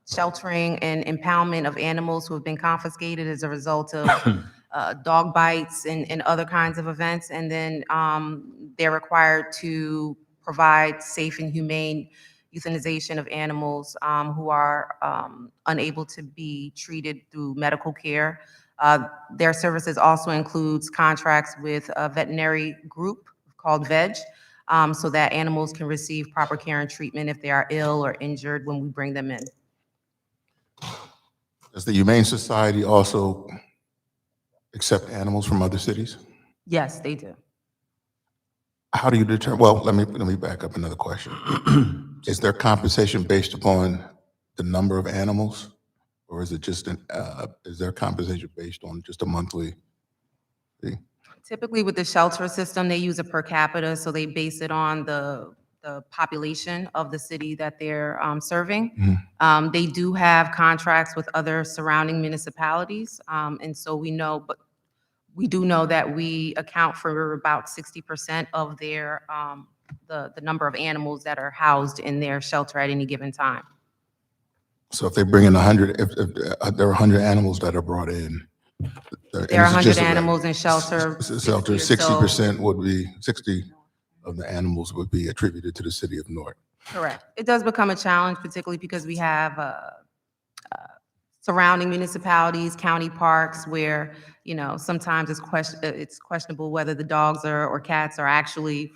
sheltering and impoundment of animals who have been confiscated as a result of dog bites and other kinds of events. And then they're required to provide safe and humane euthanization of animals who are unable to be treated through medical care. Their services also includes contracts with a veterinary group called VEG, so that animals can receive proper care and treatment if they are ill or injured when we bring them in. Does the Humane Society also accept animals from other cities? Yes, they do. How do you determine, well, let me back up another question. Is there compensation based upon the number of animals? Or is it just is there compensation based on just a monthly fee? Typically with the shelter system, they use it per capita, so they base it on the population of the city that they're serving. They do have contracts with other surrounding municipalities, and so we know, but we do know that we account for about 60% of their the number of animals that are housed in their shelter at any given time. So if they bring in 100, if there are 100 animals that are brought in. There are 100 animals in shelter. Shelter, 60% would be, 60 of the animals would be attributed to the city of Newark. Correct. It does become a challenge, particularly because we have surrounding municipalities, county parks, where, you know, sometimes it's questionable whether the dogs or cats are actually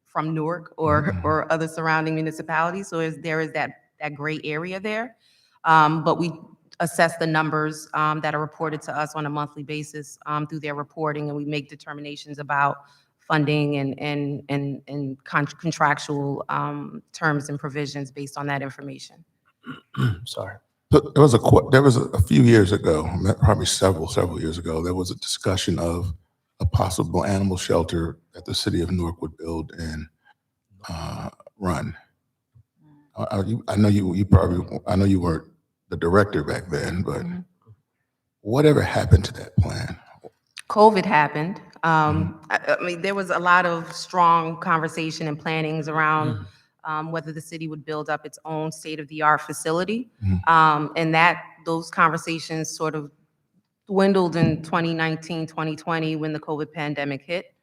from Newark or other surrounding municipalities. So there is that gray area there. But we assess the numbers that are reported to us on a monthly basis through their reporting, and we make determinations about funding and contractual terms and provisions based on that information. Sorry. There was a few years ago, probably several years ago, there was a discussion of a possible animal shelter that the city of Newark would build and run. I know you weren't the director back then, but whatever happened to that plan? COVID happened. I mean, there was a lot of strong conversation and plannings around whether the city would build up its own state-of-the-art facility. And those conversations sort of dwindled in 2019, 2020 when the COVID pandemic hit.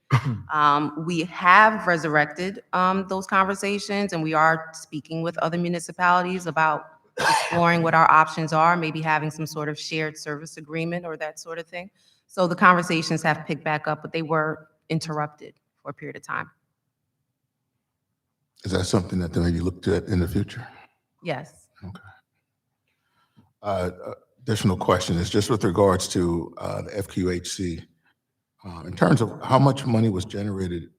We have resurrected those conversations, and we are speaking with other municipalities about exploring what our options are, maybe having some sort of shared service agreement or that sort of thing. So the conversations have picked back up, but they were interrupted for a period of time. Is that something that maybe you looked at in the future? Yes. Additional question is just with regards to the FQHC. In terms of how much money was generated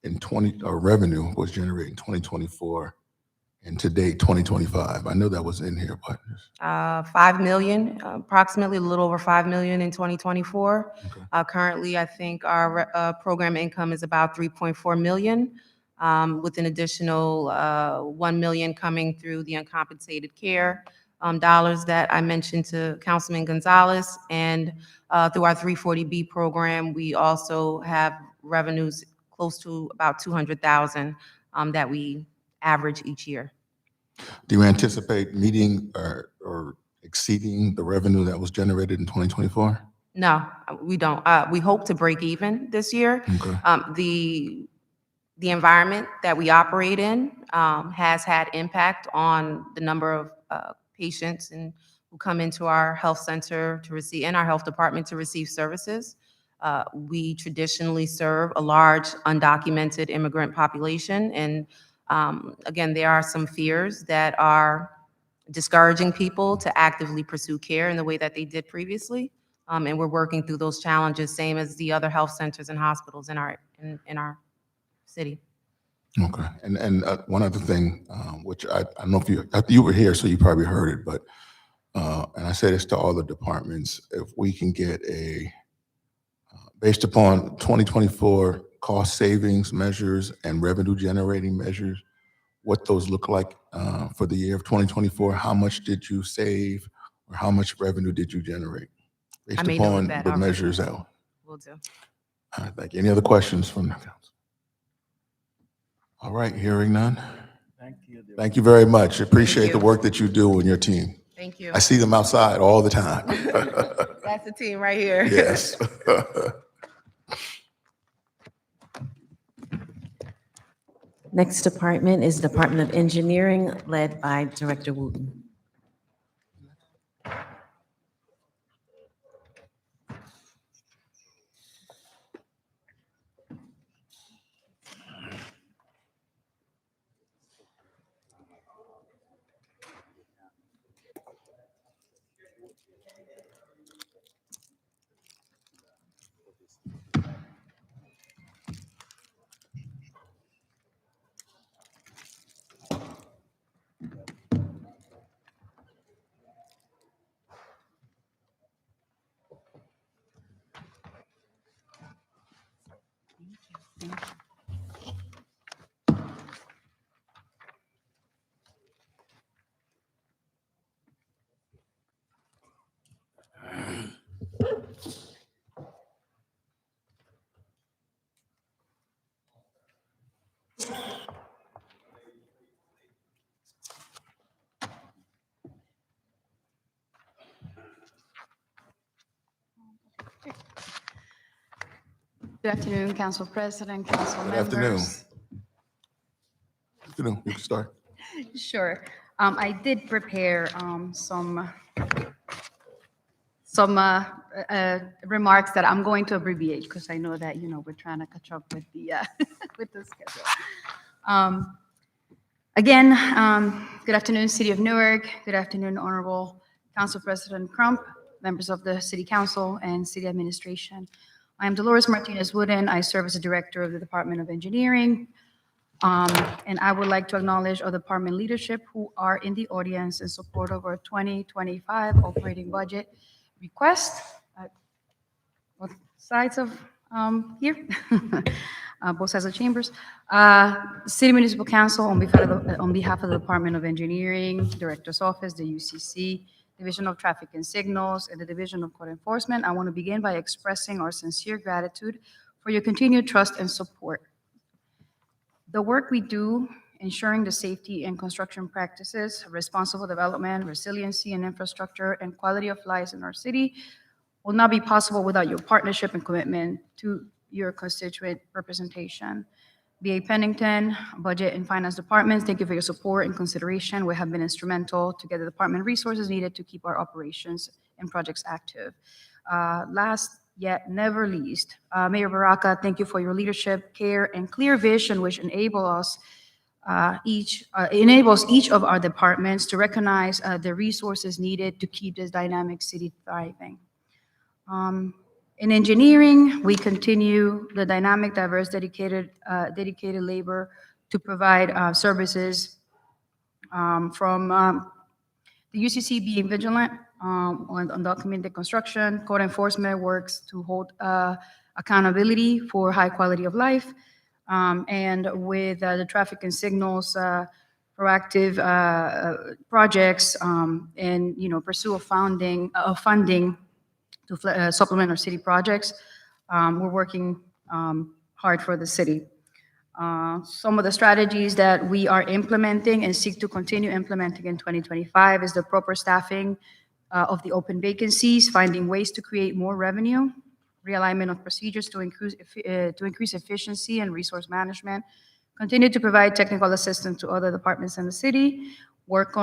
revenue was generated in 2024 and to date 2025. I know that was in here, but 5 million, approximately a little over 5 million in 2024. Currently, I think our program income is about 3.4 million, with an additional 1 million coming through the uncompensated care dollars that I mentioned to Councilman Gonzalez. And through our 340B program, we also have revenues close to about 200,000 that we average each year. do you anticipate meeting or exceeding the revenue that was generated in 2024? No, we don't. We hope to break even this year. The environment that we operate in has had impact on the number of patients and who come into our health center to receive, in our health department to receive services. We traditionally serve a large undocumented immigrant population. And again, there are some fears that are discouraging people to actively pursue care in the way that they did previously. And we're working through those challenges, same as the other health centers and hospitals in our city. Okay. And one other thing, which I don't know if you were here, so you probably heard it, but, and I say this to all the departments, if we can get based upon 2024 cost savings measures and revenue generating measures, what those look like for the year of 2024, how much did you save or how much revenue did you generate? Based upon the measures out. Will do. All right, thank you. Any other questions from the council? All right, hearing none. Thank you. Thank you very much. Appreciate the work that you do and your team. Thank you. I see them outside all the time. That's the team right here. Yes. Next department is Department of Engineering, led by Director Wooten. Good afternoon, Council President, Council Good members. afternoon. Good afternoon. You can start. Sure. I did prepare some remarks that I'm going to abbreviate because I know that, we're trying to catch up with the with the schedule. Again, good afternoon, City of Newark. Good afternoon, Honorable Council President Crump, members of the City Council and City Administration. I am Dolores Martinez Wooden. I serve as the Director of the Department of Engineering. And I would like to acknowledge our department leadership who are in the audience in support of our 2025 operating budget request at both sides of here, both sides of chambers. City Municipal Council on behalf of the Department of Engineering, Director's Office, the UCC, Division of Traffic and Signals, and the Division of Code Enforcement, I want to begin by expressing our sincere gratitude for your continued trust and support. The work we do ensuring the safety and construction practices, responsible development, resiliency and infrastructure, and quality of life in our city will not be possible without your partnership and commitment to your constituent representation. BA Pennington, Budget and Finance Departments, thank you for your support and consideration. We have been instrumental to get the department resources needed to keep our operations and projects active. Last yet never least, Mayor Baraka, thank you for your leadership, care, and clear vision, which enables each of our departments to recognize the resources needed to keep this dynamic city thriving. In engineering, we continue the dynamic, diverse, dedicated labor to provide services from the UCC being vigilant on undocumented construction. Code enforcement works to hold accountability for high quality of life. And with the traffic and signals proactive projects and pursue of funding to supplement our city projects. We're working hard for the city. Some of the strategies that we are implementing and seek to continue implementing in 2025 is the proper staffing of the open vacancies, finding ways to create more revenue, realignment of procedures to increase efficiency and resource management, continue to provide technical assistance to other departments in the city, work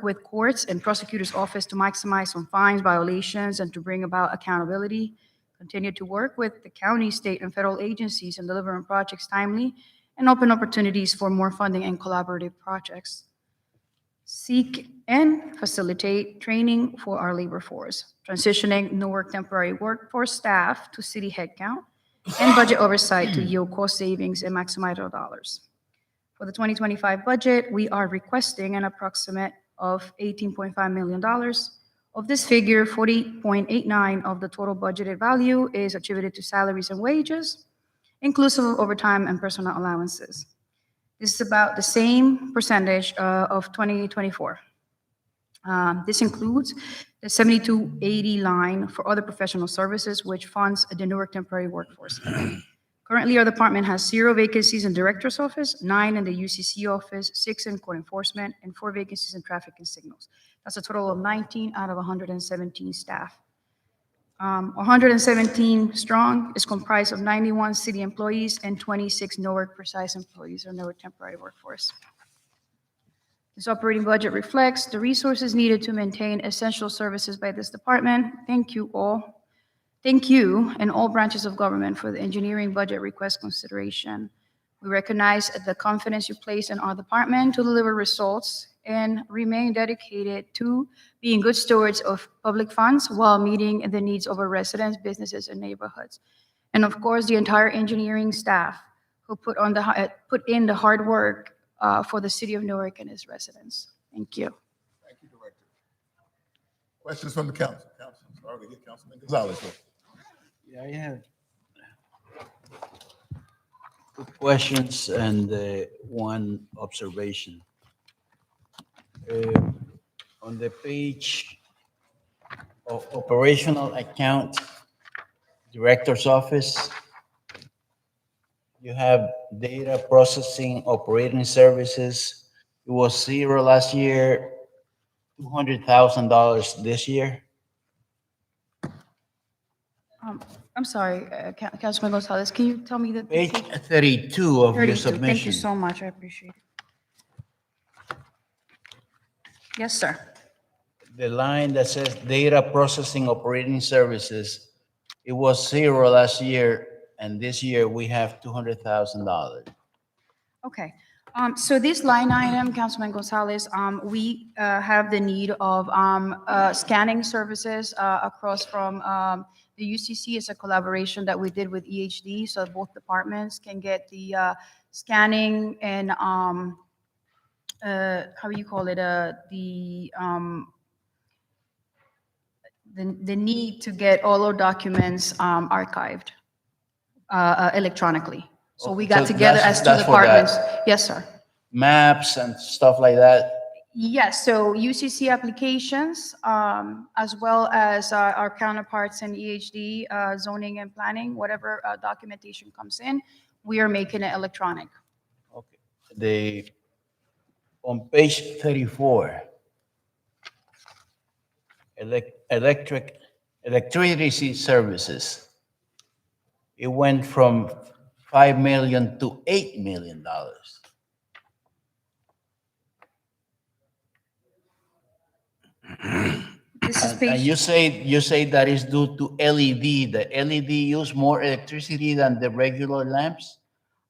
with courts and prosecutors' office to maximize on fines, violations, and to bring about accountability, continue to work with the county, state, and federal agencies in delivering projects timely, and open opportunities for more funding and collaborative projects. Seek and facilitate training for our labor force, transitioning Newark temporary workforce staff to city headcount, and budget oversight to yield cost savings and maximize our dollars. For the 2025 budget, we are requesting an approximate of $18.5 million. Of this figure, 40.89 of the total budgeted value is attributed to salaries and wages, inclusive of overtime and personal allowances. This is about the same percentage of 2024. This includes the 7280 line for other professional services, which funds the Newark temporary workforce. Currently, our department has 0 vacancies in director's office, 9 in the UCC office, 6 in code enforcement, and 4 vacancies in traffic and signals. That's a total of 19 out of 117 staff. 117 strong is comprised of 91 city employees and 26 Newark precise employees or Newark temporary workforce. This operating budget reflects the resources needed to maintain essential services by this department. Thank you all. Thank you and all branches of government for the engineering budget request consideration. We recognize the confidence you place in our department to deliver results and remain dedicated to being good stewards of public funds while meeting the needs of our residents, businesses, and neighborhoods. And of course, the entire engineering staff who put in the hard work for the city of Newark and its residents. Thank you. Thank you, Director. Questions from the council? Sorry to get Councilman Gonzalez. Yeah, I have 2 questions and 1 observation. On the page of operational account, director's office, you have data processing operating services. It was 0 last year, $200,000 this year. I'm sorry, Councilman Gonzalez, can you tell me the Page 32 of your 32. submission. Thank you so much, I appreciate it. Yes, sir. The line that says data processing operating services, it was 0 last year, and this year we have $200,000. Okay. So this line item, Councilman Gonzalez, we have the need of scanning services across from the UCC. Is a collaboration that we did with EHD, so both departments can get the scanning and how do you call it? The need to get all our documents archived electronically. So we got So together that's- as 2 that's for that. departments. Yes, sir. Maps and stuff like that. Yes, so UCC applications, as well as our counterparts in EHD, zoning and planning, whatever documentation comes in, we are making it electronic. The, on page 34, electricity services, it went from $5 million to $8 million. This is And page, you say that is due to LED. The LED use more electricity than the regular lamps?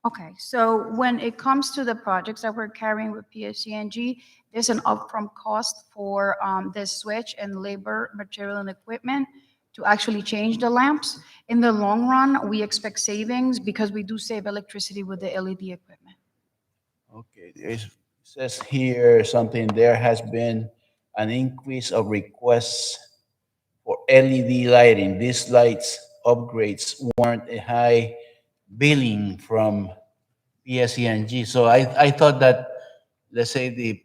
okay, so when it comes to the projects that we're carrying with PSCNG, there's an upfront cost for the switch and labor, material, and equipment to actually change the lamps. In the long run, we expect savings because we do save electricity with the LED equipment. Okay, it says here something, there has been an increase of requests for LED lighting. These lights upgrades warrant a high billing from PSENG. So I thought that, let's say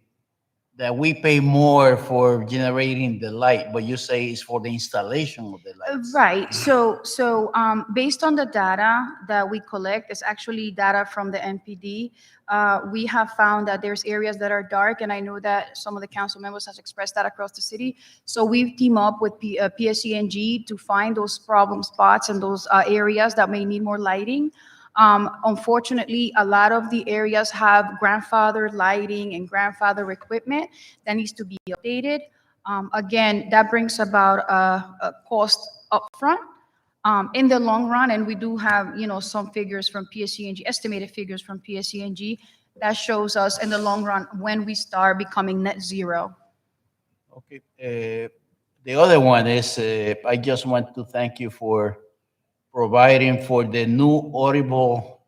that we pay more for generating the light, but you say it's for the installation of the lights. Right. So based on the data that we collect, it's actually data from the NPD. We have found that there's areas that are dark, and I know that some of the council members have expressed that across the city. So we've teamed up with PSCNG to find those problem spots and those areas that may need more lighting. Unfortunately, a lot of the areas have grandfathered lighting and grandfather equipment that needs to be updated. Again, that brings about a cost upfront. In the long run, and we do have, some figures from PSCNG, estimated figures from PSCNG, that shows us in the long run when we start becoming net zero. Okay. The other one is, I just want to thank you for providing for the new audible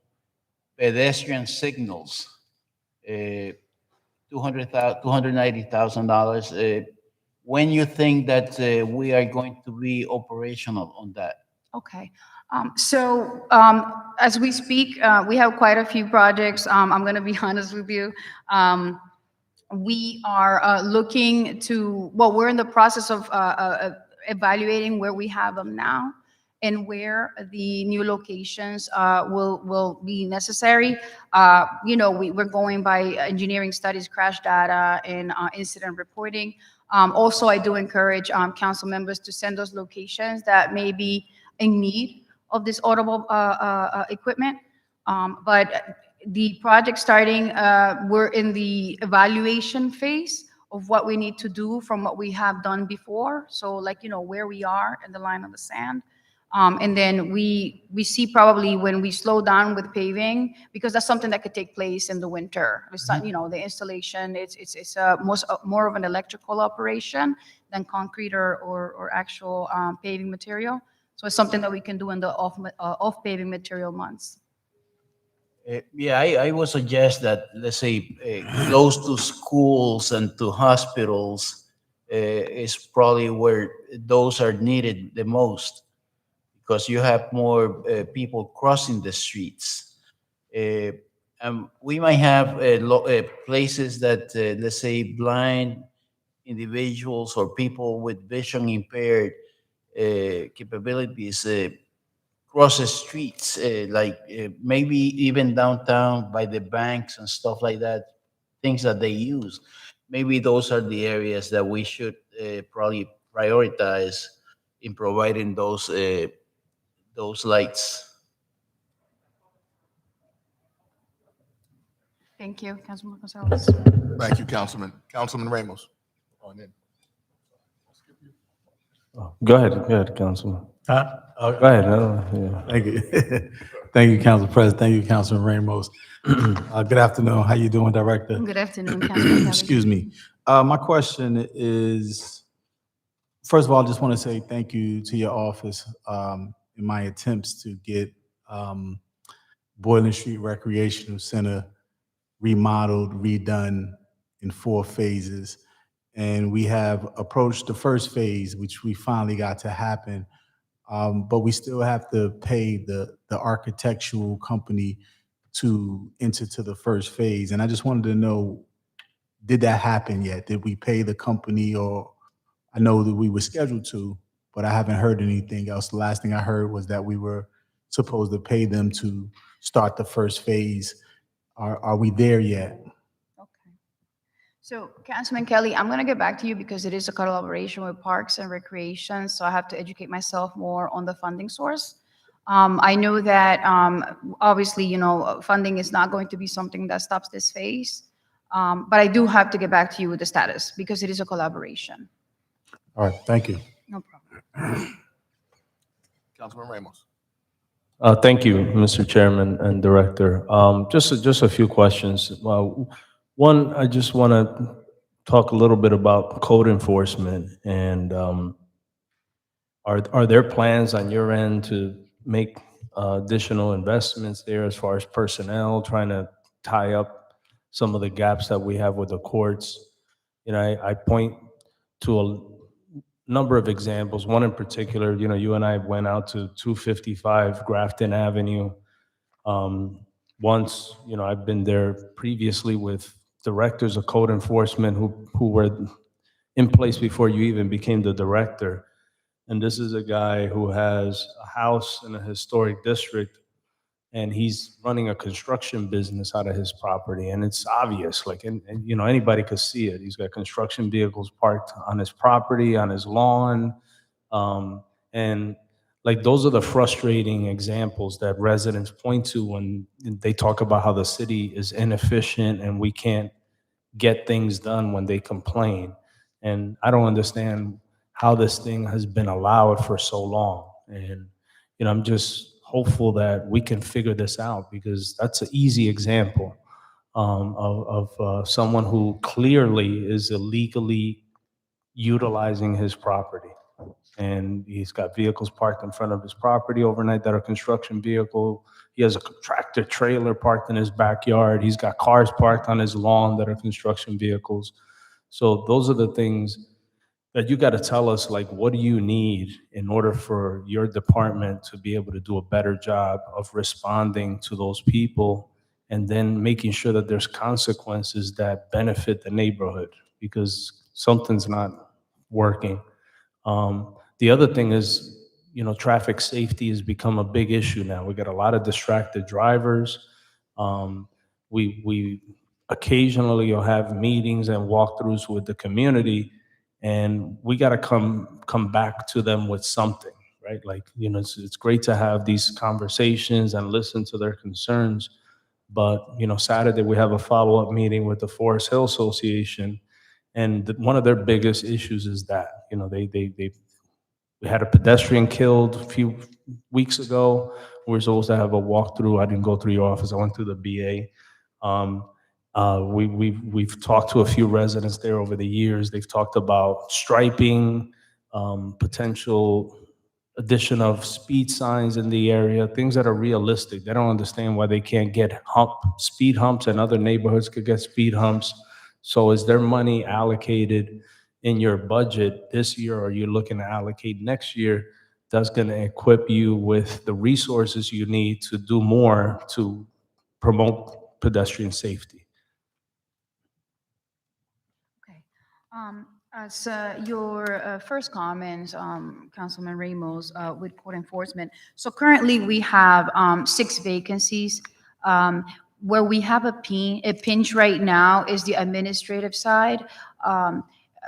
pedestrian signals, $290,000. When you think that we are going to be operational on that? Okay. So as we speak, we have quite a few projects. I'm going to be honest with you. We are looking to, well, we're in the process of evaluating where we have them now and where the new locations will be necessary. We're going by engineering studies, crash data, and incident reporting. Also, I do encourage council members to send those locations that may be in need of this audible equipment. But the project starting, we're in the evaluation phase of what we need to do from what we have done before. So where we are in the line of the sand. And then we see probably when we slow down with paving, because that's something that could take place in the winter. It's not, the installation, it's more of an electrical operation than concrete or actual paving material. So it's something that we can do in the off paving material months. Yeah, I would suggest that, let's say, close to schools and to hospitals is probably where those are needed the most, because you have more people crossing the streets. And we might have places that, let's say, blind individuals or people with vision impaired capabilities cross the streets, maybe even downtown by the banks and stuff like that, things that they use. Maybe those are the areas that we should probably prioritize in providing those lights. Thank you, Councilman Gonzalez. Thank you, Councilman. Councilman Ramos. On in. Go ahead, Councilman. Go ahead. Thank you. Thank you, Council President. Thank you, Councilman Ramos. Good afternoon. How you doing, Director? Good afternoon, Councilman Kelly. Excuse me. My question is, first of all, I just want to say thank you to your office in my attempts to get Boylan Street Recreational Center remodeled, redone in 4 phases. And we have approached the first phase, which we finally got to happen. But we still have to pay the architectural company to enter to the first phase. And I just wanted to know did that happen yet? Did we pay the company, or I know that we were scheduled to, but I haven't heard anything else. The last thing I heard was that we were supposed to pay them to start the first phase. Are we there yet? So Councilman Kelly, I'm going to get back to you because it is a collaboration with Parks and Recreation, so I have to educate myself more on the funding source. I know that obviously, funding is not going to be something that stops this phase, but I do have to get back to you with the status because it is a collaboration. All right, thank you. No problem. Councilman Ramos. Thank you, Mr. Chairman and Director. Just a few questions. One, I just want to talk a little bit about code enforcement, and are there plans on your end to make additional investments there as far as personnel, trying to tie up some of the gaps that we have with the courts? I point to a number of examples. One in particular, you and I went out to 255 Grafton Avenue. Once, I've been there previously with directors of code enforcement who were in place before you even became the director. And this is a guy who has a house in a historic district, and he's running a construction business out of his property. And it's obvious, and anybody could see it. He's got construction vehicles parked on his property, on his lawn. And those are the frustrating examples that residents point to when they talk about how the city is inefficient and we can't get things done when they complain. And I don't understand how this thing has been allowed for so long. And, I'm just hopeful that we can figure this out, because that's an easy example of someone who clearly is illegally utilizing his property. And he's got vehicles parked in front of his property overnight that are construction vehicle. He has a tractor trailer parked in his backyard. He's got cars parked on his lawn that are construction vehicles. So those are the things that you got to tell us, what do you need in order for your department to be able to do a better job of responding to those people, and then making sure that there's consequences that benefit the neighborhood, because something's not working. The other thing is, traffic safety has become a big issue now. We got a lot of distracted drivers. We occasionally will have meetings and walkthroughs with the community, and we got to come back to them with something, right? It's great to have these conversations and listen to their concerns, but Saturday we have a follow-up meeting with the Forest Hill Association, and one of their biggest issues is that we had a pedestrian killed a few weeks ago. We were supposed to have a walkthrough. I didn't go through your office. I went through the BA. We've talked to a few residents there over the years. They've talked about striping, potential addition of speed signs in the area, things that are realistic. They don't understand why they can't get speed humps, and other neighborhoods could get speed humps. So is there money allocated in your budget this year, or are you looking to allocate next year, that's going to equip you with the resources you need to do more to promote pedestrian safety? As your first comments, Councilman Ramos, with code enforcement. So currently we have 6 vacancies. Where we have a pinch right now is the administrative side.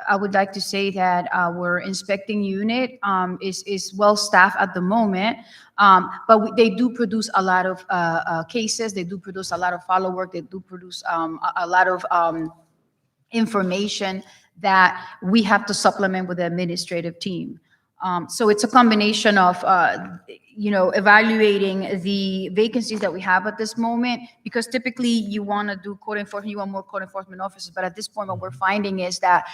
I would like to say that our inspecting unit is well staffed at the moment, but they do produce a lot of cases. They do produce a lot of follow work. They do produce a lot of information that we have to supplement with the administrative team. So it's a combination of, evaluating the vacancies that we have at this moment, because typically you want to do code enforcement, you want more code enforcement officers. But at this point, what we're finding is that,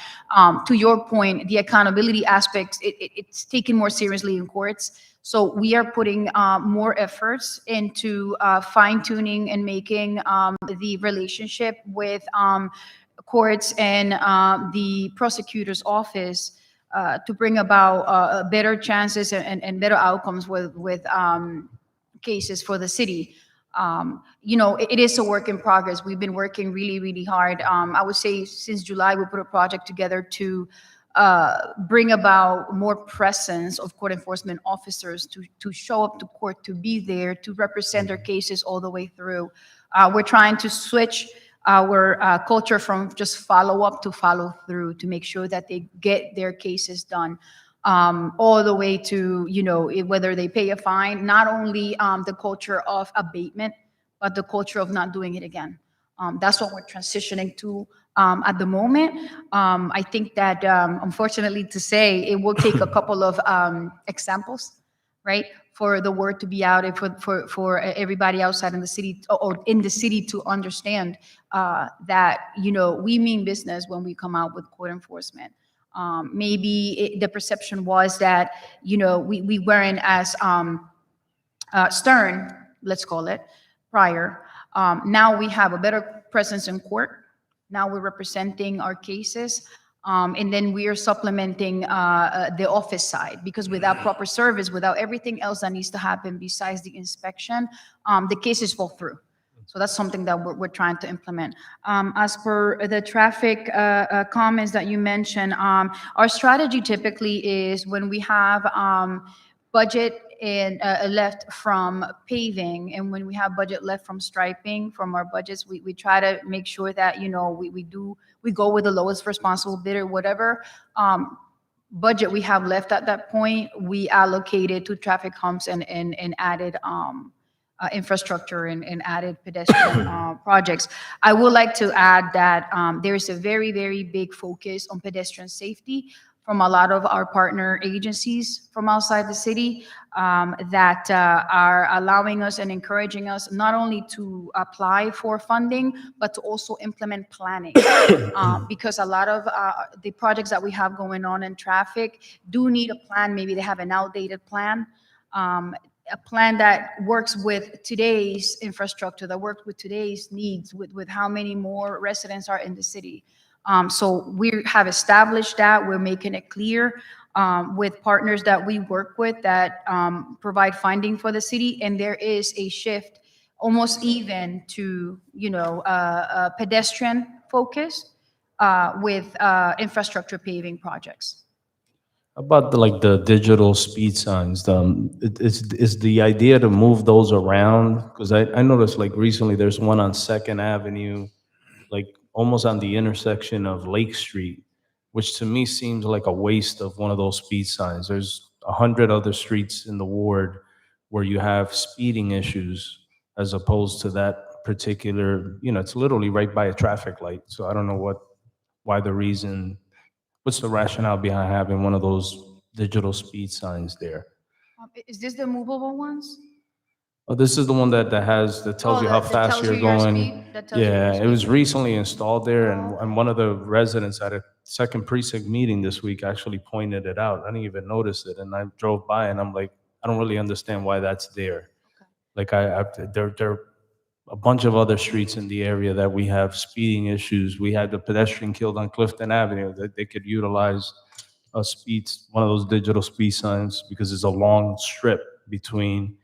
to your point, the accountability aspects, it's taken more seriously in courts. So we are putting more efforts into fine tuning and making the relationship with courts and the prosecutor's office to bring about better chances and better outcomes with cases for the city. It is a work in progress. We've been working really, really hard. I would say since July, we put a project together to bring about more presence of court enforcement officers to show up to court, to be there, to represent their cases all the way through. We're trying to switch our culture from just follow up to follow through to make sure that they get their cases done. All the way to, whether they pay a fine, not only the culture of abatement, but the culture of not doing it again. That's what we're transitioning to at the moment. I think that, unfortunately to say, it will take a couple of examples, right, for the word to be out and for everybody outside in the city or in the city to understand that, we mean business when we come out with court enforcement. Maybe the perception was that, we weren't as stern, let's call it, prior. Now we have a better presence in court. Now we're representing our cases. And then we are supplementing the office side, because without proper service, without everything else that needs to happen besides the inspection, the cases fall through. So that's something that we're trying to implement. As per the traffic comments that you mentioned, our strategy typically is when we have budget and left from paving, and when we have budget left from striping from our budgets, we try to make sure that we go with the lowest responsible bidder. Whatever budget we have left at that point, we allocated to traffic humps and added infrastructure and added pedestrian projects. I would like to add that there is a very, very big focus on pedestrian safety from a lot of our partner agencies from outside the city that are allowing us and encouraging us not only to apply for funding, but to also implement planning. Because a lot of the projects that we have going on in traffic do need a plan. Maybe they have an outdated plan. A plan that works with today's infrastructure, that works with today's needs, with how many more residents are in the city. So we have established that. We're making it clear with partners that we work with that provide funding for the city. And there is a shift almost even to, a pedestrian focus with infrastructure paving projects. About the digital speed signs, is the idea to move those around? Because I noticed recently there's one on 2nd Avenue, almost on the intersection of Lake Street, which to me seems like a waste of one of those speed signs. There's 100 other streets in the ward where you have speeding issues as opposed to that particular, it's literally right by a traffic light. So I don't know what's the rationale behind having one of those digital speed signs there? Is this the movable ones? Oh, this is the one that tells you how fast you're going. Yeah, it was recently installed there, and one of the residents at a 2nd Precinct meeting this week actually pointed it out. I didn't even notice it, and I drove by, and I'm like, I don't really understand why that's there. There are a bunch of other streets in the area that we have speeding issues. We had the pedestrian killed on Clifton Avenue that they could utilize one of those digital speed signs, because it's a long strip between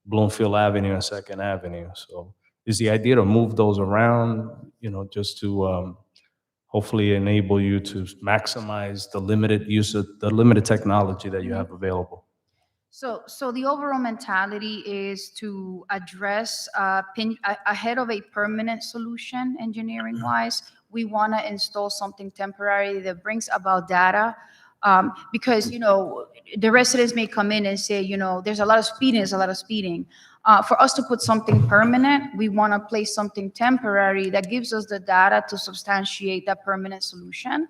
Bloomfield Avenue and 2nd Avenue. So is the idea to move those around, just to hopefully enable you to maximize the limited technology that you have available? So the overall mentality is to address ahead of a permanent solution, engineering-wise. We want to install something temporary that brings about data. Because, the residents may come in and say, there's a lot of speeding, For us to put something permanent, we want to place something temporary that gives us the data to substantiate that permanent solution.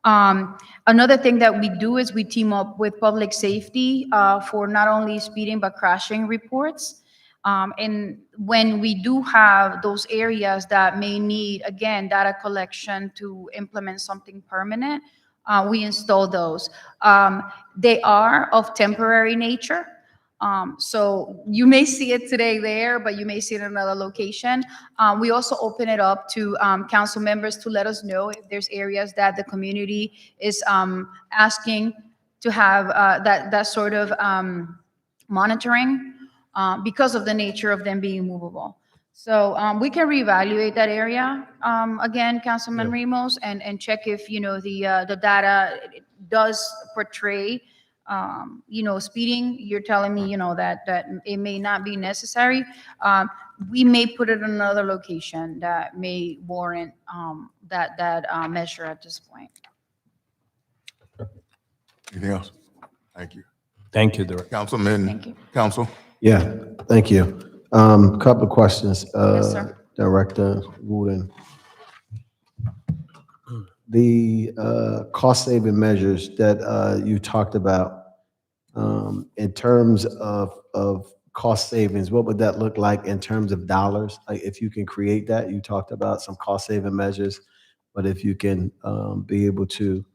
Another thing that we do is we team up with public safety for not only speeding, but crashing reports. And when we do have those areas that may need, again, data collection to implement something permanent, we install those. They are of temporary nature. So you may see it today there, but you may see it in another location. We also open it up to council members to let us know if there's areas that the community is asking to have that sort of monitoring. because of the nature of them being movable. So we can reevaluate that area again, Councilman Ramos, and check if, you know, the data does portray, you know, speeding. You're telling me, you know, that it may not be necessary. We may put it in another location that may warrant that measure at this point. Anything else? Thank you. Thank you, Director. Councilman, Thank you. Council. Yeah, thank you. Couple of questions. Yes, sir. Director Wooden. The cost-saving measures that you talked about, in terms of cost savings, what would that look like in terms of dollars? Like, if you can create that, you talked about some cost-saving measures, but if you can be able to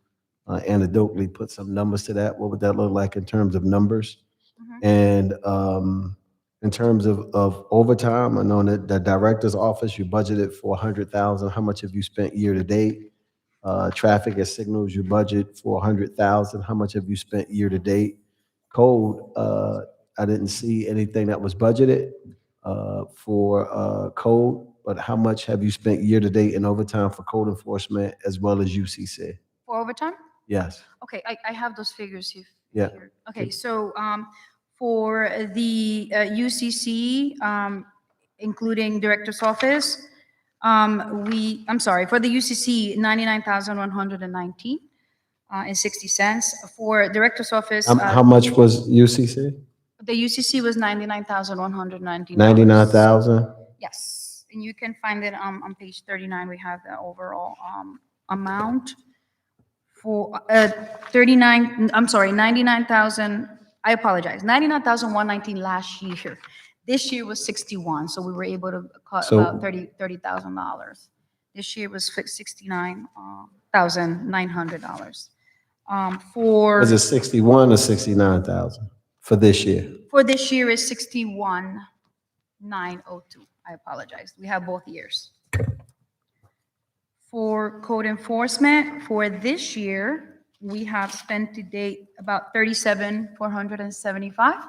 anecdotally put some numbers to that, what would that look like in terms of numbers? And in terms of overtime, I know that the director's office, you budgeted for 100,000. How much have you spent year to date? Traffic and signals, you budget for 100,000. How much have you spent year to date? Code, I didn't see anything that was budgeted for code, but how much have you spent year to date in overtime for code enforcement as well as UCC? For overtime? Yes. Okay, I have those figures here. Yeah. Okay, so for the UCC, including director's office, I'm sorry, for the UCC, 99,119 and 60 cents. For director's office, How much was UCC? the UCC was 99,119. 99,000? Yes, and you can find it on page 39. We have the overall amount for 99,000. I apologize, 99,119 last year. This year was 61, so we were able to cut about $30,000. This year was $69,900. For Was it 61 or 69,000 for this year? For this year is 61,902. I apologize. We have both years. For code enforcement, for this year, we have spent to date about 37,475.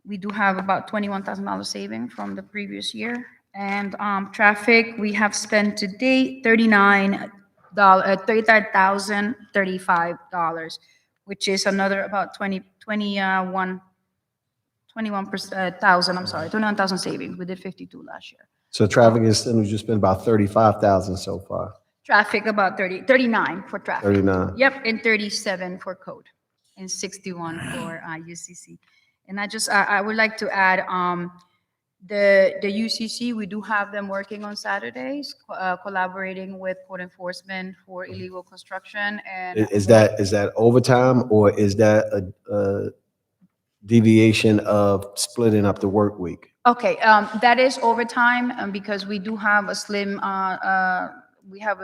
We do have about $21,000 saving from the previous year. And traffic, we have spent to date $35,035, which is another about 21,000 savings. We did 52 last year. So traffic and signals, you spent about 35,000 so far. Traffic about 39 for traffic. 39. Yep, and 37 for code, and 61 for UCC. And I would like to add, the UCC, we do have them working on Saturdays, collaborating with code enforcement for illegal construction. And Is that overtime, or is that a deviation of splitting up the work week? Okay, that is overtime, because we do have a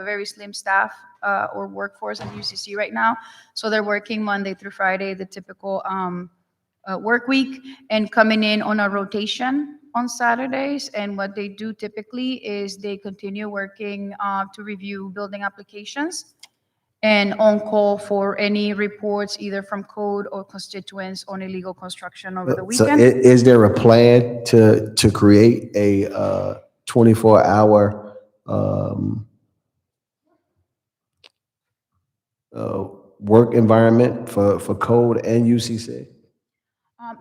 very slim staff or workforce in UCC right now. So they're working Monday through Friday, the typical work week, and coming in on a rotation on Saturdays. And what they do typically is they continue working to review building applications and on call for any reports either from code or constituents on illegal construction over the So weekend. is there a plan to create a 24-hour work environment for code and UCC?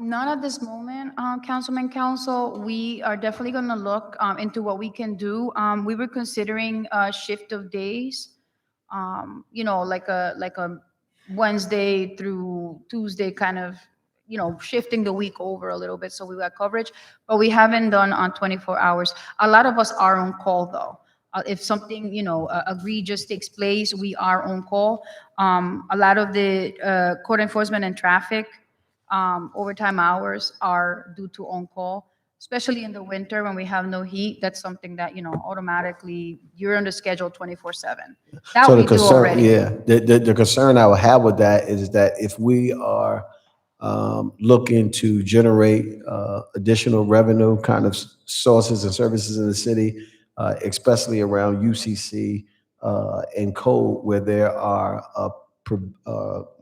Not at this moment, Councilman Council. We are definitely going to look into what we can do. We were considering a shift of days, like a Wednesday through Tuesday kind of, shifting the week over a little bit so we got coverage, but we haven't done on 24 hours. A lot of us are on call though. If something, egregious takes place, we are on call. A lot of the code enforcement and traffic overtime hours are due to on-call, especially in the winter when we have no heat. That's something that, automatically you're on the schedule 24/7. That So we the do concern, already. yeah, the concern I would have with that is that if we are looking to generate additional revenue kind of sources and services in the city, especially around UCC and code, where there are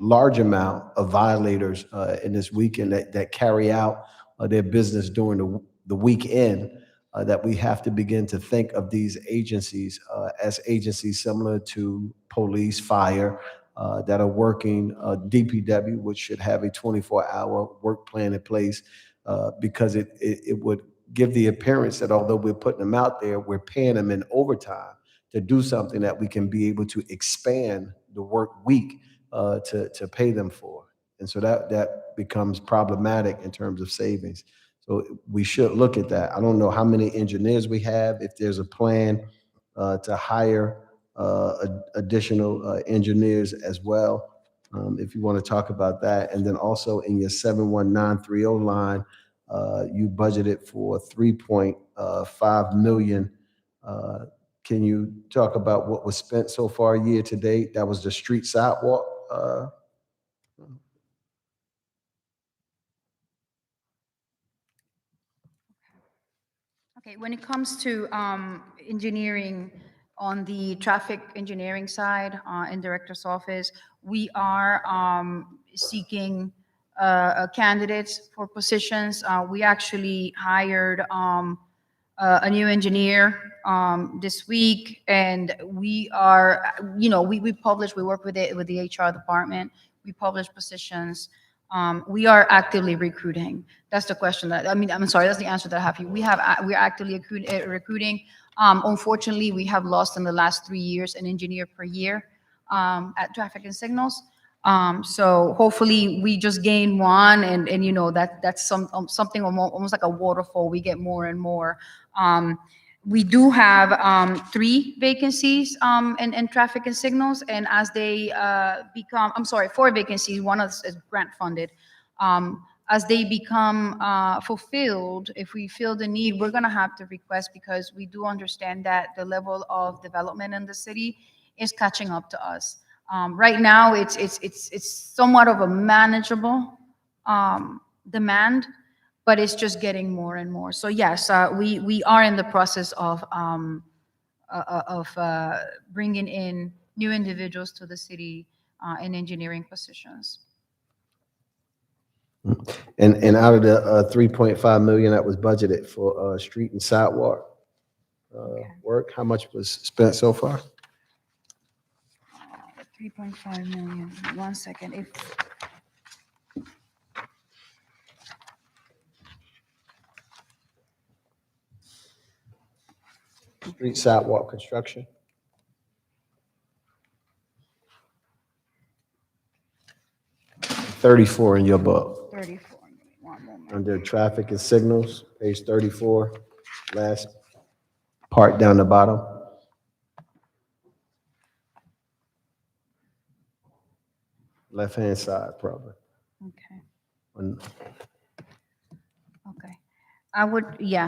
large amount of violators in this weekend that carry out their business during the weekend, that we have to begin to think of these agencies as agencies similar to police, fire, that are working, DPW, which should have a 24-hour work plan in place, because it would give the appearance that although we're putting them out there, we're paying them in overtime to do something that we can be able to expand the work week to pay them for. And so that becomes problematic in terms of savings. So we should look at that. I don't know how many engineers we have, if there's a plan to hire additional engineers as well, if you want to talk about that. And then also in your 71930 line, you budgeted for 3.5 million. Can you talk about what was spent so far year to date? That was the street sidewalk. Okay, when it comes to engineering on the traffic engineering side in Director's office, we are seeking candidates for positions. We actually hired a new engineer this week, and we are, we publish, we work with the HR department, we publish positions. We are actively recruiting. That's the question I'm sorry, that's the answer that I have here. We're actively recruiting. Unfortunately, we have lost in the last 3 years an engineer per year at Traffic and Signals. So hopefully we just gain one, and that's something almost like a waterfall. We get more and more. We do have 3 vacancies in Traffic and Signals, and as they become, 4 vacancies, one is grant funded. As they become fulfilled, if we feel the need, we're gonna have to request, because we do understand that the level of development in the city is catching up to us. Right now, it's somewhat of a manageable demand, but it's just getting more and more. So yes, we are in the process of bringing in new individuals to the city in engineering positions. And out of the 3.5 million that was budgeted for street and sidewalk work, how much was spent so far? 3.5 million. 1 second. Street sidewalk construction. $34 in your book. 34. One moment. Under traffic and signals, page 34, last part down the bottom. Left-hand side, probably. Okay. On- Okay.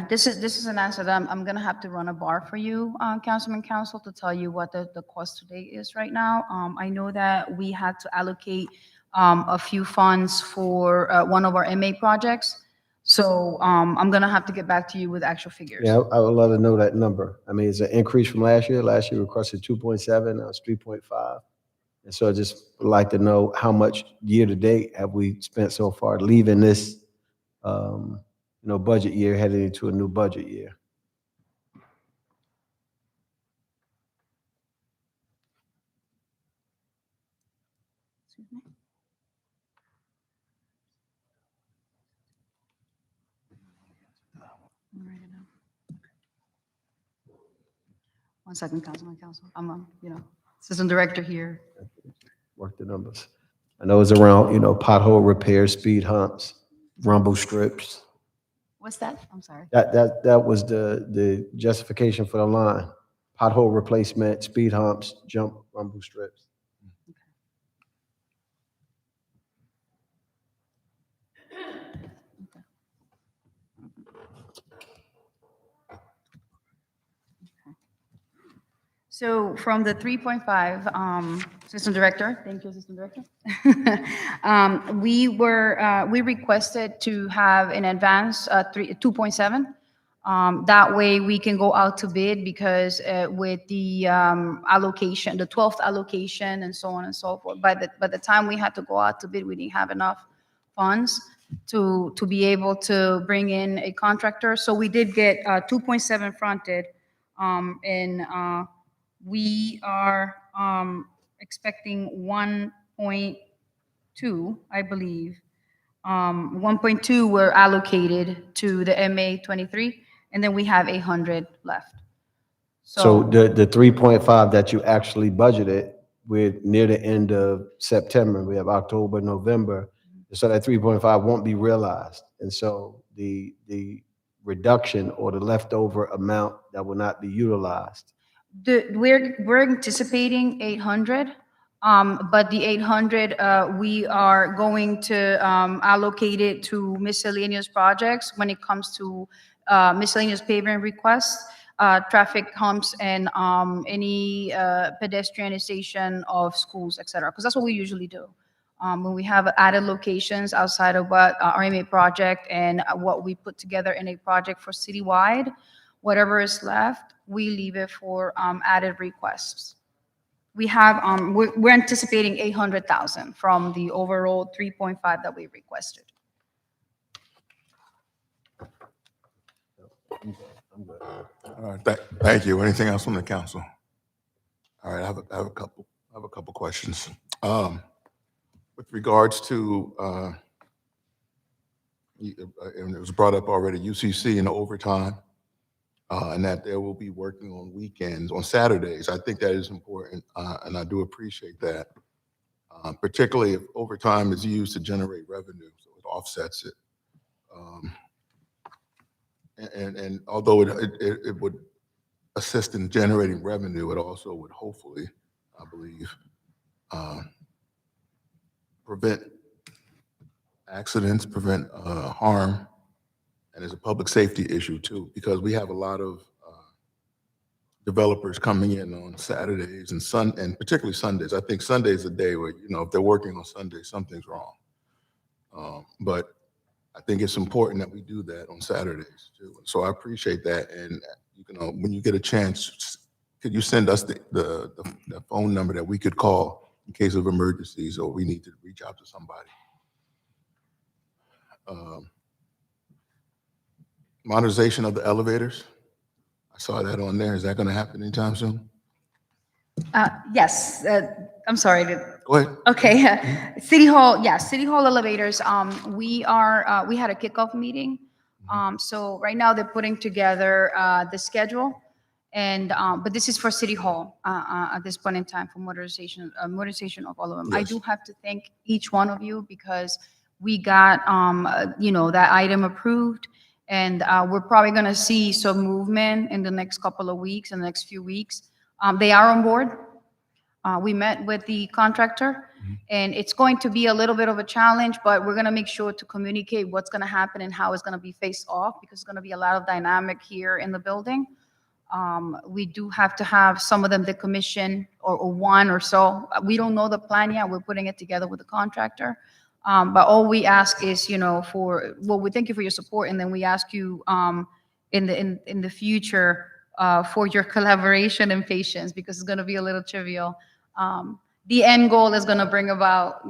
This is an answer that I'm gonna have to run a bar for you, Councilman Council, to tell you what the cost today is right now. I know that we had to allocate a few funds for one of our MA projects. So I'm gonna have to get back to you with actual figures. Yeah, I would love to know that number. I mean, it's an increase from last year. Last year we requested 2.7, now it's 3.5. And so I just would like to know how much year to date have we spent so far, leaving this, budget year, heading into a new budget year. Excuse me. I'll write it down. 1 second, Councilman Council. I'm Assistant Director here. Work the numbers. I know it's around, pothole repairs, speed humps, rumble strips. What's that? I'm sorry. That was the justification for the line. Pothole replacement, speed humps, jump rumble strips. So from the 3.5, Assistant Director, thank you, Assistant Director. We requested to have in advance 2.7. That way we can go out to bid because with the allocation, the 12th allocation and so on and so forth, by the time we had to go out to bid, we didn't have enough funds to be able to bring in a contractor. So we did get 2.7 fronted, and we are expecting 1.2, I believe. 1.2 were allocated to the MA 23, and then we have 800 left. So the 3.5 that you actually budgeted, we're near the end of September. We have October, November. So that 3.5 won't be realized. And so the reduction or the leftover amount that will not be utilized. We're anticipating 800, but the 800, we are going to allocate it to miscellaneous projects when it comes to miscellaneous pavement requests, traffic humps, and any pedestrianization of schools, et cetera, because that's what we usually do. When we have added locations outside of what our MA project and what we put together in a project for citywide, whatever is left, we leave it for added requests. We have, we're anticipating 800,000 from the overall 3.5 that we requested. All right, thank you. Anything else from the council? All right, I have a couple questions. With regards to, and it was brought up already, UCC and overtime, and that they will be working on weekends, on Saturdays. I think that is important, and I do appreciate that, particularly if overtime is used to generate revenue, so it offsets it. And although it would assist in generating revenue, it also would hopefully, I believe, prevent accidents, prevent harm, and it's a public safety issue too, because we have a lot of developers coming in on Saturdays and particularly Sundays. I think Sunday's a day where, if they're working on Sunday, something's wrong. But I think it's important that we do that on Saturdays too. So I appreciate that. And when you get a chance, could you send us the phone number that we could call in case of emergencies or we need to reach out to somebody? Modernization of the elevators. I saw that on there. Is that going to happen anytime soon? Yes, I'm sorry. Go ahead. Okay, City Hall, yes, City Hall elevators. We had a kickoff meeting. So right now they're putting together the schedule, and but this is for City Hall at this point in time for modernization of all of them. I do have to thank each one of you because we got that item approved, and we're probably going to see some movement in the next couple of weeks, in the next few weeks. They are on board. We met with the contractor, and it's going to be a little bit of a challenge, but we're going to make sure to communicate what's going to happen and how it's going to be faced off, because it's going to be a lot of dynamic here in the building. We do have to have some of them decommission or one or so. We don't know the plan yet. We're putting it together with the contractor. But all we ask is, we thank you for your support, and then we ask you in the future for your collaboration and patience, because it's going to be a little trivial. The end goal is going to bring about,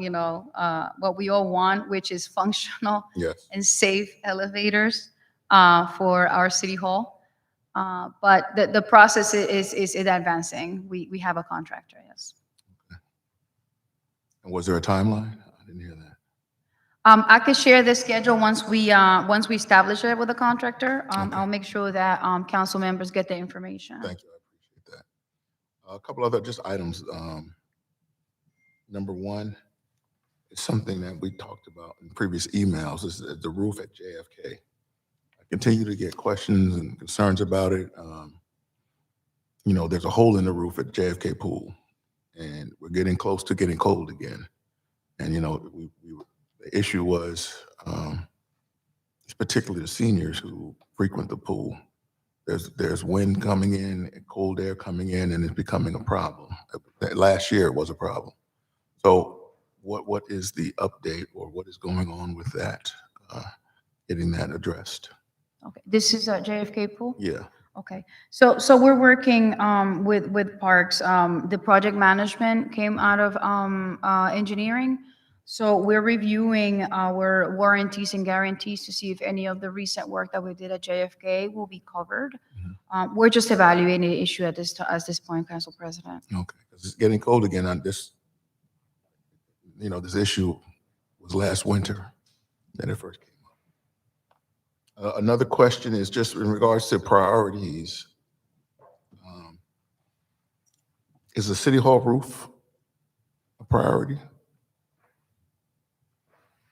what we all want, which is functional and safe elevators for our City Hall. But the process is advancing. We have a contractor, yes. And was there a timeline? I didn't hear that. I could share this schedule once we establish it with a contractor. I'll make sure that council members get the information. Thank you. I appreciate that. A couple other just items. Number one is something that we talked about in previous emails, is the roof at JFK. I continue to get questions and concerns about it. There's a hole in the roof at JFK Pool, and we're getting close to getting cold again. And, the issue was, particularly the seniors who frequent the pool, there's wind coming in, and cold air coming in, and it's becoming a problem. Last year it was a problem. So what is the update, or what is going on with that, getting that addressed? Okay, this is a JFK pool? Yeah. Okay, so we're working with parks. The project management came out of engineering. So we're reviewing our warranties and guarantees to see if any of the recent work that we did at JFK will be covered. We're just evaluating the issue at this point, Council President. Okay, 'cause it's getting cold again on this, this issue was last winter that it first came up. Another question is just in regards to priorities. Is the City Hall roof a priority?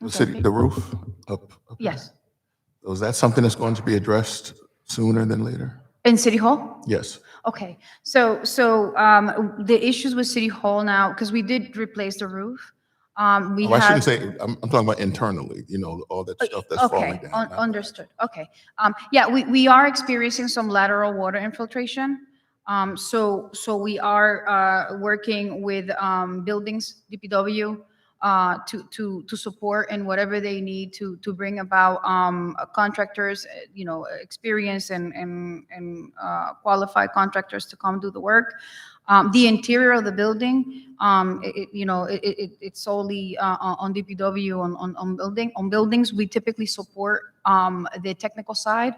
The roof up? Yes. So is that something that's going to be addressed sooner than later? In City Hall? Yes. Okay, so the issues with City Hall now, because we did replace the roof. We Oh, I have. shouldn't say, I'm talking about internally, all that stuff that's falling Okay, down. understood. Okay. Yeah, we are experiencing some lateral water infiltration. So we are working with buildings, DPW, to support and whatever they need to bring about contractors, experience and qualified contractors to come do the work. The interior of the building, it's solely on DPW on buildings. We typically support the technical side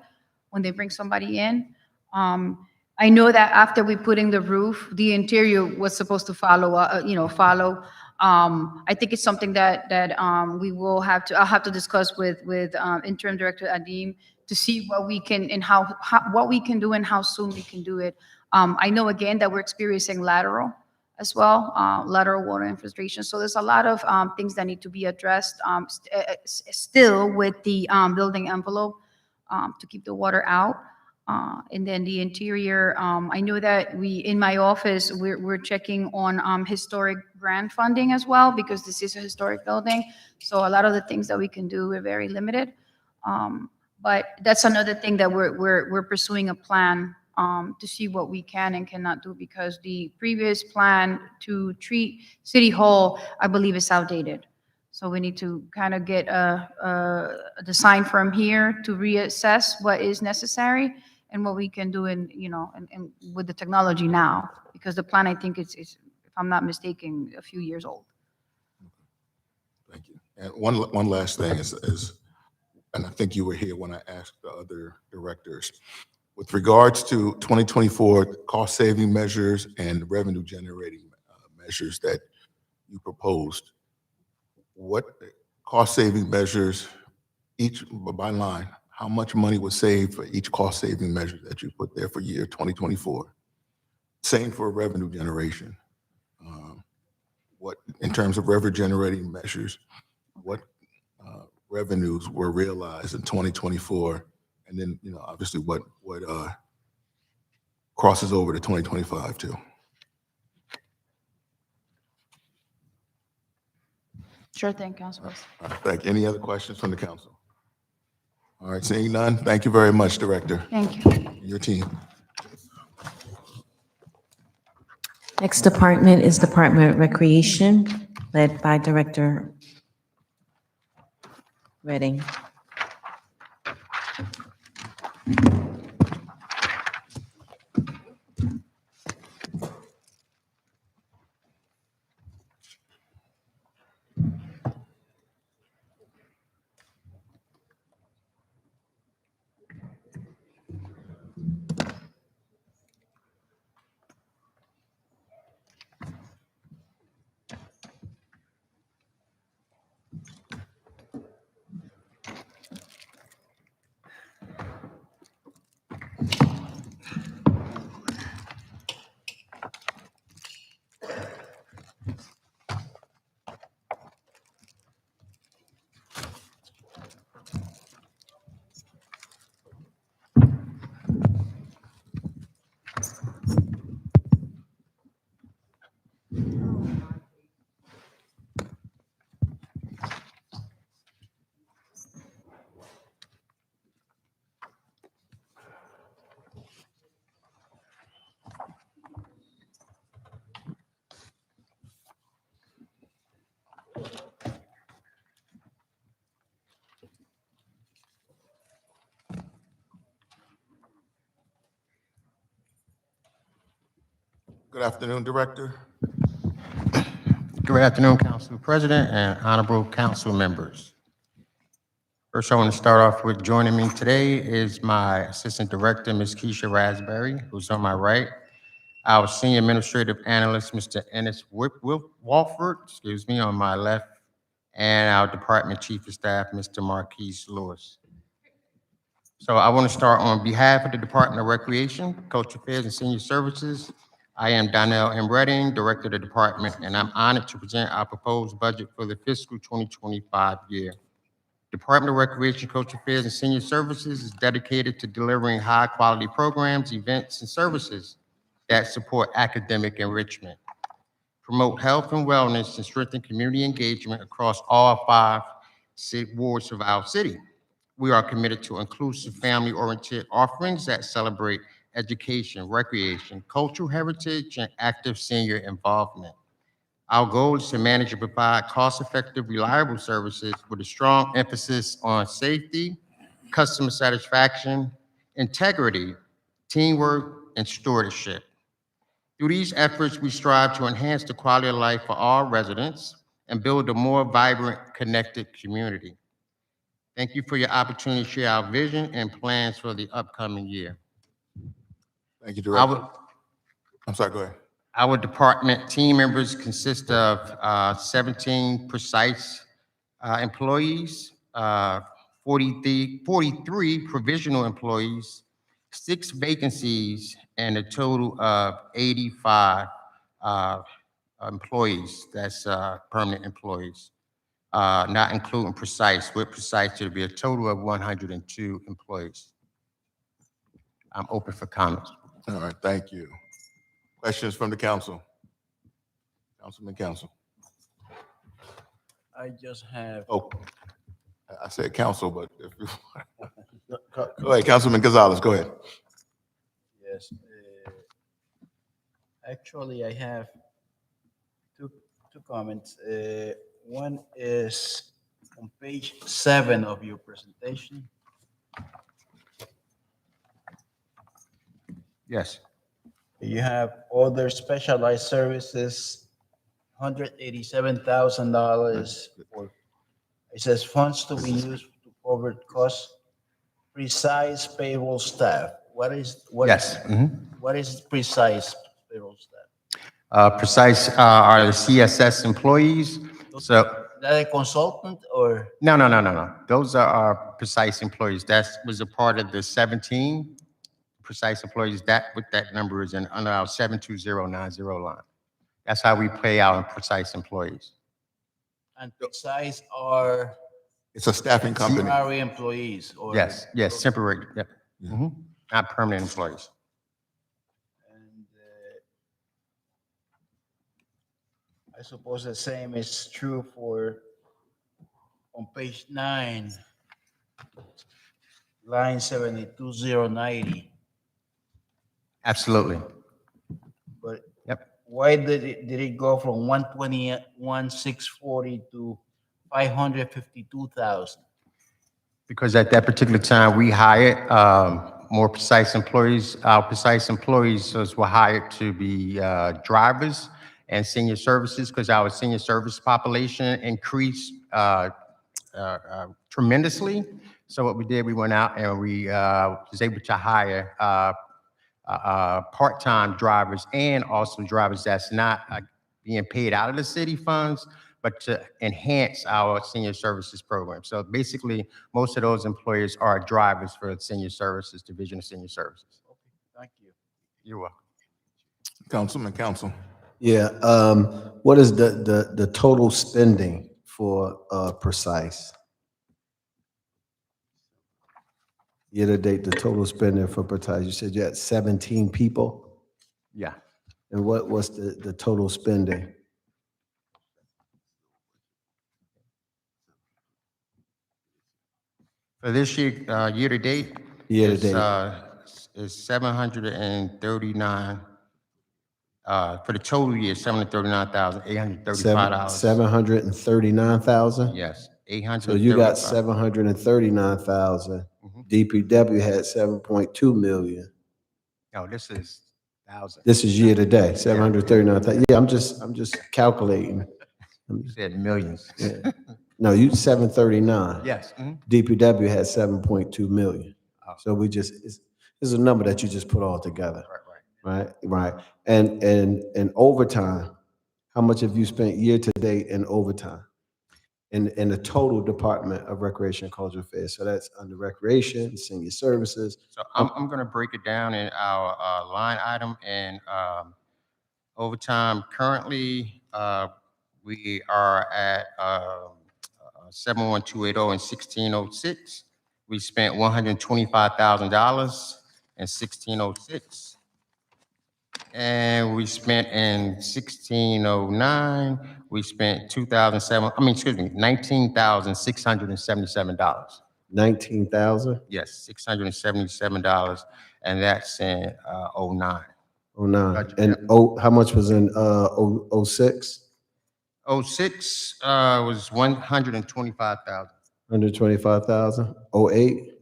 when they bring somebody in. I know that after we put in the roof, the interior was supposed to follow. I think it's something that we will have to. I'll have to discuss with Interim Director Adim to see what we can and how what we can do and how soon we can do it. I know again that we're experiencing lateral as well, lateral water infiltration. So there's a lot of things that need to be addressed still with the building envelope to keep the water out. And then the interior, I know that in my office, we're checking on historic grant funding as well, because this is a historic building. So a lot of the things that we can do are very limited. But that's another thing that we're pursuing a plan to see what we can and cannot do, because the previous plan to treat City Hall, I believe, is outdated. So we need to kind of get a design from here to reassess what is necessary and what we can do and with the technology now, because the plan, I think is, if I'm not mistaken, a few years old. Thank you. And one last thing is, and I think you were here when I asked the other directors, with regards to 2024 cost-saving measures and revenue-generating measures that you proposed, what cost-saving measures, each by line, how much money was saved for each cost-saving measure that you put there for year 2024? Same for revenue generation. What, in terms of revenue-generating measures, what revenues were realized in 2024? And then, obviously what crosses over to 2025 too. Sure thing, Councilor. All right, thank you. Any other questions from the council? All right, seeing none, thank you very much, Director. Thank you. Your team. Next department is Department of Recreation, led by Director Redding. Good afternoon, Director. Good afternoon, Council President and honorable council members. First, I want to start off with joining me today is my Assistant Director, Ms. Keisha Raspberry, who's on my right, our Senior Administrative Analyst, Mr. Ennis Walford, on my left, and our Department Chief of Staff, Mr. Marquise Lewis. So I want to start on behalf of the Department of Recreation, Cultural Affairs, and Senior Services. I am Donnell M. Redding, Director of the Department, and I'm honored to present our proposed budget for the fiscal 2025 year. Department of Recreation, Cultural Affairs, and Senior Services is dedicated to delivering high-quality programs, events, and services that support academic enrichment, promote health and wellness, and strengthen community engagement across all 5 wards of our city. We are committed to inclusive, family-oriented offerings that celebrate education, recreation, cultural heritage, and active senior involvement. Our goal is to manage and provide cost-effective, reliable services with a strong emphasis on safety, customer satisfaction, integrity, teamwork, and stewardship. Through these efforts, we strive to enhance the quality of life for all residents and build a more vibrant, connected community. Thank you for your opportunity to share our vision and plans for the upcoming year. Thank you, Director. I'm sorry, go ahead. Our department team members consist of 17 precise employees, 43 provisional employees, 6 vacancies, and a total of 85 employees. That's permanent employees, not including precise. With precise, it'll be a total of 102 employees. I'm open for comments. All right, thank you. Questions from the council? Councilman Council. I just have. Oh, I said council, but if you go ahead, Councilman Gonzalez, go ahead. Yes. Actually, I have two comments. One is on page 7 of your presentation. Yes. You have other specialized services, $187,000 for, it says funds to be used to cover costs, precise payroll staff. What is precise payroll staff? Precise are the CSS employees. So Is that a consultant or? no. Those are our precise employees. That was a part of the 17 precise employees. That what that number is in under our 72090 line. That's how we pay our precise employees. And precise are? It's a staffing company. Temporary employees or? Yes, temporary. Yep. Not permanent employees. And I suppose the same is true for on page 9, line 72090. Absolutely. But yep. Why did it go from 121,640 to 552,000? Because at that particular time, we hired more precise employees. Our precise employees were hired to be drivers and senior services because our senior service population increased tremendously. So what we did, we went out and we was able to hire part-time drivers and also drivers that's not being paid out of the city funds, but to enhance our senior services program. So basically, most of those employers are drivers for the senior services, Division of Senior Services. Okay, thank you. You're welcome. Councilman Council. Yeah, what is the total spending for precise? Year to date, the total spending for precise, you said you had 17 people? Yeah. And what's the total spending? For this year, year to date, is 739. For the total year, $739,835. 739,000? Yes, 800. So you got 739,000. DPW had 7.2 million. No, this is This is year to date, 739,000. Yeah, I'm just calculating. You said millions. Yeah. No, you 739. Yes. Mhm. DPW had 7.2 million. So this is a number that you just put all together. Right. And overtime, how much have you spent year to date in overtime? In the total Department of Recreation and Cultural Affairs. So that's under recreation, senior services. So I'm going to break it down in our line item and overtime. Currently, we are at 71280 and 1606. We spent $125,000 in 1606. And we spent in 1609, we spent $19,677. 19,000? Yes, $677, and that's in 09. 09. And how much was in 06? 06 was 125,000. 125,000. 08?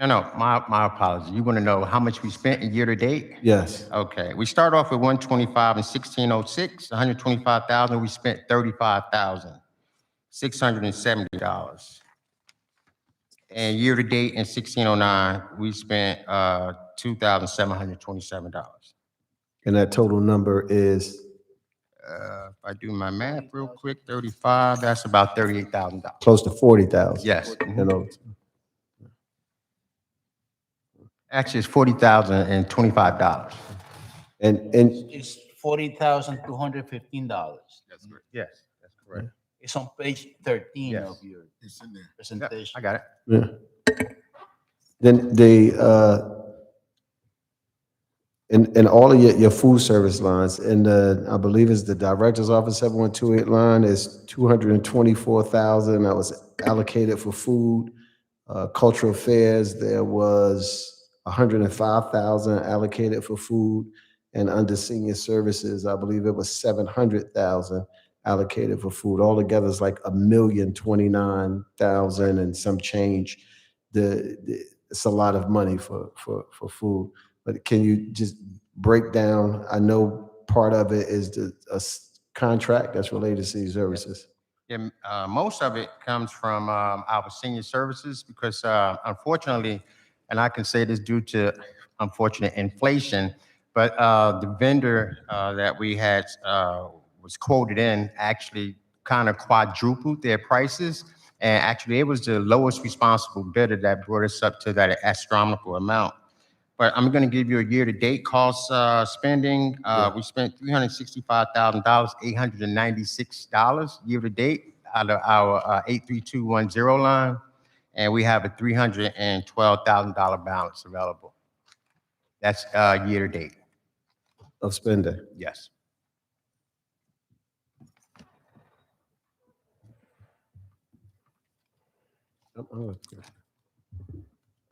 No, my apologies. You want to know how much we spent in year to date? Yes. Okay, we start off with 125 in 1606, 125,000. We spent $35,670. And year to date in 1609, we spent $2,727. And that total number is? If I do my math real quick, 35, that's about $38,000. Close to 40,000. Yes. You know, Actually, it's $40,025. and It's $40,215. That's correct. Yes, that's correct. It's on page 13 Yes. of your It's in there. presentation. I got it. yeah. Then in all of your food service lines, and I believe it's the director's office 7128 line is 224,000 that was allocated for food. Cultural affairs, there was 105,000 allocated for food, and under senior services, I believe it was 700,000 allocated for food. Altogether, it's like $1,029,000 and some change. It's a lot of money for food. But can you just break down? I know part of it is the contract that's related to city services. Yeah, most of it comes from our senior services because unfortunately, and I can say this due to unfortunate inflation, but the vendor that we had was quoted in actually kind of quadrupled their prices. And actually, it was the lowest responsible bidder that brought us up to that astronomical amount. But I'm going to give you a year-to-date cost spending. We spent $365,000, $896 year-to-date out of our 83210 line, and we have a $312,000 balance available. That's year-to-date. Of spending. Yes.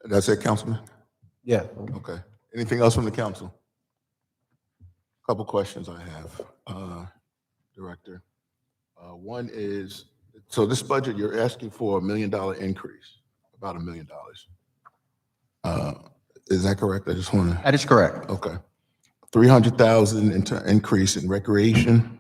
That's it, Councilman? Yeah. Okay. Anything else from the council? Couple questions I have, Director. One is, so this budget, you're asking for $1 million increase, about $1 million. Is that correct? I just want to. That is correct. Okay. 300,000 increase in recreation.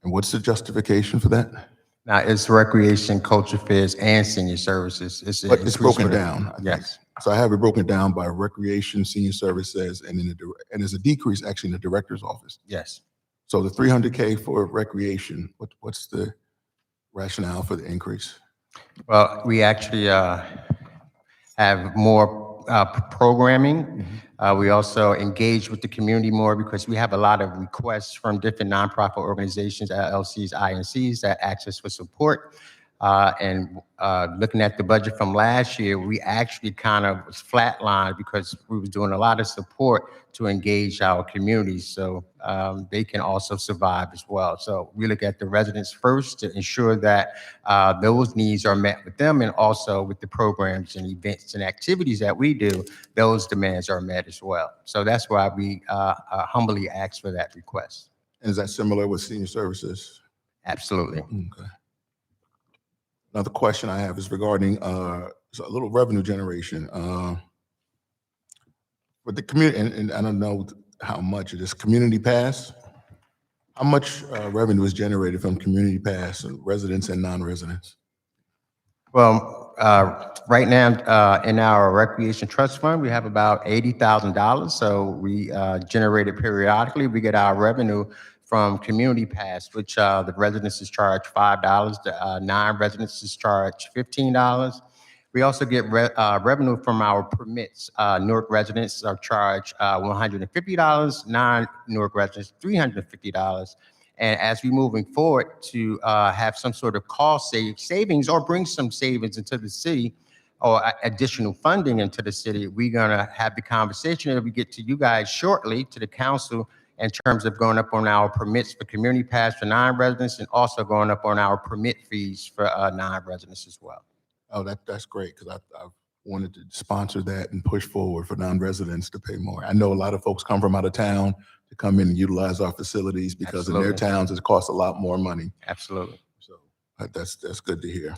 And what's the justification for that? Now, it's recreation, culture affairs, and senior services. But it's broken down. I think. Yes. So I have it broken down by recreation, senior services, and and there's a decrease actually in the director's office. Yes. So the 300K for recreation, what's the rationale for the increase? Well, we actually have more programming. We also engage with the community more because we have a lot of requests from different nonprofit organizations, LLCs, INCs that ask us for support. And looking at the budget from last year, we actually kind of was flatlined because we was doing a lot of support to engage our communities so they can also survive as well. So we look at the residents first to ensure that those needs are met with them, and also with the programs and events and activities that we do, those demands are met as well. So that's why we humbly ask for that request. And is that similar with senior services? Absolutely. Okay. Another question I have is regarding so a little revenue generation. For the community, and I don't know how much it is, community pass, how much revenue is generated from community pass, residents and non-residents? Well, right now, in our recreation trust fund, we have about $80,000. So we generate it periodically. We get our revenue from community pass, which the residents is charged $5, the non-residents is charged $15. We also get revenue from our permits. Newark residents are charged $150, non-Newark residents $350. And as we moving forward to have some sort of cost savings or bring some savings into the city or additional funding into the city, we're gonna have the conversation that we get to you guys shortly, to the council, in terms of going up on our permits for community pass for non-residents and also going up on our permit fees for non-residents as well. Oh, that's great, because I wanted to sponsor that and push forward for non-residents to pay more. I know a lot of folks come from out of town to come in and utilize our facilities because in their Absolutely. towns, it costs a lot more money. Absolutely. So that's good to hear.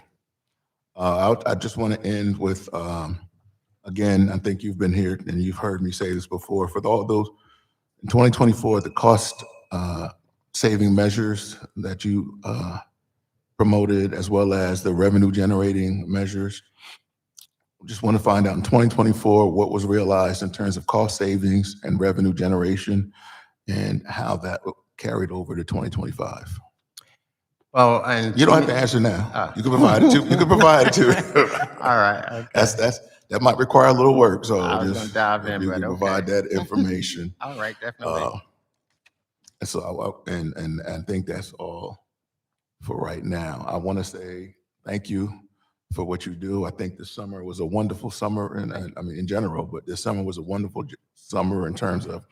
I just want to end with, again, I think you've been here and you've heard me say this before, for all those, in 2024, the cost saving measures that you promoted, as well as the revenue generating measures. Just want to find out in 2024, what was realized in terms of cost savings and revenue generation and how that carried over to 2025. Well, and You don't have to answer now. You can provide it too. You can provide it too. All right. Okay. That might require a little work. So I was gonna just dive in, if you but can okay. provide that information. All right, definitely. And so I think that's all for right now. I want to say thank you for what you do. I think this summer was a wonderful summer, and I mean in general, but this summer was a wonderful summer in terms of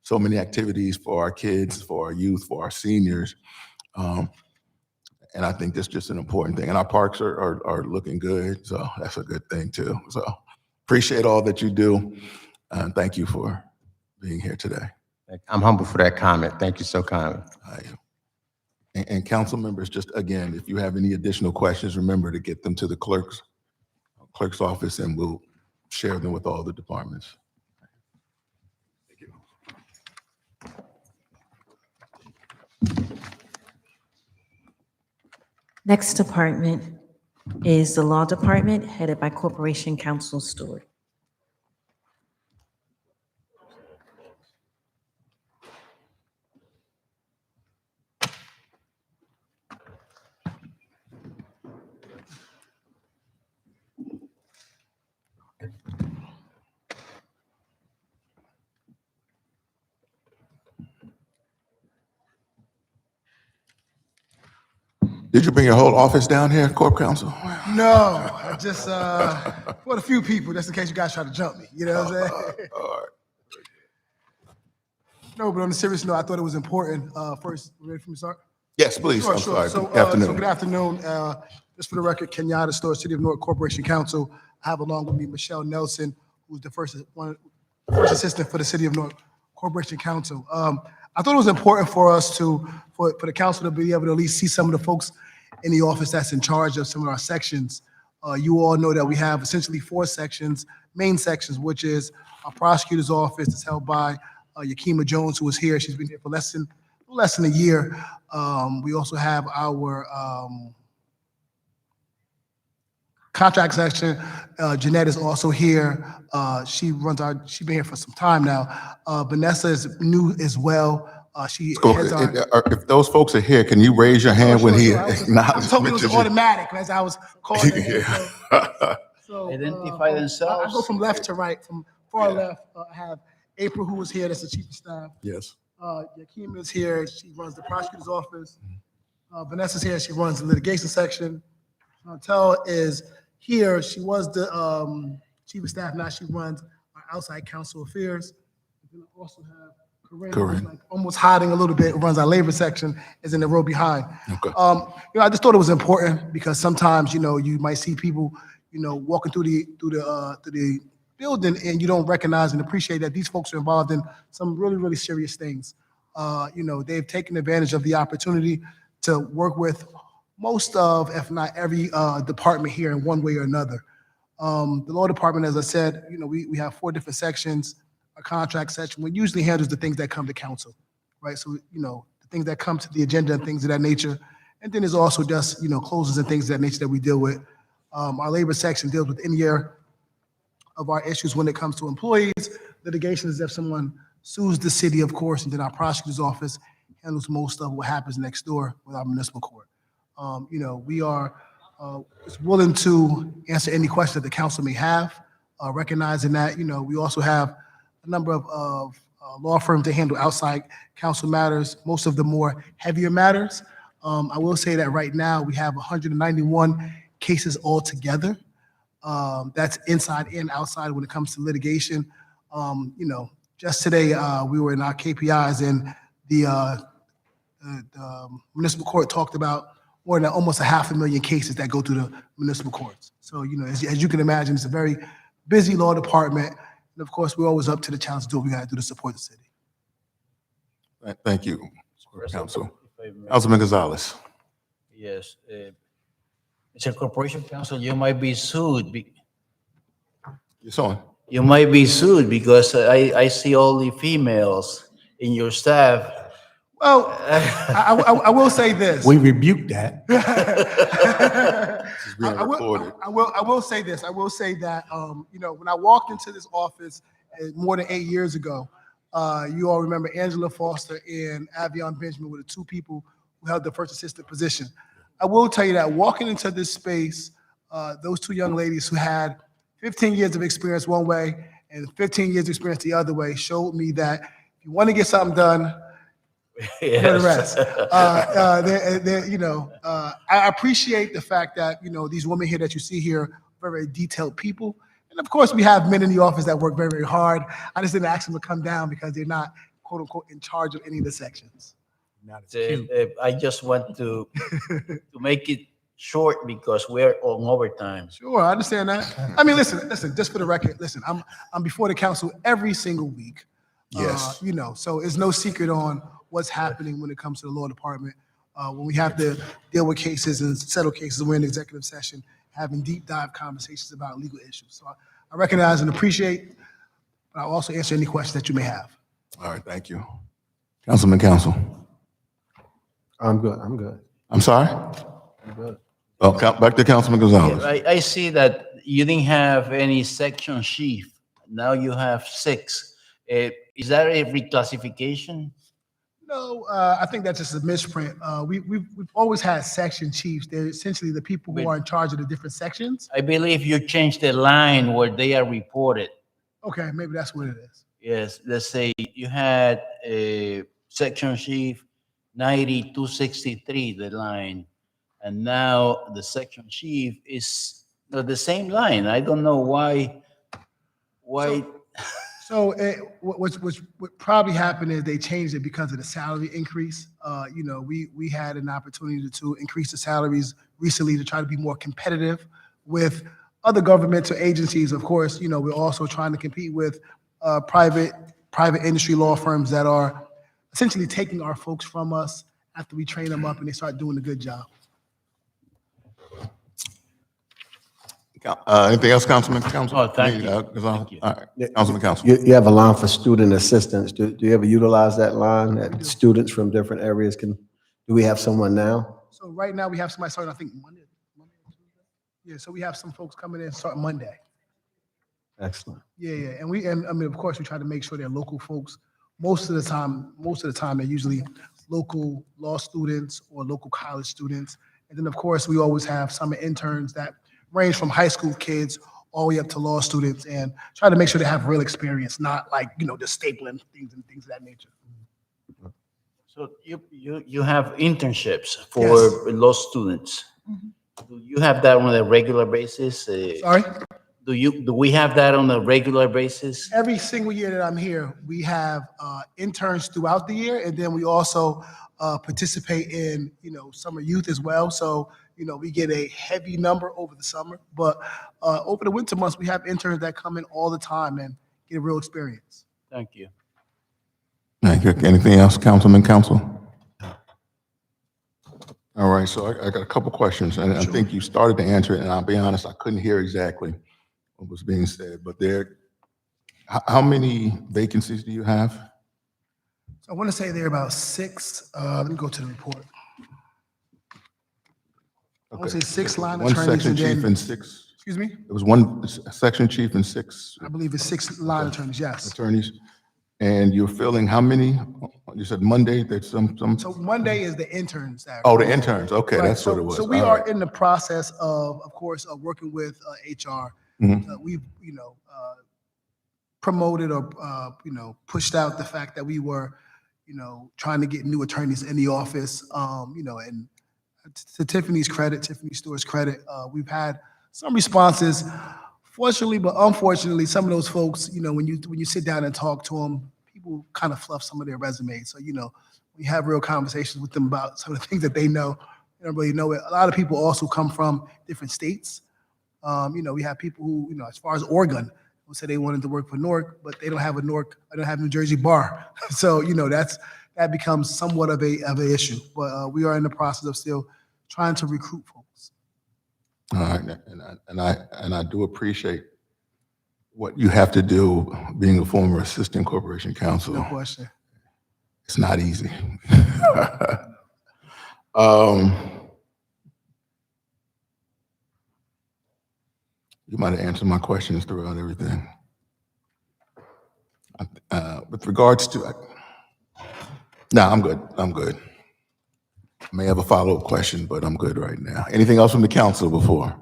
so many activities for our kids, for our youth, for our seniors. And I think that's just an important thing. And our parks are looking good, so that's a good thing too. So appreciate all that you do. And thank you for being here today. I'm humble for that comment. Thank you so kindly. And council members, just again, if you have any additional questions, remember to get them to the clerk's office and we'll share them with all the departments. Next department is the Law Department, headed by Corporation Counsel Stewart. Did you bring your whole office down here, Corp Counsel? No, I just, for a few people, just in case you guys try to jump me, you know what I'm saying? No, but on a serious note, I thought it was important. First, ready for me to start? Yes, please. Sure, I'm sure. sorry. So, Good afternoon. so good afternoon. Just for the record, Kenyatta Store, City of Newark Corporation Counsel. I have along with me Michelle Nelson, who's the first assistant for the City of Newark Corporation Counsel. I thought it was important for us for the council to be able to at least see some of the folks in the office that's in charge of some of our sections. You all know that we have essentially 4 sections, main sections, which is our prosecutor's office that's held by Yakima Jones, who is here. She's been here for less than a year. We also have our contract section. Jeanette is also here. She's been here for some time now. Vanessa is new as well. She heads our. If those folks are here, can you raise your hand when he I acknowledges? told me it was automatic as I was calling. Yeah. So, Identify themselves. I go from left to right. From far left, I have April, who is here. That's the chief of staff. Yes. Yakima is here. She runs the prosecutor's office. Vanessa's here. She runs the litigation section. Chantel is here. She was the chief of staff. Now she runs our outside counsel affairs. And then I also have Corinne, who's like almost hiding a little bit, who runs our labor section, is in the row behind. Okay. I just thought it was important because sometimes, you might see people, walking through the building and you don't recognize and appreciate that these folks are involved in some really, really serious things. They've taken advantage of the opportunity to work with most of, if not every department here in one way or another. The law department, as I said, we have 4 different sections. our contract section, which usually handles the things that come to council, right? So, the things that come to the agenda and things of that nature. And then there's also just, closes and things of that nature that we deal with. Our labor section deals with any of our issues when it comes to employees. Litigation is if someone sues the city, of course, and then our prosecutor's office handles most of what happens next door with our municipal court. We are willing to answer any questions that the council may have, recognizing that, we also have a number of law firms that handle outside council matters, most of the more heavier matters. I will say that right now we have 191 cases altogether. That's inside and outside when it comes to litigation. Just today we were in our KPIs and the municipal court talked about more than almost 500,000 cases that go through the municipal courts. So, as you can imagine, it's a very busy law department. And of course, we're always up to the challenge to do what we got to do to support the city. Thank you, Council. Councilman Gonzalez. Yes. Mr. Corporation Counsel, you might be sued. Yes, on. You might be sued because I see all the females in your staff. Well, I will say this. We rebuke that. This is being recorded. I will say this. I will say that, when I walked into this office more than 8 years ago, you all remember Angela Foster and Avion Benjamin were the two people who held the first assistant position. I will tell you that walking into this space, those two young ladies who had 15 years of experience one way and 15 years of experience the other way showed me that if you want to get something done, Yes. for the rest. I appreciate the fact that, these women here that you see here are very detailed people. And of course, we have men in the office that work very, very hard. I just didn't ask them to come down because they're not, quote unquote, in charge of any of the sections. I just want to make it short because we're on overtime. Sure, I understand that. I mean, listen, just for the record, I'm before the council every single week. Yes. So it's no secret on what's happening when it comes to the law department. When we have to deal with cases and settle cases, we're in executive session, having deep dive conversations about legal issues. So I recognize and appreciate, but I'll also answer any questions that you may have. All right, thank you. Councilman Counsel. I'm good. I'm sorry? I'm good. Oh, back to Councilman Gonzalez. I see that you didn't have any section chief. Now you have 6. Is that a reclassification? No, I think that's just a misprint. We've always had section chiefs. They're essentially the people who are in charge of the different sections. I believe you changed the line where they are reported. Okay, maybe that's what it is. Yes, let's say you had a section chief 9263, the line, and now the section chief is the same line. I don't know why. So what probably happened is they changed it because of the salary increase. We had an opportunity to increase the salaries recently to try to be more competitive with other governmental agencies. Of course, we're also trying to compete with private industry law firms that are essentially taking our folks from us after we train them up and they start doing a good job. Anything else, Councilman? Oh, thank you. All right, Councilman Counsel. You have a line for student assistance. Do you ever utilize that line that students from different areas can, do we have someone now? So right now we have somebody starting, I think, Monday or Tuesday. Yeah, so we have some folks coming in starting Monday. Excellent. Yeah. And I mean, of course, we try to make sure they're local folks. Most of the time, they're usually local law students or local college students. And then, of course, we always have summer interns that range from high school kids all the way up to law students and try to make sure they have real experience, not like, just stapling things and things of that nature. So you have internships for Yes. law students. Do you have that on a regular basis? Sorry? Do we have that on a regular basis? Every single year that I'm here, we have interns throughout the year, and then we also participate in, summer youth as well. So, we get a heavy number over the summer, but over the winter months, we have interns that come in all the time and get a real experience. Thank you. Thank you. Anything else, Councilman Counsel? All right, so I got a couple questions, and I think you started to answer it, and I'll be honest, I couldn't hear exactly what was being said, but How many vacancies do you have? So I want to say there are about 6, let me go to the report. I want to say 6 line One attorneys section and chief then, and 6. excuse me? It was one section chief and 6 I believe it's 6 line attorneys, yes. attorneys. And you're filling how many? You said Monday, there's some. So Monday is the interns. That Oh, come the in. interns. Okay, Right, that's what it was. So we All are right. in the process of course, working with HR. Mhm. We've, promoted or, pushed out the fact that we were, trying to get new attorneys in the office, and to Tiffany Stewart's credit, we've had some responses. Fortunately, but unfortunately, some of those folks, when you sit down and talk to them, people kind of fluff some of their resumes. So, we have real conversations with them about some of the things that they know. They don't really know it. A lot of people also come from different states. We have people who, as far as Oregon, who said they wanted to work for Newark, but they don't have New Jersey bar. So, that becomes somewhat of an issue. But we are in the process of still trying to recruit folks. All right, and I do appreciate what you have to do being a former assistant corporation counsel. No question. It's not easy. You might have answered my questions throughout everything. With regards to, no, I'm good. I'm good. I may have a follow-up question, but I'm good right now. Anything else from the council before?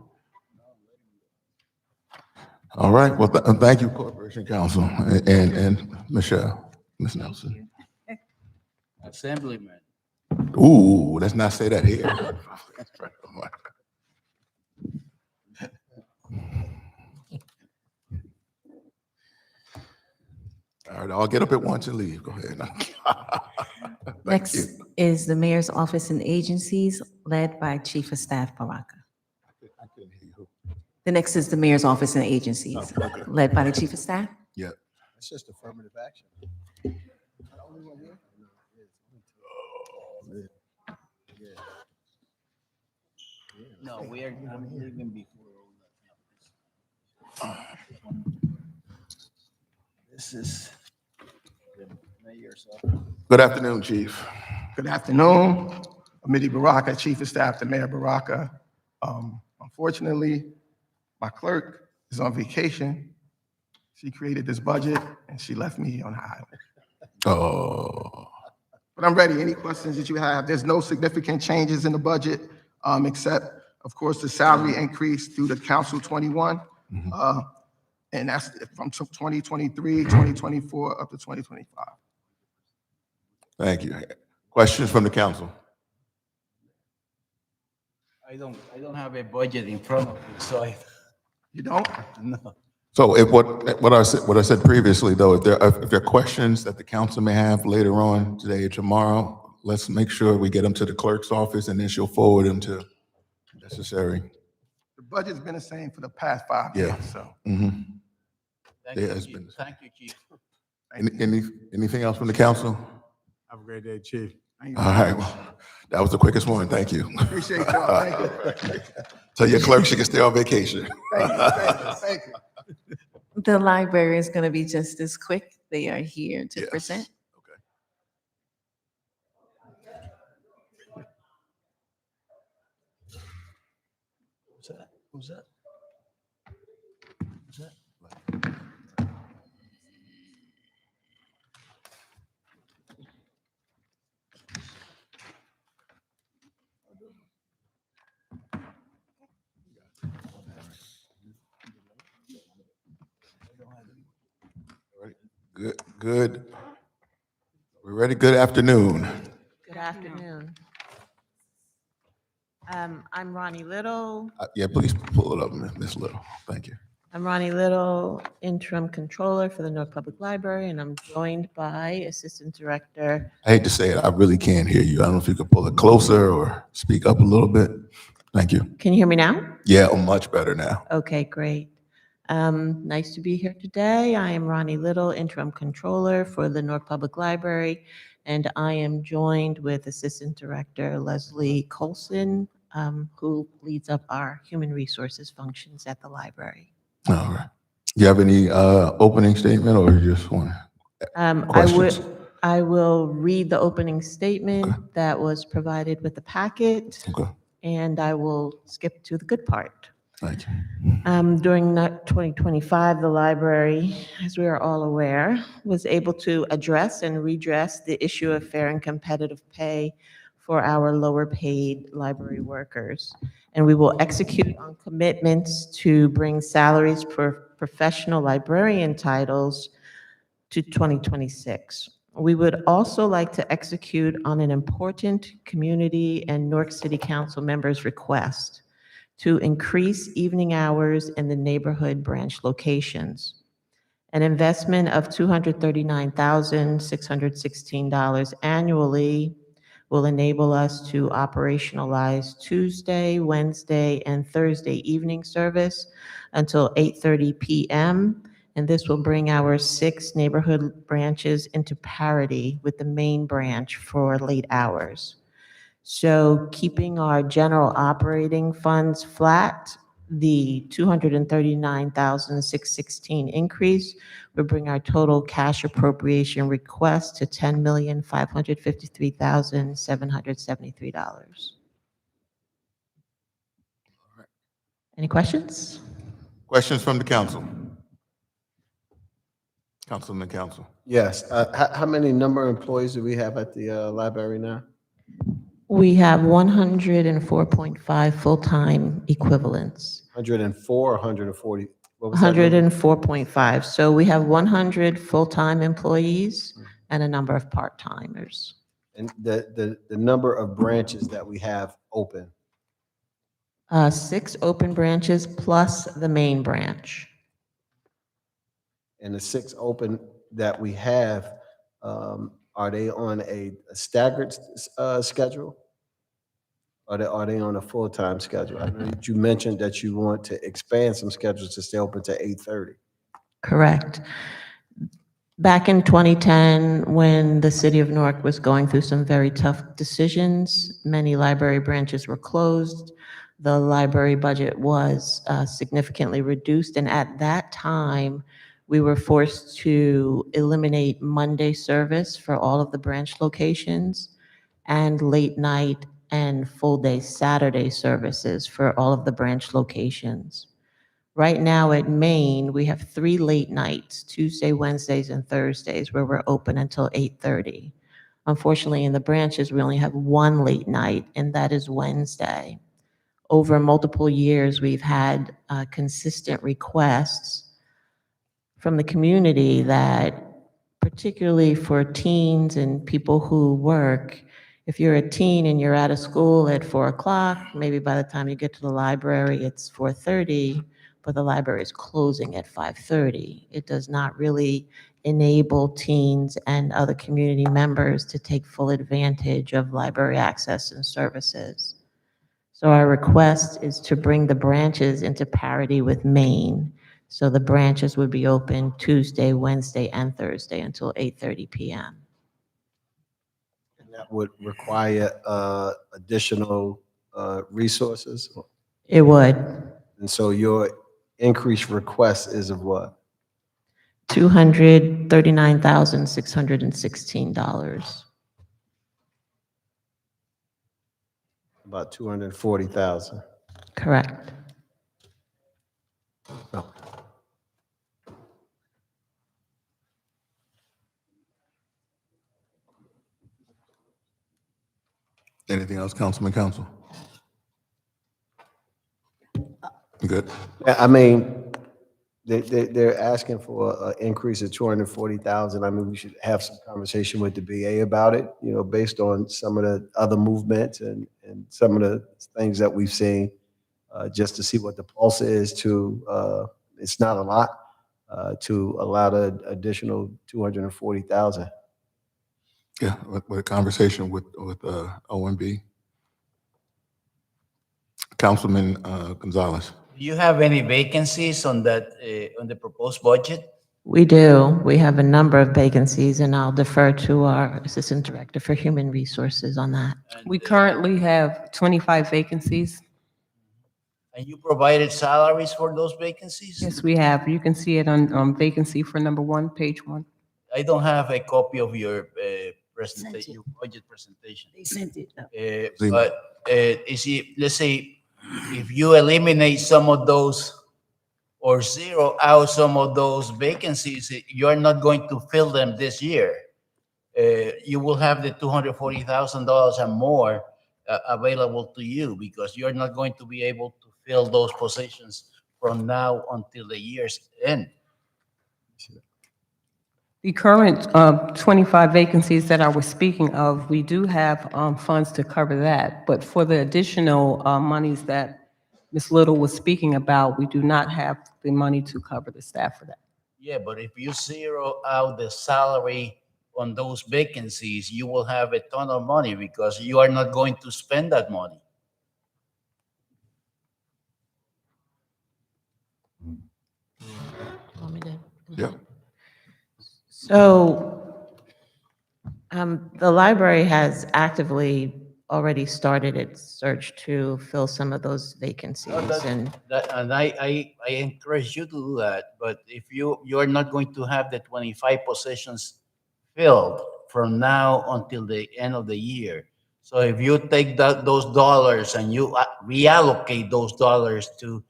All right. Well, thank you, Corporation Counsel, and Michelle, Ms. Nelson. Assemblyman. Ooh, let's not say that here. All right, I'll get up at once and leave. Go ahead. Next is the Mayor's Office and Agencies, led by Chief of Staff Baraka. The next is the Mayor's Office and Agencies, led by the Chief of Staff. Yeah. It's just affirmative action. No, I'm leaving before all that. This is the mayor's. Good afternoon, Chief. Good afternoon. Amity Baraka, Chief of Staff to Mayor Baraka. Unfortunately, my clerk is on vacation. She created this budget and she left me on the island. Oh. But I'm ready. Any questions that you have? There's no significant changes in the budget, except, of course, the salary increase through the Council 21. And that's from 2023, 2024, up to 2025. Thank you. Questions from the council? I don't have a budget in front of me, so You don't? No. So if what I said previously, though, if there are questions that the council may have later on today or tomorrow, let's make sure we get them to the clerk's office and then she'll forward them to necessary. The budget's been the same for the past 5 Yeah. years, so. Thank There you, has Chief. been. Thank you, Chief. Anything else from the council? Have a great day, Chief. All right. Well, that was the quickest one. Thank you. Appreciate y'all. Thank you. Tell your clerk she can stay on vacation. Thank you. The library is going to be just as quick. They are here to present. Who's that? Who's that? Who's that? Good. We're ready. Good afternoon. Good afternoon. I'm Ronnie Little. Yeah, please pull it up, Ms. Little. Thank you. I'm Ronnie Little, Interim Controller for the Newark Public Library, and I'm joined by Assistant Director. I hate to say it, I really can't hear you. I don't know if you could pull it closer or speak up a little bit. Thank you. Can you hear me now? Yeah, much better now. Okay, great. Nice to be here today. I am Ronnie Little, Interim Controller for the Newark Public Library, and I am joined with Assistant Director Leslie Colson, who leads up our human resources functions at the library. All right. You have any opening statement or you just want questions? I will read the opening statement that was provided with the packet, Okay, and I will skip to the good part. thank you. During 2025, the library, as we are all aware, was able to address and redress the issue of fair and competitive pay for our lower paid library workers. And we will execute on commitments to bring salaries for professional librarian titles to 2026. We would also like to execute on an important community and Newark City Council members' request to increase evening hours in the neighborhood branch locations. An investment of $239,616 annually will enable us to operationalize Tuesday, Wednesday, and Thursday evening service until 8:30 p.m., and this will bring our 6 neighborhood branches into parity with the main branch for late hours. So keeping our general operating funds flat, the $239,616 increase would bring our total cash appropriation request to $10,553,773. Any questions? Questions from the council? Councilman Council. Yes. How many number of employees do we have at the library now? We have 104.5 full-time equivalents. 104 or 140? What was that number? 104.5. So we have 100 full-time employees and a number of part-timers. And the number of branches that we have open? 6 open branches plus the main branch. And the 6 open that we have, are they on a staggered schedule? Are they on a full-time schedule? I know that you mentioned that you want to expand some schedules to stay open to 8:30. Correct. Back in 2010, when the city of Newark was going through some very tough decisions, many library branches were closed. The library budget was significantly reduced, and at that time, we were forced to eliminate Monday service for all of the branch locations and late night and full day Saturday services for all of the branch locations. Right now at Main, we have 3 late nights, Tuesday, Wednesdays, and Thursdays, where we're open until 8:30. Unfortunately, in the branches, we only have 1 late night, and that is Wednesday. Over multiple years, we've had consistent requests from the community that, particularly for teens and people who work, if you're a teen and you're out of school at 4 o'clock, maybe by the time you get to the library, it's 4:30, but the library is closing at 5:30. It does not really enable teens and other community members to take full advantage of library access and services. So our request is to bring the branches into parity with Main. So the branches would be open Tuesday, Wednesday, and Thursday until 8:30 p.m. And that would require additional resources? It would. And so your increased request is of what? $239,616. About 240,000. Correct. No. Anything else, Councilman Council? Good. I mean, they're asking for an increase of 240,000. I mean, we should have some conversation with the BA about it, you know, based on some of the other movements and some of the things that we've seen, just to see what the pulse is to, it's not a lot, to allow the additional 240,000. Yeah, with a conversation with OMB. Councilman Gonzalez. Do you have any vacancies on that, on the proposed budget? We do. We have a number of vacancies, and I'll defer to our Assistant Director for Human Resources on that. We currently have 25 vacancies. And you provided salaries for those vacancies? Yes, we have. You can see it on vacancy for number 1, page 1. I don't have a copy of your presentation, your budget presentation. They sent it. But is it, let's say, if you eliminate some of those or zero out some of those vacancies, you're not going to fill them this year. You will have the $240,000 and more available to you because you're not going to be able to fill those positions from now until the year's end. The current 25 vacancies that I was speaking of, we do have funds to cover that. But for the additional monies that Ms. Little was speaking about, we do not have the money to cover the staff for that. Yeah, but if you zero out the salary on those vacancies, you will have a ton of money because you are not going to spend that money. Want me to? Yeah. So the library has actively already started its search to fill some of those vacancies. And I encourage you to do that. But if you're not going to have the 25 positions filled from now until the end of the year. So if you take those dollars and you reallocate those dollars to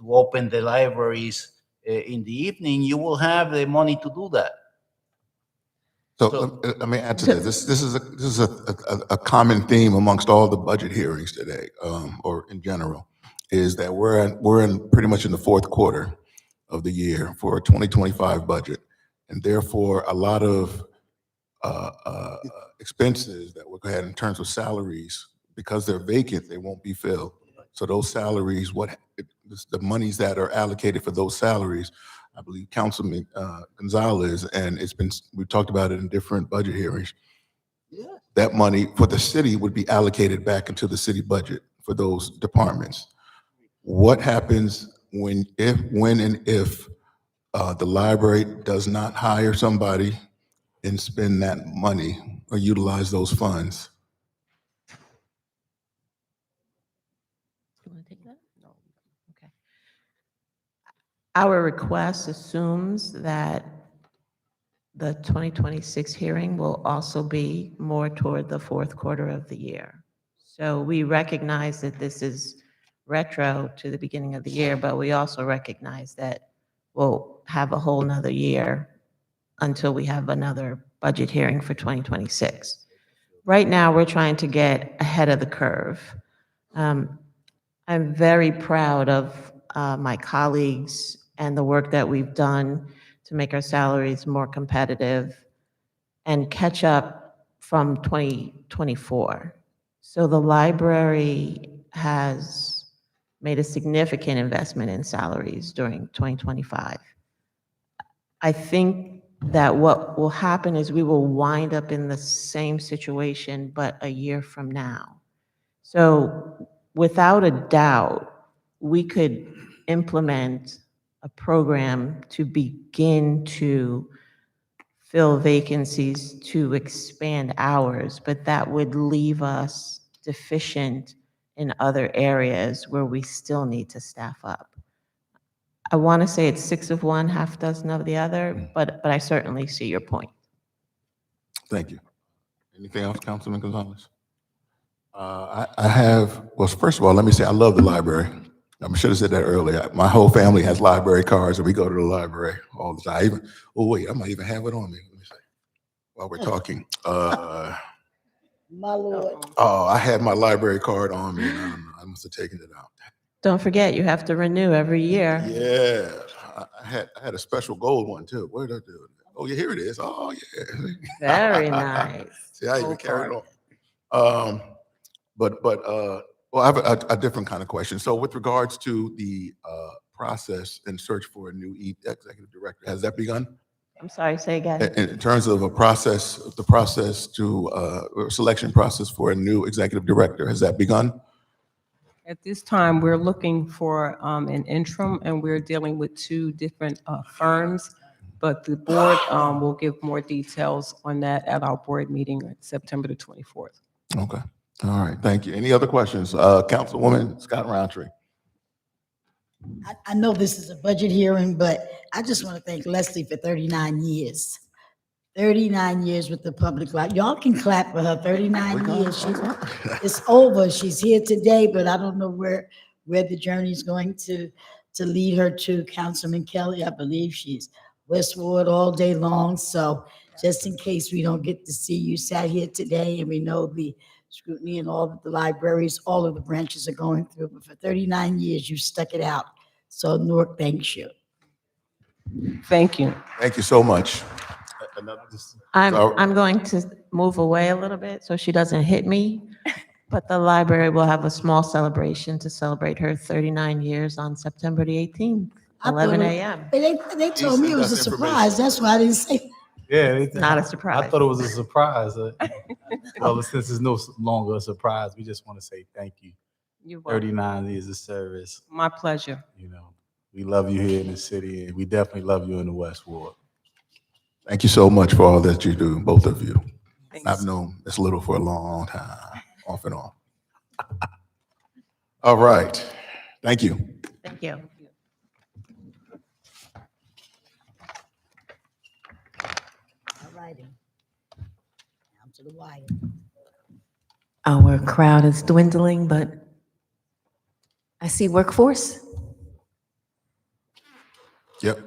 open the libraries in the evening, you will have the money to do that. So let me add to that. This is a common theme amongst all the budget hearings today, or in general, is that we're in pretty much in the fourth quarter of the year for a 2025 budget, and therefore a lot of expenses that we're going to have in terms of salaries, because they're vacant, they won't be filled. So those salaries, the monies that are allocated for those salaries, I believe Councilman Gonzalez, and we've talked about it in different budget hearings. That money for the city would be allocated back into the city budget for those departments. What happens when and if the library does not hire somebody and spend that money or utilize those funds? you want to take that? No. Okay. Our request assumes that the 2026 hearing will also be more toward the fourth quarter of the year. So we recognize that this is retro to the beginning of the year, but we also recognize that we'll have a whole nother year until we have another budget hearing for 2026. Right now, we're trying to get ahead of the curve. I'm very proud of my colleagues and the work that we've done to make our salaries more competitive and catch up from 2024. So the library has made a significant investment in salaries during 2025. I think that what will happen is we will wind up in the same situation, but a year from now. So without a doubt, we could implement a program to begin to fill vacancies, to expand hours, but that would leave us deficient in other areas where we still need to staff up. I want to say it's 6 of one, half dozen of the other, but I certainly see your point. Thank you. Anything else, Councilman Gonzalez? I have, well, first of all, let me say I love the library. I should have said that earlier. My whole family has library cards, and we go to the library all the time. Oh, wait, I might even have it on me. Let me see. While we're talking. My Lord. Oh, I had my library card on me, and I don't know, I must have taken it out. Don't forget, you have to renew every year. Yeah, I had a special gold one too. Where did I do it? Oh, yeah, here it is. Oh, yeah. Very nice. See, I even carried on. Well, I have a different kind of question. So with regards to the process and search for a new executive director, has that begun? I'm sorry, say again. In terms of the process to selection process for a new executive director, has that begun? At this time, we're looking for an interim, and we're dealing with 2 different firms, but the board will give more details on that at our board meeting on September the 24th. Okay. All right. Thank you. Any other questions? Councilwoman Scott Roundtree. I know this is a budget hearing, but I just want to thank Leslie for 39 years. 39 years with the public life. Y'all can clap for her, 39 years. It's over. She's here today, but I don't know where the journey is going to lead her to. Councilman Kelly, I believe she's Westward all day long. So just in case we don't get to see you sat here today, and we know the scrutiny and all of the libraries, all of the branches are going through, but for 39 years, you stuck it out. So Newark thanks you. Thank you. Thank you so much. I'm going to move away a little bit so she doesn't hit me, but the library will have a small celebration to celebrate her 39 years on September the 18th, 11 a.m. They told me it was a surprise. That's why I didn't say. Yeah, Not a surprise. I thought it was a surprise. Well, since it's no longer a surprise, we just want to say thank you. You're welcome. 39 years of service. My pleasure. You know, we love you here in the city, and we definitely love you in the West Ward. Thank you so much for all that you do, both of you. Thanks. I've known Ms. Little for a long time, off and on. All right. Thank you. Thank you. All righty. Down to the wire. Our crowd is dwindling, but I see workforce. Yep.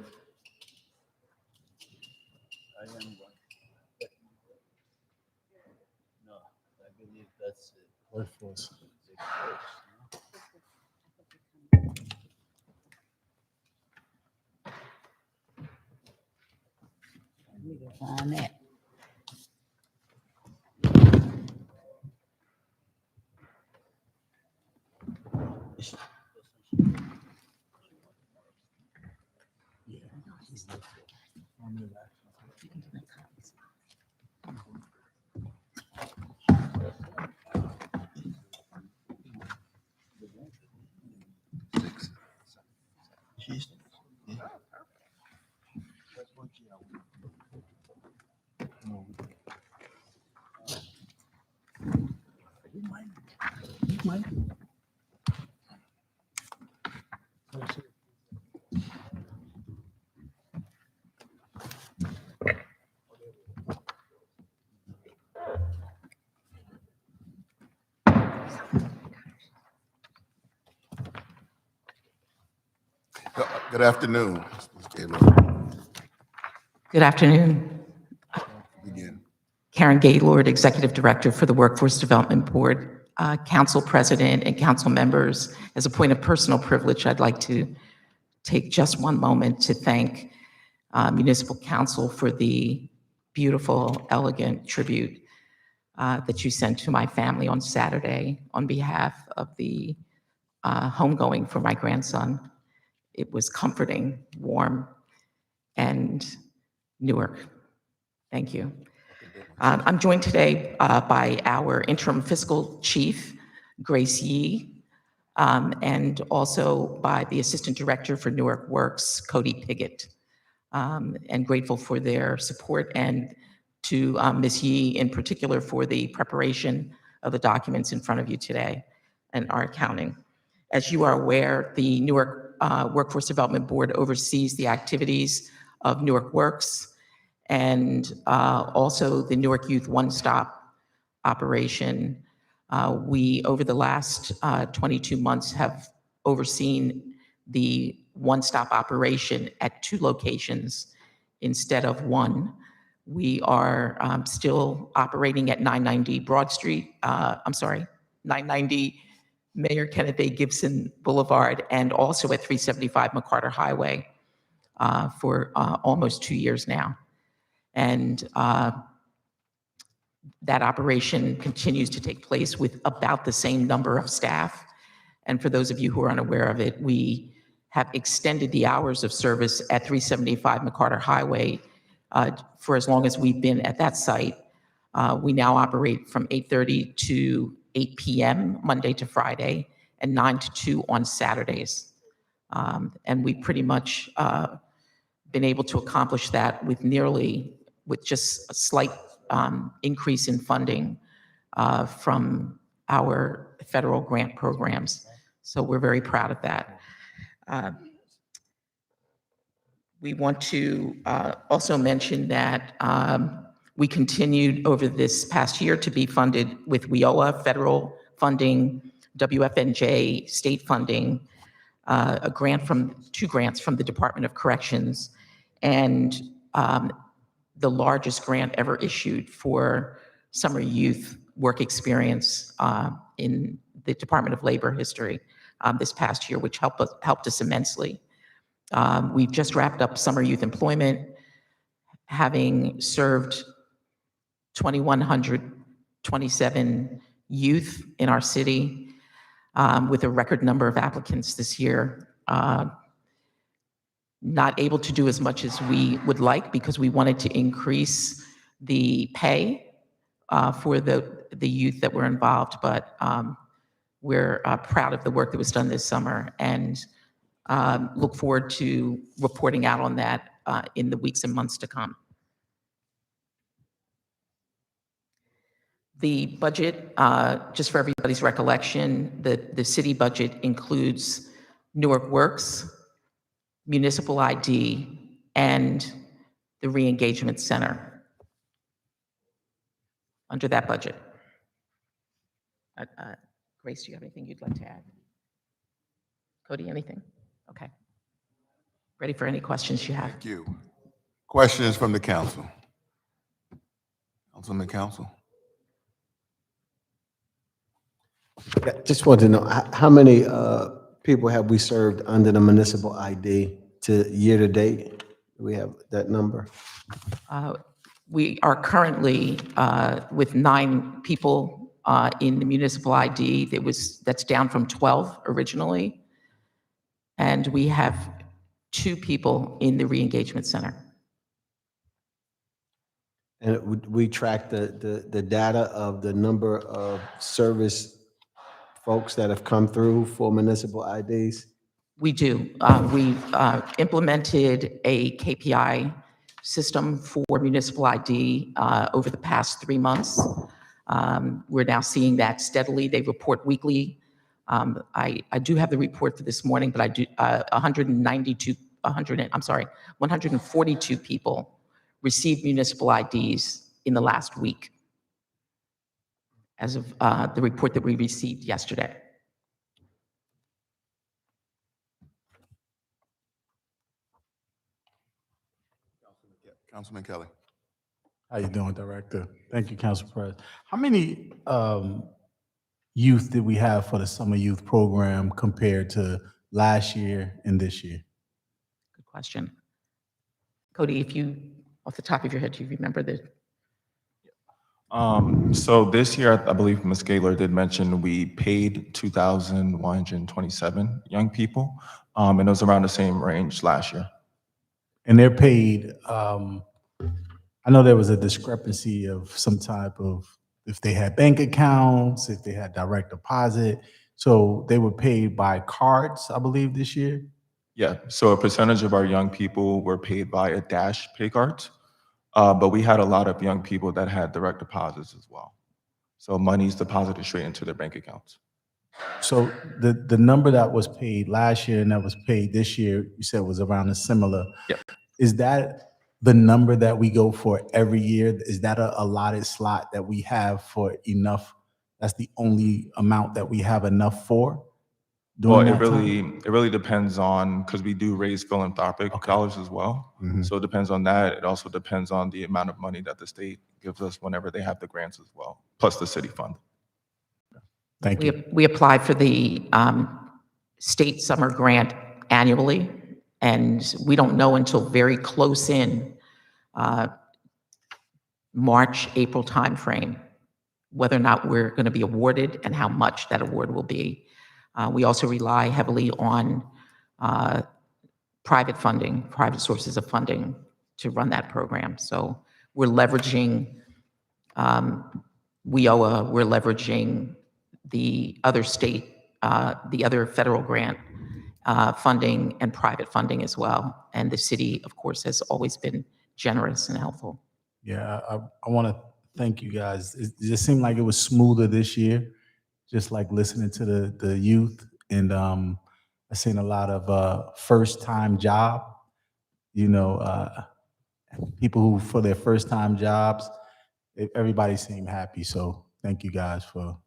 No, I believe that's it. Workforce. Let me go find that. Good afternoon. Ms. Gaylord. Good afternoon. Begin. Karen Gaylord, Executive Director for the Workforce Development Board, Council President and Council members. As a point of personal privilege, I'd like to take just one moment to thank Municipal Council for the beautiful, elegant tribute that you sent to my family on Saturday on behalf of the homegoing for my grandson. It was comforting, warm, and Newark. Thank you. I'm joined today by our interim fiscal chief, Grace Yee, and also by the assistant director for Newark Works, Cody Piggott, and grateful for their support, and to Ms. Yee in particular for the preparation of the documents in front of you today and our accounting. As you are aware, the Newark Workforce Development Board oversees the activities of Newark Works and also the Newark Youth One Stop operation. We, over the last 22 months, have overseen the One Stop operation at 2 locations instead of 1. We are still operating at 990 Broad Street, 990 Mayor Kenneth A. Gibson Boulevard, and also at 375 McCarter Highway for almost 2 years now. And that operation continues to take place with about the same number of staff. And for those of you who are unaware of it, we have extended the hours of service at 375 McCarter Highway for as long as we've been at that site. We now operate from 8:30 to 8 p.m. Monday to Friday, and 9 to 2 on Saturdays. And we pretty much been able to accomplish that with just a slight increase in funding from our federal grant programs. So we're very proud of that. Uh, We want to also mention that we continued over this past year to be funded with WIOA federal funding, WFNJ state funding, two grants from the Department of Corrections, and the largest grant ever issued for summer youth work experience in the Department of Labor history this past year, which helped us immensely. We've just wrapped up summer youth employment, having served 2,127 youth in our city with a record number of applicants this year. Not able to do as much as we would like because we wanted to increase the pay for the youth that were involved, but we're proud of the work that was done this summer and look forward to reporting out on that in the weeks and months to come. The budget, just for everybody's recollection, the city budget includes Newark Works, Municipal ID, and the Re-Engagement Center under that budget. Grace, do you have anything you'd like to add? Cody, anything? Okay. Ready for any questions you have. Thank you. Questions from the council? Councilman Council? Yeah, just wanted to know, how many people have we served under the municipal ID to year to date? Do we have that number? We are currently with 9 people in the municipal ID. That's down from 12 originally. And we have 2 people in the Re-Engagement Center. And we track the data of the number of service folks that have come through for municipal IDs? We do. We've implemented a KPI system for municipal ID over the past 3 months. We're now seeing that steadily. They report weekly. I do have the report for this morning, but I do 142 people received municipal IDs in the last week, as of the report that we received yesterday. Councilman Kelly. How you doing, Director? Thank you, Council President. How many youth did we have for the summer youth program compared to last year and this year? Good question. Cody, if you, off the top of your head, do you remember the? So this year, I believe Ms. Gaylor did mention we paid 2,127 young people, and it was around the same range last year. And they're paid, I know there was a discrepancy of some type of, if they had bank accounts, if they had direct deposit. So they were paid by cards, I believe, this year? Yeah, so a percentage of our young people were paid via Dash pay cards, but we had a lot of young people that had direct deposits as well. So money's deposited straight into their bank accounts. So the number that was paid last year and that was paid this year, you said was around a similar. Yep. Is that the number that we go for every year? Is that a allotted slot that we have for enough? That's the only amount that we have enough for? Well, during it that time? really depends on, because we do raise philanthropic dollars as well. So it depends on that. It also depends on the amount of money that the state gives us whenever they have the grants as well, plus the city fund. Thank you. We apply for the state summer grant annually, and we don't know until very close in March, April timeframe whether or not we're going to be awarded and how much that award will be. We also rely heavily on private funding, private sources of funding to run that program. So we're leveraging WIOA, we're leveraging the other state, the other federal grant funding and private funding as well. And the city, of course, has always been generous and helpful. Yeah, I want to thank you guys. It just seemed like it was smoother this year, just like listening to the youth. And I I've seen a lot of first-time job, people who for their first-time jobs. Everybody seemed happy, so thank you guys for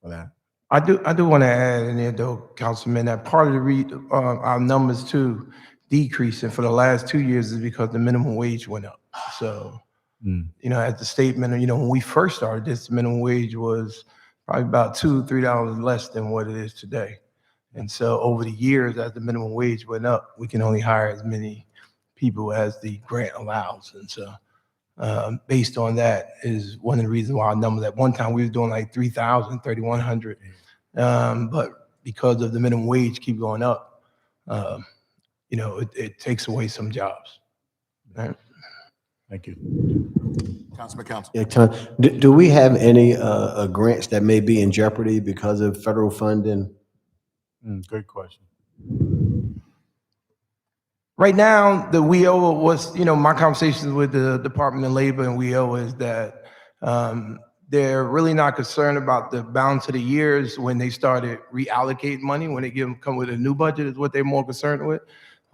that. I do want to add in there though, Councilman, that part of the our numbers too decreasing for the last 2 years is because the minimum wage went up. So, as the state minimum, when we first started this, the minimum wage was probably about $2-3 less than what it is today. And so over the years, as the minimum wage went up, we can only hire as many people as the grant allows. And so based on that is one of the reasons why our numbers at one time we was doing like 3,000, 3,100. But because of the minimum wage keep going up, it takes away some jobs. Right? Thank you. Councilman Council. Yeah, do we have any grants that may be in jeopardy because of federal funding? Good question. Right now, the WEO was, my conversations with the Department of Labor and WEO is that they're really not concerned about the balance of the years when they started reallocating money, when they come with a new budget is what they're more concerned with,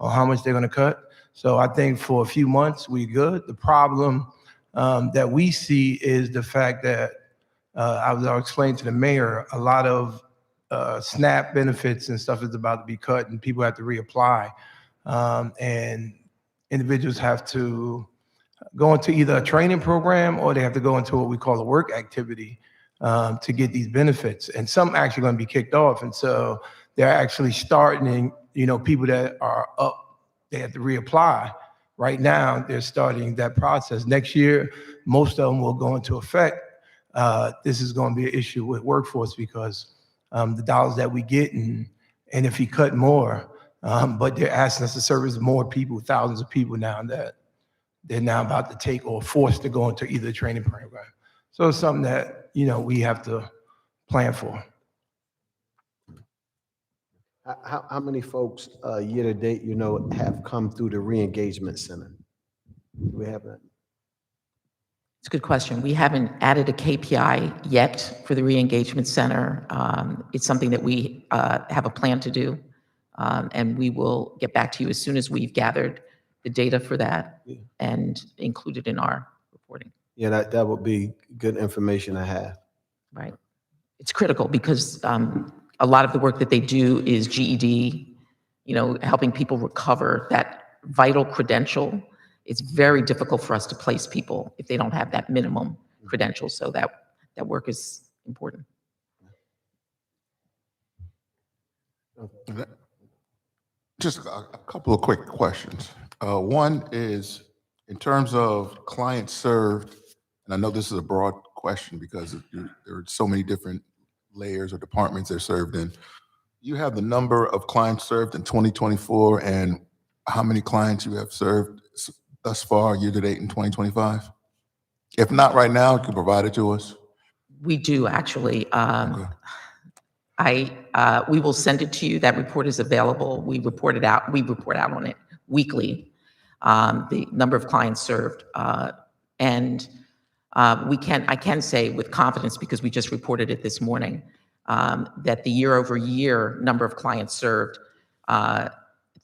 or how much they're going to cut. So I think for a few months, we're good. The problem that we see is the fact that, I'll explain to the mayor, a lot of SNAP benefits and stuff is about to be cut and people have to reapply. And individuals have to go into either a training program or they have to go into what we call a work activity to get these benefits. And some actually going to be kicked off. And so they're actually starting, people that are up, they have to reapply. Right now, they're starting that process. Next year, most of them will go into effect. This is going to be an issue with workforce because the dollars that we get and if you cut more, but they're asking us to service more people, thousands of people now that they're now about to take or forced to go into either training program. So it's something that, we have to plan for. How many folks year to date, have come through the re-engagement center? Do we have that? It's a good question. We haven't added a KPI yet for the re-engagement center. It's something that we have a plan to do. And we will get back to you as soon as we've gathered the data for that and include it in our reporting. Yeah, that would be good information to have. Right. It's critical because a lot of the work that they do is GED, helping people recover that vital credential. It's very difficult for us to place people if they don't have that minimum credential. So that work is important. Just a couple of quick questions. One is, in terms of clients served, and I know this is a broad question because there are so many different layers or departments they're served in. You have the number of clients served in 2024 and how many clients you have served thus far year to date in 2025? If not right now, you can provide it to us. We do actually. Okay. We will send it to you. That report is available. We report out on it weekly, the number of clients served. And I can say with confidence, because we just reported it this morning, that the year over year number of clients served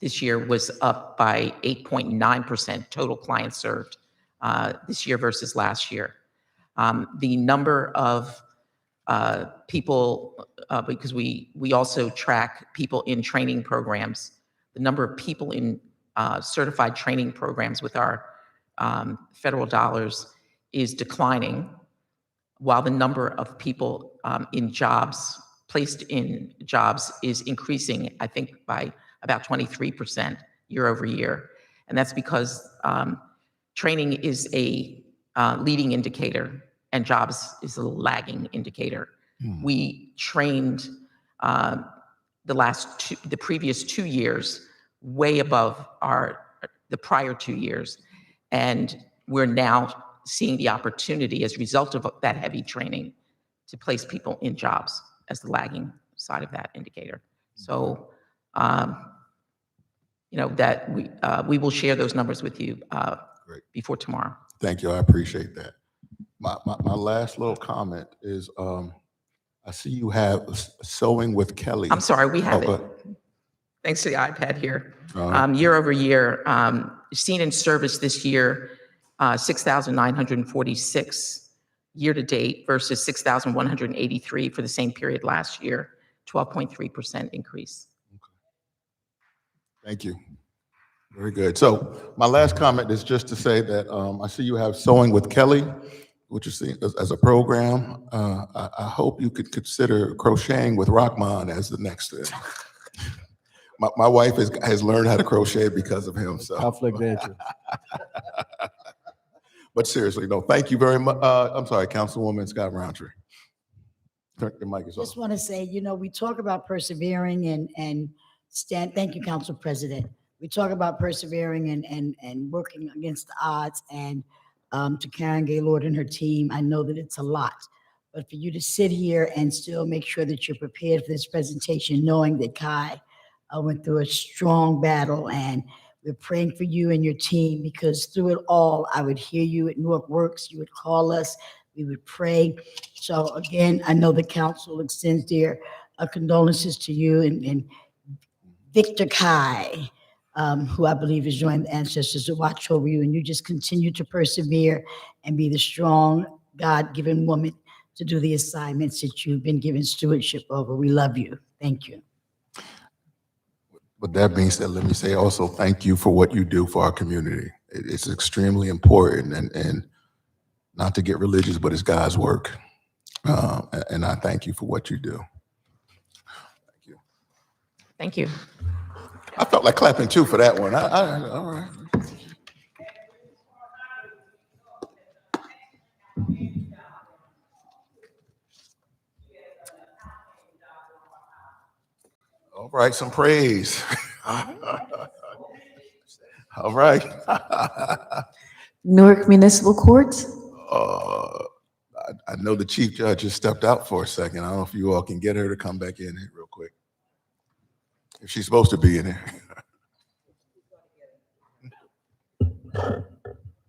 this year was up by 8.9% total clients served this year versus last year. The number of people, because we also track people in training programs, the number of people in certified training programs with our federal dollars is declining, while the number of people in jobs, placed in jobs is increasing, I think by about 23% year over year. And that's because training is a leading indicator and jobs is a lagging indicator. We trained the previous 2 years way above the prior 2 years. And we're now seeing the opportunity as a result of that heavy training to place people in jobs as the lagging side of that indicator. So, that we will share those numbers with you before tomorrow. Thank you. I appreciate that. My last little comment is, I see you have Sewing with Kelly. I'm sorry, we have it. Thanks to the iPad here. Uh-huh. Year over year, seen in service this year, 6,946 year to date versus 6,183 for the same period last year, 12.3% increase. Thank you. Very good. So my last comment is just to say that I see you have Sewing with Kelly, which is seen as a program. I hope you could consider crocheting with Rockman as the next thing. My wife has learned how to crochet because of him. So Conflict of interest. But seriously, no, thank you very much. I'm sorry, Councilwoman Scott Roundtree. Turn your mic is off. Just want to say, we talk about persevering and thank you, Council President. We talk about persevering and working against the odds, and to Karen Gaylord and her team, I know that it's a lot. But for you to sit here and still make sure that you're prepared for this presentation, knowing that Kai went through a strong battle, and we're praying for you and your team, because through it all, I would hear you at Newark Works, you would call us, we would pray. So again, I know the council extends their condolences to you and Victor Kai, who I believe has joined the ancestors to watch over you, and you just continue to persevere and be the strong, God-given woman to do the assignments that you've been given stewardship over. We love you. Thank you. With that being said, let me say also thank you for what you do for our community. It's extremely important, and not to get religious, but it's God's work. And I thank you for what you do. Thank you. Thank you. I felt like clapping too for that one. All right. All right, some praise. All right. Newark Municipal Court. I know the chief judge just stepped out for a second. I don't know if you all can get her to come back in here real quick. If she's supposed to be in here.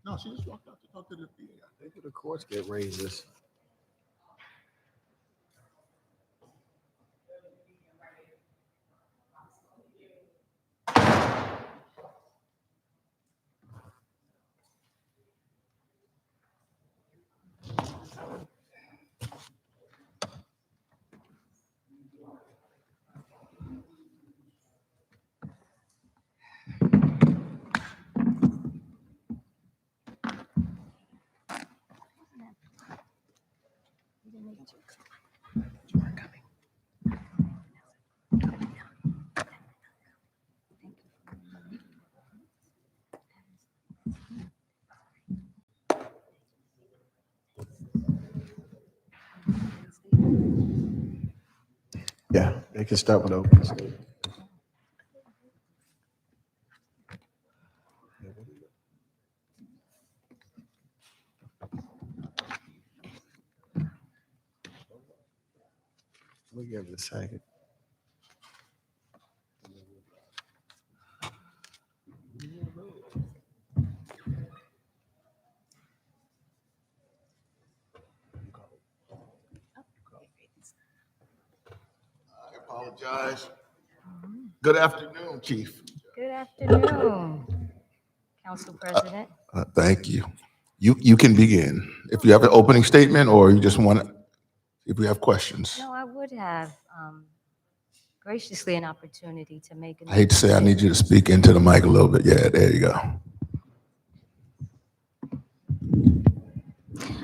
No, she just walked out to talk to the PA. Maybe the courts get raises. Yeah, they can start with open statement. We'll give it a second. I apologize. Good afternoon, Chief. Good afternoon, Council President. Thank you. You can begin. If you have an opening statement, or you just want to, if we have questions. No, I would have graciously an opportunity to make. I hate to say I need you to speak into the mic a little bit. Yeah, there you go.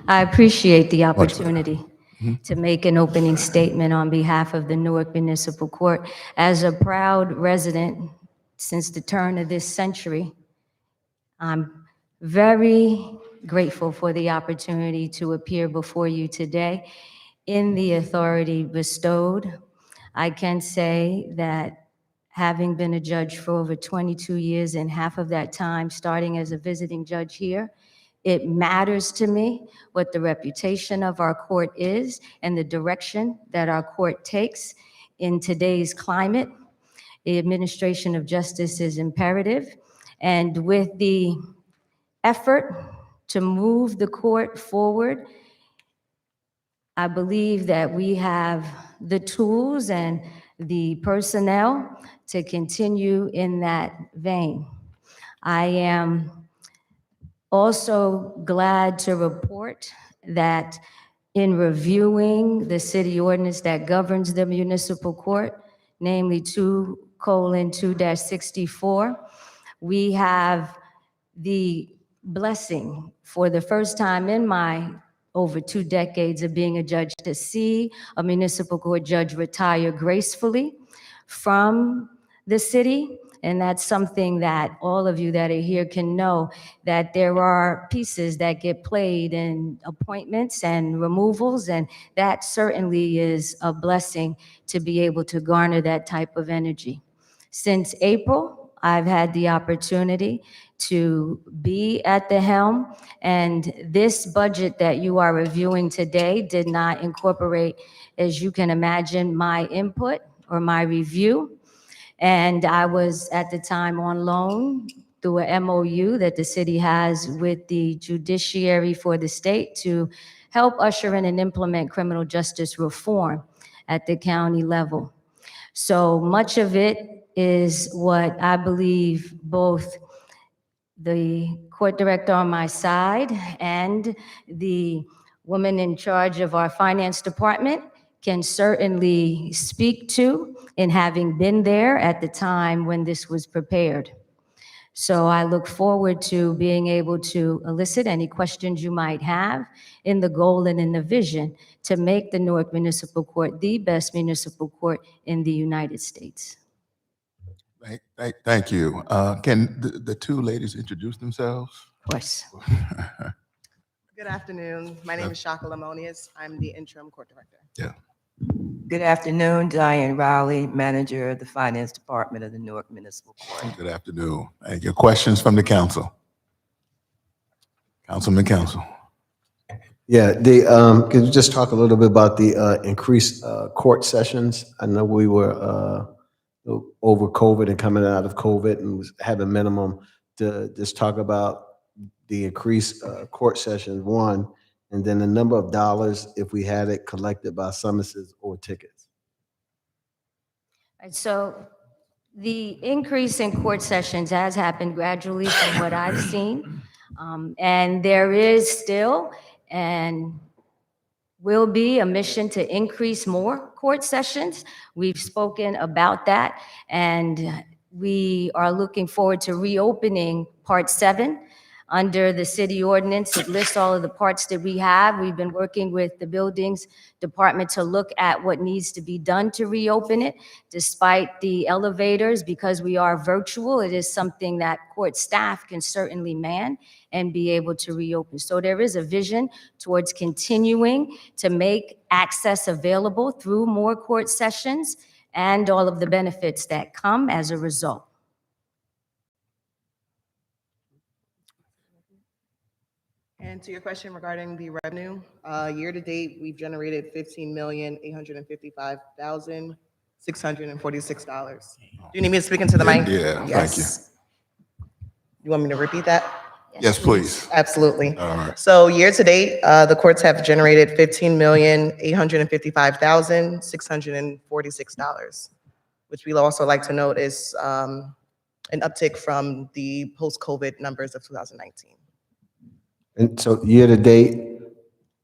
I appreciate the opportunity to make an opening statement on behalf of the Newark Municipal Court. As a proud resident since the turn of this century, I'm very grateful for the opportunity to appear before you today in the authority bestowed. I can say that having been a judge for over 22 years, and half of that time starting as a visiting judge here, it matters to me what the reputation of our court is and the direction that our court takes in today's climate. The administration of justice is imperative, and with the effort to move the court forward, I believe that we have the tools and the personnel to continue in that vein. I am also glad to report that in reviewing the city ordinance that governs the municipal court, namely 2:2-64, we have the blessing for the first time in my over 2 decades of being a judge to see a municipal court judge retire gracefully from the city. And that's something that all of you that are here can know, that there are pieces that get played in appointments and removals, and that certainly is a blessing to be able to garner that type of energy. Since April, I've had the opportunity to be at the helm, and this budget that you are reviewing today did not incorporate, as you can imagine, my input or my review. And I was at the time on loan through a MOU that the city has with the judiciary for the state to help usher in and implement criminal justice reform at the county level. So much of it is what I believe both the court director on my side and the woman in charge of our finance department can certainly speak to, in having been there at the time when this was prepared. So I look forward to being able to elicit any questions you might have in the goal and in the vision to make the Newark Municipal Court the best municipal court in the United States. Thank you. Can the two ladies introduce themselves? Of course. Good afternoon. My name is Shaka Lamonius. I'm the interim court director. Yeah. Good afternoon, Diane Rowley, manager of the finance department of the Newark Municipal Court. Good afternoon. And your questions from the council? Councilman Council. Yeah, can you just talk a little bit about the increased court sessions? I know we were over COVID and coming out of COVID and was having minimum to just talk about the increased court sessions, one, and then the number of dollars if we had it collected by summonses or tickets. Right, so the increase in court sessions has happened gradually from what I've seen. And there is still and will be a mission to increase more court sessions. We've spoken about that, and we are looking forward to reopening Part 7 under the city ordinance. It lists all of the parts that we have. We've been working with the buildings department to look at what needs to be done to reopen it. Despite the elevators, because we are virtual, it is something that court staff can certainly man and be able to reopen. So there is a vision towards continuing to make access available through more court sessions and all of the benefits that come as a result. And to your question regarding the revenue, year to date, we've generated $15,855,646. Do you need me to speak into the mic? Yeah, thank you. You want me to repeat that? Yes, please. Absolutely. All right. So year to date, the courts have generated $15,855,646, which we'd also like to note is an uptick from the post-COVID numbers of 2019. And so year to date,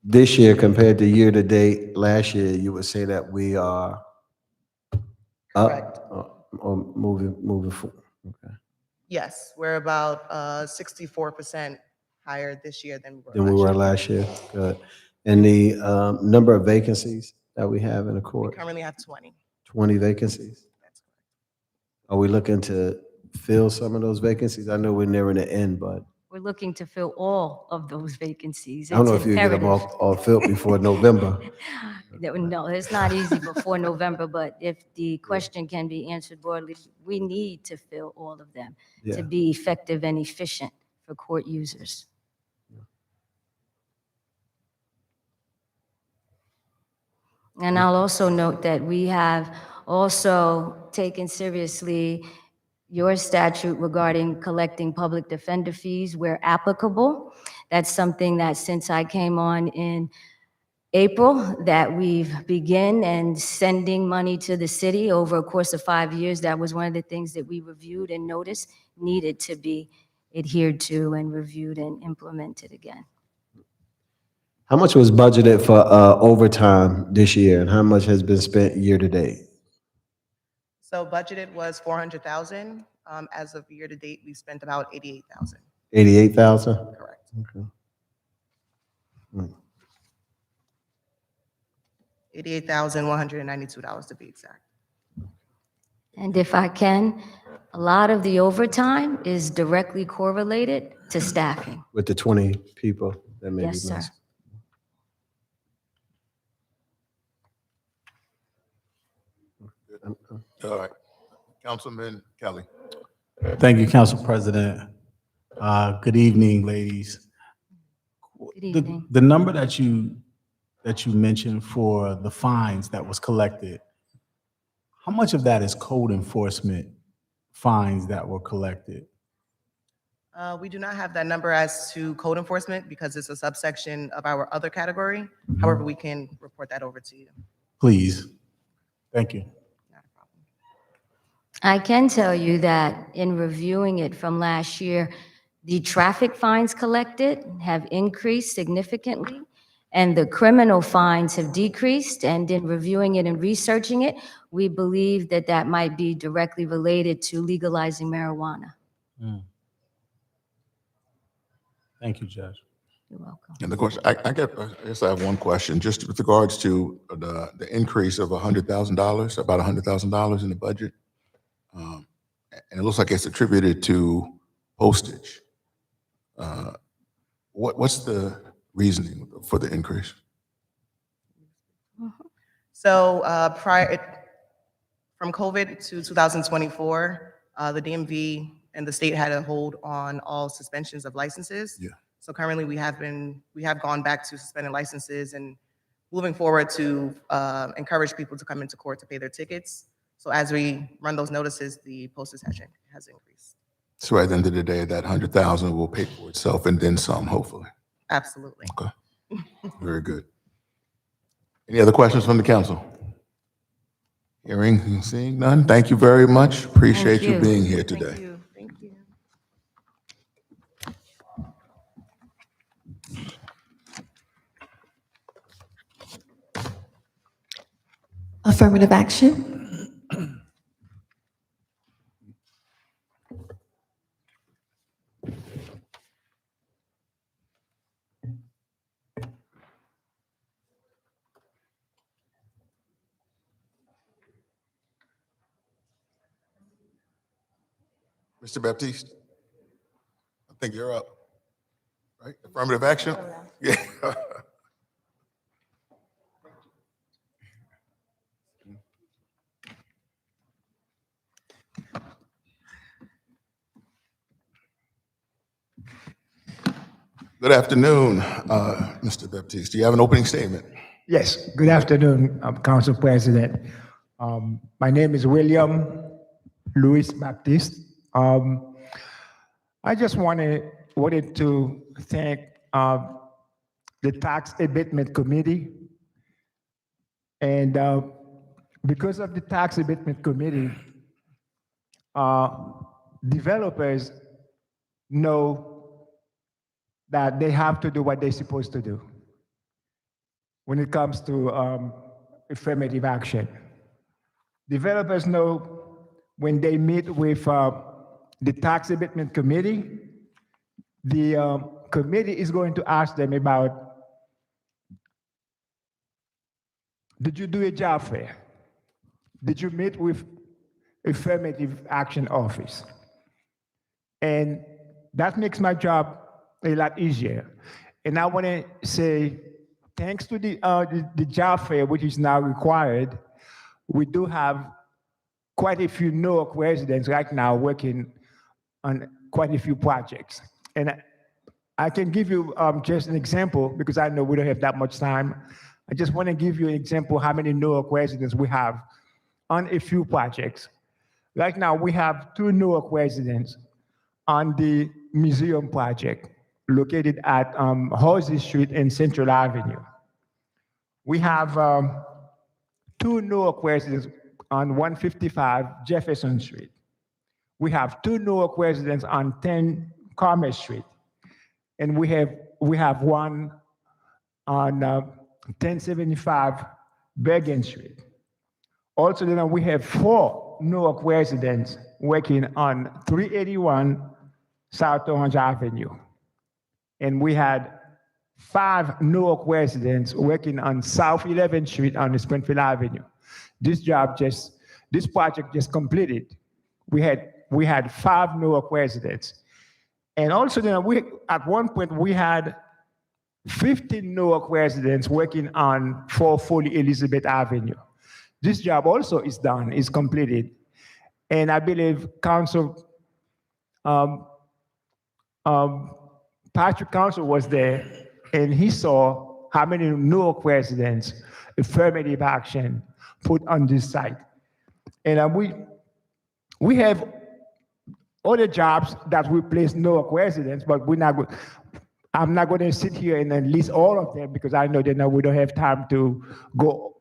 this year compared to year to date last year, you would say that we are Correct. up or moving forward. Okay. Yes, we're about 64% higher this year than Than we were last year. Good. And the number of vacancies that we have in the We court, currently have 20. 20 vacancies. Are we looking to fill some of those vacancies? I know we're nearing the end, but We're looking to fill all of those vacancies. I don't know It's if you get them imperative. all filled before November. No, it's not easy before November, but if the question can be answered broadly, we need to fill all of them Yeah. to be effective and efficient for court users. And I'll also note that we have also taken seriously your statute regarding collecting public defender fees where applicable. That's something that since I came on in April that we've begun and sending money to the city over a course of 5 years. That was one of the things that we reviewed and noticed needed to be adhered to and reviewed and implemented again. How much was budgeted for overtime this year, and how much has been spent year to date? So budgeted was 400,000. As of year to date, we spent about 88,000. 88,000? Correct. Okay. Mm. $88,192 to be exact. And if I can, a lot of the overtime is directly correlated to staffing. With the 20 people that may be Yes, sir. missing. All right. Councilman Kelly. Thank you, Council President. Good evening, ladies. Good evening. The number that you mentioned for the fines that was collected, how much of that is code enforcement fines that were collected? We do not have that number as to code enforcement because it's a subsection of our other category. However, we can report that over to you. Please. Thank you. I can tell you that in reviewing it from last year, the traffic fines collected have increased significantly, and the criminal fines have decreased. And in reviewing it and researching it, we believe that that might be directly related to legalizing marijuana. Thank you, Judge. You're welcome. And the question, I guess I have one question, just with regards to the increase of $100,000, about $100,000 in the budget. And it looks like it's attributed to postage. What's the reasoning for the increase? So from COVID to 2024, the DMV and the state had a hold on all suspensions of licenses. Yeah. So currently we have gone back to suspending licenses and moving forward to encourage people to come into court to pay their tickets. So as we run those notices, the postage has increased. So at the end of the day, that 100,000 will pay for itself and then some, hopefully. Absolutely. Okay. Very good. Any other questions from the council? Hearing and seeing none. Thank you very much. Appreciate you being here today. Thank you. Thank you. Affirmative action. Mr. Baptiste, I think you're up, right? Affirmative action? Yeah. Good afternoon, Mr. Baptiste. Do you have an opening statement? Yes, good afternoon, Council President. My name is William Louis Baptiste. I just wanted to thank the Tax Abatement Committee. And because of the Tax Abatement Committee, developers know that they have to do what they're supposed to do when it comes to affirmative action. Developers know when they meet with the Tax Abatement Committee, the committee is going to ask them about, did you do a job fair? Did you meet with Affirmative Action Office? And that makes my job a lot easier. And I want to say, thanks to the job fair, which is now required, we do have quite a few Newark residents right now working on quite a few projects. And I can give you just an example, because I know we don't have that much time. I just want to give you an example how many Newark residents we have on a few projects. Right now, we have 2 Newark residents on the museum project located at Halsey Street and Central Avenue. We have 2 Newark residents on 155 Jefferson Street. We have 2 Newark residents on 10 Commerce Street. And we have one on 1075 Bergen Street. Also, then we have 4 Newark residents working on 381 South Orange Avenue. And we had 5 Newark residents working on South 11th Street on Springfield Avenue. This project just completed. We had 5 Newark residents. And also then at one point we had 15 Newark residents working on 440 Elizabeth Avenue. This job also is done, is completed. And I believe Patrick Council was there, and he saw how many Newark residents affirmative action put on this site. And we have other jobs that replace Newark residents, but I'm not going to sit here and then list all of them because I know that we don't have time to go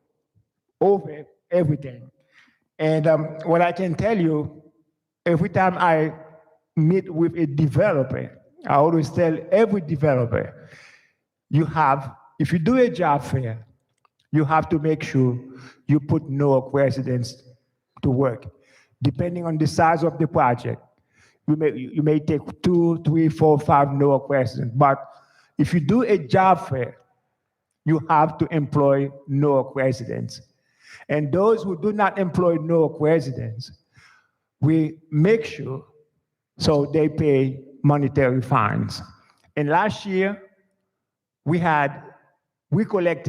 over everything. And what I can tell you, every time I meet with a developer, I always tell every developer, if you do a job fair, you have to make sure you put Newark residents to work. Depending on the size of the project, you may take 2, 3, 4, 5 Newark residents. But if you do a job fair, you have to employ Newark residents. And those who do not employ Newark residents, we make sure so they pay monetary fines. And last year, we collected we collected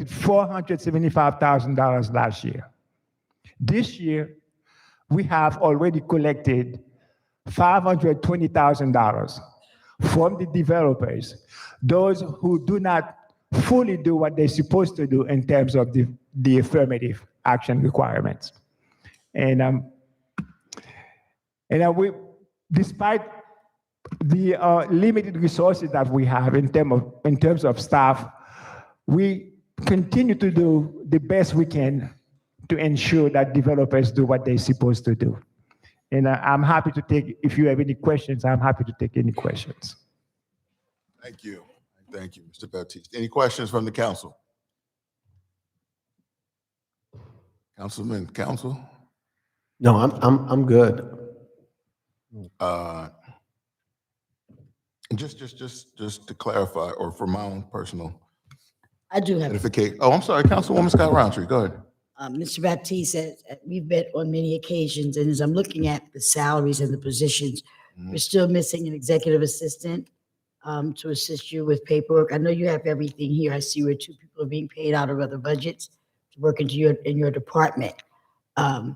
$475,000 last year. This year, we have already collected $520,000 from the developers, those who do not fully do what they're supposed to do in terms of the affirmative action requirements. And despite the limited resources that we have in terms of staff, we continue to do the best we can to ensure that developers do what they're supposed to do. And I'm happy to take, if you have any questions, I'm happy to take any questions. Thank you. Thank you, Mr. Baptiste. Any questions from the council? Council? No, I'm good. Just to clarify, or for my own personal I do have. edification. Oh, I'm sorry, Councilwoman Scott Roundtree, go ahead. Mr. Baptiste, we've met on many occasions, and as I'm looking at the salaries and the positions, we're still missing an executive assistant to assist you with paperwork. I know you have everything here. I see where 2 people are being paid out of other budgets to work in your department. Are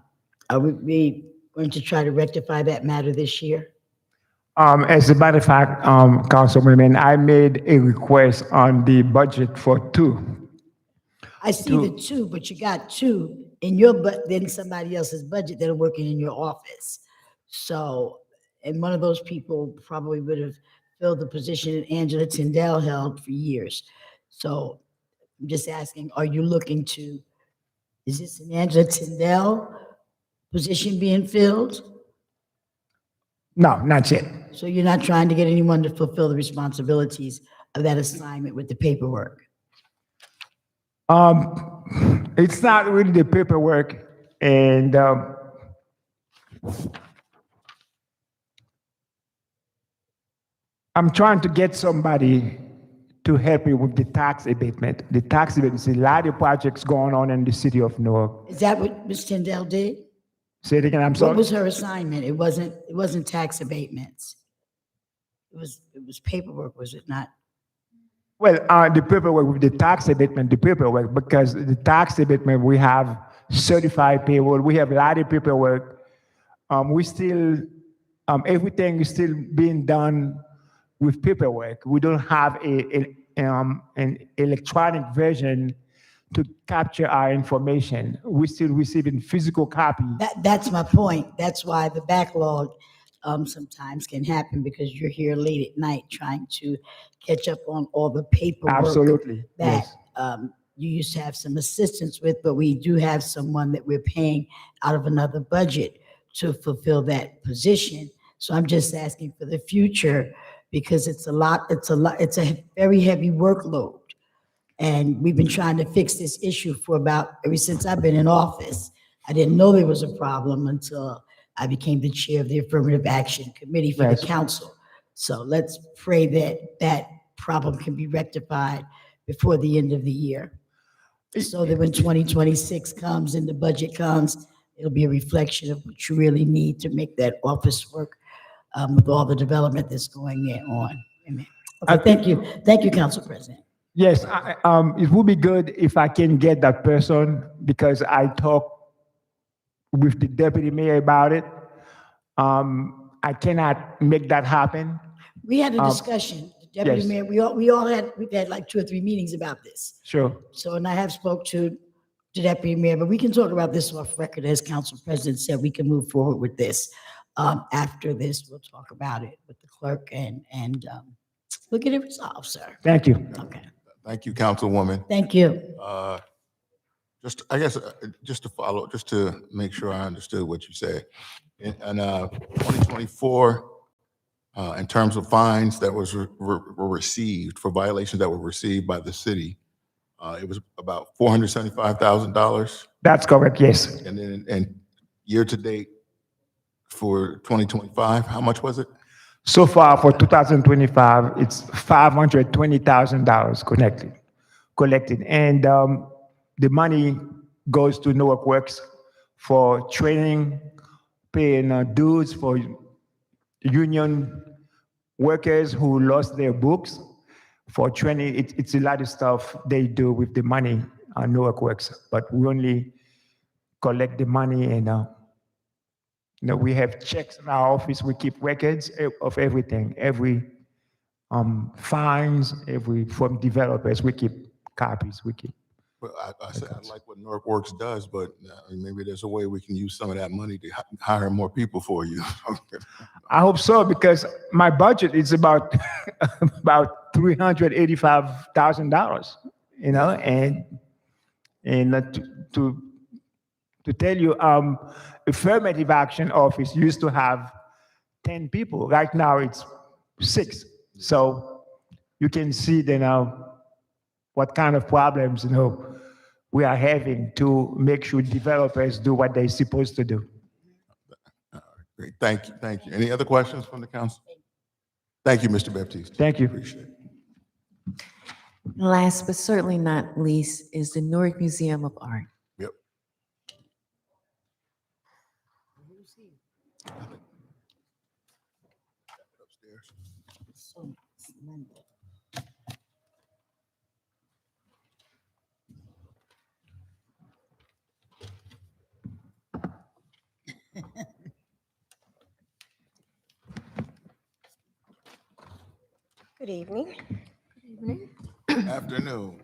we going to try to rectify that matter this year? As a matter of fact, Councilwoman, I made a request on the budget for 2. I see the 2, but you got 2 in your then somebody else's budget that are working in your office. So, and one of those people probably would have filled the position that Angela Tyndall held for years. So I'm just asking, are you looking to, is this an Angela Tyndall position being filled? No, not yet. So you're not trying to get anyone to fulfill the responsibilities of that assignment with the paperwork? It's not really the paperwork, and I'm trying to get somebody to help me with the tax abatement. The tax abatement, there's a lot of projects going on in the city of Newark. Is that what Ms. Tyndall did? Say it again, I'm sorry. What was her assignment? It wasn't tax abatements. It was paperwork, was it not? Well, the paperwork with the tax abatement, because the tax abatement, we have certified payroll, we have a lot of paperwork. We still, everything is still being done with paperwork. We don't have an electronic version to capture our information. We're still receiving physical copies. That's my point. That's why the backlog sometimes can happen because you're here late at night trying to catch up on all the paperwork Absolutely, that yes. you used to have some assistance with, but we do have someone that we're paying out of another budget to fulfill that position. So I'm just asking for the future because it's a very heavy workload. And we've been trying to fix this issue for ever since I've been in office. I didn't know there was a problem until I became the chair of the Affirmative Action Committee for the Yes. council. So let's pray that that problem can be rectified before the end of the year. So that when 2026 comes and the budget comes, it'll be a reflection of what you really need to make that office work with all the development that's going on. Amen. Okay, thank you. Thank you, Council President. Yes, it would be good if I can get that person because I talked with the deputy mayor about it. I cannot make that happen. We had a discussion, the deputy yes. mayor, we've had like 2 or 3 meetings about this. Sure. So, and I have spoke to the deputy mayor, but we can talk about this off record. As Council President said, we can move forward with this. After this, we'll talk about it with the clerk and we'll get it resolved, sir. Thank you. Okay, Thank you, Councilwoman. thank you. I guess, just to follow, just to make sure I understood what you said. In 2024, in terms of fines that were received for violations that were received by the city, it was about $475,000. That's correct, yes. And then, and year to date for 2025, how much was it? So far for 2025, it's $520,000 collected. And the money goes to Newark Works for training, paying dues for union workers who lost their books, for training. It's a lot of stuff they do with the money on Newark Works, but we only collect the money and we have checks in our office. We keep records of everything, every fines, from developers. We keep copies. We keep. Well, I said I like what Newark Works does, but maybe there's a way we can use some of that money to hire more people for you. I hope so, because my budget is about about $385,000. To tell you, Affirmative Action Office used to have 10 people. Right now it's 6. So you can see what kind of problems we are having to make sure developers do what they're supposed to do. Great, thank you, thank you. Any other questions from the council? Thank you, Mr. Baptiste. Thank you. Appreciate it. Last but certainly not least is the Newark Museum of Art. Yep. Good evening. Afternoon.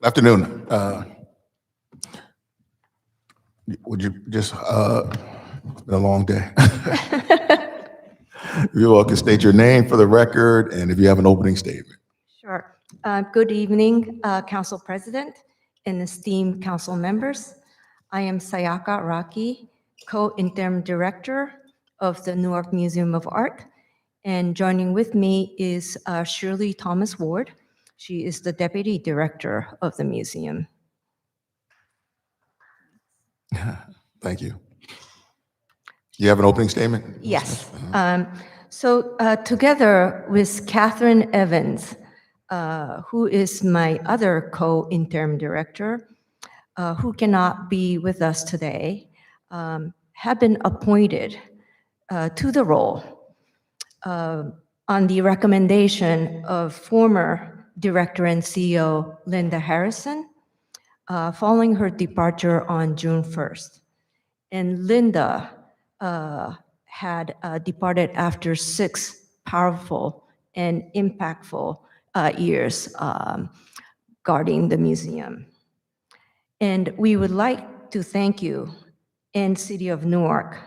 Afternoon. Would you just, it's been a long day. You all can state your name for the record and if you have an opening statement. Sure. Good evening, Council President and esteemed council members. I am Sayaka Raki, Co-Interim Director of the Newark Museum of Art. And joining with me is Shirley Thomas Ward. She is the Deputy Director of the museum. Thank you. You have an opening statement? Yes. So together with Catherine Evans, who is my other co-interim director, who cannot be with us today, have been appointed to the role on the recommendation of former director and CEO Linda Harrison, following her departure on June 1st. And Linda had departed after 6 powerful and impactful years guarding the museum. And we would like to thank you and City of Newark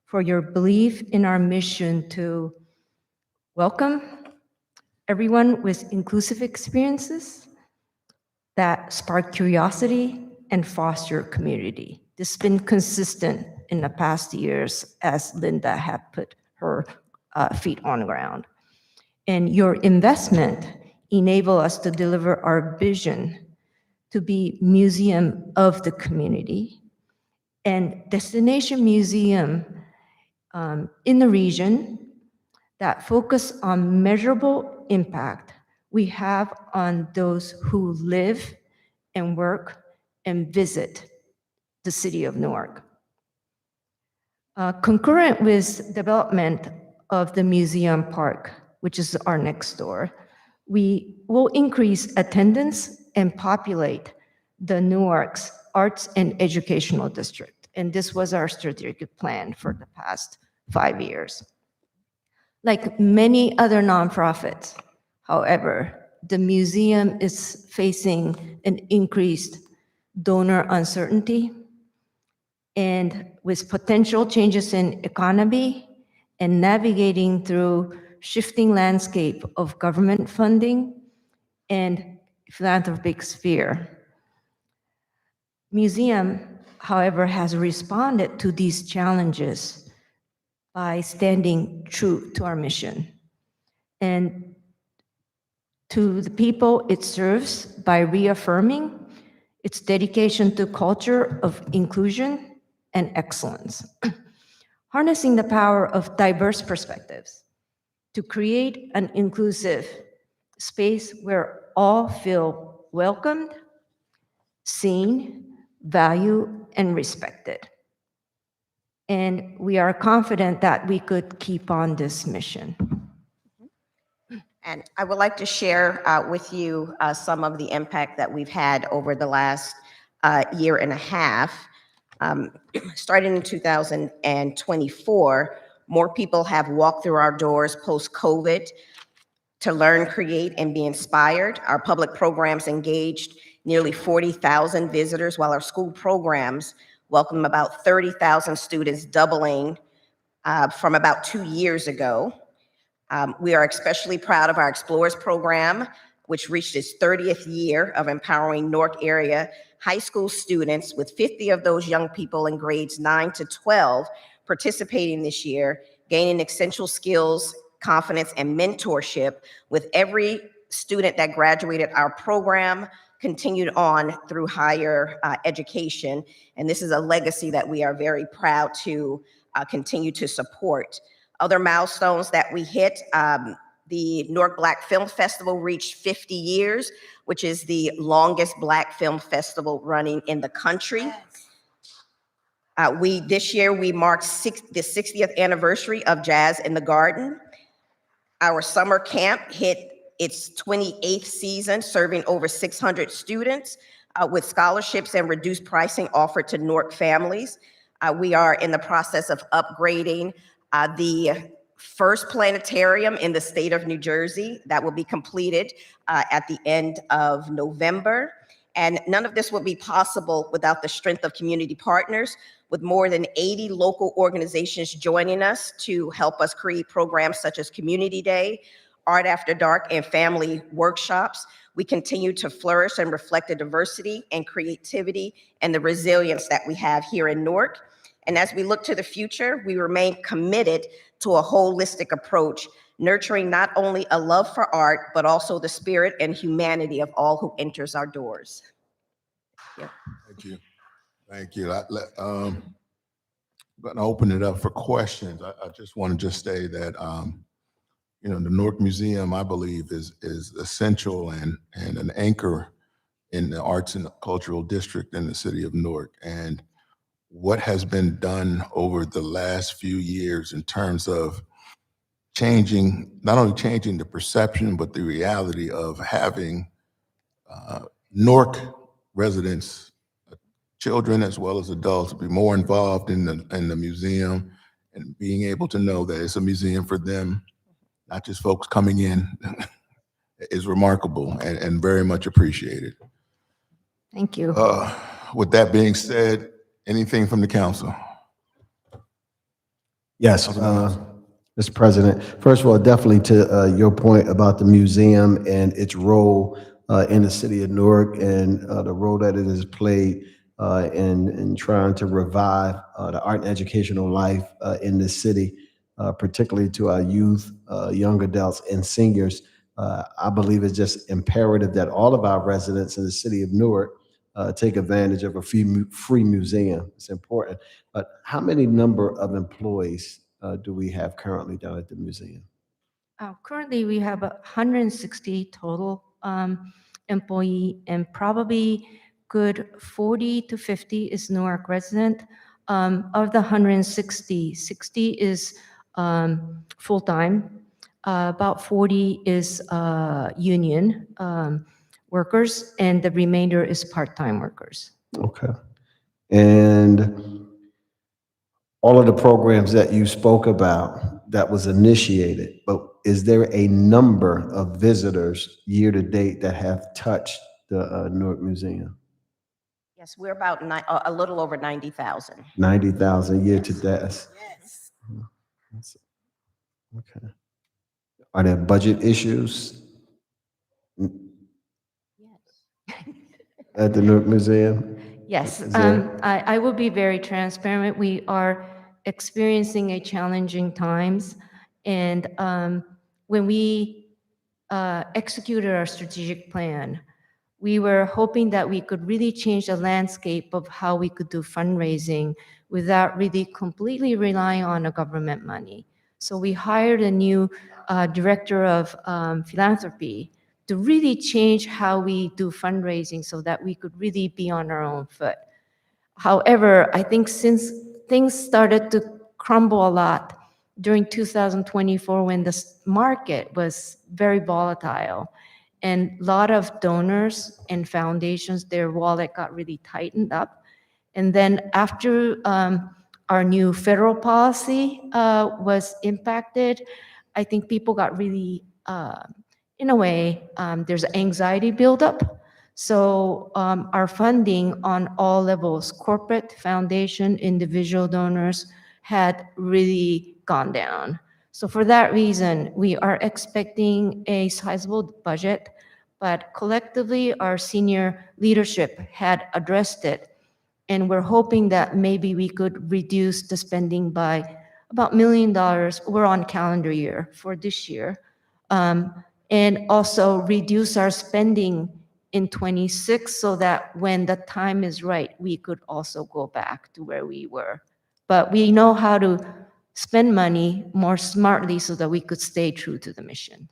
for your belief in our mission to welcome everyone with inclusive experiences that spark curiosity and foster community. This has been consistent in the past years as Linda had put her feet on the ground. And your investment enable us to deliver our vision to be museum of the community and destination museum in the region that focus on measurable impact we have on those who live and work and visit the city of Newark. Concurrent with development of the museum park, which is our next door, we will increase attendance and populate the Newark's Arts and Educational District. And this was our strategic plan for the past 5 years. Like many other nonprofits, however, the museum is facing an increased donor uncertainty, and with potential changes in economy and navigating through shifting landscape of government funding and philanthropic sphere. Museum, however, has responded to these challenges by standing true to our mission and to the people it serves by reaffirming its dedication to culture of inclusion and excellence, harnessing the power of diverse perspectives to create an inclusive space where all feel welcomed, seen, valued, and respected. And we are confident that we could keep on this mission. And I would like to share with you some of the impact that we've had over the last year and a half. Starting in 2024, more people have walked through our doors post-COVID to learn, create, and be inspired. Our public programs engaged nearly 40,000 visitors, while our school programs welcomed about 30,000 students, doubling from about 2 years ago. We are especially proud of our Explorers program, which reached its 30th year of empowering Newark area high school students, with 50 of those young people in grades 9 to 12 participating this year, gaining essential skills, confidence, and mentorship, with every student that graduated our program continued on through higher education. And this is a legacy that we are very proud to continue to support. Other milestones that we hit, the Newark Black Film Festival reached 50 years, which is the longest Black film festival running in the country. This year, we marked the 60th anniversary of Jazz in the Garden. Our summer camp hit its 28th season, serving over 600 students with scholarships and reduced pricing offered to Newark families. We are in the process of upgrading the first planetarium in the state of New Jersey that will be completed at the end of November. And none of this would be possible without the strength of community partners, with more than 80 local organizations joining us to help us create programs such as Community Day, Art After Dark, and family workshops. We continue to flourish and reflect the diversity and creativity and the resilience that we have here in Newark. And as we look to the future, we remain committed to a holistic approach, nurturing not only a love for art, but also the spirit and humanity of all who enters our doors. Yeah. Thank you. Thank you. I'm going to open it up for questions. I just want to say that, you know, the Newark Museum, I believe, is essential and an anchor in the arts and cultural district in the city of Newark. And what has been done over the last few years in terms of changing, not only changing the perception, but the reality of having Newark residents, children as well as adults, be more involved in the museum and being able to know that it's a museum for them, not just folks coming in, is remarkable and very much appreciated. Thank you. With that being said, anything from the council? Yes, Mr. President. First of all, definitely to your point about the museum and its role in the city of Newark and the role that it has played in trying to revive the art and educational life in this city, particularly to our youth, young adults, and seniors. I believe it's just imperative that all of our residents in the city of Newark take advantage of a free museum. It's important. But how many number of employees do we have currently down at the museum? Currently, we have 160 total employee, and probably good 40 to 50 is Newark resident. Of the 160, 60 is full-time. About 40 is union workers, and the remainder is part-time workers. Okay. And all of the programs that you spoke about that was initiated, but is there a number of visitors year to date that have touched the Newark Museum? Yes, we're about a little over 90,000. 90,000 year to date. Yes. Okay. Are there budget issues at the Newark Museum? Yes, Is there- I will be very transparent. We are experiencing a challenging times. And when we executed our strategic plan, we were hoping that we could really change the landscape of how we could do fundraising without really completely relying on the government money. So we hired a new director of philanthropy to really change how we do fundraising so that we could really be on our own foot. However, I think since things started to crumble a lot during 2024 when the market was very volatile, and a lot of donors and foundations, their wallet got really tightened up. And then after our new federal policy was impacted, I think people got really, in a way, there's anxiety buildup. So our funding on all levels, corporate, foundation, individual donors, had really gone down. So for that reason, we are expecting a sizable budget, but collectively, our senior leadership had addressed it. And we're hoping that maybe we could reduce the spending by about $1 million. We're on calendar year for this year. And also reduce our spending in 26 so that when the time is right, we could also go back to where we were. But we know how to spend money more smartly so that we could stay true to the mission.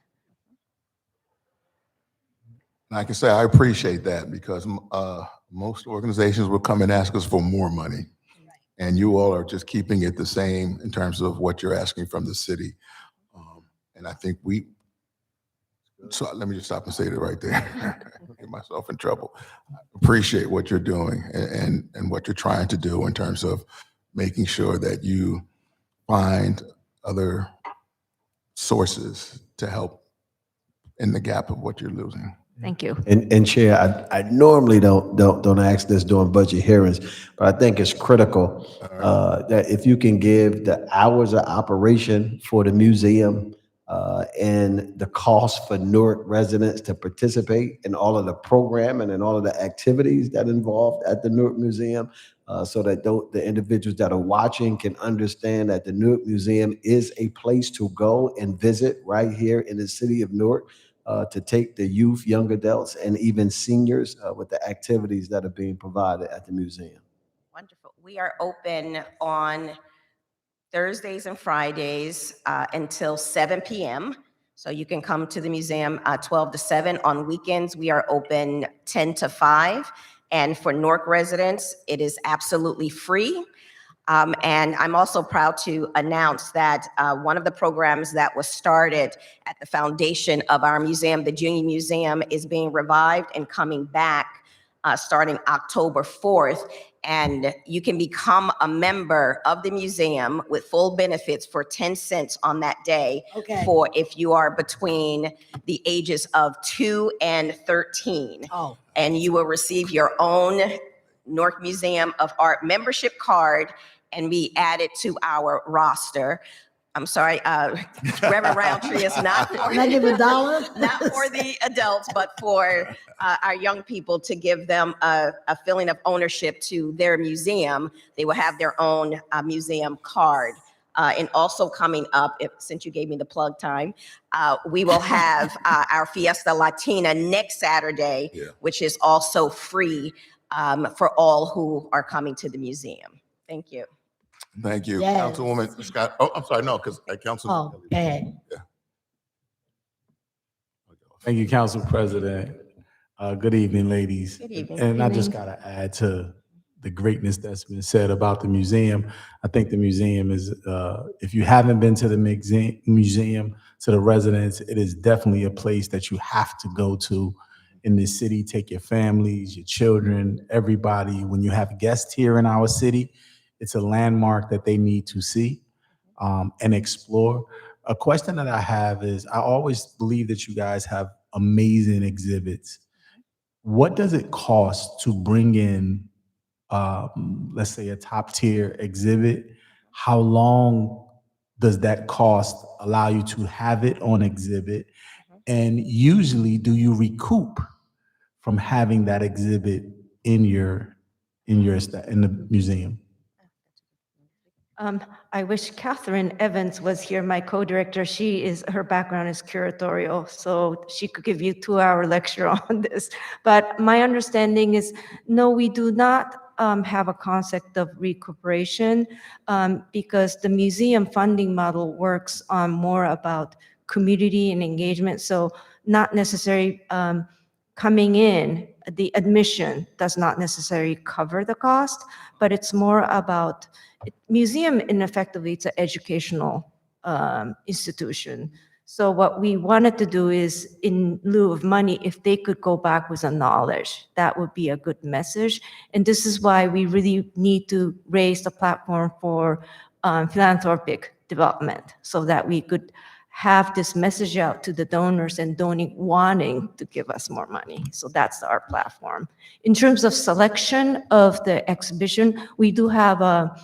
And I can say I appreciate that because most organizations will come and ask us for more money. And you all are just keeping it the same in terms of what you're asking from the city. And I think so let me just stop and say that right there. Get myself in trouble. I appreciate what you're doing and what you're trying to do in terms of making sure that you find other sources to help in the gap of what you're losing. Thank you. And Chair, I normally don't ask this during budget hearings, but I think it's critical that if you can give the hours of operation for the museum and the cost for Newark residents to participate in all of the programming and all of the activities that involved at the Newark Museum, so that the individuals that are watching can understand that the Newark Museum is a place to go and visit right here in the city of Newark. To take the youth, young adults, and even seniors with the activities that are being provided at the museum. Wonderful. We are open on Thursdays and Fridays until 7 p.m. So you can come to the museum 12 to 7. On weekends, we are open 10 to 5. And for Newark residents, it is absolutely free. And I'm also proud to announce that one of the programs that was started at the foundation of our museum, the Junior Museum, is being revived and coming back starting October 4th. And you can become a member of the museum with full benefits for 10 cents on that day for if you are between the ages of 2 and 13. Oh. And you will receive your own Newark Museum of Art membership card and be added to our roster. I'm sorry, Reverend Roundtree is not for, Can I give $1? not for the adults, but for our young people, to give them a feeling of ownership to their museum. They will have their own museum card. And also coming up, since you gave me the plug time, we will have our Fiesta Latina next Saturday, which is also free for all who are coming to the museum. Thank you. Thank you. Yes. Councilwoman Scott. Oh, I'm sorry, no, because Council. Oh, go ahead. Thank you, Council President. Good evening, ladies. Good evening. And I just gotta add to the greatness that's been said about the museum. I think the museum is, if you haven't been to the museum, to the residents, it is definitely a place that you have to go to in this city. Take your families, your children, everybody. When you have guests here in our city, it's a landmark that they need to see and explore. A question that I have is, I always believe that you guys have amazing exhibits. What does it cost to bring in, let's say, a top tier exhibit? How long does that cost allow you to have it on exhibit? And usually, do you recoup from having that exhibit in the museum? I wish Catherine Evans was here, my co-director. Her background is curatorial, so she could give you a 2-hour lecture on this. But my understanding is, no, we do not have a concept of recuperation because the museum funding model works on more about community and engagement. So not necessarily coming in, the admission does not necessarily cover the cost, but it's more about museum, and effectively it's an educational institution. So what we wanted to do is, in lieu of money, if they could go back with a knowledge, that would be a good message. And this is why we really need to raise the platform for philanthropic development, so that we could have this message out to the donors and wanting to give us more money. So that's our platform. In terms of selection of the exhibition, we do have a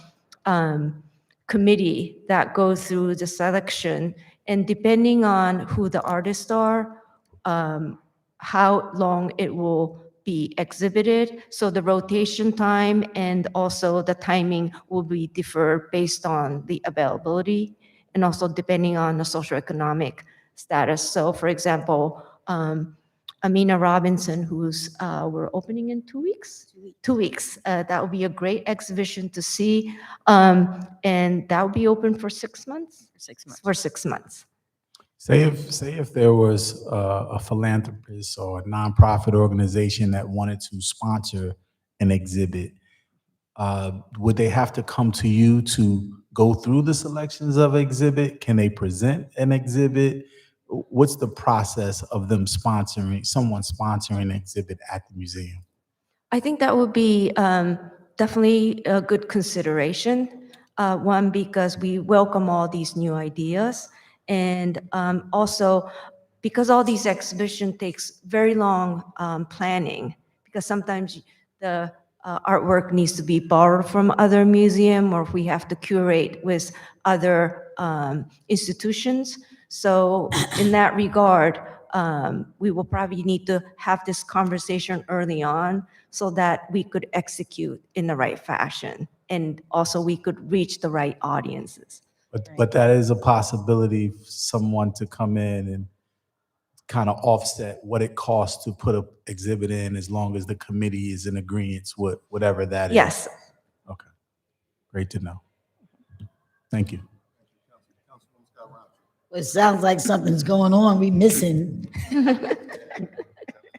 committee that goes through the selection, and depending on who the artists are, how long it will be exhibited. So the rotation time and also the timing will be differ based on the availability and also depending on the socioeconomic status. So for example, Amina Robinson, who's we're opening in 2 weeks? 2 weeks. That will be a great exhibition to see. And that will be open for 6 months? 6 months. For 6 months. Say if there was a philanthropist or a nonprofit organization that wanted to sponsor an exhibit, would they have to come to you to go through the selections of exhibit? Can they present an exhibit? What's the process of them someone sponsoring an exhibit at the museum? I think that would be definitely a good consideration. One, because we welcome all these new ideas. And also, because all these exhibitions takes very long planning, because sometimes the artwork needs to be borrowed from other museum, or if we have to curate with other institutions. So in that regard, we will probably need to have this conversation early on so that we could execute in the right fashion. And also we could reach the right audiences. But that is a possibility for someone to come in and kind of offset what it costs to put an exhibit in, as long as the committee is in agreement with whatever that is. Yes. Okay, great to know. Thank you. Well, it sounds like something's going on. We missing.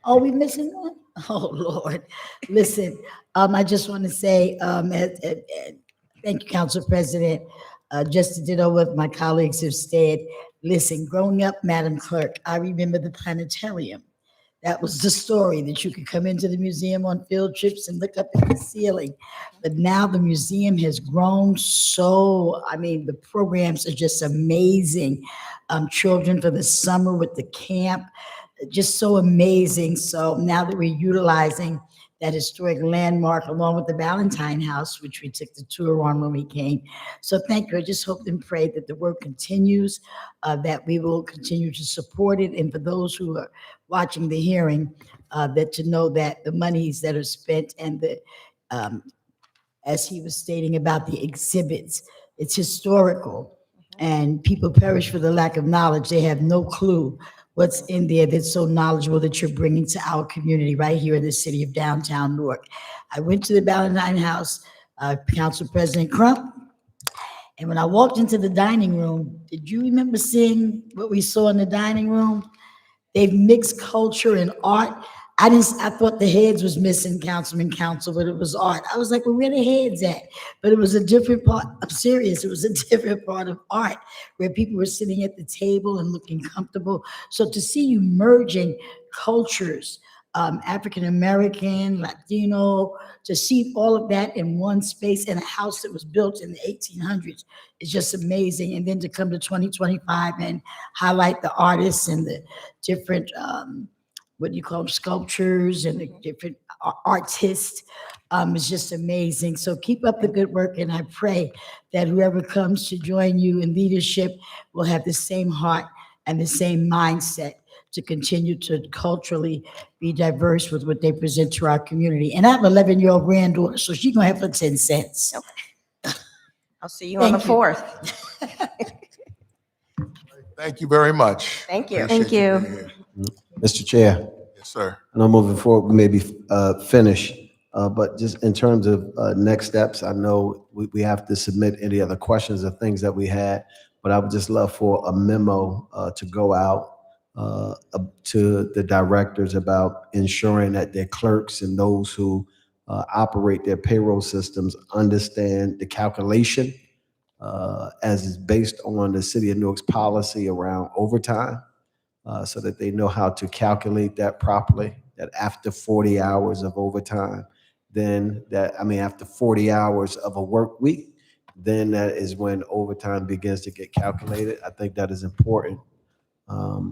Are we missing one? Oh, Lord. Listen, I just want to say, thank you, Council President. Just to ditto what my colleagues have said, listen, growing up, Madam Clerk, I remember the planetarium. That was the story, that you could come into the museum on field trips and look up at the ceiling. But now the museum has grown so, I mean, the programs are just amazing. Children for the summer with the camp, just so amazing. So now that we're utilizing that historic landmark along with the Valentine House, which we took the tour on when we came. So thank you. I just hope and pray that the work continues, that we will continue to support it. And for those who are watching the hearing, that to know that the monies that are spent and the, as he was stating about the exhibits, it's historical and people perish for the lack of knowledge. They have no clue what's in there that's so knowledgeable that you're bringing to our community right here in the city of downtown Newark. I went to the Valentine House, Council President Crump, and when I walked into the dining room, did you remember seeing what we saw in the dining room? They've mixed culture and art. I thought the heads was missing, Councilman Council, but it was art. I was like, well, where the heads at? But it was a different part. I'm serious. It was a different part of art where people were sitting at the table and looking comfortable. So to see you merging cultures, African-American, Latino, to see all of that in one space in a house that was built in the 1800s is just amazing. And then to come to 2025 and highlight the artists and the different, what do you call them, sculptures and the different artists, is just amazing. So keep up the good work, and I pray that whoever comes to join you in leadership will have the same heart and the same mindset to continue to culturally be diverse with what they present to our community. And I have an 11-year-old granddaughter, so she's gonna have her 10 cents. I'll see you on the Thank you. 4th. Thank you very much. Thank you. Appreciate Thank you. being here. Mr. Chair, Yes, sir. I know moving forward, we may be finished, but just in terms of next steps, I know we have to submit any other questions or things that we had, but I would just love for a memo to go out to the directors about ensuring that their clerks and those who operate their payroll systems understand the calculation as is based on the City of Newark's policy around overtime, so that they know how to calculate that properly, that after 40 hours of overtime, then after 40 hours of a work week, then that is when overtime begins to get calculated. I think that is important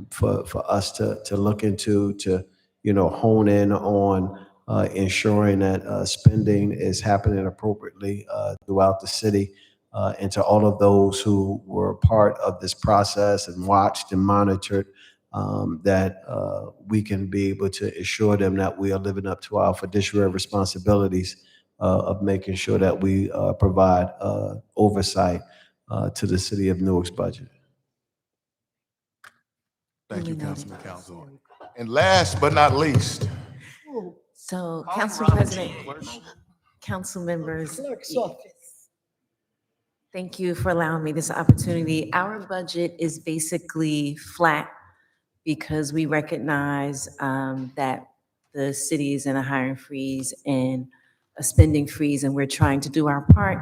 for us to look into, to, hone in on ensuring that spending is happening appropriately throughout the city. And to all of those who were part of this process and watched and monitored, that we can be able to assure them that we are living up to our fiduciary responsibilities of making sure that we provide oversight to the City of Newark's budget. Thank you, Councilman Council. And last but not least. So, Council President, council members, Clerk's office. thank you for allowing me this opportunity. Our budget is basically flat because we recognize that the city is in a hiring freeze and a spending freeze, and we're trying to do our part.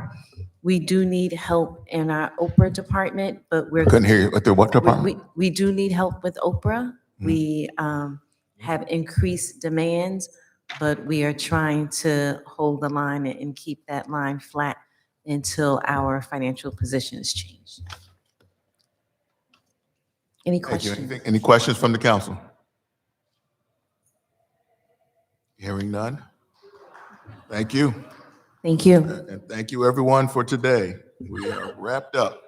We do need help in our Oprah department, but we're— Couldn't hear you. At the what department? We do need help with Oprah. We have increased demands, but we are trying to hold the line and keep that line flat until our financial positions change. Any Thank you. questions? Any questions from the council? Hearing none. Thank you. Thank you. And thank you, everyone, for today. We are wrapped up.